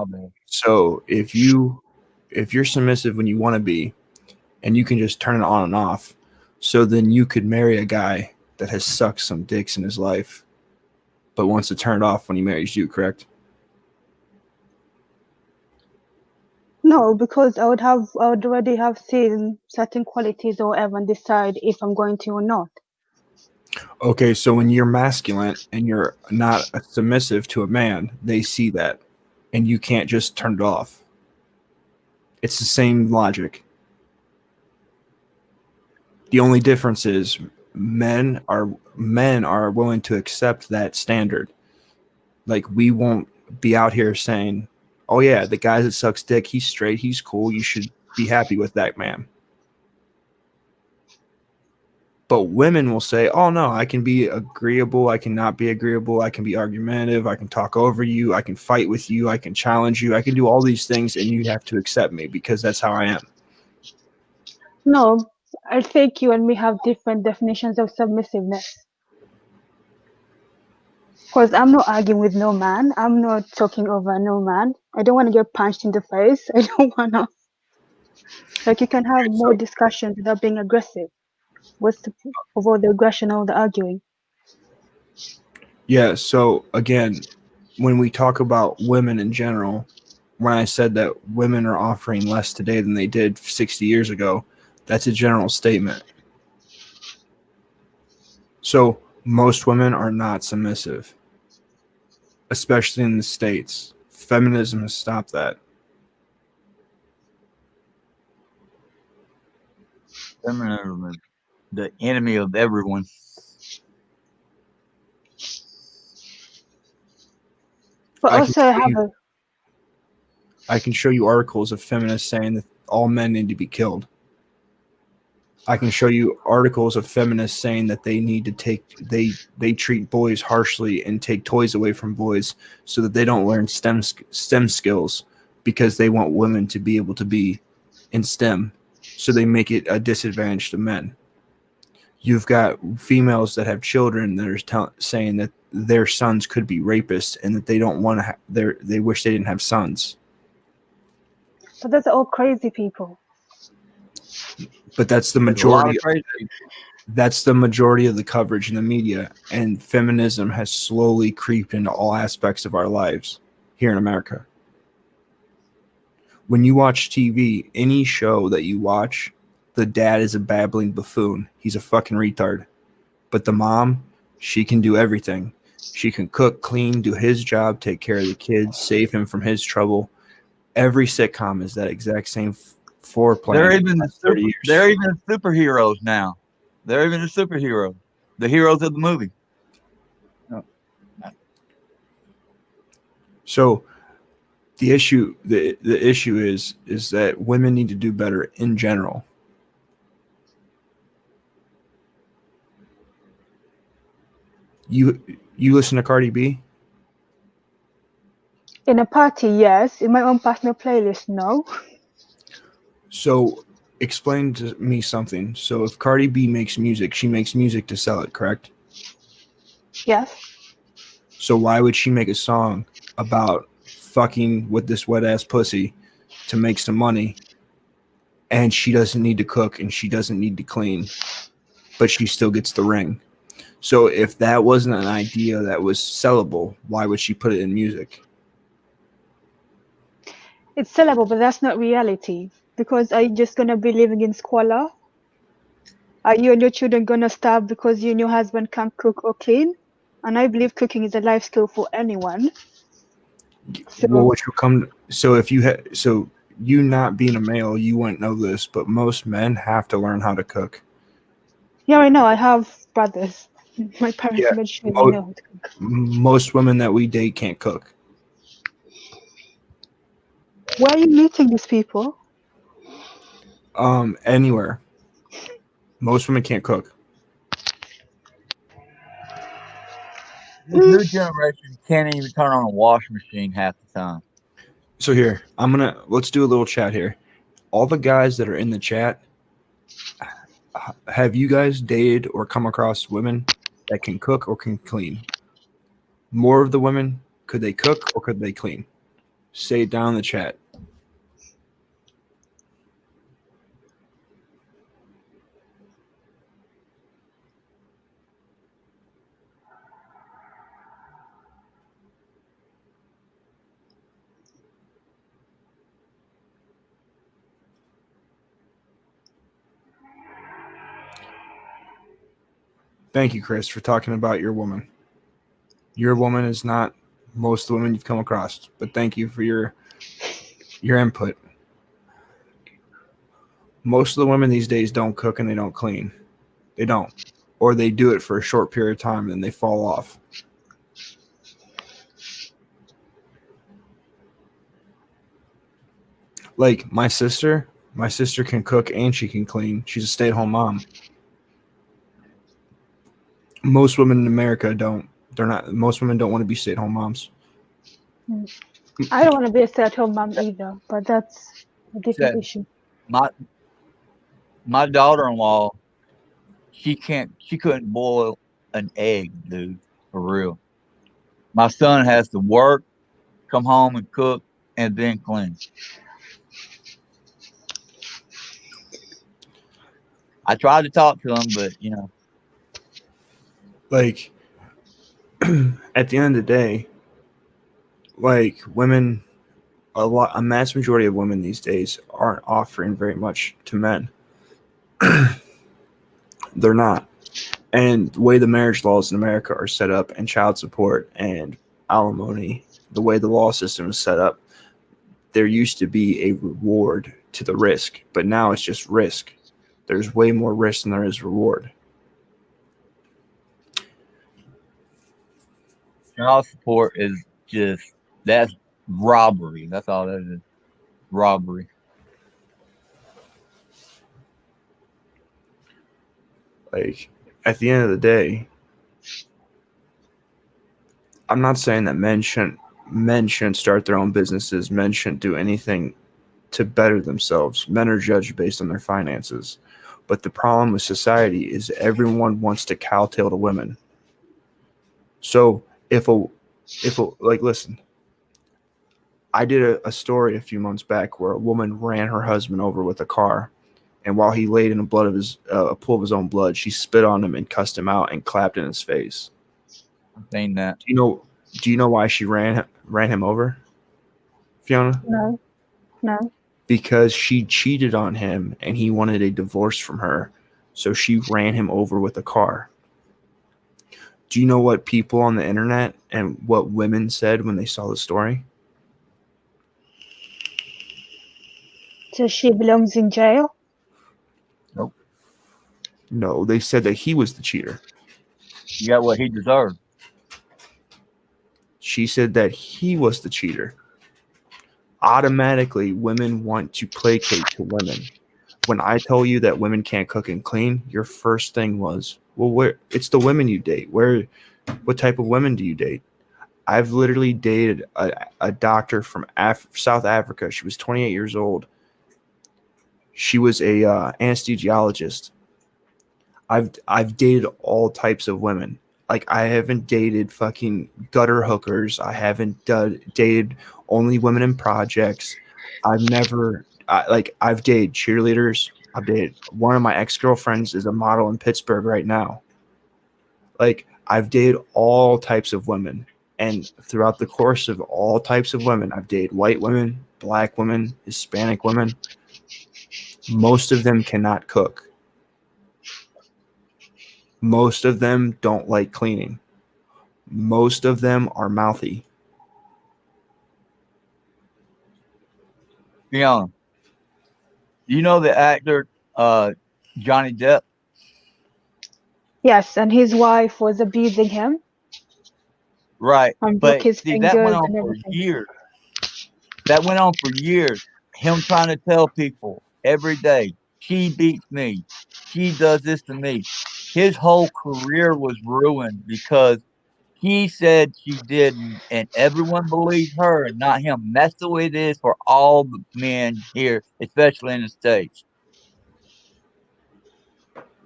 Speaker 10: bad.
Speaker 1: So if you're submissive when you want to be, and you can just turn it on and off, so then you could marry a guy that has sucked some dicks in his life, but wants to turn it off when he marries you, correct?
Speaker 7: No, because I would already have seen certain qualities or whatever and decide if I'm going to or not.
Speaker 1: Okay, so when you're masculine and you're not submissive to a man, they see that, and you can't just turn it off. It's the same logic. The only difference is men are willing to accept that standard. Like we won't be out here saying, "Oh yeah, the guy that sucks dick, he's straight, he's cool. You should be happy with that man." But women will say, "Oh no, I can be agreeable, I can not be agreeable, I can be argumentative, I can talk over you, I can fight with you, I can challenge you, I can do all these things, and you have to accept me because that's how I am."
Speaker 7: No, I think you and me have different definitions of submissiveness. Because I'm not arguing with no man. I'm not talking over no man. I don't want to get punched in the face. I don't want to. Like, you can have more discussion without being aggressive. What's the point of all the aggression, all the arguing?
Speaker 1: Yeah, so again, when we talk about women in general, when I said that women are offering less today than they did 60 years ago, that's a general statement. So most women are not submissive. especially in the States. Feminism has stopped that.
Speaker 10: Feminism is the enemy of everyone.
Speaker 7: But also
Speaker 1: I can show you articles of feminists saying that all men need to be killed. I can show you articles of feminists saying that they need to they treat boys harshly and take toys away from boys so that they don't learn STEM skills because they want women to be able to be in STEM, so they make it a disadvantage to men. You've got females that have children that are saying that their sons could be rapists and that they don't want to they wish they didn't have sons.
Speaker 7: So those are all crazy people.
Speaker 1: But that's the majority. That's the majority of the coverage in the media, and feminism has slowly creeped into all aspects of our lives here in America. When you watch TV, any show that you watch, the dad is a babbling buffoon. He's a fucking retard. But the mom, she can do everything. She can cook, clean, do his job, take care of the kids, save him from his trouble. Every sitcom is that exact same foreplay.
Speaker 10: They're even superheroes now. They're even the superheroes, the heroes of the movie. No.
Speaker 1: So the issue is that women need to do better in general. You listen to Cardi B?
Speaker 7: In a party, yes. In my own personal playlist, no.
Speaker 1: So explain to me something. So if Cardi B makes music, she makes music to sell it, correct?
Speaker 7: Yes.
Speaker 1: So why would she make a song about fucking with this wet ass pussy to make some money, and she doesn't need to cook and she doesn't need to clean, but she still gets the ring? So if that wasn't an idea that was sellable, why would she put it in music?
Speaker 7: It's sellable, but that's not reality. Because are you just going to be living in squalor? Are you and your children going to starve because you and your husband can't cook or clean? And I believe cooking is a life skill for anyone. So,
Speaker 1: well, what you come so if you had so you not being a male, you wouldn't know this, but most men have to learn how to cook.
Speaker 7: Yeah, I know. I have brothers. My parents made sure they know how to cook.
Speaker 1: Most women that we date can't cook.
Speaker 7: Where are you meeting these people?
Speaker 1: Anywhere. Most women can't cook.
Speaker 10: This new generation can't even turn on a washing machine half the time.
Speaker 1: So here, let's do a little chat here. All the guys that are in the chat, have you guys dated or come across women that can cook or can clean? More of the women, could they cook or could they clean? Say it down in the chat. Thank you, Chris, for talking about your woman. Your woman is not most of the women you've come across, but thank you for your input. Most of the women these days don't cook and they don't clean. They don't. Or they do it for a short period of time and then they fall off. Like my sister can cook and she can clean. She's a stay-at-home mom. Most women in America don't. Most women don't want to be stay-at-home moms.
Speaker 7: I don't want to be a stay-at-home mom either, but that's a different issue.
Speaker 10: My daughter-in-law, she couldn't boil an egg, dude, for real. My son has to work, come home and cook, and then clean. I tried to talk to him, but
Speaker 1: like at the end of the day, like women, a mass majority of women these days aren't offering very much to men. They're not. And the way the marriage laws in America are set up and child support and alimony, the way the law system is set up, there used to be a reward to the risk, but now it's just risk. There's way more risk than there is reward.
Speaker 10: Child support is that's robbery. That's all that is. Robbery.
Speaker 1: Like, at the end of the day, I'm not saying that men shouldn't start their own businesses. Men shouldn't do anything to better themselves. Men are judged based on their finances. But the problem with society is everyone wants to cowtail the women. So if a like, listen, I did a story a few months back where a woman ran her husband over with a car, and while he laid in a pool of his own blood, she spit on him and cussed him out and clapped in his face.
Speaker 10: I've seen that.
Speaker 1: Do you know why she ran him over, Fiona?
Speaker 7: No.
Speaker 1: Because she cheated on him and he wanted a divorce from her, so she ran him over with a car. Do you know what people on the internet and what women said when they saw the story?
Speaker 7: So she belongs in jail?
Speaker 10: Nope.
Speaker 1: No, they said that he was the cheater.
Speaker 10: You got what he deserved.
Speaker 1: She said that he was the cheater. Automatically, women want to placate to women. When I tell you that women can't cook and clean, your first thing was, well, it's the women you date. What type of women do you date? I've literally dated a doctor from South Africa. She was 28 years old. She was a anesthesiologist. I've dated all types of women. Like, I haven't dated fucking gutter hookers. I haven't dated only women in projects. I've dated cheerleaders. I've dated one of my ex-girlfriends is a model in Pittsburgh right now. Like, I've dated all types of women. And throughout the course of all types of women, I've dated white women, black women, Hispanic women. Most of them cannot cook. Most of them don't like cleaning. Most of them are mouthy.
Speaker 10: Fiona, you know the actor Johnny Depp?
Speaker 7: Yes, and his wife was abusing him
Speaker 10: Right.
Speaker 7: and broke
Speaker 10: But
Speaker 7: his
Speaker 10: see, that went
Speaker 7: fingers
Speaker 10: on
Speaker 7: and
Speaker 10: for
Speaker 7: everything.
Speaker 10: years. That went on for years. Him trying to tell people every day, she beats me. She does this to me. His whole career was ruined because he said she didn't, and everyone believed her and not him. And that's the way it is for all the men here, especially in the States.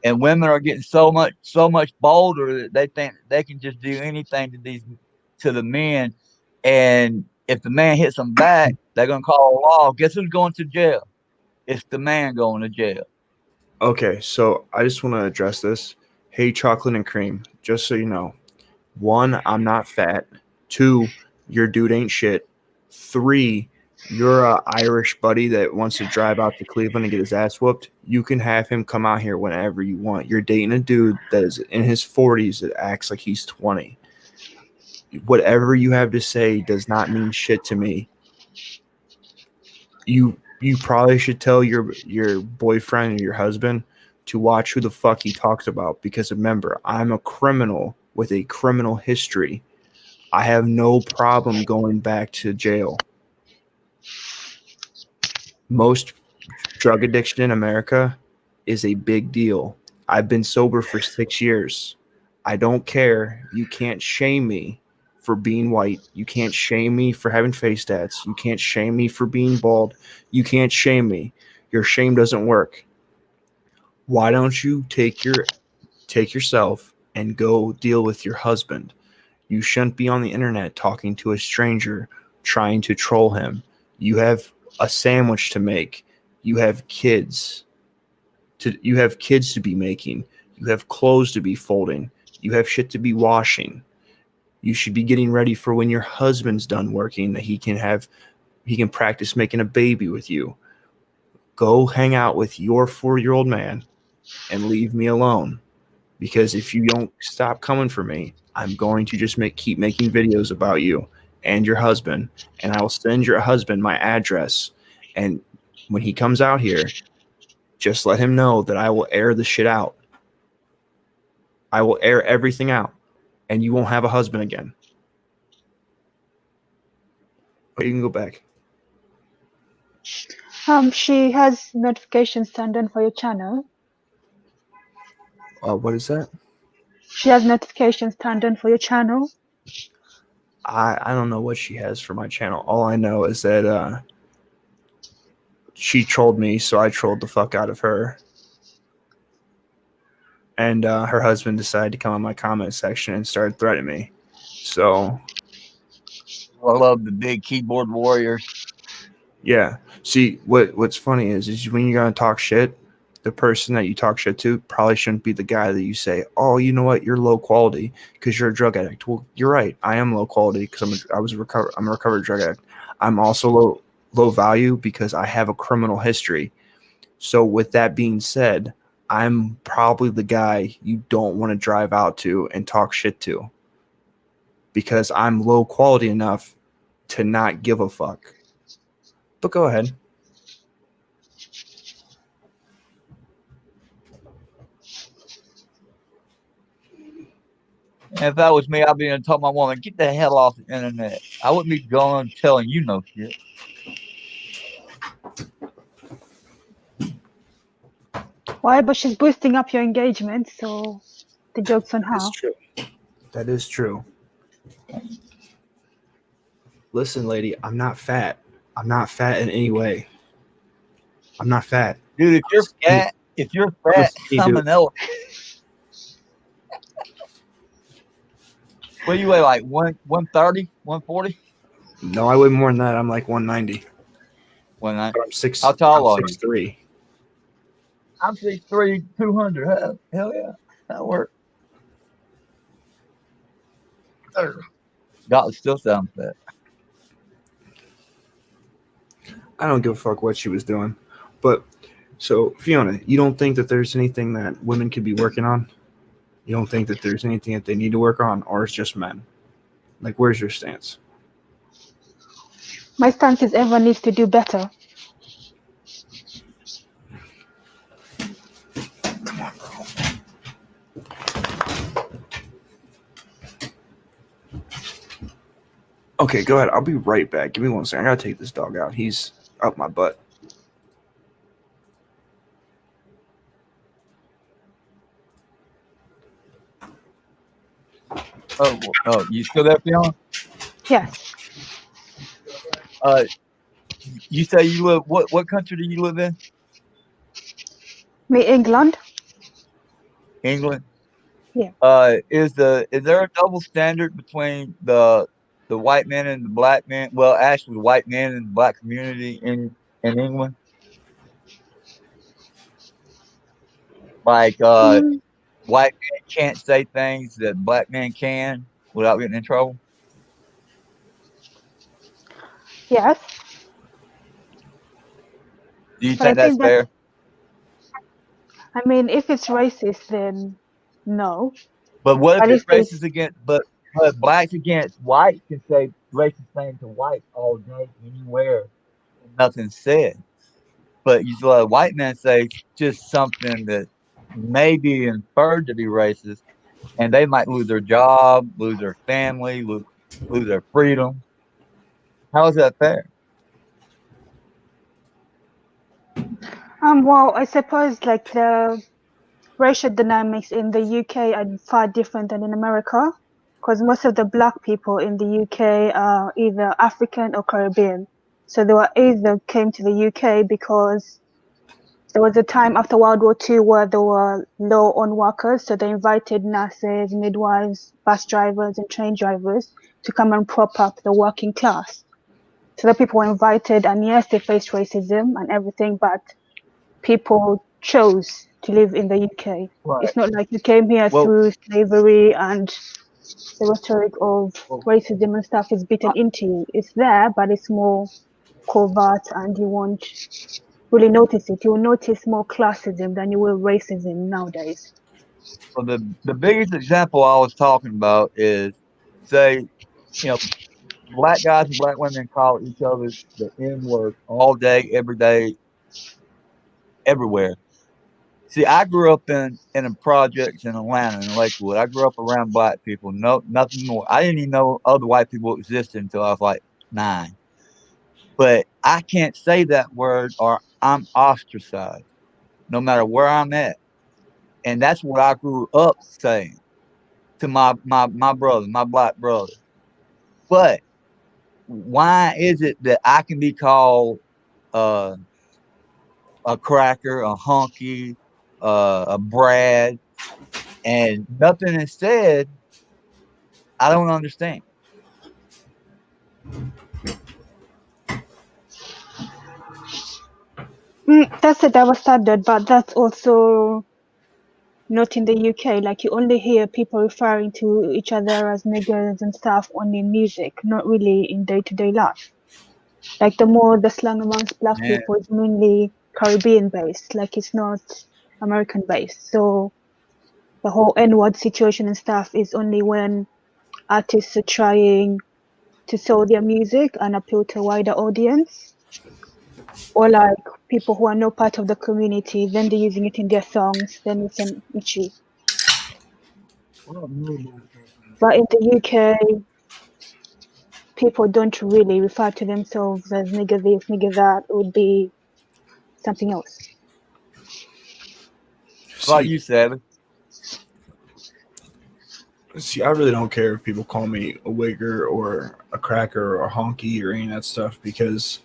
Speaker 10: And women are getting so much bolder that they think they can just do anything to the men. And if the man hits them back, they're gonna call the law. Guess who's going to jail? It's the man going to jail.
Speaker 1: Okay, so I just want to address this. Hey, chocolate and cream, just so you know. 1, I'm not fat. 2, your dude ain't shit. 3, you're a Irish buddy that wants to drive out to Cleveland and get his ass whooped. You can have him come out here whenever you want. You're dating a dude that is in his 40s that acts like he's 20. Whatever you have to say does not mean shit to me. You probably should tell your boyfriend or your husband to watch who the fuck he talks about, because remember, I'm a criminal with a criminal history. I have no problem going back to jail. Most drug addiction in America is a big deal. I've been sober for 6 years. I don't care. You can't shame me for being white. You can't shame me for having face tats. You can't shame me for being bald. You can't shame me. Your shame doesn't work. Why don't you take yourself and go deal with your husband? You shouldn't be on the internet talking to a stranger, trying to troll him. You have a sandwich to make. You have kids to be making. You have clothes to be folding. You have shit to be washing. You should be getting ready for when your husband's done working, that he can practice making a baby with you. Go hang out with your 4-year-old man and leave me alone. Because if you don't stop coming for me, I'm going to just keep making videos about you and your husband, and I will send your husband my address. And when he comes out here, just let him know that I will air the shit out. I will air everything out, and you won't have a husband again. But you can go back.
Speaker 7: She has notifications turned on for your channel.
Speaker 1: What is that?
Speaker 7: She has notifications turned on for your channel.
Speaker 1: I don't know what she has for my channel. All I know is that she trolled me, so I trolled the fuck out of her. And her husband decided to come on my comment section and started threatening me. So
Speaker 10: I love the big keyboard warriors.
Speaker 1: yeah. See, what's funny is when you're gonna talk shit, the person that you talk shit to probably shouldn't be the guy that you say, "Oh, you know what? You're low quality because you're a drug addict." Well, you're right. I am low quality because I'm a recovered drug addict. I'm also low value because I have a criminal history. So with that being said, I'm probably the guy you don't want to drive out to and talk shit to because I'm low quality enough to not give a fuck. But go ahead.
Speaker 10: And if that was me, I'd be going to tell my woman, get the hell off the internet. I wouldn't be going telling you no shit.
Speaker 7: Why? But she's boosting up your engagement, so the joke's on her.
Speaker 1: That's true. That is true. Listen, lady, I'm not fat. I'm not fat in any way. I'm not fat.
Speaker 10: Dude, if you're fat, I'm an elephant. What do you weigh, like 130, 140?
Speaker 1: No, I weigh more than that. I'm like 190.
Speaker 10: 190.
Speaker 1: I'm 6.
Speaker 10: How tall
Speaker 1: I'm
Speaker 10: are
Speaker 1: 6'3".
Speaker 10: I'm 6'3", 200. Hell yeah, that works. God still sounds fat.
Speaker 1: I don't give a fuck what she was doing. But so Fiona, you don't think that there's anything that women could be working on? You don't think that there's anything that they need to work on, or it's just men? Like, where's your stance?
Speaker 7: My stance is everyone needs to do better.
Speaker 1: Come on, bro. Okay, go ahead. I'll be right back. Give me 1 second. I gotta take this dog out. He's up my butt.
Speaker 10: Oh, you still there, Fiona?
Speaker 7: Yes.
Speaker 10: You say you live, what country do you live in?
Speaker 7: Me, England?
Speaker 10: England?
Speaker 7: Yeah.
Speaker 10: Is there a double standard between the white man and the black man? Well, actually, the white man and the black community in England? Like, white men can't say things that black men can without getting in trouble?
Speaker 7: Yes.
Speaker 10: Do you
Speaker 7: But I
Speaker 10: think that's
Speaker 7: think that,
Speaker 10: fair?
Speaker 7: I mean, if it's racist, then no.
Speaker 10: But what if
Speaker 7: But if
Speaker 10: it's
Speaker 7: it's,
Speaker 10: racist against, but blacks against whites can say racist things to whites all day, anywhere, and nothing's said. But you saw a white man say just something that may be inferred to be racist, and they might lose their job, lose their family, lose their freedom. How is that fair?
Speaker 7: well, I suppose like the racial dynamics in the UK are far different than in America, because most of the black people in the UK are either African or Caribbean. So they were either came to the UK because there was a time after World War II where there were low on workers, so they invited nurses, midwives, bus drivers, and train drivers to come and prop up the working class. So the people were invited, and yes, they faced racism and everything, but people chose to live in the UK.
Speaker 10: Right.
Speaker 7: It's not like you came here through slavery and the rhetoric of racism and stuff is beaten into you. It's there, but it's more covert, and you won't really notice it. You'll notice more classism than you will racism nowadays.
Speaker 10: So the biggest example I was talking about is, say, black guys and black women call each other the N word all day, every day, everywhere. See, I grew up in a projects in Atlanta, in Lakewood. I grew up around black people. No, nothing more. I didn't even know other white people existed until I was like 9. But I can't say that word or I'm ostracized, no matter where I'm at. And that's what I grew up saying to my brother, my black brother. But why is it that I can be called uh, a cracker, a honky, a Brad, and nothing is said? I don't understand.
Speaker 7: That's a double standard, but that's also not in the UK. Like, you only hear people referring to each other as niggers and stuff only in music, not really in day-to-day life. Like, the slang amongst black
Speaker 10: Yeah.
Speaker 7: people is mainly Caribbean based, like it's not American based. So the whole N-word situation and stuff is only when artists are trying to sell their music and appeal to a wider audience, or like people who are not part of the community, then they're using it in their songs, then it's an issue. But in the UK, people don't really refer to themselves as nigger this, nigger that. It would be something else.
Speaker 10: Like
Speaker 1: See,
Speaker 10: you said,
Speaker 1: I really don't care if people call me a wigger or a cracker or a honky or any of that stuff because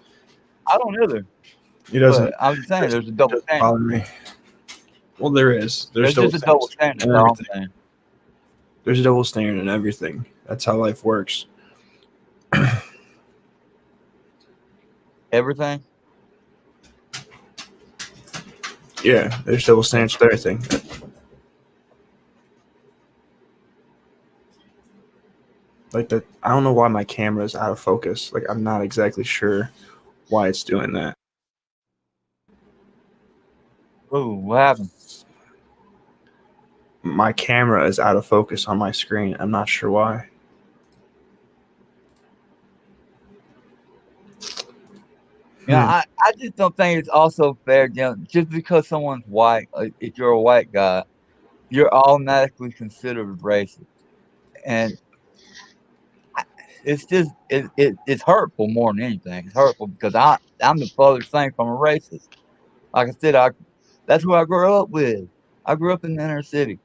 Speaker 10: I don't either.
Speaker 1: it doesn't.
Speaker 10: But I'm just saying, there's a double
Speaker 1: doesn't
Speaker 10: standard.
Speaker 1: bother me. Well, there is. There's
Speaker 10: just a double standard.
Speaker 1: in
Speaker 10: That's all I'm
Speaker 1: everything.
Speaker 10: saying.
Speaker 1: There's a double standard in everything. That's how life works.
Speaker 10: Everything.
Speaker 1: Yeah, there's double standards with everything. Like that, I don't know why my camera is out of focus. Like, I'm not exactly sure why it's doing that.
Speaker 10: Oh, what happened?
Speaker 1: My camera is out of focus on my screen. I'm not sure why.
Speaker 10: I just don't think it's also fair, just because someone's white, if you're a white guy, you're automatically considered racist. And it's just, it's hurtful more than anything. It's hurtful because I'm the furthest thing from a racist. Like I said, that's who I grew up with. I grew up in the inner city,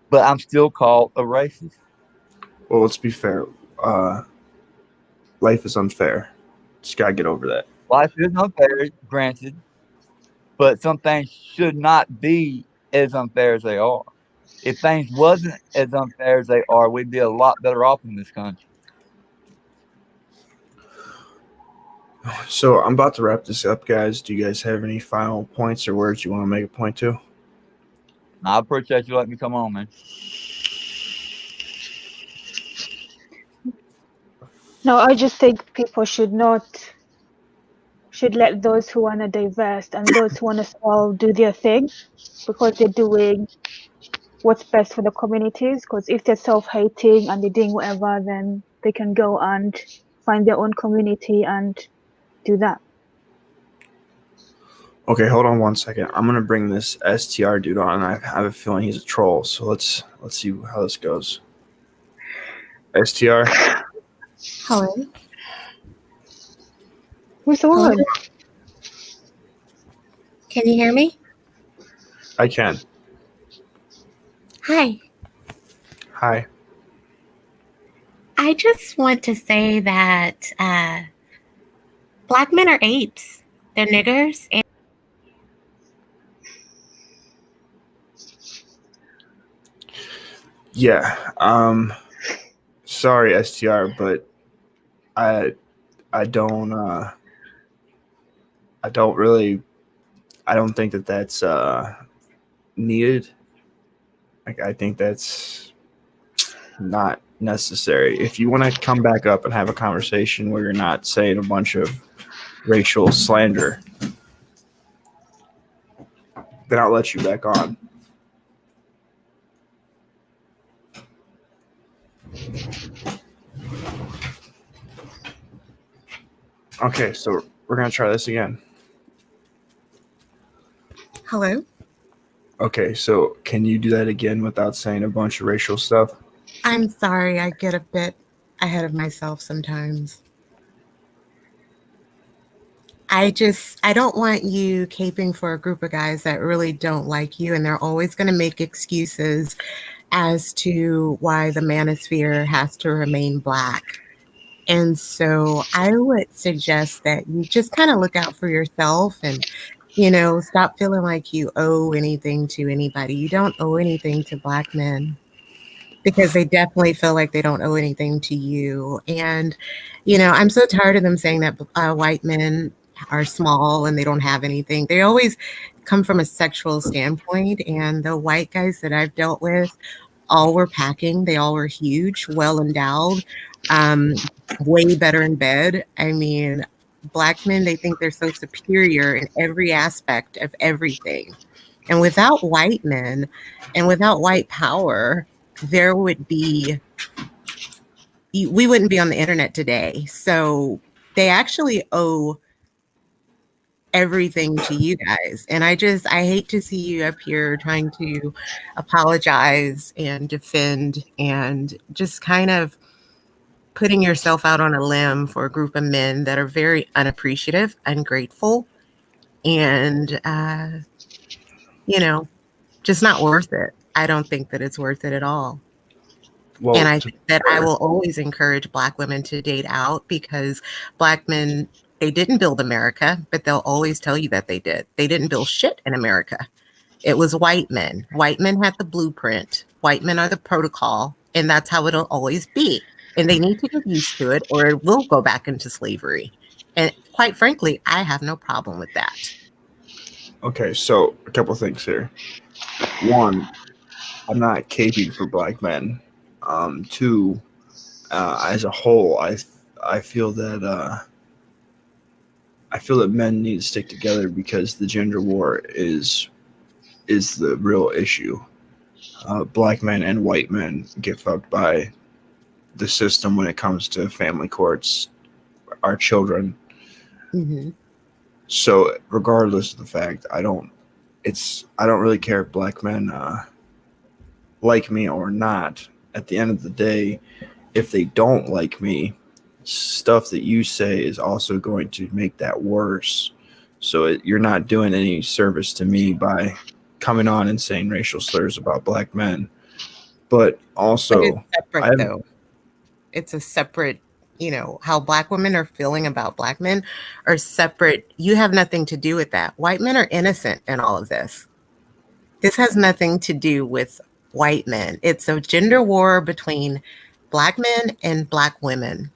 Speaker 10: but I'm still called a racist.
Speaker 1: Well, let's be fair. Life is unfair. Just gotta get over that.
Speaker 10: Life is unfair, granted, but some things should not be as unfair as they are. If things wasn't as unfair as they are, we'd be a lot better off in this country.
Speaker 1: So I'm about to wrap this up, guys. Do you guys have any final points or words you want to make a point to?
Speaker 10: I appreciate you letting me come on, man.
Speaker 7: No, I just think people should let those who want to divest and those who want to do their thing, because they're doing what's best for the communities. Because if they're self-hating and they're doing whatever, then they can go and find their own community and do that.
Speaker 1: Okay, hold on one second. I'm gonna bring this STR dude on. I have a feeling he's a troll. So let's see how this goes. STR.
Speaker 11: Hello.
Speaker 7: Who's the one?
Speaker 11: Can you hear me?
Speaker 1: I can.
Speaker 11: Hi.
Speaker 1: Hi.
Speaker 11: I just want to say that black men are apes. They're niggers. And
Speaker 1: Yeah. Sorry, STR, but I don't think that that's needed. Like, I think that's not necessary. If you want to come back up and have a conversation where you're not saying a bunch of racial slander, then I'll let you back on. Okay, so we're gonna try this again.
Speaker 11: Hello?
Speaker 1: Okay, so can you do that again without saying a bunch of racial stuff?
Speaker 11: I'm sorry, I get a bit ahead of myself sometimes. I don't want you caping for a group of guys that really don't like you, and they're always going to make excuses as to why the manosphere has to remain Black. And so I would suggest that you just kind of look out for yourself and, stop feeling like you owe anything to anybody. You don't owe anything to Black men, because they definitely feel like they don't owe anything to you. And, I'm so tired of them saying that white men are small and they don't have anything. They always come from a sexual standpoint. And the white guys that I've dealt with all were packing. They all were huge, well endowed, way better in bed. I mean, Black men, they think they're so superior in every aspect of everything. And without white men and without white power, there would be, we wouldn't be on the internet today. So they actually owe everything to you guys. And I hate to see you up here trying to apologize and defend and just kind of putting yourself out on a limb for a group of men that are very unappreciative, ungrateful, and, just not worth it. I don't think that it's worth it at all.
Speaker 1: Well,
Speaker 11: and I think that I will always encourage Black women to date out, because Black men, they didn't build America, but they'll always tell you that they did. They didn't build shit in America. It was white men. White men had the blueprint. White men are the protocol, and that's how it'll always be. And they need to get used to it, or it will go back into slavery. And quite frankly, I have no problem with that.
Speaker 1: Okay, so a couple things here. One, I'm not caping for Black men. Two, as a whole, I feel that men need to stick together, because the gender war is the real issue. Black men and white men get fucked by the system when it comes to family courts, our children.
Speaker 11: Mm-hmm.
Speaker 1: So regardless of the fact, I don't really care if Black men like me or not. At the end of the day, if they don't like me, stuff that you say is also going to make that worse. So you're not doing any service to me by coming on and saying racial slurs about Black men. But also,
Speaker 11: but it's separate, though. It's a separate, how Black women are feeling about Black men are separate. You have nothing to do with that. White men are innocent in all of this. This has nothing to do with white men. It's a gender war between Black men and Black women.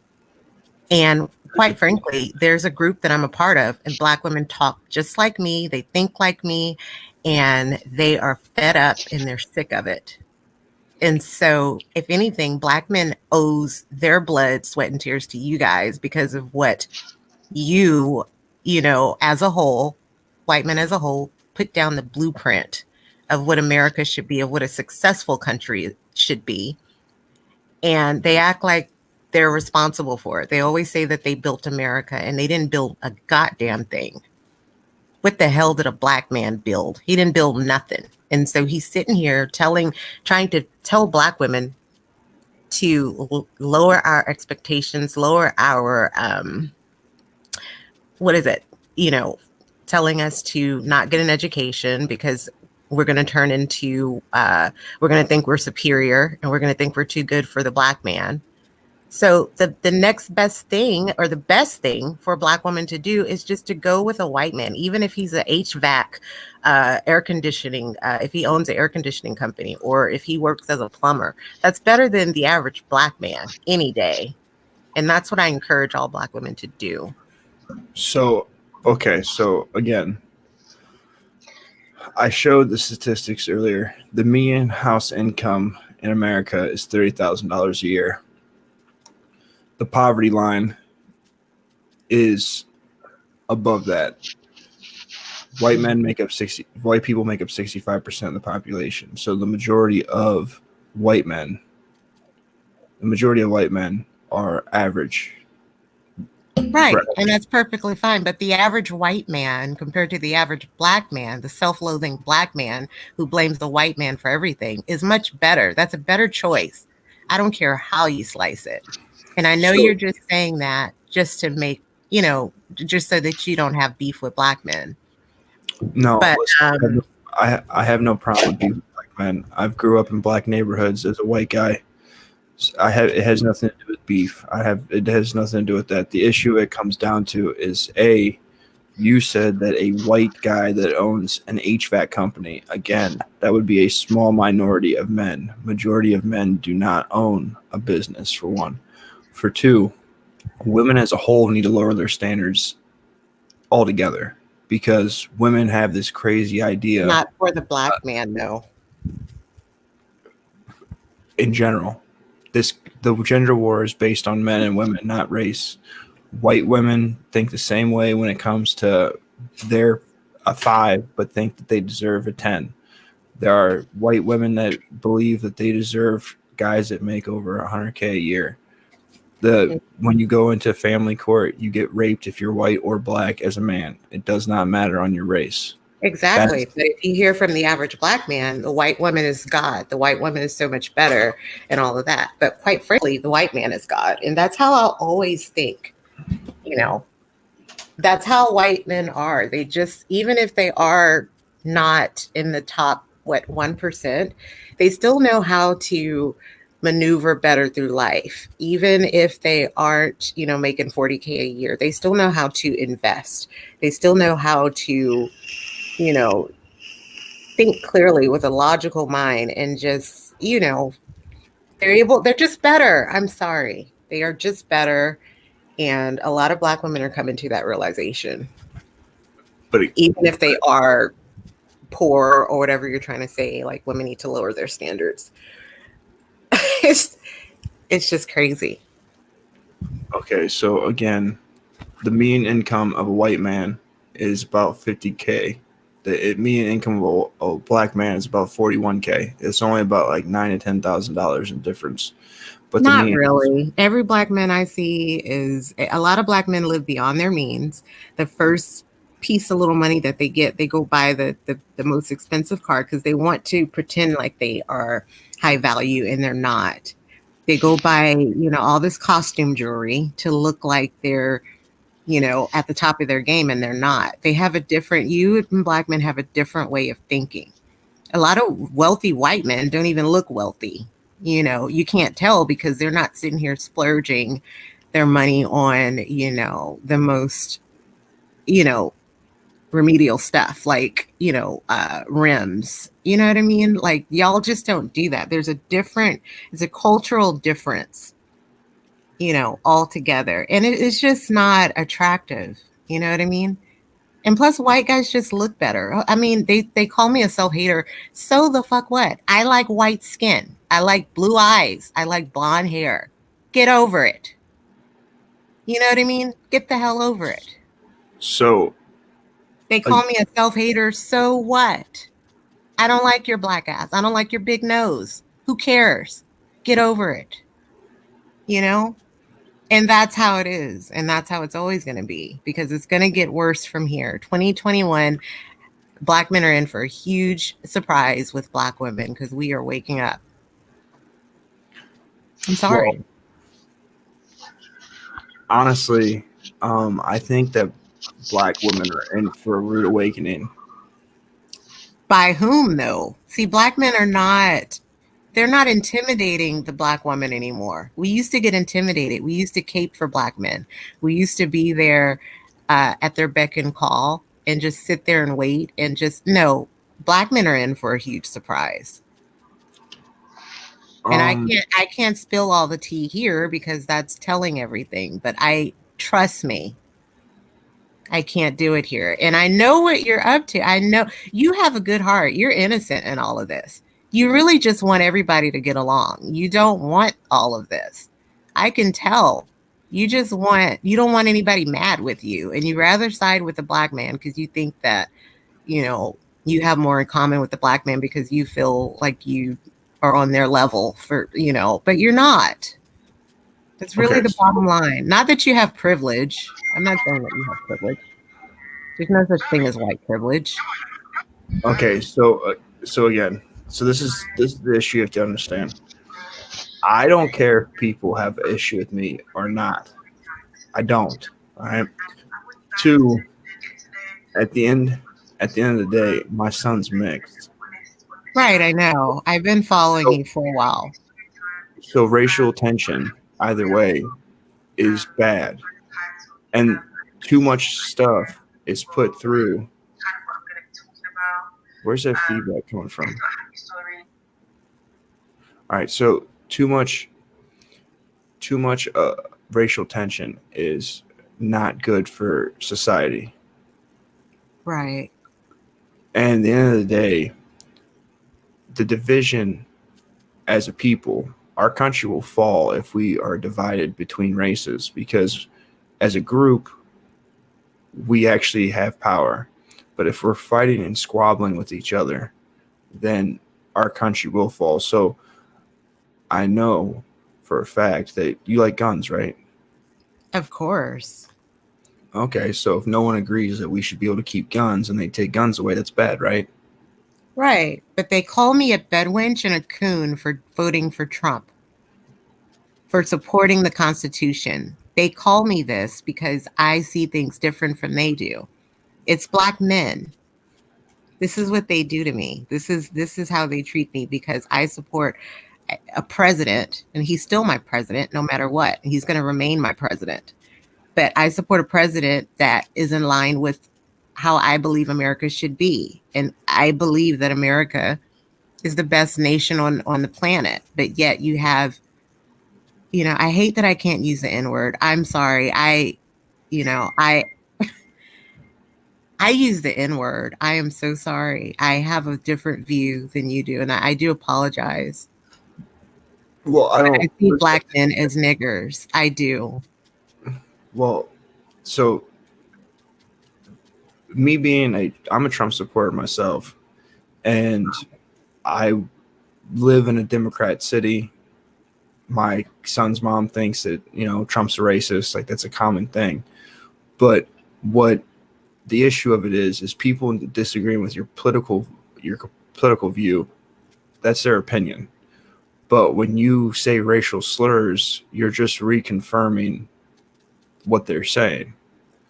Speaker 11: And quite frankly, there's a group that I'm a part of, and Black women talk just like me. They think like me, and they are fed up and they're sick of it. And so, if anything, Black men owes their blood, sweat, and tears to you guys, because of what you, as a whole, white men as a whole, put down the blueprint of what America should be, of what a successful country should be. And they act like they're responsible for it. They always say that they built America, and they didn't build a goddamn thing. What the hell did a Black man build? He didn't build nothing. And so he's sitting here trying to tell Black women to lower our expectations, lower our, telling us to not get an education because we're going to turn into, we're going to think we're superior, and we're going to think we're too good for the Black man. So the next best thing, or the best thing for a Black woman to do, is just to go with a white man, even if he's a HVAC, air conditioning, if he owns an air conditioning company, or if he works as a plumber. That's better than the average Black man any day. And that's what I encourage all Black women to do.
Speaker 1: So, okay, so again, I showed the statistics earlier. The median house income in America is $30,000 a year. The poverty line is above that. White people make up 65% of the population. So the majority of white men The majority of white men are average.
Speaker 11: Right. And that's perfectly fine. But the average white man compared to the average black man, the self-loathing black man who blames the white man for everything, is much better. That's a better choice. I don't care how you slice it. And I know you're just saying that just to make, just so that you don't have beef with black men.
Speaker 1: No,
Speaker 11: but
Speaker 1: listen, I have no problem with beef with black men. I've grew up in black neighborhoods as a white guy. It has nothing to do with beef. It has nothing to do with that. The issue it comes down to is you said that a white guy that owns an HVAC company, again, that would be a small minority of men. Majority of men do not own a business, for one. For two, women as a whole need to lower their standards altogether, because women have this crazy idea.
Speaker 11: Not for the black man, no.
Speaker 1: In general, the gender war is based on men and women, not race. White women think the same way when it comes to they're a 5, but think that they deserve a 10. There are white women that believe that they deserve guys that make over $100K a year. When you go into family court, you get raped if you're white or black as a man. It does not matter on your race.
Speaker 11: Exactly. But if you hear from the average black man, the white woman is God. The white woman is so much better and all of that. But quite frankly, the white man is God. And that's how I'll always think. That's how white men are. They just, even if they are not in the top, 1%, they still know how to maneuver better through life. Even if they aren't, making 40K a year, they still know how to invest. They still know how to, think clearly with a logical mind, and just, they're just better. I'm sorry. They are just better. And a lot of black women are coming to that realization. But even if they are poor or whatever you're trying to say, like, women need to lower their standards. It's just crazy.
Speaker 1: Okay, so again, the median income of a white man is about 50K. The median income of a black man is about 41K. It's only about like $9,000 to $10,000 in difference. But
Speaker 11: not really. Every black man I see is, a lot of black men live beyond their means. The first piece of little money that they get, they go buy the most expensive car because they want to pretend like they are high value, and they're not. They go buy, all this costume jewelry to look like they're, at the top of their game, and they're not. They have you and black men have a different way of thinking. A lot of wealthy white men don't even look wealthy. You can't tell because they're not sitting here splurging their money on, the most, remedial stuff, like, rims. You know what I mean? Like, y'all just don't do that. It's a cultural difference, altogether. And it's just not attractive. You know what I mean? And plus, white guys just look better. I mean, they call me a self-hater. So the fuck what? I like white skin. I like blue eyes. I like blonde hair. Get over it. You know what I mean? Get the hell over it.
Speaker 1: So
Speaker 11: they call me a self-hater. So what? I don't like your black ass. I don't like your big nose. Who cares? Get over it. And that's how it is. And that's how it's always going to be, because it's going to get worse from here. 2021, black men are in for a huge surprise with black women because we are waking up. I'm sorry.
Speaker 1: Well, honestly, I think that black women are in for a rude awakening.
Speaker 11: By whom, though? See, black men are not... They're not intimidating the black woman anymore. We used to get intimidated. We used to cape for black men. We used to be there at their beck and call and just sit there and wait and just, no, black men are in for a huge surprise. And I can't spill all the tea here because that's telling everything, but trust me, I can't do it here. And I know what you're up to. I know you have a good heart. You're innocent in all of this. You really just want everybody to get along. You don't want all of this. I can tell. You don't want anybody mad with you. And you rather side with the black man because you think that, you have more in common with the black man because you feel like you are on their level but you're not. It's really the bottom line. Not that you have privilege. I'm not saying that you have privilege. There's no such thing as white privilege.
Speaker 1: Okay, so again, so this is the issue you have to understand. I don't care if people have an issue with me or not. I don't. All right. Two, at the end of the day, my son's mixed.
Speaker 11: Right, I know. I've been following you for a while.
Speaker 1: So racial tension, either way, is bad. And too much stuff is put through. Where's that feedback coming from? All right, so too much racial tension is not good for society.
Speaker 11: Right.
Speaker 1: And at the end of the day, the division as a people, our country will fall if we are divided between races, because as a group, we actually have power. But if we're fighting and squabbling with each other, then our country will fall. So I know for a fact that you like guns, right?
Speaker 11: Of course.
Speaker 1: Okay, so if no one agrees that we should be able to keep guns and they take guns away, that's bad, right?
Speaker 11: Right. But they call me a bedwench and a coon for voting for Trump, for supporting the Constitution. They call me this because I see things different from they do. It's Black men. This is what they do to me. This is how they treat me, because I support a president, and he's still my president no matter what. He's going to remain my president. But I support a president that is in line with how I believe America should be. And I believe that America is the best nation on the planet. But yet you have, I hate that I can't use the N-word. I'm sorry. I use the N-word. I am so sorry. I have a different view than you do, and I do apologize.
Speaker 1: Well,
Speaker 11: I see Black men as niggers. I do.
Speaker 1: Well, so me I'm a Trump supporter myself, and I live in a Democrat city. My son's mom thinks that, Trump's a racist. Like, that's a common thing. But what the issue of it is people disagreeing with your political view. That's their opinion. But when you say racial slurs, you're just reconfirming what they're saying.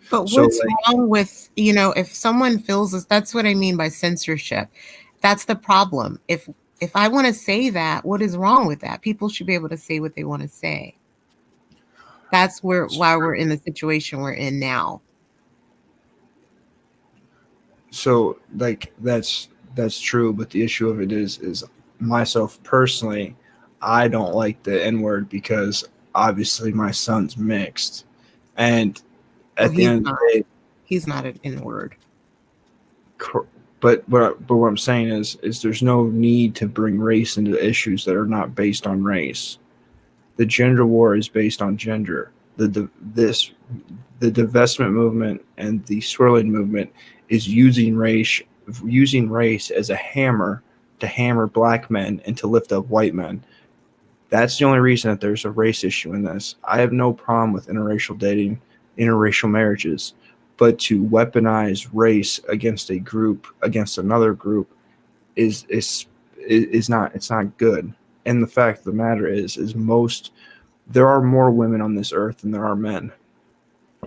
Speaker 11: But what's wrong with, if someone feels this, that's what I mean by censorship. That's the problem. If I want to say that, what is wrong with that? People should be able to say what they want to say. That's why we're in the situation we're in now.
Speaker 1: So, like, that's true, but the issue of it is myself personally, I don't like the N-word because obviously my son's mixed, and at the end of the day,
Speaker 11: he's not an N-word.
Speaker 1: But what I'm saying is there's no need to bring race into issues that are not based on race. The gender war is based on gender. The divestment movement and the swirling movement is using race as a hammer to hammer Black men and to lift up white men. That's the only reason that there's a race issue in this. I have no problem with interracial dating, interracial marriages, but to weaponize race against a group, against another group, is not, it's not good. And the fact of the matter is there are more women on this earth than there are men.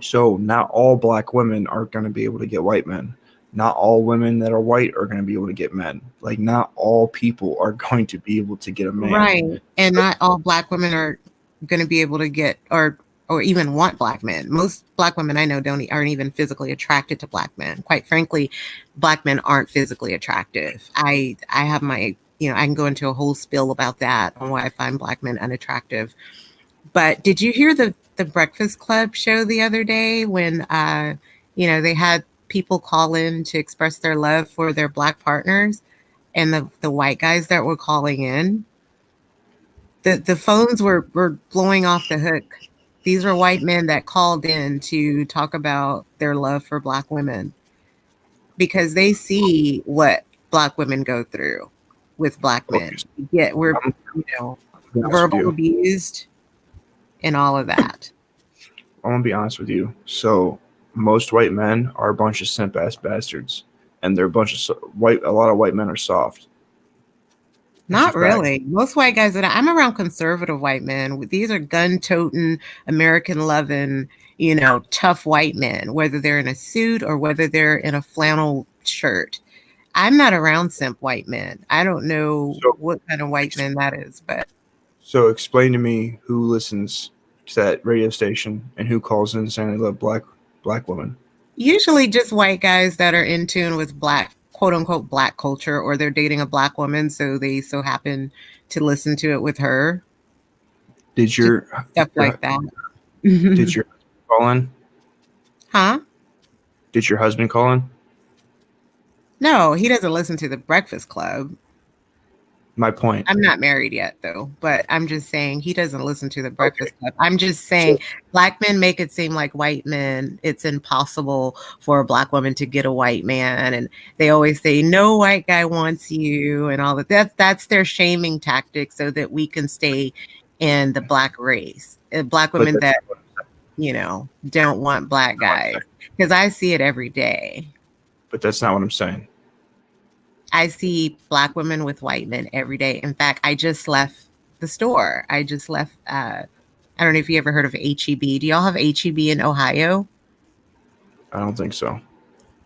Speaker 1: So not all Black women are going to be able to get white men. Not all women that are white are going to be able to get men. Like, not all people are going to be able to get a man.
Speaker 11: Right. And not all Black women are going to be able to get or even want Black men. Most Black women I know aren't even physically attracted to Black men. Quite frankly, Black men aren't physically attractive. I have my, I can go into a whole spiel about that, on why I find Black men unattractive. But did you hear the Breakfast Club show the other day when, they had people call in to express their love for their Black partners, and the white guys that were calling in, the phones were blowing off the hook. These were white men that called in to talk about their love for Black women, because they see what Black women go through with Black men. Yet we're, verbal abused and all of that.
Speaker 1: I'm gonna be honest with you. So most white men are a bunch of simp ass bastards, and they're a bunch of a lot of white men are soft.
Speaker 11: Not really. Most white guys that I'm around, conservative white men, these are gun-toting, American-loving, tough white men, whether they're in a suit or whether they're in a flannel shirt. I'm not around simp white men. I don't know what kind of white men that is, but.
Speaker 1: So explain to me who listens to that radio station and who calls in saying they love black women.
Speaker 11: Usually just white guys that are in tune with black, quote unquote, black culture, or they're dating a black woman, so they so happen to listen to it with her.
Speaker 1: Did your
Speaker 11: stuff like that?
Speaker 1: Did your husband call in?
Speaker 11: Huh?
Speaker 1: Did your husband call in?
Speaker 11: No, he doesn't listen to the Breakfast Club.
Speaker 1: My point.
Speaker 11: I'm not married yet, though, but I'm just saying he doesn't listen to the Breakfast Club. I'm just saying black men make it seem like white men, it's impossible for a black woman to get a white man. And they always say, no white guy wants you and all that. That's their shaming tactic so that we can stay in the black race. Black women that, don't want black guys. Because I see it every day.
Speaker 1: But that's not what I'm saying.
Speaker 11: I see black women with white men every day. In fact, I just left the store. I just left, I don't know if you ever heard of H-E-B. Do y'all have H-E-B in Ohio?
Speaker 1: I don't think so.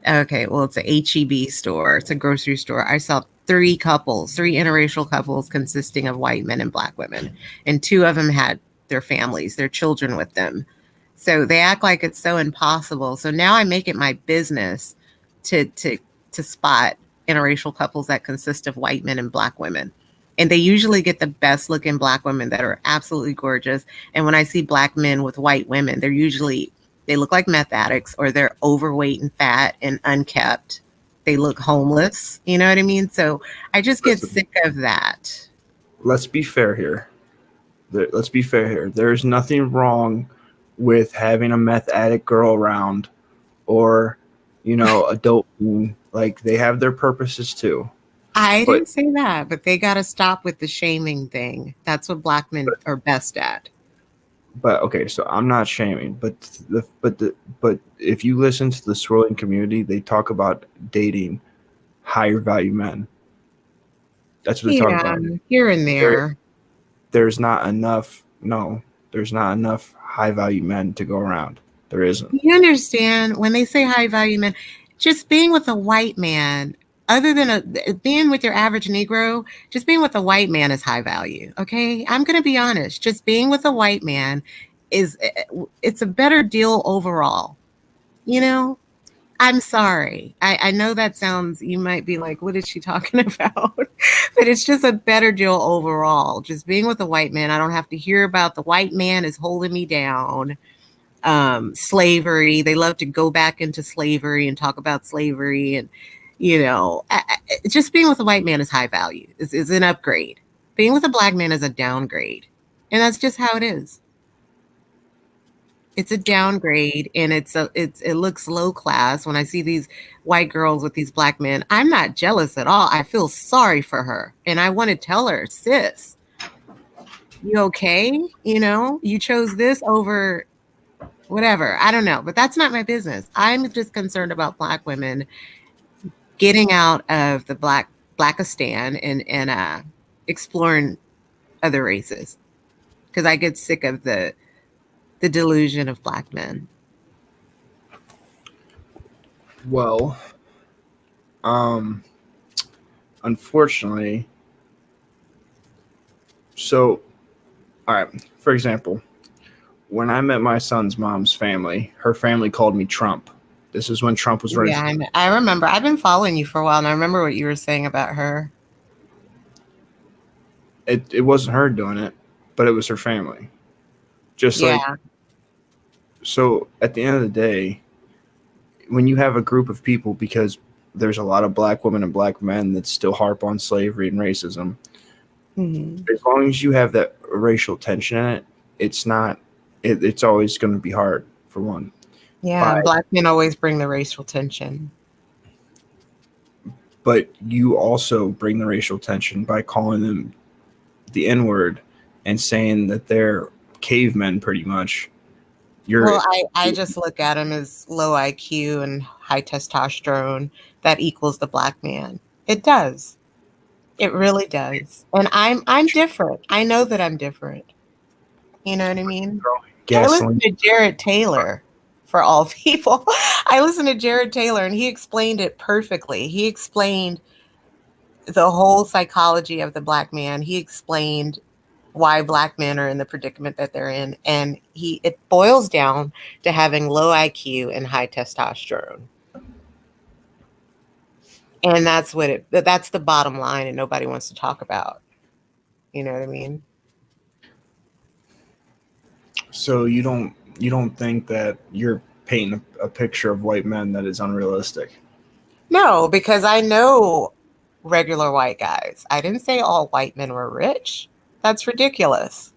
Speaker 11: Okay, well, it's a H-E-B store. It's a grocery store. I saw three interracial couples consisting of white men and black women. And two of them had their families, their children with them. So they act like it's so impossible. So now I make it my business to spot interracial couples that consist of white men and black women. And they usually get the best looking black women that are absolutely gorgeous. And when I see black men with white women, they look like meth addicts, or they're overweight and fat and unkept. They look homeless. You know what I mean? So I just get sick of that.
Speaker 1: Let's be fair here. There's nothing wrong with having a meth addict girl around, or, adult. Like, they have their purposes too.
Speaker 11: I didn't say that, but they got to stop with the shaming thing. That's what black men are best at.
Speaker 1: But okay, so I'm not shaming, but if you listen to the swirling community, they talk about dating higher value men. That's what they talk about.
Speaker 11: Here and there.
Speaker 1: There's not enough. No, there's not enough high value men to go around. There isn't.
Speaker 11: You understand when they say high value men? Just being with a white man, other than being with your average Negro, just being with a white man is high value. Okay, I'm going to be honest. Just being with a white man it's a better deal overall. I'm sorry. I know that sounds, you might be like, what is she talking about? But it's just a better deal overall. Just being with a white man, I don't have to hear about the white man is holding me down. Slavery. They love to go back into slavery and talk about slavery. And, just being with a white man is high value. Is an upgrade. Being with a black man is a downgrade. And that's just how it is. It's a downgrade, and it looks low class. When I see these white girls with these black men, I'm not jealous at all. I feel sorry for her. And I want to tell her, sis, you okay? You chose this over whatever. I don't know, but that's not my business. I'm just concerned about black women getting out of the Blackistan and exploring other races, because I get sick of the delusion of black men.
Speaker 1: Well, unfortunately, so, all right, for example, when I met my son's mom's family, her family called me Trump. This is when Trump was running.
Speaker 11: Yeah, I remember. I've been following you for a while, and I remember what you were saying about her.
Speaker 1: It wasn't her doing it, but it was her family. So at the end of the day, when you have a group of people, because there's a lot of black women and black men that still harp on slavery and racism, as long as you have that racial tension in it, it's always going to be hard, for one.
Speaker 11: Yeah, black men always bring the racial tension.
Speaker 1: But you also bring the racial tension by calling them the N-word and saying that they're cavemen, pretty much.
Speaker 11: Well, I just look at them as low IQ and high testosterone. That equals the black man. It does. It really does. And I'm different. I know that I'm different. You know what I mean? I listen to Jared Taylor, for all people. I listen to Jared Taylor, and he explained it perfectly. He explained the whole psychology of the black man. He explained why black men are in the predicament that they're in, and it boils down to having low IQ and high testosterone. And that's that's the bottom line, and nobody wants to talk about. You know what I mean?
Speaker 1: So you don't think that you're painting a picture of white men that is unrealistic?
Speaker 11: No, because I know regular white guys. I didn't say all white men were rich. That's ridiculous.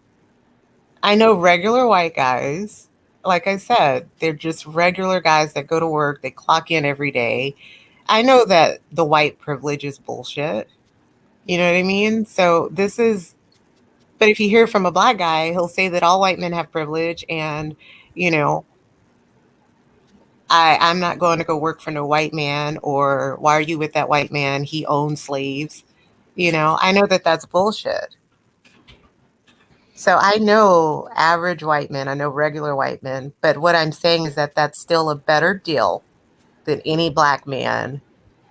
Speaker 11: I know regular white guys. Like I said, they're just regular guys that go to work, they clock in every day. I know that the white privilege is bullshit. You know what I mean? So but if you hear from a black guy, he'll say that all white men have privilege and, you know, I'm not going to go work for no white man, or why are you with that white man? He owns slaves. You know, I know that that's bullshit. So I know average white men, I know regular white men, but what I'm saying is that that's still a better deal than any black man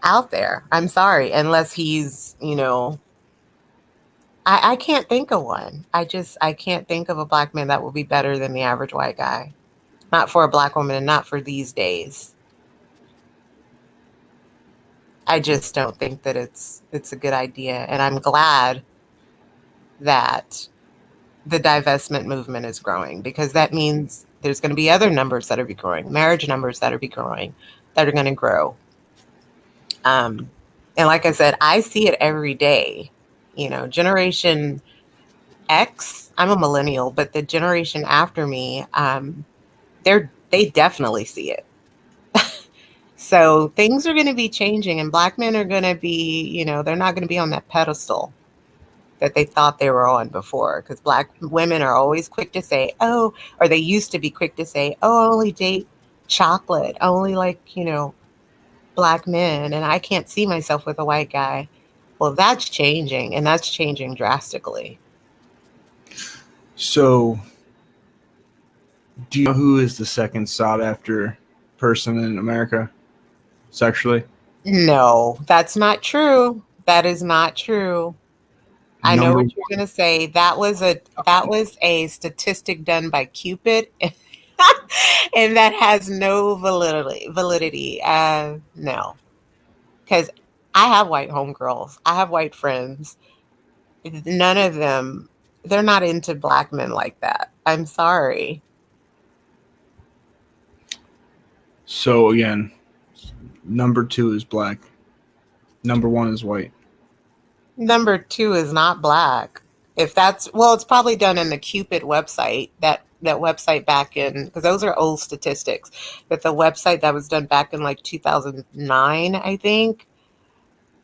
Speaker 11: out there. I'm sorry, unless he's, you know, I can't think of one. I can't think of a black man that will be better than the average white guy. Not for a black woman and not for these days. I just don't think that it's a good idea. And I'm glad that the divestment movement is growing, because that means there's going to be other numbers that are be growing, marriage numbers that are going to grow. And like I said, I see it every day. You know, Generation X, I'm a millennial, but the generation after me, they definitely see it. So things are going to be changing, and black men are going to be, you know, they're not going to be on that pedestal that they thought they were on before, because black women are always quick to say, oh, or they used to be quick to say, oh, I only date chocolate. I only like, you know, black men, and I can't see myself with a white guy. Well, that's changing, and that's changing drastically.
Speaker 1: So do you know who is the second sought after person in America sexually?
Speaker 11: No, that's not true. That is not true. I know what you're going to say. That was a statistic done by Cupid, and that has no validity. No, because I have white homegirls. I have white friends. None of them, they're not into black men like that. I'm sorry.
Speaker 1: So again, number 2 is black. Number 1 is white.
Speaker 11: Number 2 is not black. If that's, well, it's probably done in the Cupid website, that website back in, because those are old statistics, but the website that was done back in like 2009, I think.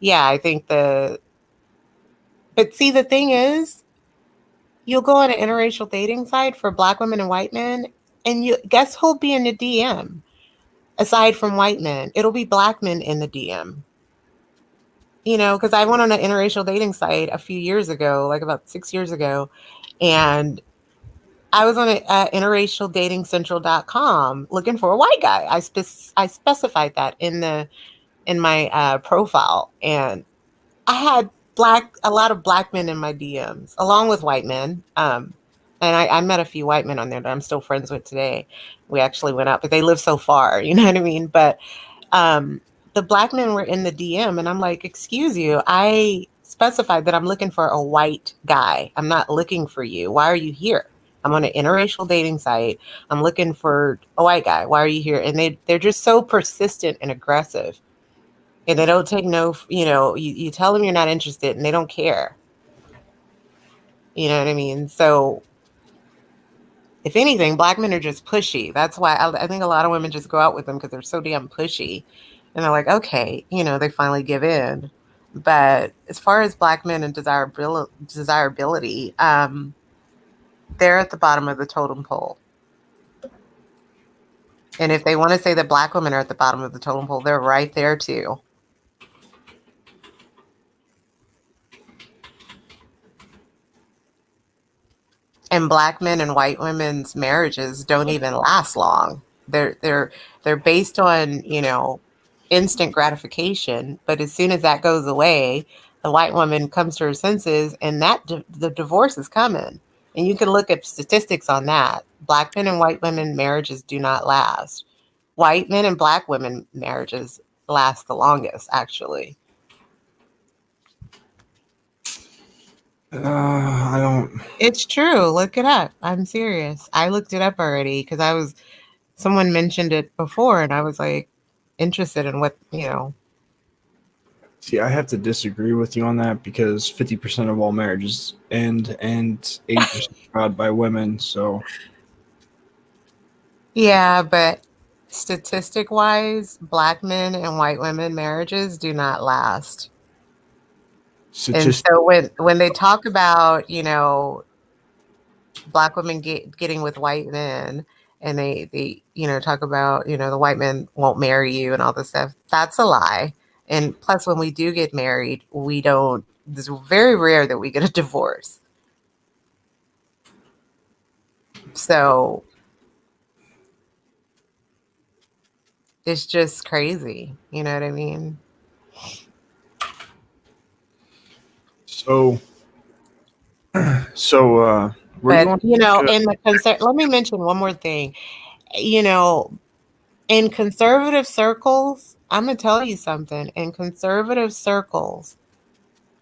Speaker 11: Yeah, I think but see, the thing is, you'll go on an interracial dating site for black women and white men, and you guess who'll be in the DM? Aside from white men, it'll be black men in the DM. You know, because I went on an interracial dating site a few years ago, like about 6 years ago, and I was on interracialdatingscentral.com looking for a white guy. I specified that in my profile, and I had a lot of black men in my DMs, along with white men. And I met a few white men on there that I'm still friends with today. We actually went out, but they live so far, you know what I mean? But the black men were in the DM, and I'm like, excuse you, I specified that I'm looking for a white guy. I'm not looking for you. Why are you here? I'm on an interracial dating site. I'm looking for a white guy. Why are you here? And they're just so persistent and aggressive. And they don't take no, you know, you tell them you're not interested, and they don't care. You know what I mean? So if anything, black men are just pushy. That's why I think a lot of women just go out with them, because they're so damn pushy. And they're like, okay, you know, they finally give in. But as far as black men and desirability, They're at the bottom of the totem pole. And if they want to say that Black women are at the bottom of the totem pole, they're right there too. And Black men and white women's marriages don't even last long. They're based on, instant gratification, but as soon as that goes away, the white woman comes to her senses, and the divorce is coming. And you can look at statistics on that. Black men and white women marriages do not last. White men and Black women marriages last the longest, actually.
Speaker 1: I don't.
Speaker 11: It's true. Look it up. I'm serious. I looked it up already because someone mentioned it before, and I was like interested in what.
Speaker 1: See, I have to disagree with you on that because 50% of all marriages end and 80% fraud by women. So
Speaker 11: Yeah, but statistic wise, Black men and white women marriages do not last. And so when they talk about, Black women getting with white men, and they talk about, the white men won't marry you and all this stuff, that's a lie. And plus, when we do get married, it's very rare that we get a divorce. So it's just crazy. You know what I mean?
Speaker 1: So
Speaker 11: But in the let me mention one more thing. In conservative circles, I'm gonna tell you something. In conservative circles,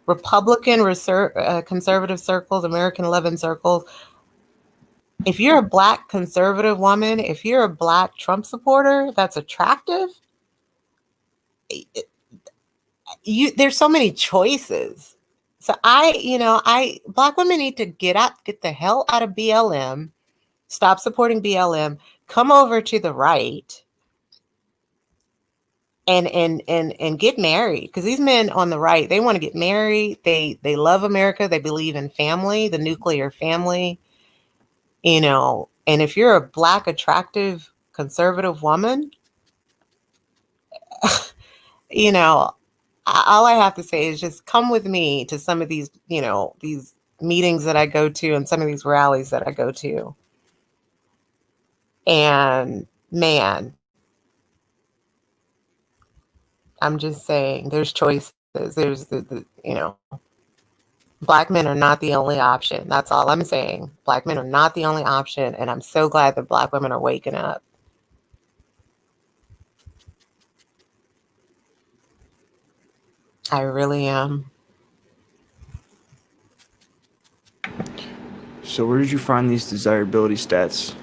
Speaker 11: Republican conservative circles, American 11 circles, if you're a Black conservative woman, if you're a Black Trump supporter that's attractive, there's so many choices. So Black women need to get the hell out of BLM, stop supporting BLM, come over to the right, and get married, because these men on the right, they want to get married. They love America. They believe in family, the nuclear family, and if you're a Black attractive conservative woman, all I have to say is just come with me to some of these these meetings that I go to and some of these rallies that I go to, and man, I'm just saying there's choices. There's the Black men are not the only option. That's all I'm saying. Black men are not the only option, and I'm so glad that Black women are waking up. I really am.
Speaker 1: So where did you find these desirability stats?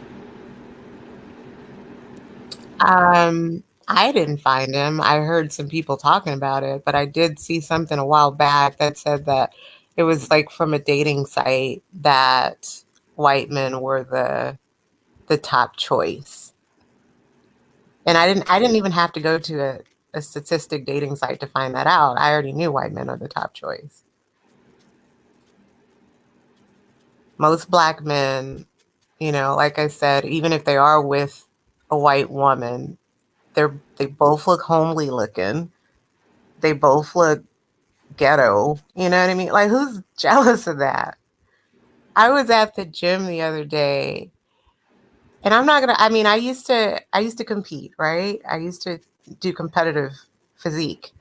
Speaker 11: I didn't find them. I heard some people talking about it, but I did see something a while back that said that it was like from a dating site that white men were the top choice. And I didn't even have to go to a statistic dating site to find that out. I already knew white men are the top choice. Most Black men, like I said, even if they are with a white woman, they both look homely looking. They both look ghetto. You know what I mean? Like, who's jealous of that? I was at the gym the other day, and I used to compete, right? I used to do competitive physique,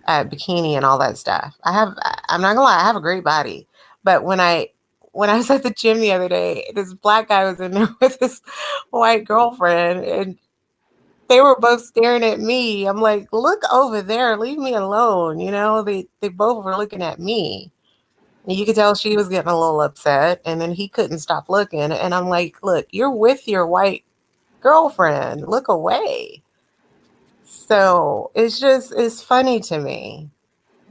Speaker 11: bikini and all that stuff. I'm not gonna lie, I have a great body. But when I was at the gym the other day, this Black guy was in there with his white girlfriend, and they were both staring at me. I'm like, look over there, leave me alone. They both were looking at me. And you could tell she was getting a little upset, and then he couldn't stop looking. And I'm like, look, you're with your white girlfriend. Look away. So it's funny to me.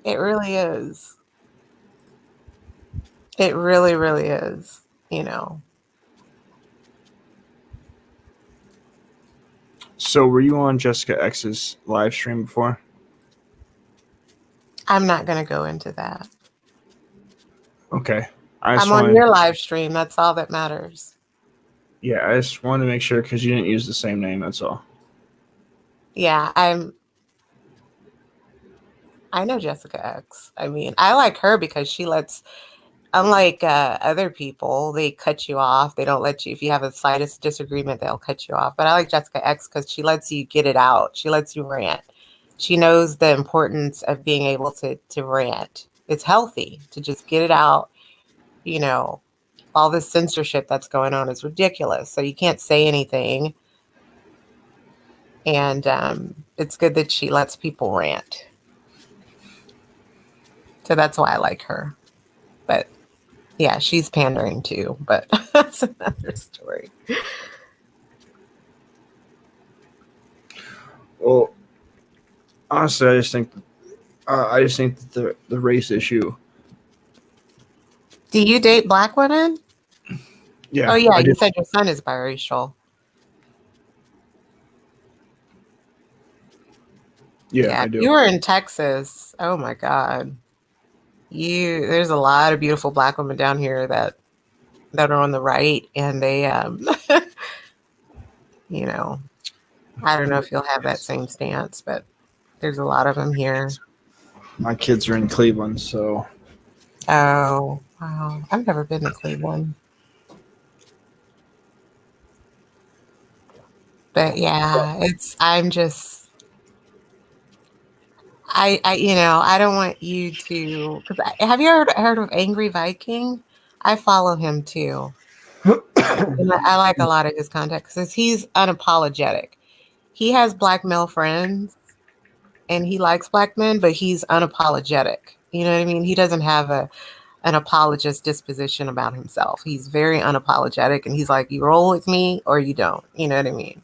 Speaker 11: It really is. It really, really is,
Speaker 1: So were you on Jessica X's live stream before?
Speaker 11: I'm not going to go into that.
Speaker 1: Okay.
Speaker 11: I'm on your live stream. That's all that matters.
Speaker 1: Yeah, I just wanted to make sure because you didn't use the same name. That's all.
Speaker 11: Yeah, I know Jessica X. I mean, I like her because she lets, unlike other people, they cut you off. They don't let you, if you have a slightest disagreement, they'll cut you off. But I like Jessica X because she lets you get it out. She lets you rant. She knows the importance of being able to rant. It's healthy to just get it out. You know, all this censorship that's going on is ridiculous. So you can't say anything. And it's good that she lets people rant. So that's why I like her. But yeah, she's pandering too, but that's another story.
Speaker 1: Well, honestly, I just think that the race issue.
Speaker 11: Do you date Black women?
Speaker 1: Yeah.
Speaker 11: Oh yeah, you said your son is biracial.
Speaker 1: Yeah, I do.
Speaker 11: You were in Texas. Oh my God. There's a lot of beautiful Black women down here that are on the right, and they you know, I don't know if you'll have that same stance, but there's a lot of them here.
Speaker 1: My kids are in Cleveland, so.
Speaker 11: Oh, wow. I've never been to Cleveland. But yeah, I don't want you to, because have you heard of Angry Viking? I follow him too. And I like a lot of his content because he's unapologetic. He has Black male friends and he likes Black men, but he's unapologetic. You know what I mean? He doesn't have an apologist disposition about himself. He's very unapologetic, and he's like, you roll with me or you don't. You know what I mean?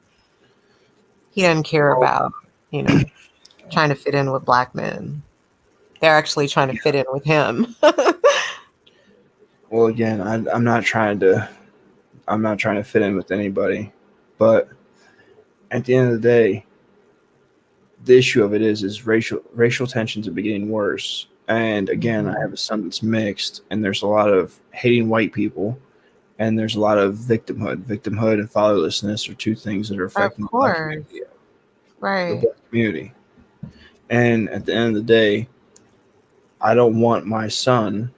Speaker 11: He doesn't care about, trying to fit in with Black men. They're actually trying to fit in with him.
Speaker 1: Well, again, I'm not trying to fit in with anybody, but at the end of the day, the issue of it is racial tensions are getting worse. And again, I have a son that's mixed, and there's a lot of hating white people, and there's a lot of victimhood. Victimhood and fatherlessness are two things that are affecting the Black community.
Speaker 11: Right.
Speaker 1: The Black community. And at the end of the day, I don't want my son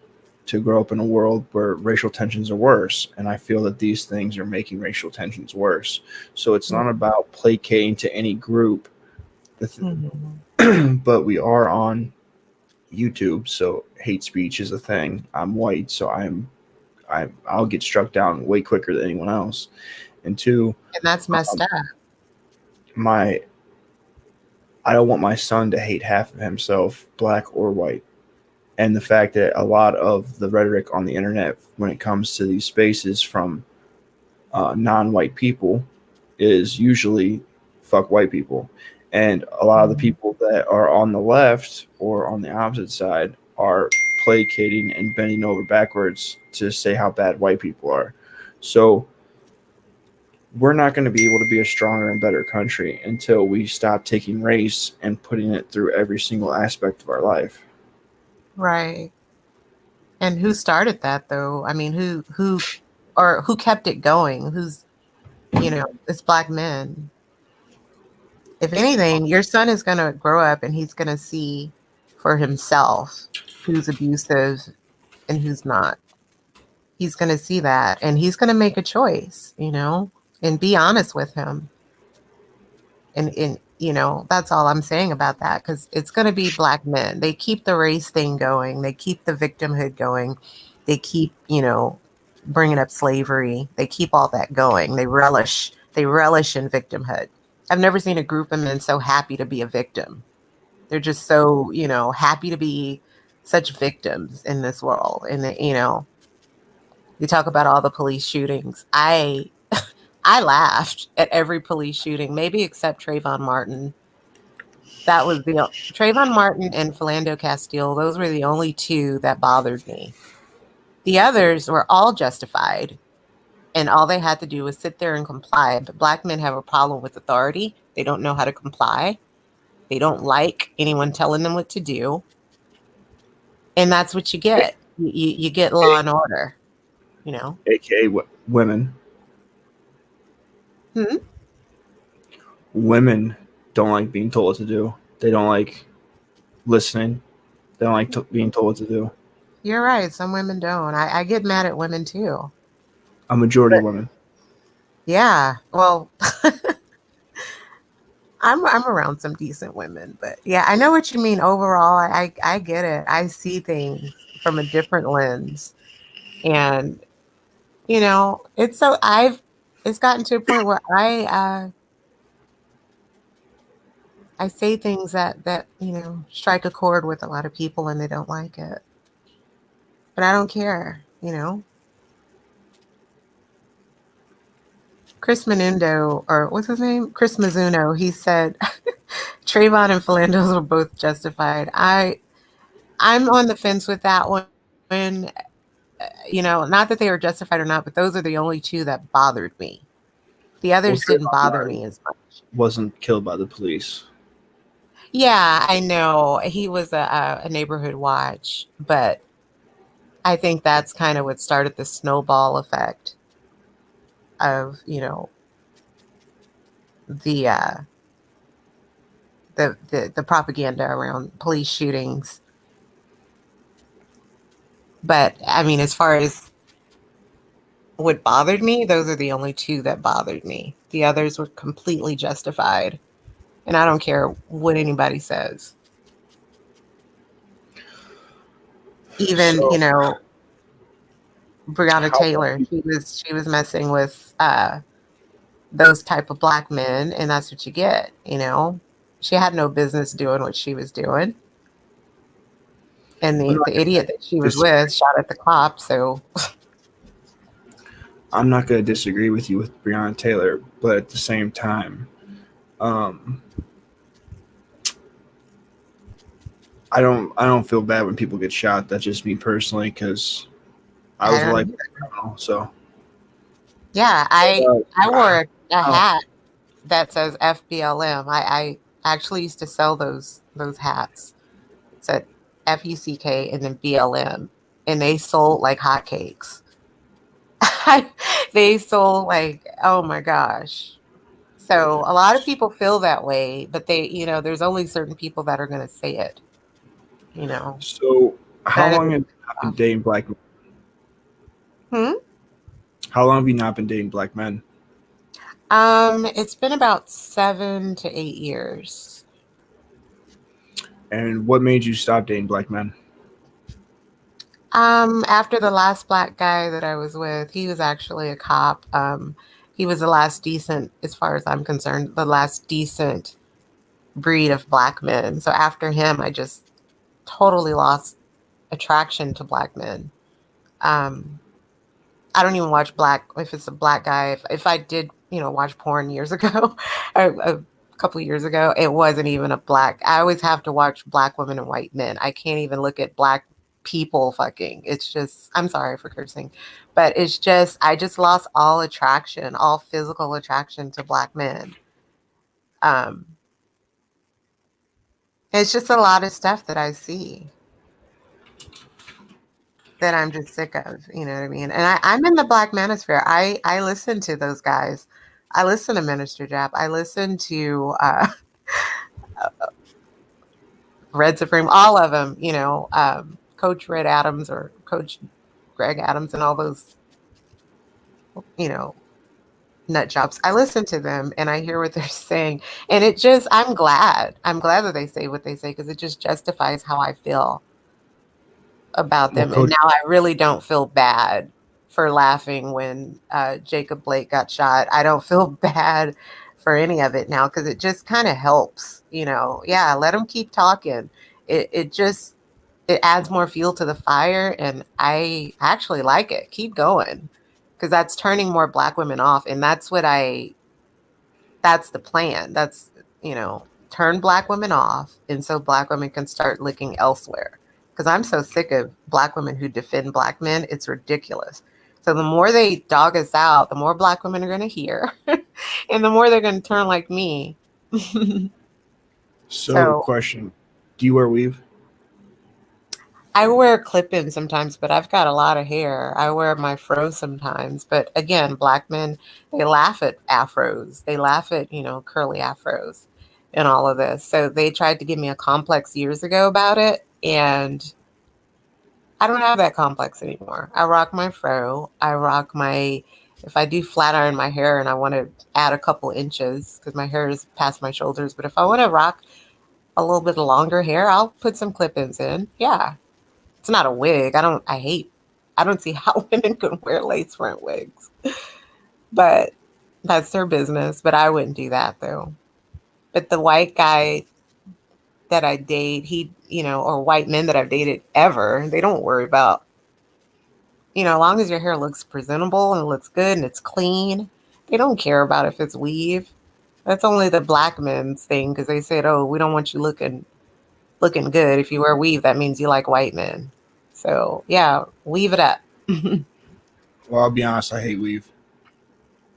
Speaker 1: to grow up in a world where racial tensions are worse. And I feel that these things are making racial tensions worse. So it's not about placating to any group, but we are on YouTube, so hate speech is a thing. I'm white, so I'll get struck down way quicker than anyone else. And two,
Speaker 11: and that's messed up.
Speaker 1: I don't want my son to hate half of himself, Black or white. And the fact that a lot of the rhetoric on the internet when it comes to these spaces from non-white people is usually fuck white people. And a lot of the people that are on the left or on the opposite side are placating and bending over backwards to say how bad white people are. So we're not going to be able to be a stronger and better country until we stop taking race and putting it through every single aspect of our life.
Speaker 11: Right. And who started that though? I mean, who kept it going? It's Black men. If anything, your son is going to grow up and he's going to see for himself who's abusive and who's not. He's going to see that and he's going to make a choice, and be honest with him. And that's all I'm saying about that, because it's going to be Black men. They keep the race thing going. They keep the victimhood going. They keep, bringing up slavery. They keep all that going. They relish in victimhood. I've never seen a group of men so happy to be a victim. They're just so, happy to be such victims in this world. And, you talk about all the police shootings. I laughed at every police shooting, maybe except Trayvon Martin. That was Trayvon Martin and Philando Castile. Those were the only two that bothered me. The others were all justified. And all they had to do was sit there and comply. But Black men have a problem with authority. They don't know how to comply. They don't like anyone telling them what to do. And that's what you get. you get law and order, you know.
Speaker 1: AKA women.
Speaker 11: Hmm?
Speaker 1: Women don't like being told what to do. They don't like listening. They don't like being told what to do.
Speaker 11: You're right. Some women don't. I get mad at women too.
Speaker 1: A majority of women.
Speaker 11: Yeah. Well, I'm around some decent women, but yeah, I know what you mean. Overall, I get it. I see things from a different lens, and you know, it's gotten to a point where I say things that you know strike a chord with a lot of people, and they don't like it, but I don't care. You know, Chris Menendo, or what's his name, Chris Mizuno, he said Trayvon and Philandos were both justified. I'm on the fence with that one. When you know, not that they were justified or not, but those are the only two that bothered me. The others didn't bother me as much.
Speaker 1: Wasn't killed by the police.
Speaker 11: Yeah, I know he was a neighborhood watch, but I think that's kind of what started the snowball effect of, you know, the the propaganda around police shootings. But I mean, as far as what bothered me, those are the only two that bothered me. The others were completely justified. And I don't care what anybody says. Even,
Speaker 1: So,
Speaker 11: you know, Breonna
Speaker 1: how
Speaker 11: Taylor, she was messing with those type of black men, and that's what you get, you know. She had no business doing what she was doing. And the idiot that she was with shot at the cop, so
Speaker 1: I'm not going to disagree with you with Breonna Taylor, but at the same time, I don't feel bad when people get shot. That's just me personally, because I was a life criminal. So
Speaker 11: yeah, I wore a hat that says FBLM. I actually used to sell those hats. It said FUCK and then BLM, and they sold like hotcakes. They sold like, oh my gosh. So a lot of people feel that way, but they, you know, there's only certain people that are going to say it, you know.
Speaker 1: So how long have you not been dating black men? How long have you not been dating black men?
Speaker 11: It's been about 7 to 8 years.
Speaker 1: And what made you stop dating black men?
Speaker 11: After the last black guy that I was with, he was actually a cop. He was the last decent, as far as I'm concerned, the last decent breed of black men. So after him, I just totally lost attraction to black men. I don't even watch black, if it's a black guy. If I did, you know, watch porn years ago, a couple of years ago, it wasn't even a black. I always have to watch black women and white men. I can't even look at black people fucking. It's just, I'm sorry for cursing, but it's just, I just lost all attraction, all physical attraction to black men. It's just a lot of stuff that I see that I'm just sick of, you know what I mean? And I'm in the black manosphere. I listen to those guys. I listen to Minister Jap. I listen to Red Supreme, all of them, you know, Coach Red Adams or Coach Greg Adams and all those, you know, nut jobs. I listen to them and I hear what they're saying. And it just, I'm glad. I'm glad that they say what they say because it just justifies how I feel about them. And now I really don't feel bad for laughing when Jacob Blake got shot. I don't feel bad for any of it now because it just kind of helps, you know. Yeah, let them keep talking. It just, it adds more fuel to the fire, and I actually like it. Keep going, because that's turning more black women off, and that's the plan. That's, you know, turn black women off, and so black women can start looking elsewhere. Because I'm so sick of black women who defend black men. It's ridiculous. So the more they dog us out, the more black women are going to hear, and the more they're going to turn like me.
Speaker 1: So, question: do you wear weave?
Speaker 11: I wear clip-ins sometimes, but I've got a lot of hair. I wear my fro sometimes, but again, black men, they laugh at afros. They laugh at, curly afros and all of this. So they tried to give me a complex years ago about it, and I don't have that complex anymore. I rock my fro. If I do flat iron my hair and I want to add a couple inches because my hair is past my shoulders, but if I want to rock a little bit longer hair, I'll put some clip-ins in. Yeah. It's not a wig. I don't see how women can wear lace front wigs, but that's their business. But I wouldn't do that though. But the white guy that I date, or white men that I've dated ever, they don't worry about, as long as your hair looks presentable and looks good and it's clean, they don't care about if it's weave. That's only the black men's thing because they said, oh, we don't want you looking good. If you wear weave, that means you like white men. So yeah, weave it up.
Speaker 1: Well, I'll be honest, I hate weave.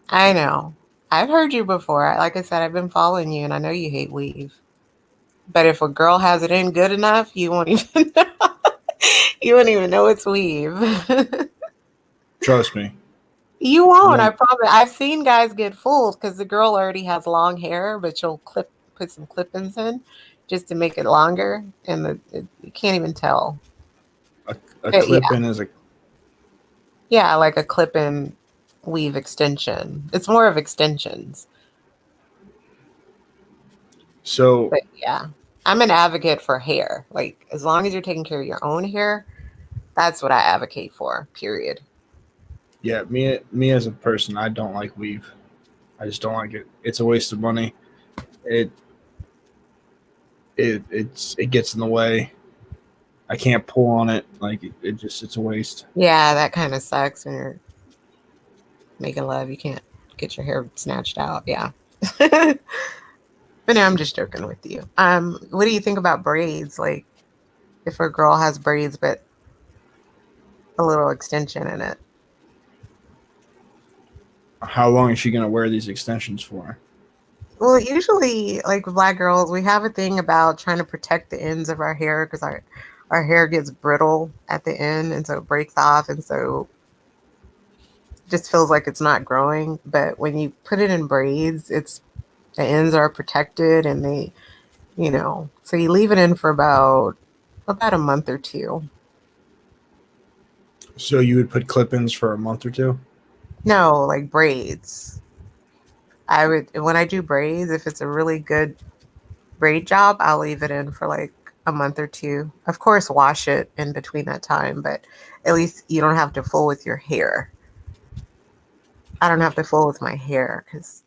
Speaker 11: I know. I've heard you before. Like I said, I've been following you and I know you hate weave. But if a girl has it in good enough, you won't even know. You won't even know it's weave.
Speaker 1: Trust me.
Speaker 11: You won't,
Speaker 1: Yeah.
Speaker 11: I promise. I've seen guys get fooled because the girl already has long hair, but she'll put some clip-ins in just to make it longer, and you can't even tell.
Speaker 1: A clip-in is a...
Speaker 11: Yeah, like a clip-in weave extension. It's more of extensions.
Speaker 1: So...
Speaker 11: But yeah, I'm an advocate for hair. Like, as long as you're taking care of your own hair, that's what I advocate for, period.
Speaker 1: Yeah, me as a person, I don't like weave. I just don't like it. It's a waste of money. It gets in the way. I can't pull on it. Like it's a waste.
Speaker 11: Yeah, that kind of sucks when you're making love. You can't get your hair snatched out. Yeah. But no, I'm just joking with you. What do you think about braids? Like, if a girl has braids but a little extension in it.
Speaker 1: How long is she gonna wear these extensions for?
Speaker 11: Well, usually, like black girls, we have a thing about trying to protect the ends of our hair because our hair gets brittle at the end, and so it breaks off, and so it just feels like it's not growing. But when you put it in braids, the ends are protected, and they, so you leave it in for about a month or two.
Speaker 1: So you would put clip-ins for a month or two?
Speaker 11: No, like braids. When I do braids, if it's a really good braid job, I'll leave it in for like a month or two. Of course, wash it in between that time, but at least you don't have to fool with your hair. I don't have to fool with my hair because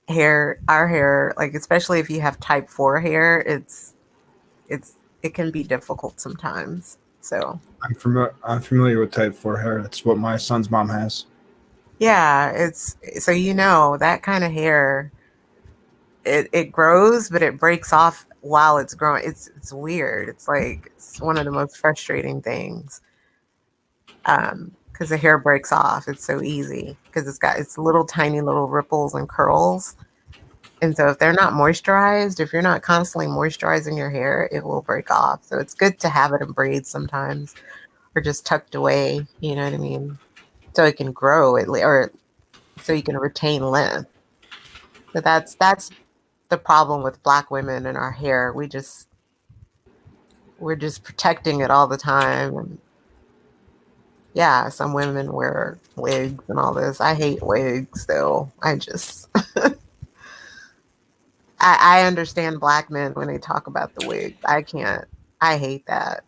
Speaker 11: our hair, like especially if you have type 4 hair, it can be difficult sometimes. So
Speaker 1: I'm familiar with type 4 hair. That's what my son's mom has.
Speaker 11: yeah, so that kind of hair, it grows, but it breaks off while it's growing. It's weird. It's like it's one of the most frustrating things. Because the hair breaks off. It's so easy because it's little tiny little ripples and curls. And so if they're not moisturized, if you're not constantly moisturizing your hair, it will break off. So it's good to have it in braids sometimes or just tucked away, you know what I mean? So it can grow or so you can retain length. But that's the problem with black women and our hair. We're just protecting it all the time. And yeah, some women wear wigs and all this. I hate wigs though. I understand black men when they talk about the wig. I can't. I hate that.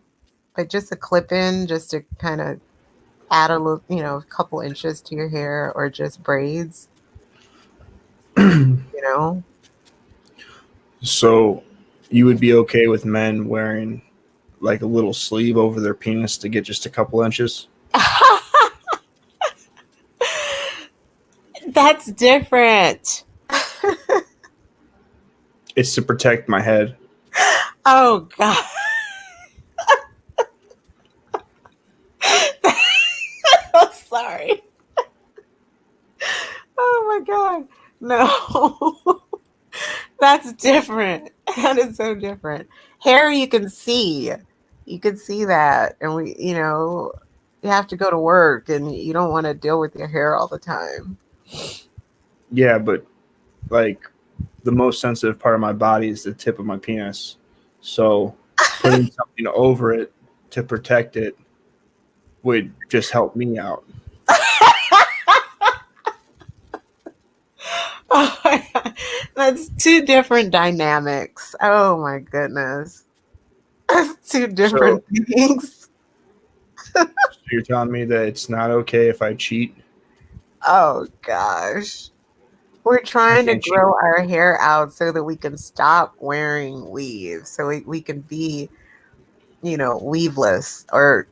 Speaker 11: But just a clip in, just to kind of add a little, a couple inches to your hair, or just braids,
Speaker 1: So you would be okay with men wearing like a little sleeve over their penis to get just a couple inches?
Speaker 11: That's different.
Speaker 1: It's to protect my head.
Speaker 11: Oh, God. I'm sorry. Oh, my God. No. That's different. That is so different. Hair you can see. You could see that. And you have to go to work and you don't want to deal with your hair all the time.
Speaker 1: Yeah, but like the most sensitive part of my body is the tip of my penis. So putting something over it to protect it would just help me out.
Speaker 11: Oh my God. That's two different dynamics. Oh my goodness. That's two different things.
Speaker 1: So you're telling me that it's not okay if I cheat?
Speaker 11: Oh gosh. We're trying to grow our hair out so that we can stop wearing weaves. So we can be, weaveless. Or,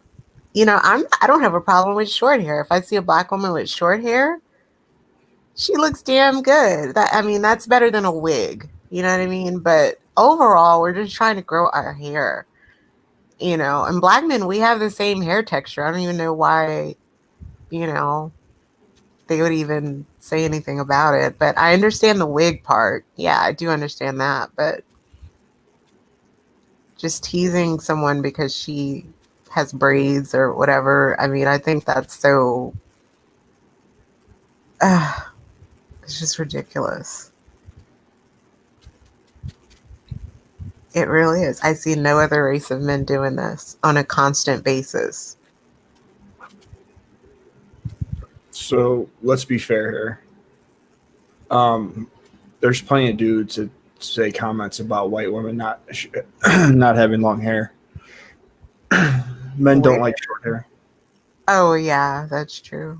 Speaker 11: I don't have a problem with short hair. If I see a Black woman with short hair, she looks damn good. That's better than a wig. You know what I mean? But overall, we're just trying to grow our hair. And Black men, we have the same hair texture. I don't even know why, they would even say anything about it. But I understand the wig part. Yeah, I do understand that. But just teasing someone because she has braids or whatever, I think that's so. It's just ridiculous. It really is. I see no other race of men doing this on a constant basis.
Speaker 1: So let's be fair here. There's plenty of dudes that say comments about white women not not having long hair. Men don't like short hair.
Speaker 11: Oh yeah, that's true.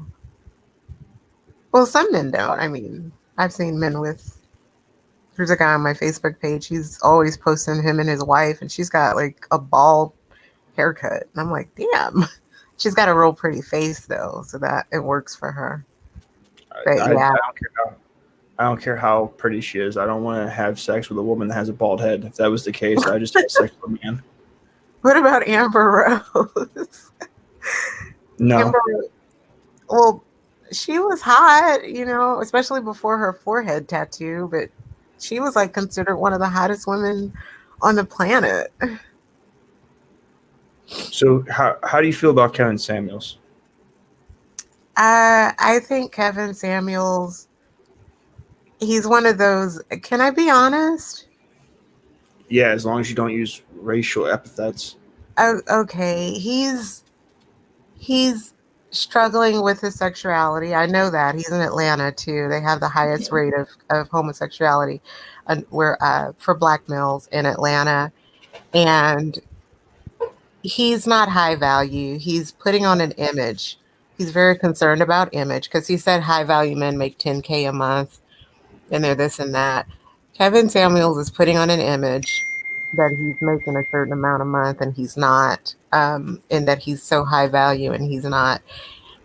Speaker 11: Well, some men don't. I've seen men with. There's a guy on my Facebook page. He's always posting him and his wife, and she's got like a bald haircut. And I'm like, damn. She's got a real pretty face though, so that it works for her. But yeah.
Speaker 1: I don't care how pretty she is. I don't want to have sex with a woman that has a bald head. If that was the case, I just have sex with a man.
Speaker 11: What about Amber Rose?
Speaker 1: No.
Speaker 11: Well, she was hot, especially before her forehead tattoo, but she was like considered one of the hottest women on the planet.
Speaker 1: So how do you feel about Kevin Samuels?
Speaker 11: I think Kevin Samuels, he's one of those. Can I be honest?
Speaker 1: Yeah, as long as you don't use racial epithets.
Speaker 11: Oh, okay. He's struggling with his sexuality. I know that. He's in Atlanta too. They have the highest rate of homosexuality for Black males in Atlanta. And he's not high value. He's putting on an image. He's very concerned about image because he said high value men make $10K a month and they're this and that. Kevin Samuels is putting on an image that he's making a certain amount a month and he's not, and that he's so high value and he's not.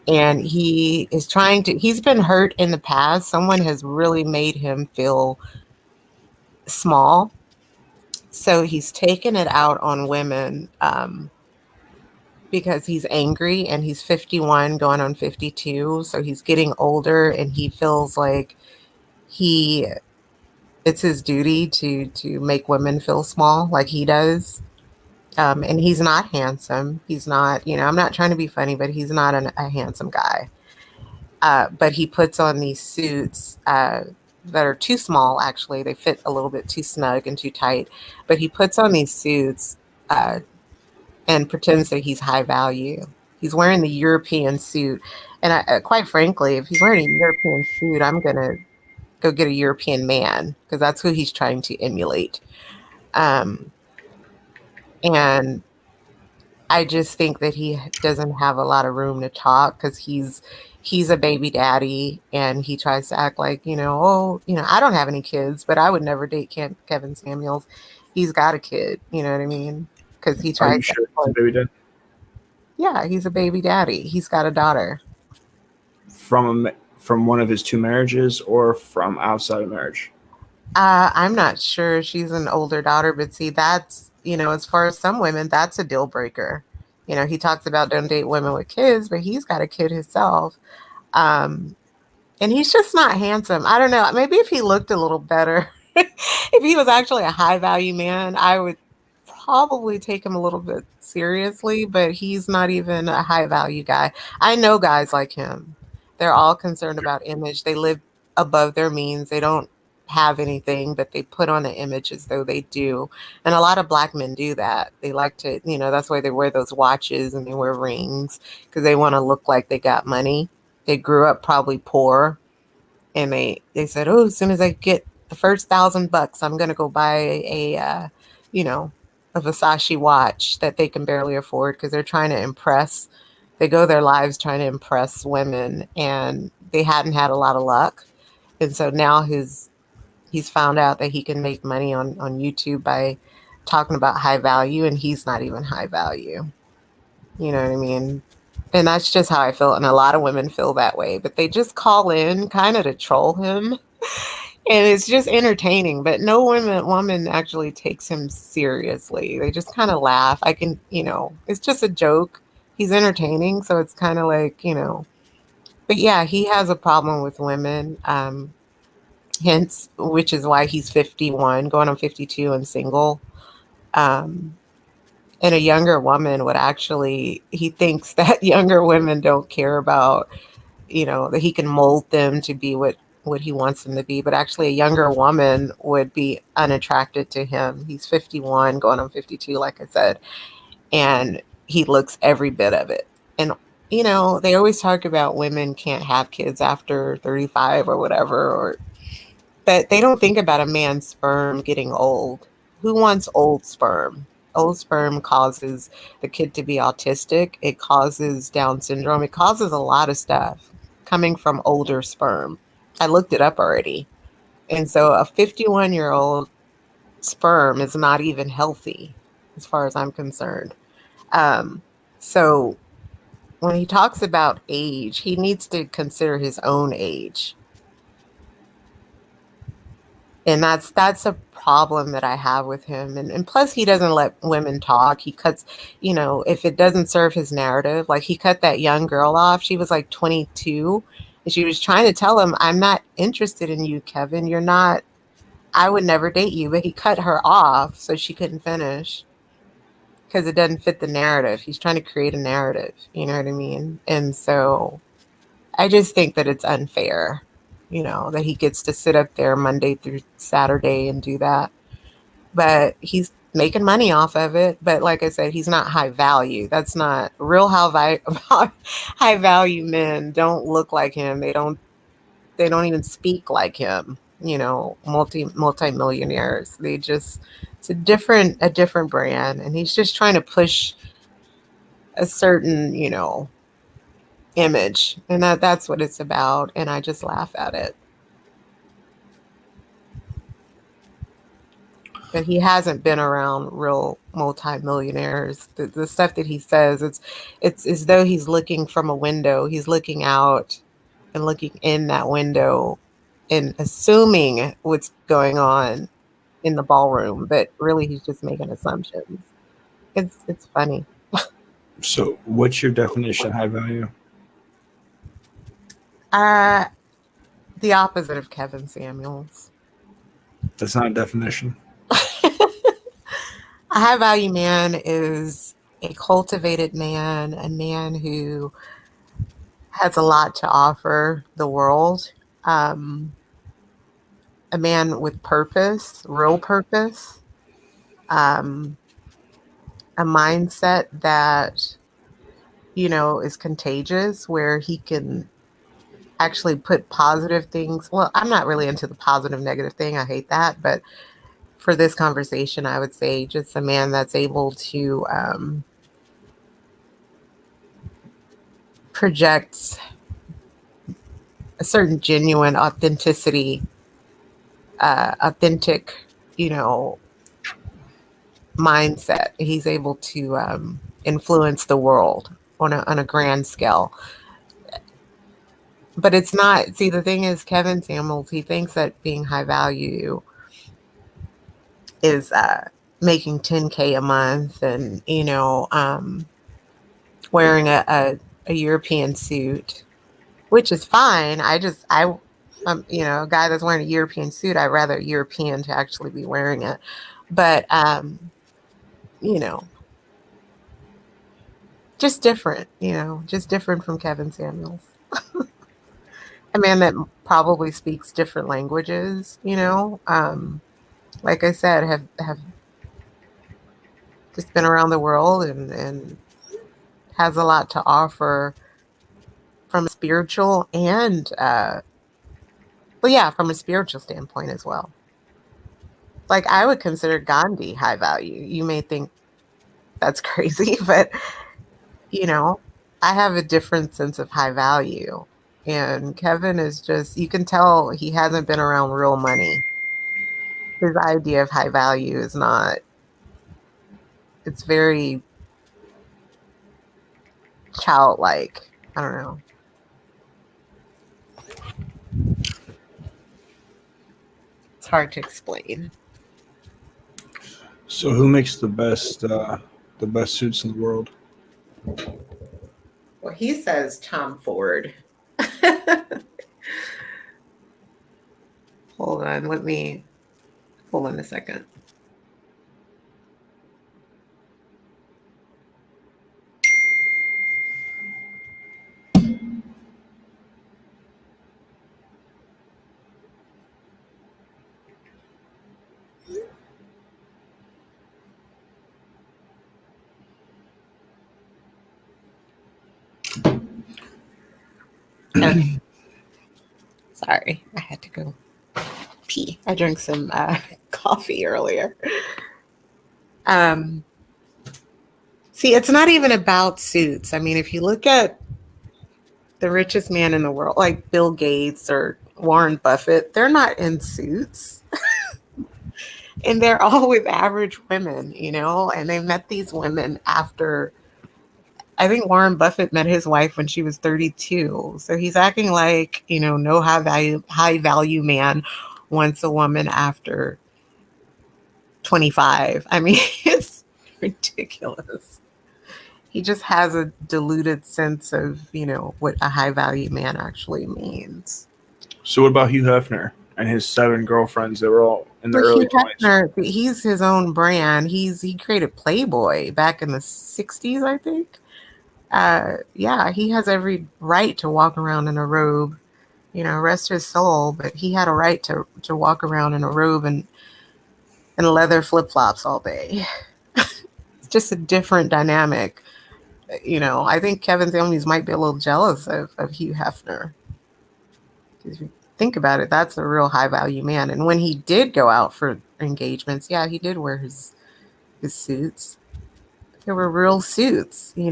Speaker 11: And he is he's been hurt in the past. Someone has really made him feel small. So he's taken it out on women because he's angry and he's 51 going on 52. So he's getting older and he feels like it's his duty to make women feel small like he does. And he's not handsome. He's not, I'm not trying to be funny, but he's not a handsome guy. But he puts on these suits that are too small, actually. They fit a little bit too snug and too tight. But he puts on these suits and pretends that he's high value. He's wearing the European suit. And quite frankly, if he's wearing a European suit, I'm going to go get a European man because that's who he's trying to emulate. And I just think that he doesn't have a lot of room to talk because he's a baby daddy and he tries to act like, I don't have any kids, but I would never date Kevin Samuels. He's got a kid, you know what I mean? Because he tries.
Speaker 1: Are you sure he's a baby dad?
Speaker 11: Yeah, he's a baby daddy. He's got a daughter.
Speaker 1: From one of his two marriages or from outside of marriage?
Speaker 11: I'm not sure. She's an older daughter, but see, that's, as far as some women, that's a deal breaker. He talks about don't date women with kids, but he's got a kid himself. And he's just not handsome. I don't know. Maybe if he looked a little better, if he was actually a high value man, I would probably take him a little bit seriously, but he's not even a high value guy. I know guys like him. They're all concerned about image. They live above their means. They don't have anything, but they put on an image as though they do. And a lot of black men do that. They like to, that's why they wear those watches and they wear rings, because they want to look like they got money. They grew up probably poor, and they said, oh, as soon as I get the first $1,000, I'm going to go buy a Versace watch that they can barely afford, because they're trying to impress. They go their lives trying to impress women, and they hadn't had a lot of luck. And so now he's found out that he can make money on YouTube by talking about high value, and he's not even high value. You know what I mean? And that's just how I feel. And a lot of women feel that way, but they just call in kind of to troll him. And it's just entertaining, but no woman actually takes him seriously. They just kind of laugh. It's just a joke. He's entertaining. So it's kind of like, but yeah, he has a problem with women. Hence, which is why he's 51, going on 52 and single. And a younger woman he thinks that younger women don't care about, that he can mold them to be what he wants them to be. But actually a younger woman would be unattracted to him. He's 51, going on 52, like I said, and he looks every bit of it. And, they always talk about women can't have kids after 35 or whatever, but they don't think about a man's sperm getting old. Who wants old sperm? Old sperm causes the kid to be autistic. It causes Down syndrome. It causes a lot of stuff coming from older sperm. I looked it up already. And so a 51-year-old sperm is not even healthy as far as I'm concerned. So when he talks about age, he needs to consider his own age. And that's a problem that I have with him. And plus, he doesn't let women talk. He cuts, if it doesn't serve his narrative, like he cut that young girl off. She was like 22. And she was trying to tell him, I'm not interested in you, Kevin. You're not, I would never date you. But he cut her off so she couldn't finish, because it doesn't fit the narrative. He's trying to create a narrative. You know what I mean? And so I just think that it's unfair. That he gets to sit up there Monday through Saturday and do that. But he's making money off of it. But like I said, he's not high value. That's not real high value men don't look like him. They don't even speak like him. Multi-millionaires. It's a different brand. And he's just trying to push a certain, image, and that's what it's about, and I just laugh at it. But he hasn't been around real multimillionaires. The stuff that he says, it's as though he's looking from a window. He's looking out and looking in that window and assuming what's going on in the ballroom, but really he's just making assumptions. It's funny.
Speaker 1: So what's your definition of high value?
Speaker 11: The opposite of Kevin Samuels.
Speaker 1: That's not a definition.
Speaker 11: A high value man is a cultivated man, a man who has a lot to offer the world, a man with purpose, real purpose, a mindset that, is contagious, where he can actually put positive things. Well, I'm not really into the positive negative thing. I hate that. But for this conversation, I would say just a man that's able to project a certain genuine authenticity, authentic, mindset. He's able to influence the world on a grand scale. But it's not, see, the thing is, Kevin Samuels, he thinks that being high value is making $10K a month and, wearing a European suit, which is fine. A guy that's wearing a European suit, I'd rather a European to actually be wearing it. But, you know, just different, just different from Kevin Samuels. A man that probably speaks different languages, like I said, have just been around the world and has a lot to offer from a spiritual and, from a spiritual standpoint as well. Like, I would consider Gandhi high value. You may think that's crazy, but, I have a different sense of high value. And Kevin is just, you can tell he hasn't been around real money. His idea of high value is not, it's very childlike. I don't know. It's hard to explain.
Speaker 1: So who makes the best suits in the world?
Speaker 11: Well, he says Tom Ford. Hold on a second. Okay. Sorry, I had to go pee. I drank some coffee earlier. See, it's not even about suits. I mean, if you look at the richest man in the world, like Bill Gates or Warren Buffett, they're not in suits. And they're all with average women, and they met these women after, I think Warren Buffett met his wife when she was 32. So he's acting like, no high value man wants a woman after 25. I mean, it's ridiculous. He just has a diluted sense of, what a high value man actually means.
Speaker 1: So what about Hugh Hefner and his 7 girlfriends that were all in their early 20s?
Speaker 11: He's his own brand. He created Playboy back in the 60s, I think. He has every right to walk around in a robe, rest his soul, but he had a right to walk around in a robe and leather flip-flops all day. It's just a different dynamic. I think Kevin Samuels might be a little jealous of Hugh Hefner. If you think about it, that's a real high value man. And when he did go out for engagements, he did wear his suits. They were real suits, he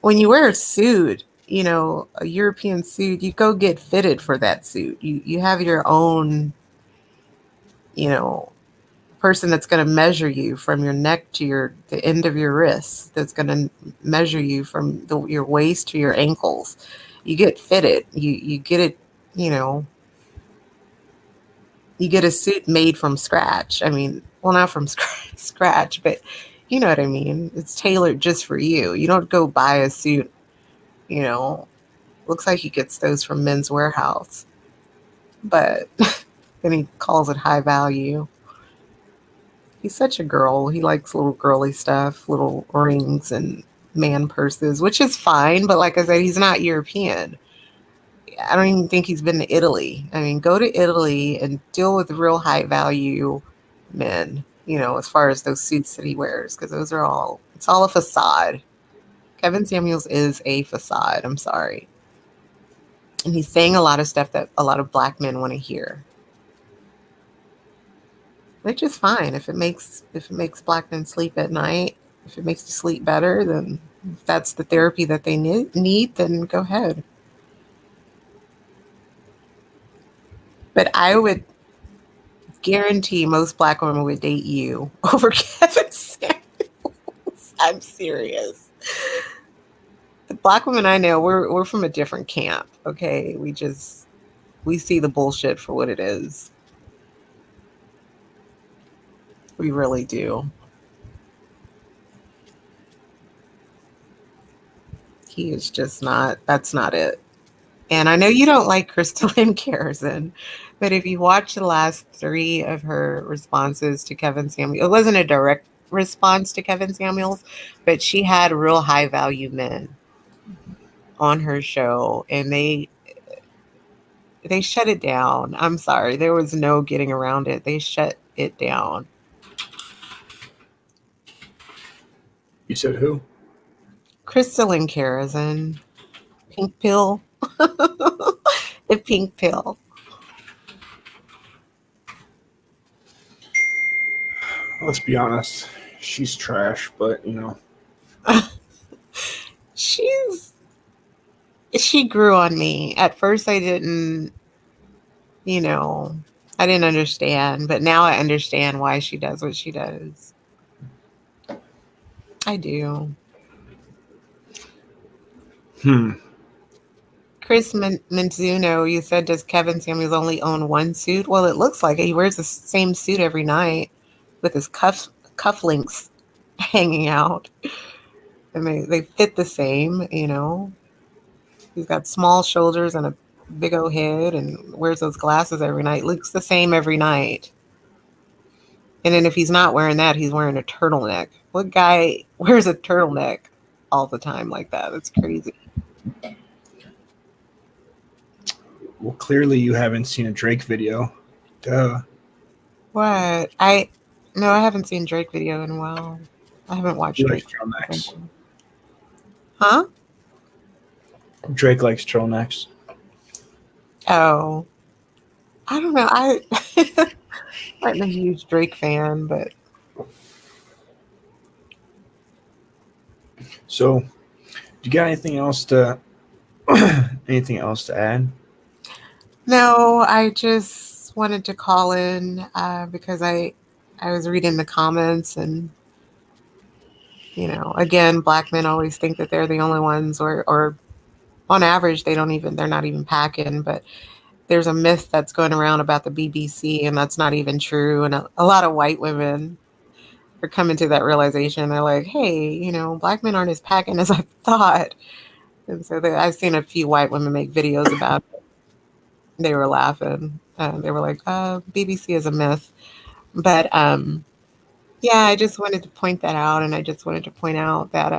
Speaker 11: when you wear a suit, a European suit, you go get fitted for that suit. You have your own, person that's going to measure you from your neck to the end of your wrist. That's going to measure you from your waist to your ankles. You get fitted. You get it, you get a suit made from scratch. I mean, well, not from scratch, but you know what I mean? It's tailored just for you. You don't go buy a suit, looks like he gets those from Men's Warehouse. But then he calls it high value. He's such a girl. He likes little girly stuff, little rings and man purses, which is fine. But like I said, he's not European. I don't even think he's been to Italy. I mean, go to Italy and deal with real high value men, as far as those suits that he wears, because it's all a facade. Kevin Samuels is a facade. I'm sorry. And he's saying a lot of stuff that a lot of black men want to hear. Which is fine. If it makes black men sleep at night, if it makes you sleep better, then if that's the therapy that they need, then go ahead. But I would guarantee most black women would date you over Kevin Samuels. I'm serious. The black women I know, we're from a different camp. Okay, we see the bullshit for what it is. We really do. He is just not, that's not it. And I know you don't like Crystalline Carrison, but if you watch the last 3 of her responses to Kevin Samuels, it wasn't a direct response to Kevin Samuels, but she had real high value men on her show, and they shut it down. I'm sorry, there was no getting around it. They shut it down.
Speaker 1: You said who?
Speaker 11: Crystalline Carrison, Pink Pill, the Pink Pill.
Speaker 1: Let's be honest, she's trash, but you know.
Speaker 11: She grew on me. At first I didn't, I didn't understand, but now I understand why she does what she does. I do. Chris Menzuno, you said, does Kevin Samuels only own one suit? Well, it looks like it. He wears the same suit every night with his cufflinks hanging out. And they fit the same, He's got small shoulders and a big old head and wears those glasses every night. Looks the same every night. And then if he's not wearing that, he's wearing a turtleneck. What guy wears a turtleneck all the time like that? That's crazy.
Speaker 1: Well, clearly you haven't seen a Drake video. Duh.
Speaker 11: What? I haven't seen Drake video in a while. I haven't watched Drake.
Speaker 1: Turtlenecks.
Speaker 11: Huh?
Speaker 1: Drake likes turtlenecks.
Speaker 11: Oh. I don't know. I'm a huge Drake fan, but
Speaker 1: So, do you got anything else to add?
Speaker 11: no, I just wanted to call in because I was reading the comments, and again, Black men always think that they're the only ones, or on average they're not even packing, but there's a myth that's going around about the BBC, and that's not even true. And a lot of white women are coming to that realization. They're like, hey, Black men aren't as packing as I thought. And so I've seen a few white women make videos about it. They were laughing. They were like, BBC is a myth. But yeah, I just wanted to point that out. And I just wanted to point out that,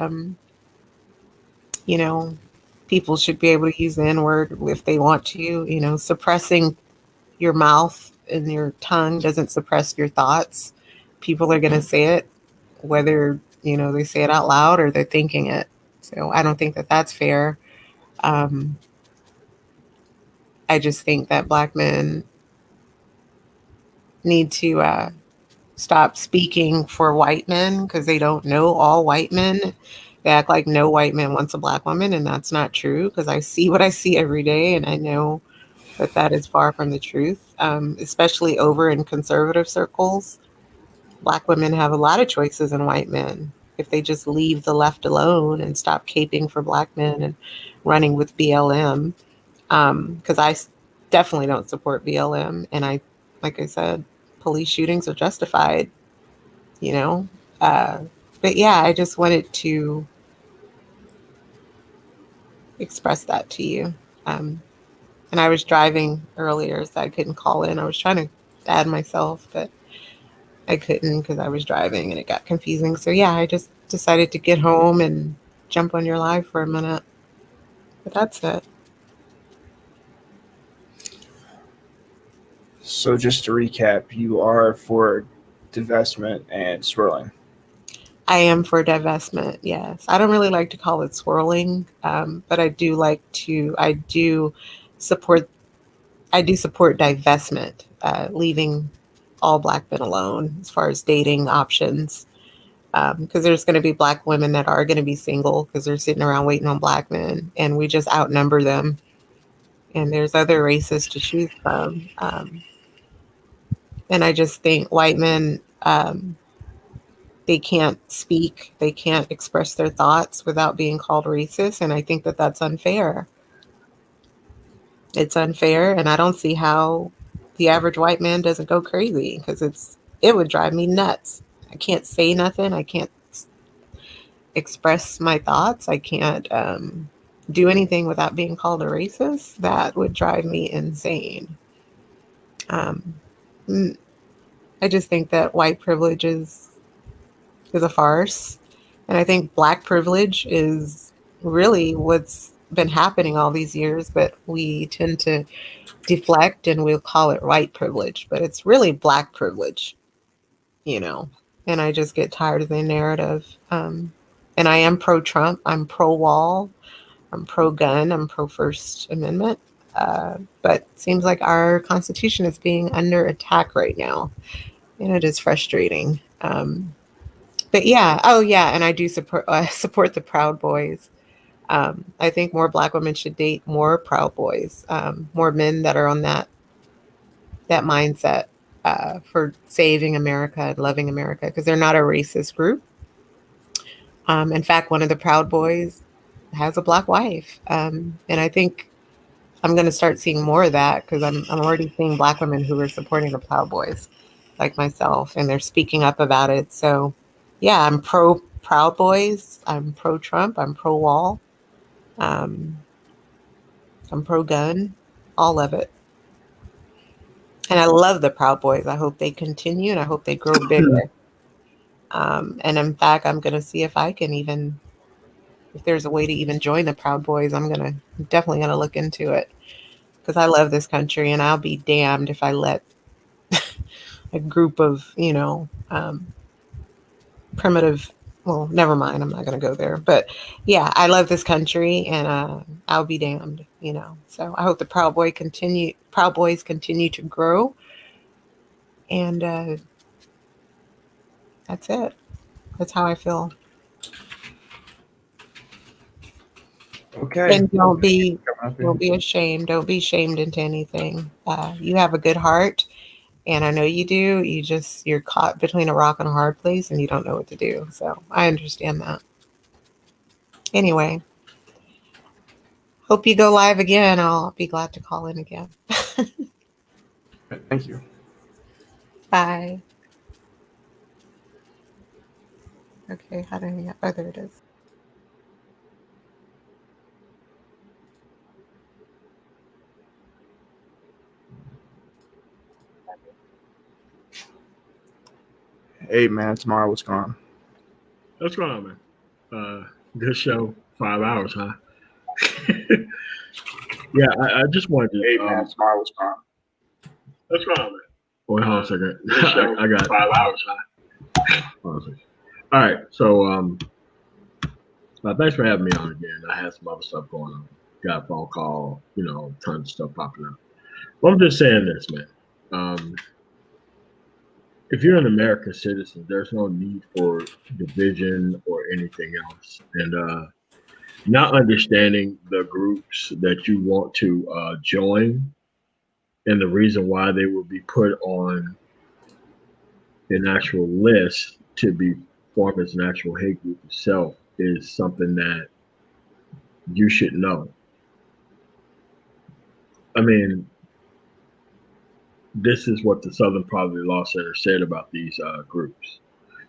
Speaker 11: people should be able to use the N-word if they want to. Suppressing your mouth and your tongue doesn't suppress your thoughts. People are going to say it, whether, they say it out loud or they're thinking it. So I don't think that that's fair. I just think that Black men need to stop speaking for white men because they don't know all white men. They act like no white man wants a Black woman, and that's not true because I see what I see every day, and I know that is far from the truth, especially over in conservative circles. Black women have a lot of choices in white men if they just leave the left alone and stop caping for Black men and running with BLM. Because I definitely don't support BLM, and like I said, police shootings are justified, but yeah, I just wanted to express that to you. And I was driving earlier, so I couldn't call in. I was trying to add myself, but I couldn't because I was driving and it got confusing. So yeah, I just decided to get home and jump on your live for a minute. But that's it.
Speaker 1: So just to recap, you are for divestment and swirling.
Speaker 11: I am for divestment, yes. I don't really like to call it swirling, but I do support divestment, leaving all Black men alone as far as dating options. Because there's going to be Black women that are going to be single because they're sitting around waiting on Black men, and we just outnumber them. And there's other races to choose from. And I just think white men, they can't speak, they can't express their thoughts without being called racist. And I think that that's unfair. It's unfair. And I don't see how the average white man doesn't go crazy because it would drive me nuts. I can't say nothing. I can't express my thoughts. I can't do anything without being called a racist, that would drive me insane. I just think that white privilege is a farce. And I think black privilege is really what's been happening all these years, but we tend to deflect and we'll call it white privilege, but it's really black privilege, and I just get tired of the narrative. And I am pro-Trump, I'm pro-wall, I'm pro-gun, I'm pro-First Amendment. But it seems like our Constitution is being under attack right now, and it is frustrating. But yeah, and I do support the Proud Boys. I think more Black women should date more Proud Boys, more men that are on that mindset for saving America and loving America, because they're not a racist group. In fact, one of the Proud Boys has a Black wife, and I think I'm going to start seeing more of that, because I'm already seeing Black women who are supporting the Proud Boys, like myself, and they're speaking up about it. So, yeah, I'm pro Proud Boys. I'm pro Trump. I'm pro wall. I'm pro gun. All of it. And I love the Proud Boys. I hope they continue, and I hope they grow bigger. And in fact, I'm going to see if I can even, if there's a way to even join the Proud Boys. I'm definitely going to look into it, because I love this country, and I'll be damned if I let a group of, primitive, well, never mind. I'm not going to go there. But yeah, I love this country, and I'll be damned, So I hope the Proud Boys continue to grow. And that's it. That's how I feel.
Speaker 1: Okay.
Speaker 11: And don't be ashamed. Don't be shamed into anything. You have a good heart, and I know you do. You're caught between a rock and a hard place, and you don't know what to do. So I understand that. Anyway, hope you go live again. I'll be glad to call in again.
Speaker 1: Thank you.
Speaker 11: Bye. Okay, how do I hang up? Oh, there it is.
Speaker 1: Hey man, tomorrow what's going on?
Speaker 9: What's going on, man? Good show. 5 hours, huh? Yeah, I just wanted to.
Speaker 1: Hey man, tomorrow what's going on?
Speaker 9: What's going on, man? Wait, hold on a second. I got 5 hours, huh? All right, so thanks for having me on again. I had some other stuff going on. Got a phone call, tons of stuff popping up. Well, I'm just saying this, man. If you're an American citizen, there's no need for division or anything else. And not understanding the groups that you want to join and the reason why they will be put on an actual list to be formed as an actual hate group itself is something that you should know. I mean, this is what the Southern Poverty Law Center said about these groups.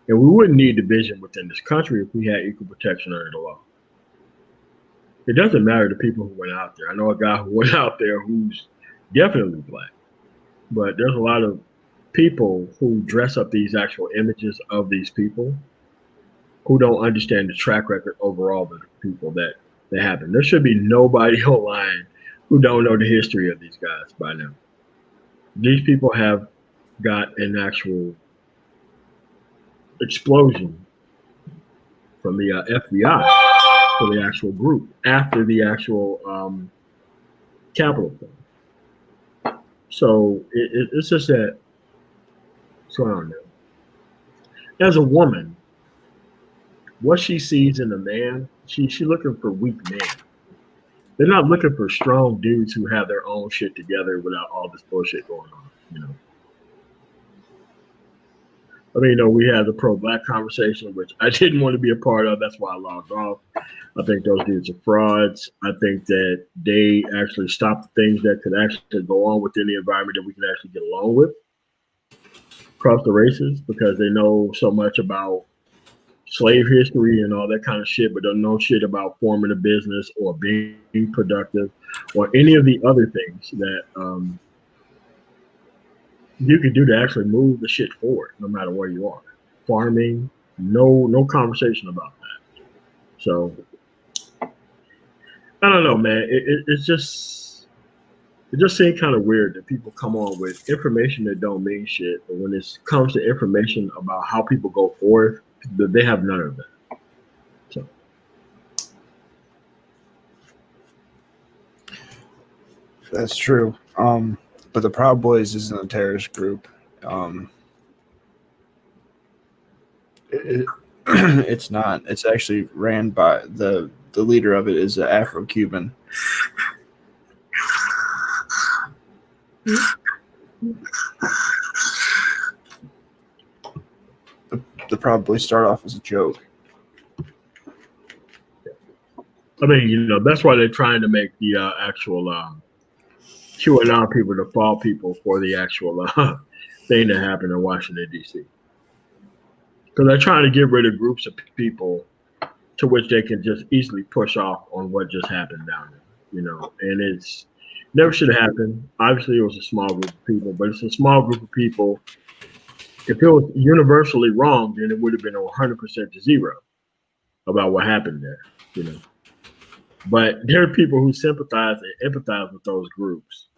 Speaker 9: And we wouldn't need division within this country if we had equal protection under the law. It doesn't matter the people who went out there. I know a guy who went out there who's definitely Black, but there's a lot of people who dress up these actual images of these people who don't understand the track record overall of the people that happen. There should be nobody online who don't know the history of these guys by now. These people have got an actual explosion from the FBI for the actual group after the actual Capitol thing. So it's just that, what's going on there? As a woman, what she sees in a man, she's looking for weak men. They're not looking for strong dudes who have their own shit together without all this bullshit going on, I mean, we had the pro-Black conversation, which I didn't want to be a part of. That's why I logged off. I think those dudes are frauds. I think that they actually stop the things that could actually go on within the environment that we can actually get along with across the races, because they know so much about slave history and all that kind of shit, but don't know shit about forming a business or being productive or any of the other things that you can do to actually move the shit forward, no matter where you are. Farming, no conversation about that. So I don't know, man. It just seems kind of weird that people come on with information that don't mean shit, but when it comes to information about how people go forth, they have none of that. So.
Speaker 1: That's true. But the Proud Boys isn't a terrorist group. It's not. It's actually ran by the leader of it is an Afro-Cuban. The Proud Boys start off as a joke.
Speaker 9: I mean, that's why they're trying to make the actual QAnon people the fall people for the actual thing that happened in Washington, D.C. Because they're trying to get rid of groups of people to which they can just easily push off on what just happened down there, and it's never should have happened. Obviously, it was a small group of people, but it's a small group of people. If it was universally wrong, then it would have been 100% to zero about what happened there, But there are people who sympathize and empathize with those groups.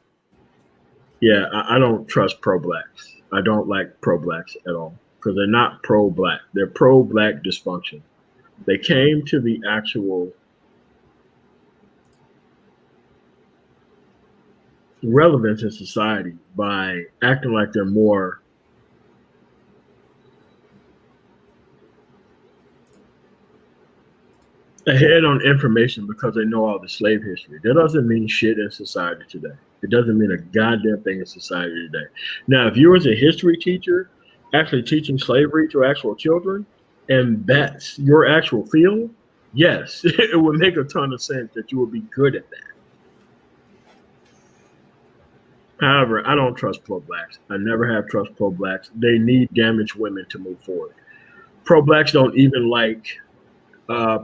Speaker 9: Yeah, I don't trust pro-blacks. I don't like pro-blacks at all because they're not pro-black. They're pro-black dysfunction. They came to the actual relevance in society by acting like they're more ahead on information because they know all the slave history. That doesn't mean shit in society today. It doesn't mean a goddamn thing in society today. Now, if you was a history teacher actually teaching slavery to actual children, and that's your actual field, yes, it would make a ton of sense that you would be good at that. However, I don't trust pro-blacks. I never have trust pro-blacks. They need damaged women to move forward. Pro-blacks don't even like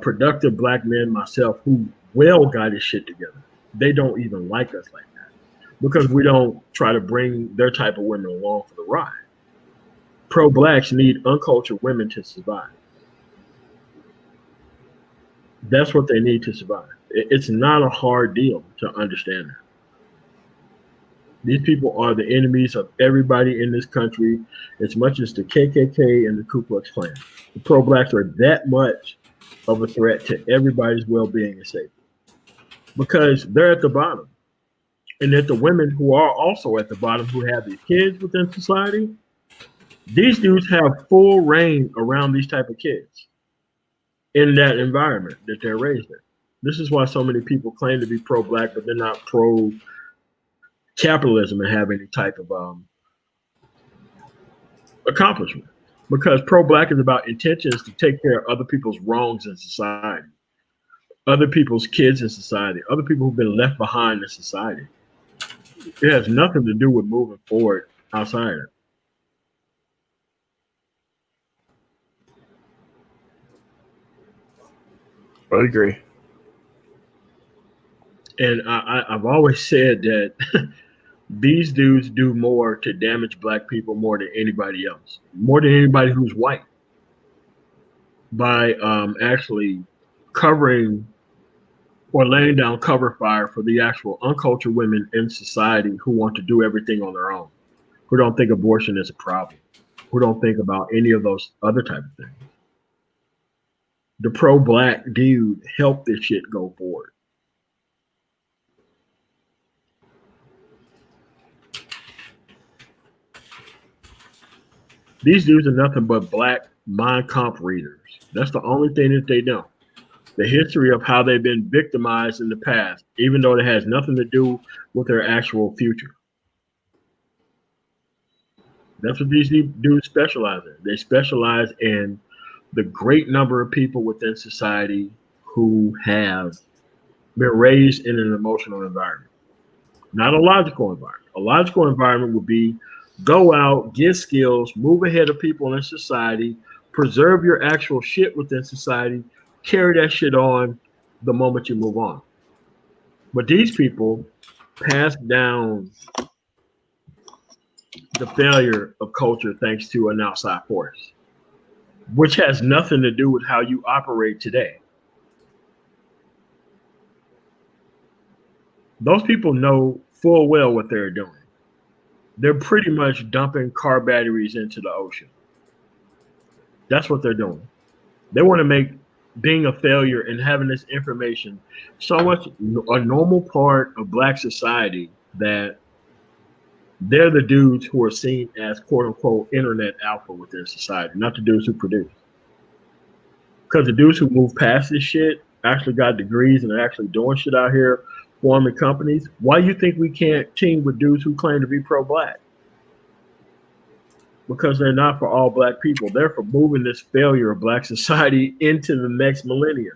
Speaker 9: productive black men, myself, who well got his shit together. They don't even like us like that because we don't try to bring their type of women along for the ride. Pro-blacks need uncultured women to survive. That's what they need to survive. It's not a hard deal to understand that. These people are the enemies of everybody in this country, as much as the KKK and the Ku Klux Klan. The pro-blacks are that much of a threat to everybody's well-being and safety because they're at the bottom. And that the women who are also at the bottom, who have these kids within society, these dudes have full reign around these type of kids in that environment that they're raised in. This is why so many people claim to be pro-black, but they're not pro-capitalism and have any type of accomplishment. Because pro-black is about intentions to take care of other people's wrongs in society, other people's kids in society, other people who've been left behind in society. It has nothing to do with moving forward outside it.
Speaker 1: I agree.
Speaker 9: And I've always said that these dudes do more to damage black people more than anybody else, more than anybody who's white, by actually covering or laying down cover fire for the actual uncultured women in society who want to do everything on their own, who don't think abortion is a problem, who don't think about any of those other type of things. The pro-black dude helped this shit go forward. These dudes are nothing but black Mein Kampf readers. That's the only thing that they know. The history of how they've been victimized in the past, even though it has nothing to do with their actual future. That's what these dudes specialize in. They specialize in the great number of people within society who have been raised in an emotional environment, not a logical environment. A logical environment would be go out, get skills, move ahead of people in society, preserve your actual shit within society, carry that shit on the moment you move on. But these people pass down the failure of culture thanks to an outside force, which has nothing to do with how you operate today. Those people know full well what they're doing. They're pretty much dumping car batteries into the ocean. That's what they're doing. They want to make being a failure and having this information so much a normal part of Black society that they're the dudes who are seen as quote unquote internet alpha within society, not the dudes who produce. Because the dudes who move past this shit actually got degrees and are actually doing shit out here, forming companies. Why do you think we can't team with dudes who claim to be pro-Black? Because they're not for all Black people. They're for moving this failure of Black society into the next millennia,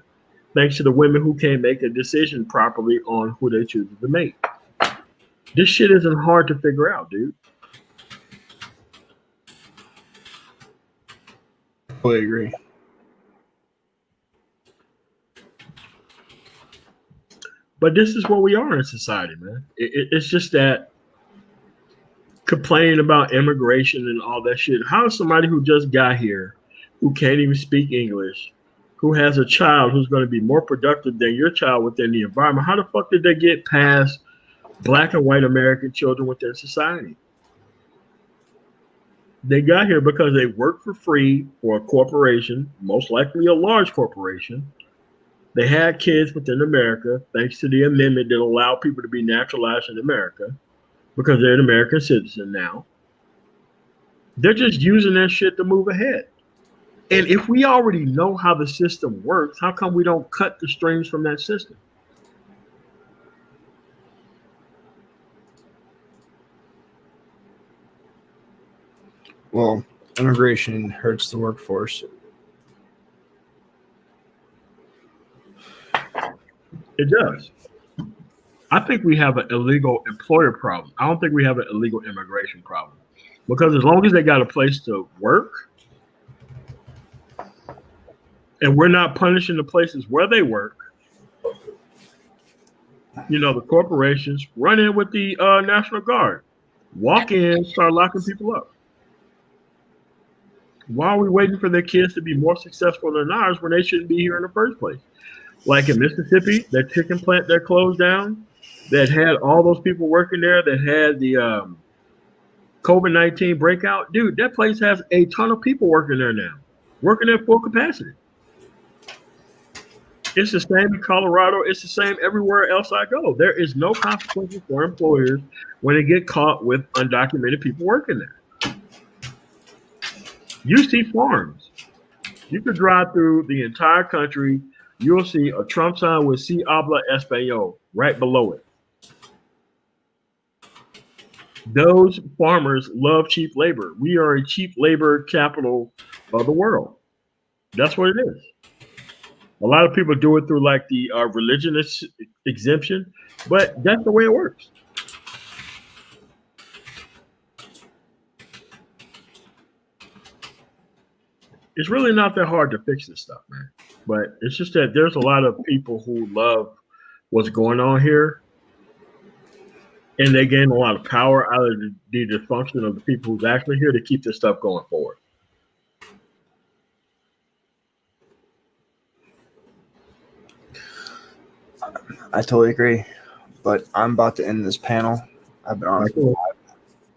Speaker 9: thanks to the women who can't make a decision properly on who they choose to mate. This shit isn't hard to figure out, dude.
Speaker 1: I agree.
Speaker 9: But this is what we are in society, man. It's just that complaining about immigration and all that shit. How is somebody who just got here, who can't even speak English, who has a child who's going to be more productive than your child within the environment, how the fuck did they get past Black and white American children within society? They got here because they worked for free for a corporation, most likely a large corporation. They had kids within America, thanks to the amendment that allowed people to be naturalized in America because they're an American citizen now. They're just using that shit to move ahead. And if we already know how the system works, how come we don't cut the strings from that system?
Speaker 1: Well, immigration hurts the workforce.
Speaker 9: It does. I think we have an illegal employer problem. I don't think we have an illegal immigration problem. Because as long as they got a place to work, and we're not punishing the places where they work, you know, the corporations run in with the National Guard, walk in, start locking people up. Why are we waiting for their kids to be more successful than ours when they shouldn't be here in the first place? Like in Mississippi, that chicken plant that closed down, that had all those people working there, that had the COVID-19 breakout. Dude, that place has a ton of people working there now, working at full capacity. It's the same in Colorado. It's the same everywhere else I go. There is no consequences for employers when they get caught with undocumented people working there. You see farms. You could drive through the entire country. You'll see a Trump sign with "Si habla español" right below it. Those farmers love cheap labor. We are a cheap labor capital of the world. That's what it is. A lot of people do it through like the religious exemption, but that's the way it works. It's really not that hard to fix this stuff, man. But it's just that there's a lot of people who love what's going on here, and they gain a lot of power out of the dysfunction of the people who's actually here to keep this stuff going forward.
Speaker 1: I totally agree, but I'm about to end this panel. I've been on for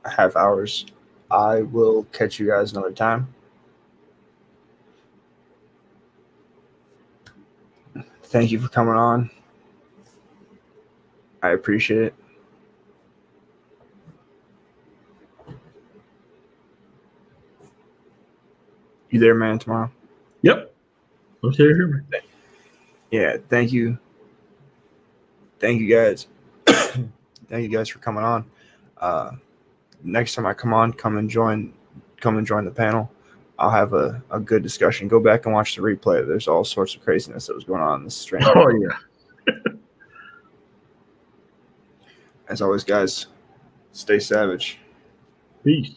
Speaker 1: 5.5 hours. I will catch you guys another time. Thank you for coming on. I appreciate it. You there, man, tomorrow?
Speaker 9: Yep. I'm still here.
Speaker 1: Yeah, thank you. Thank you guys. Thank you guys for coming on. Next time I come on, come and join the panel. I'll have a good discussion. Go back and watch the replay. There's all sorts of craziness that was going on in this stream.
Speaker 9: Oh yeah.
Speaker 1: As always, guys, stay savage.
Speaker 9: Peace.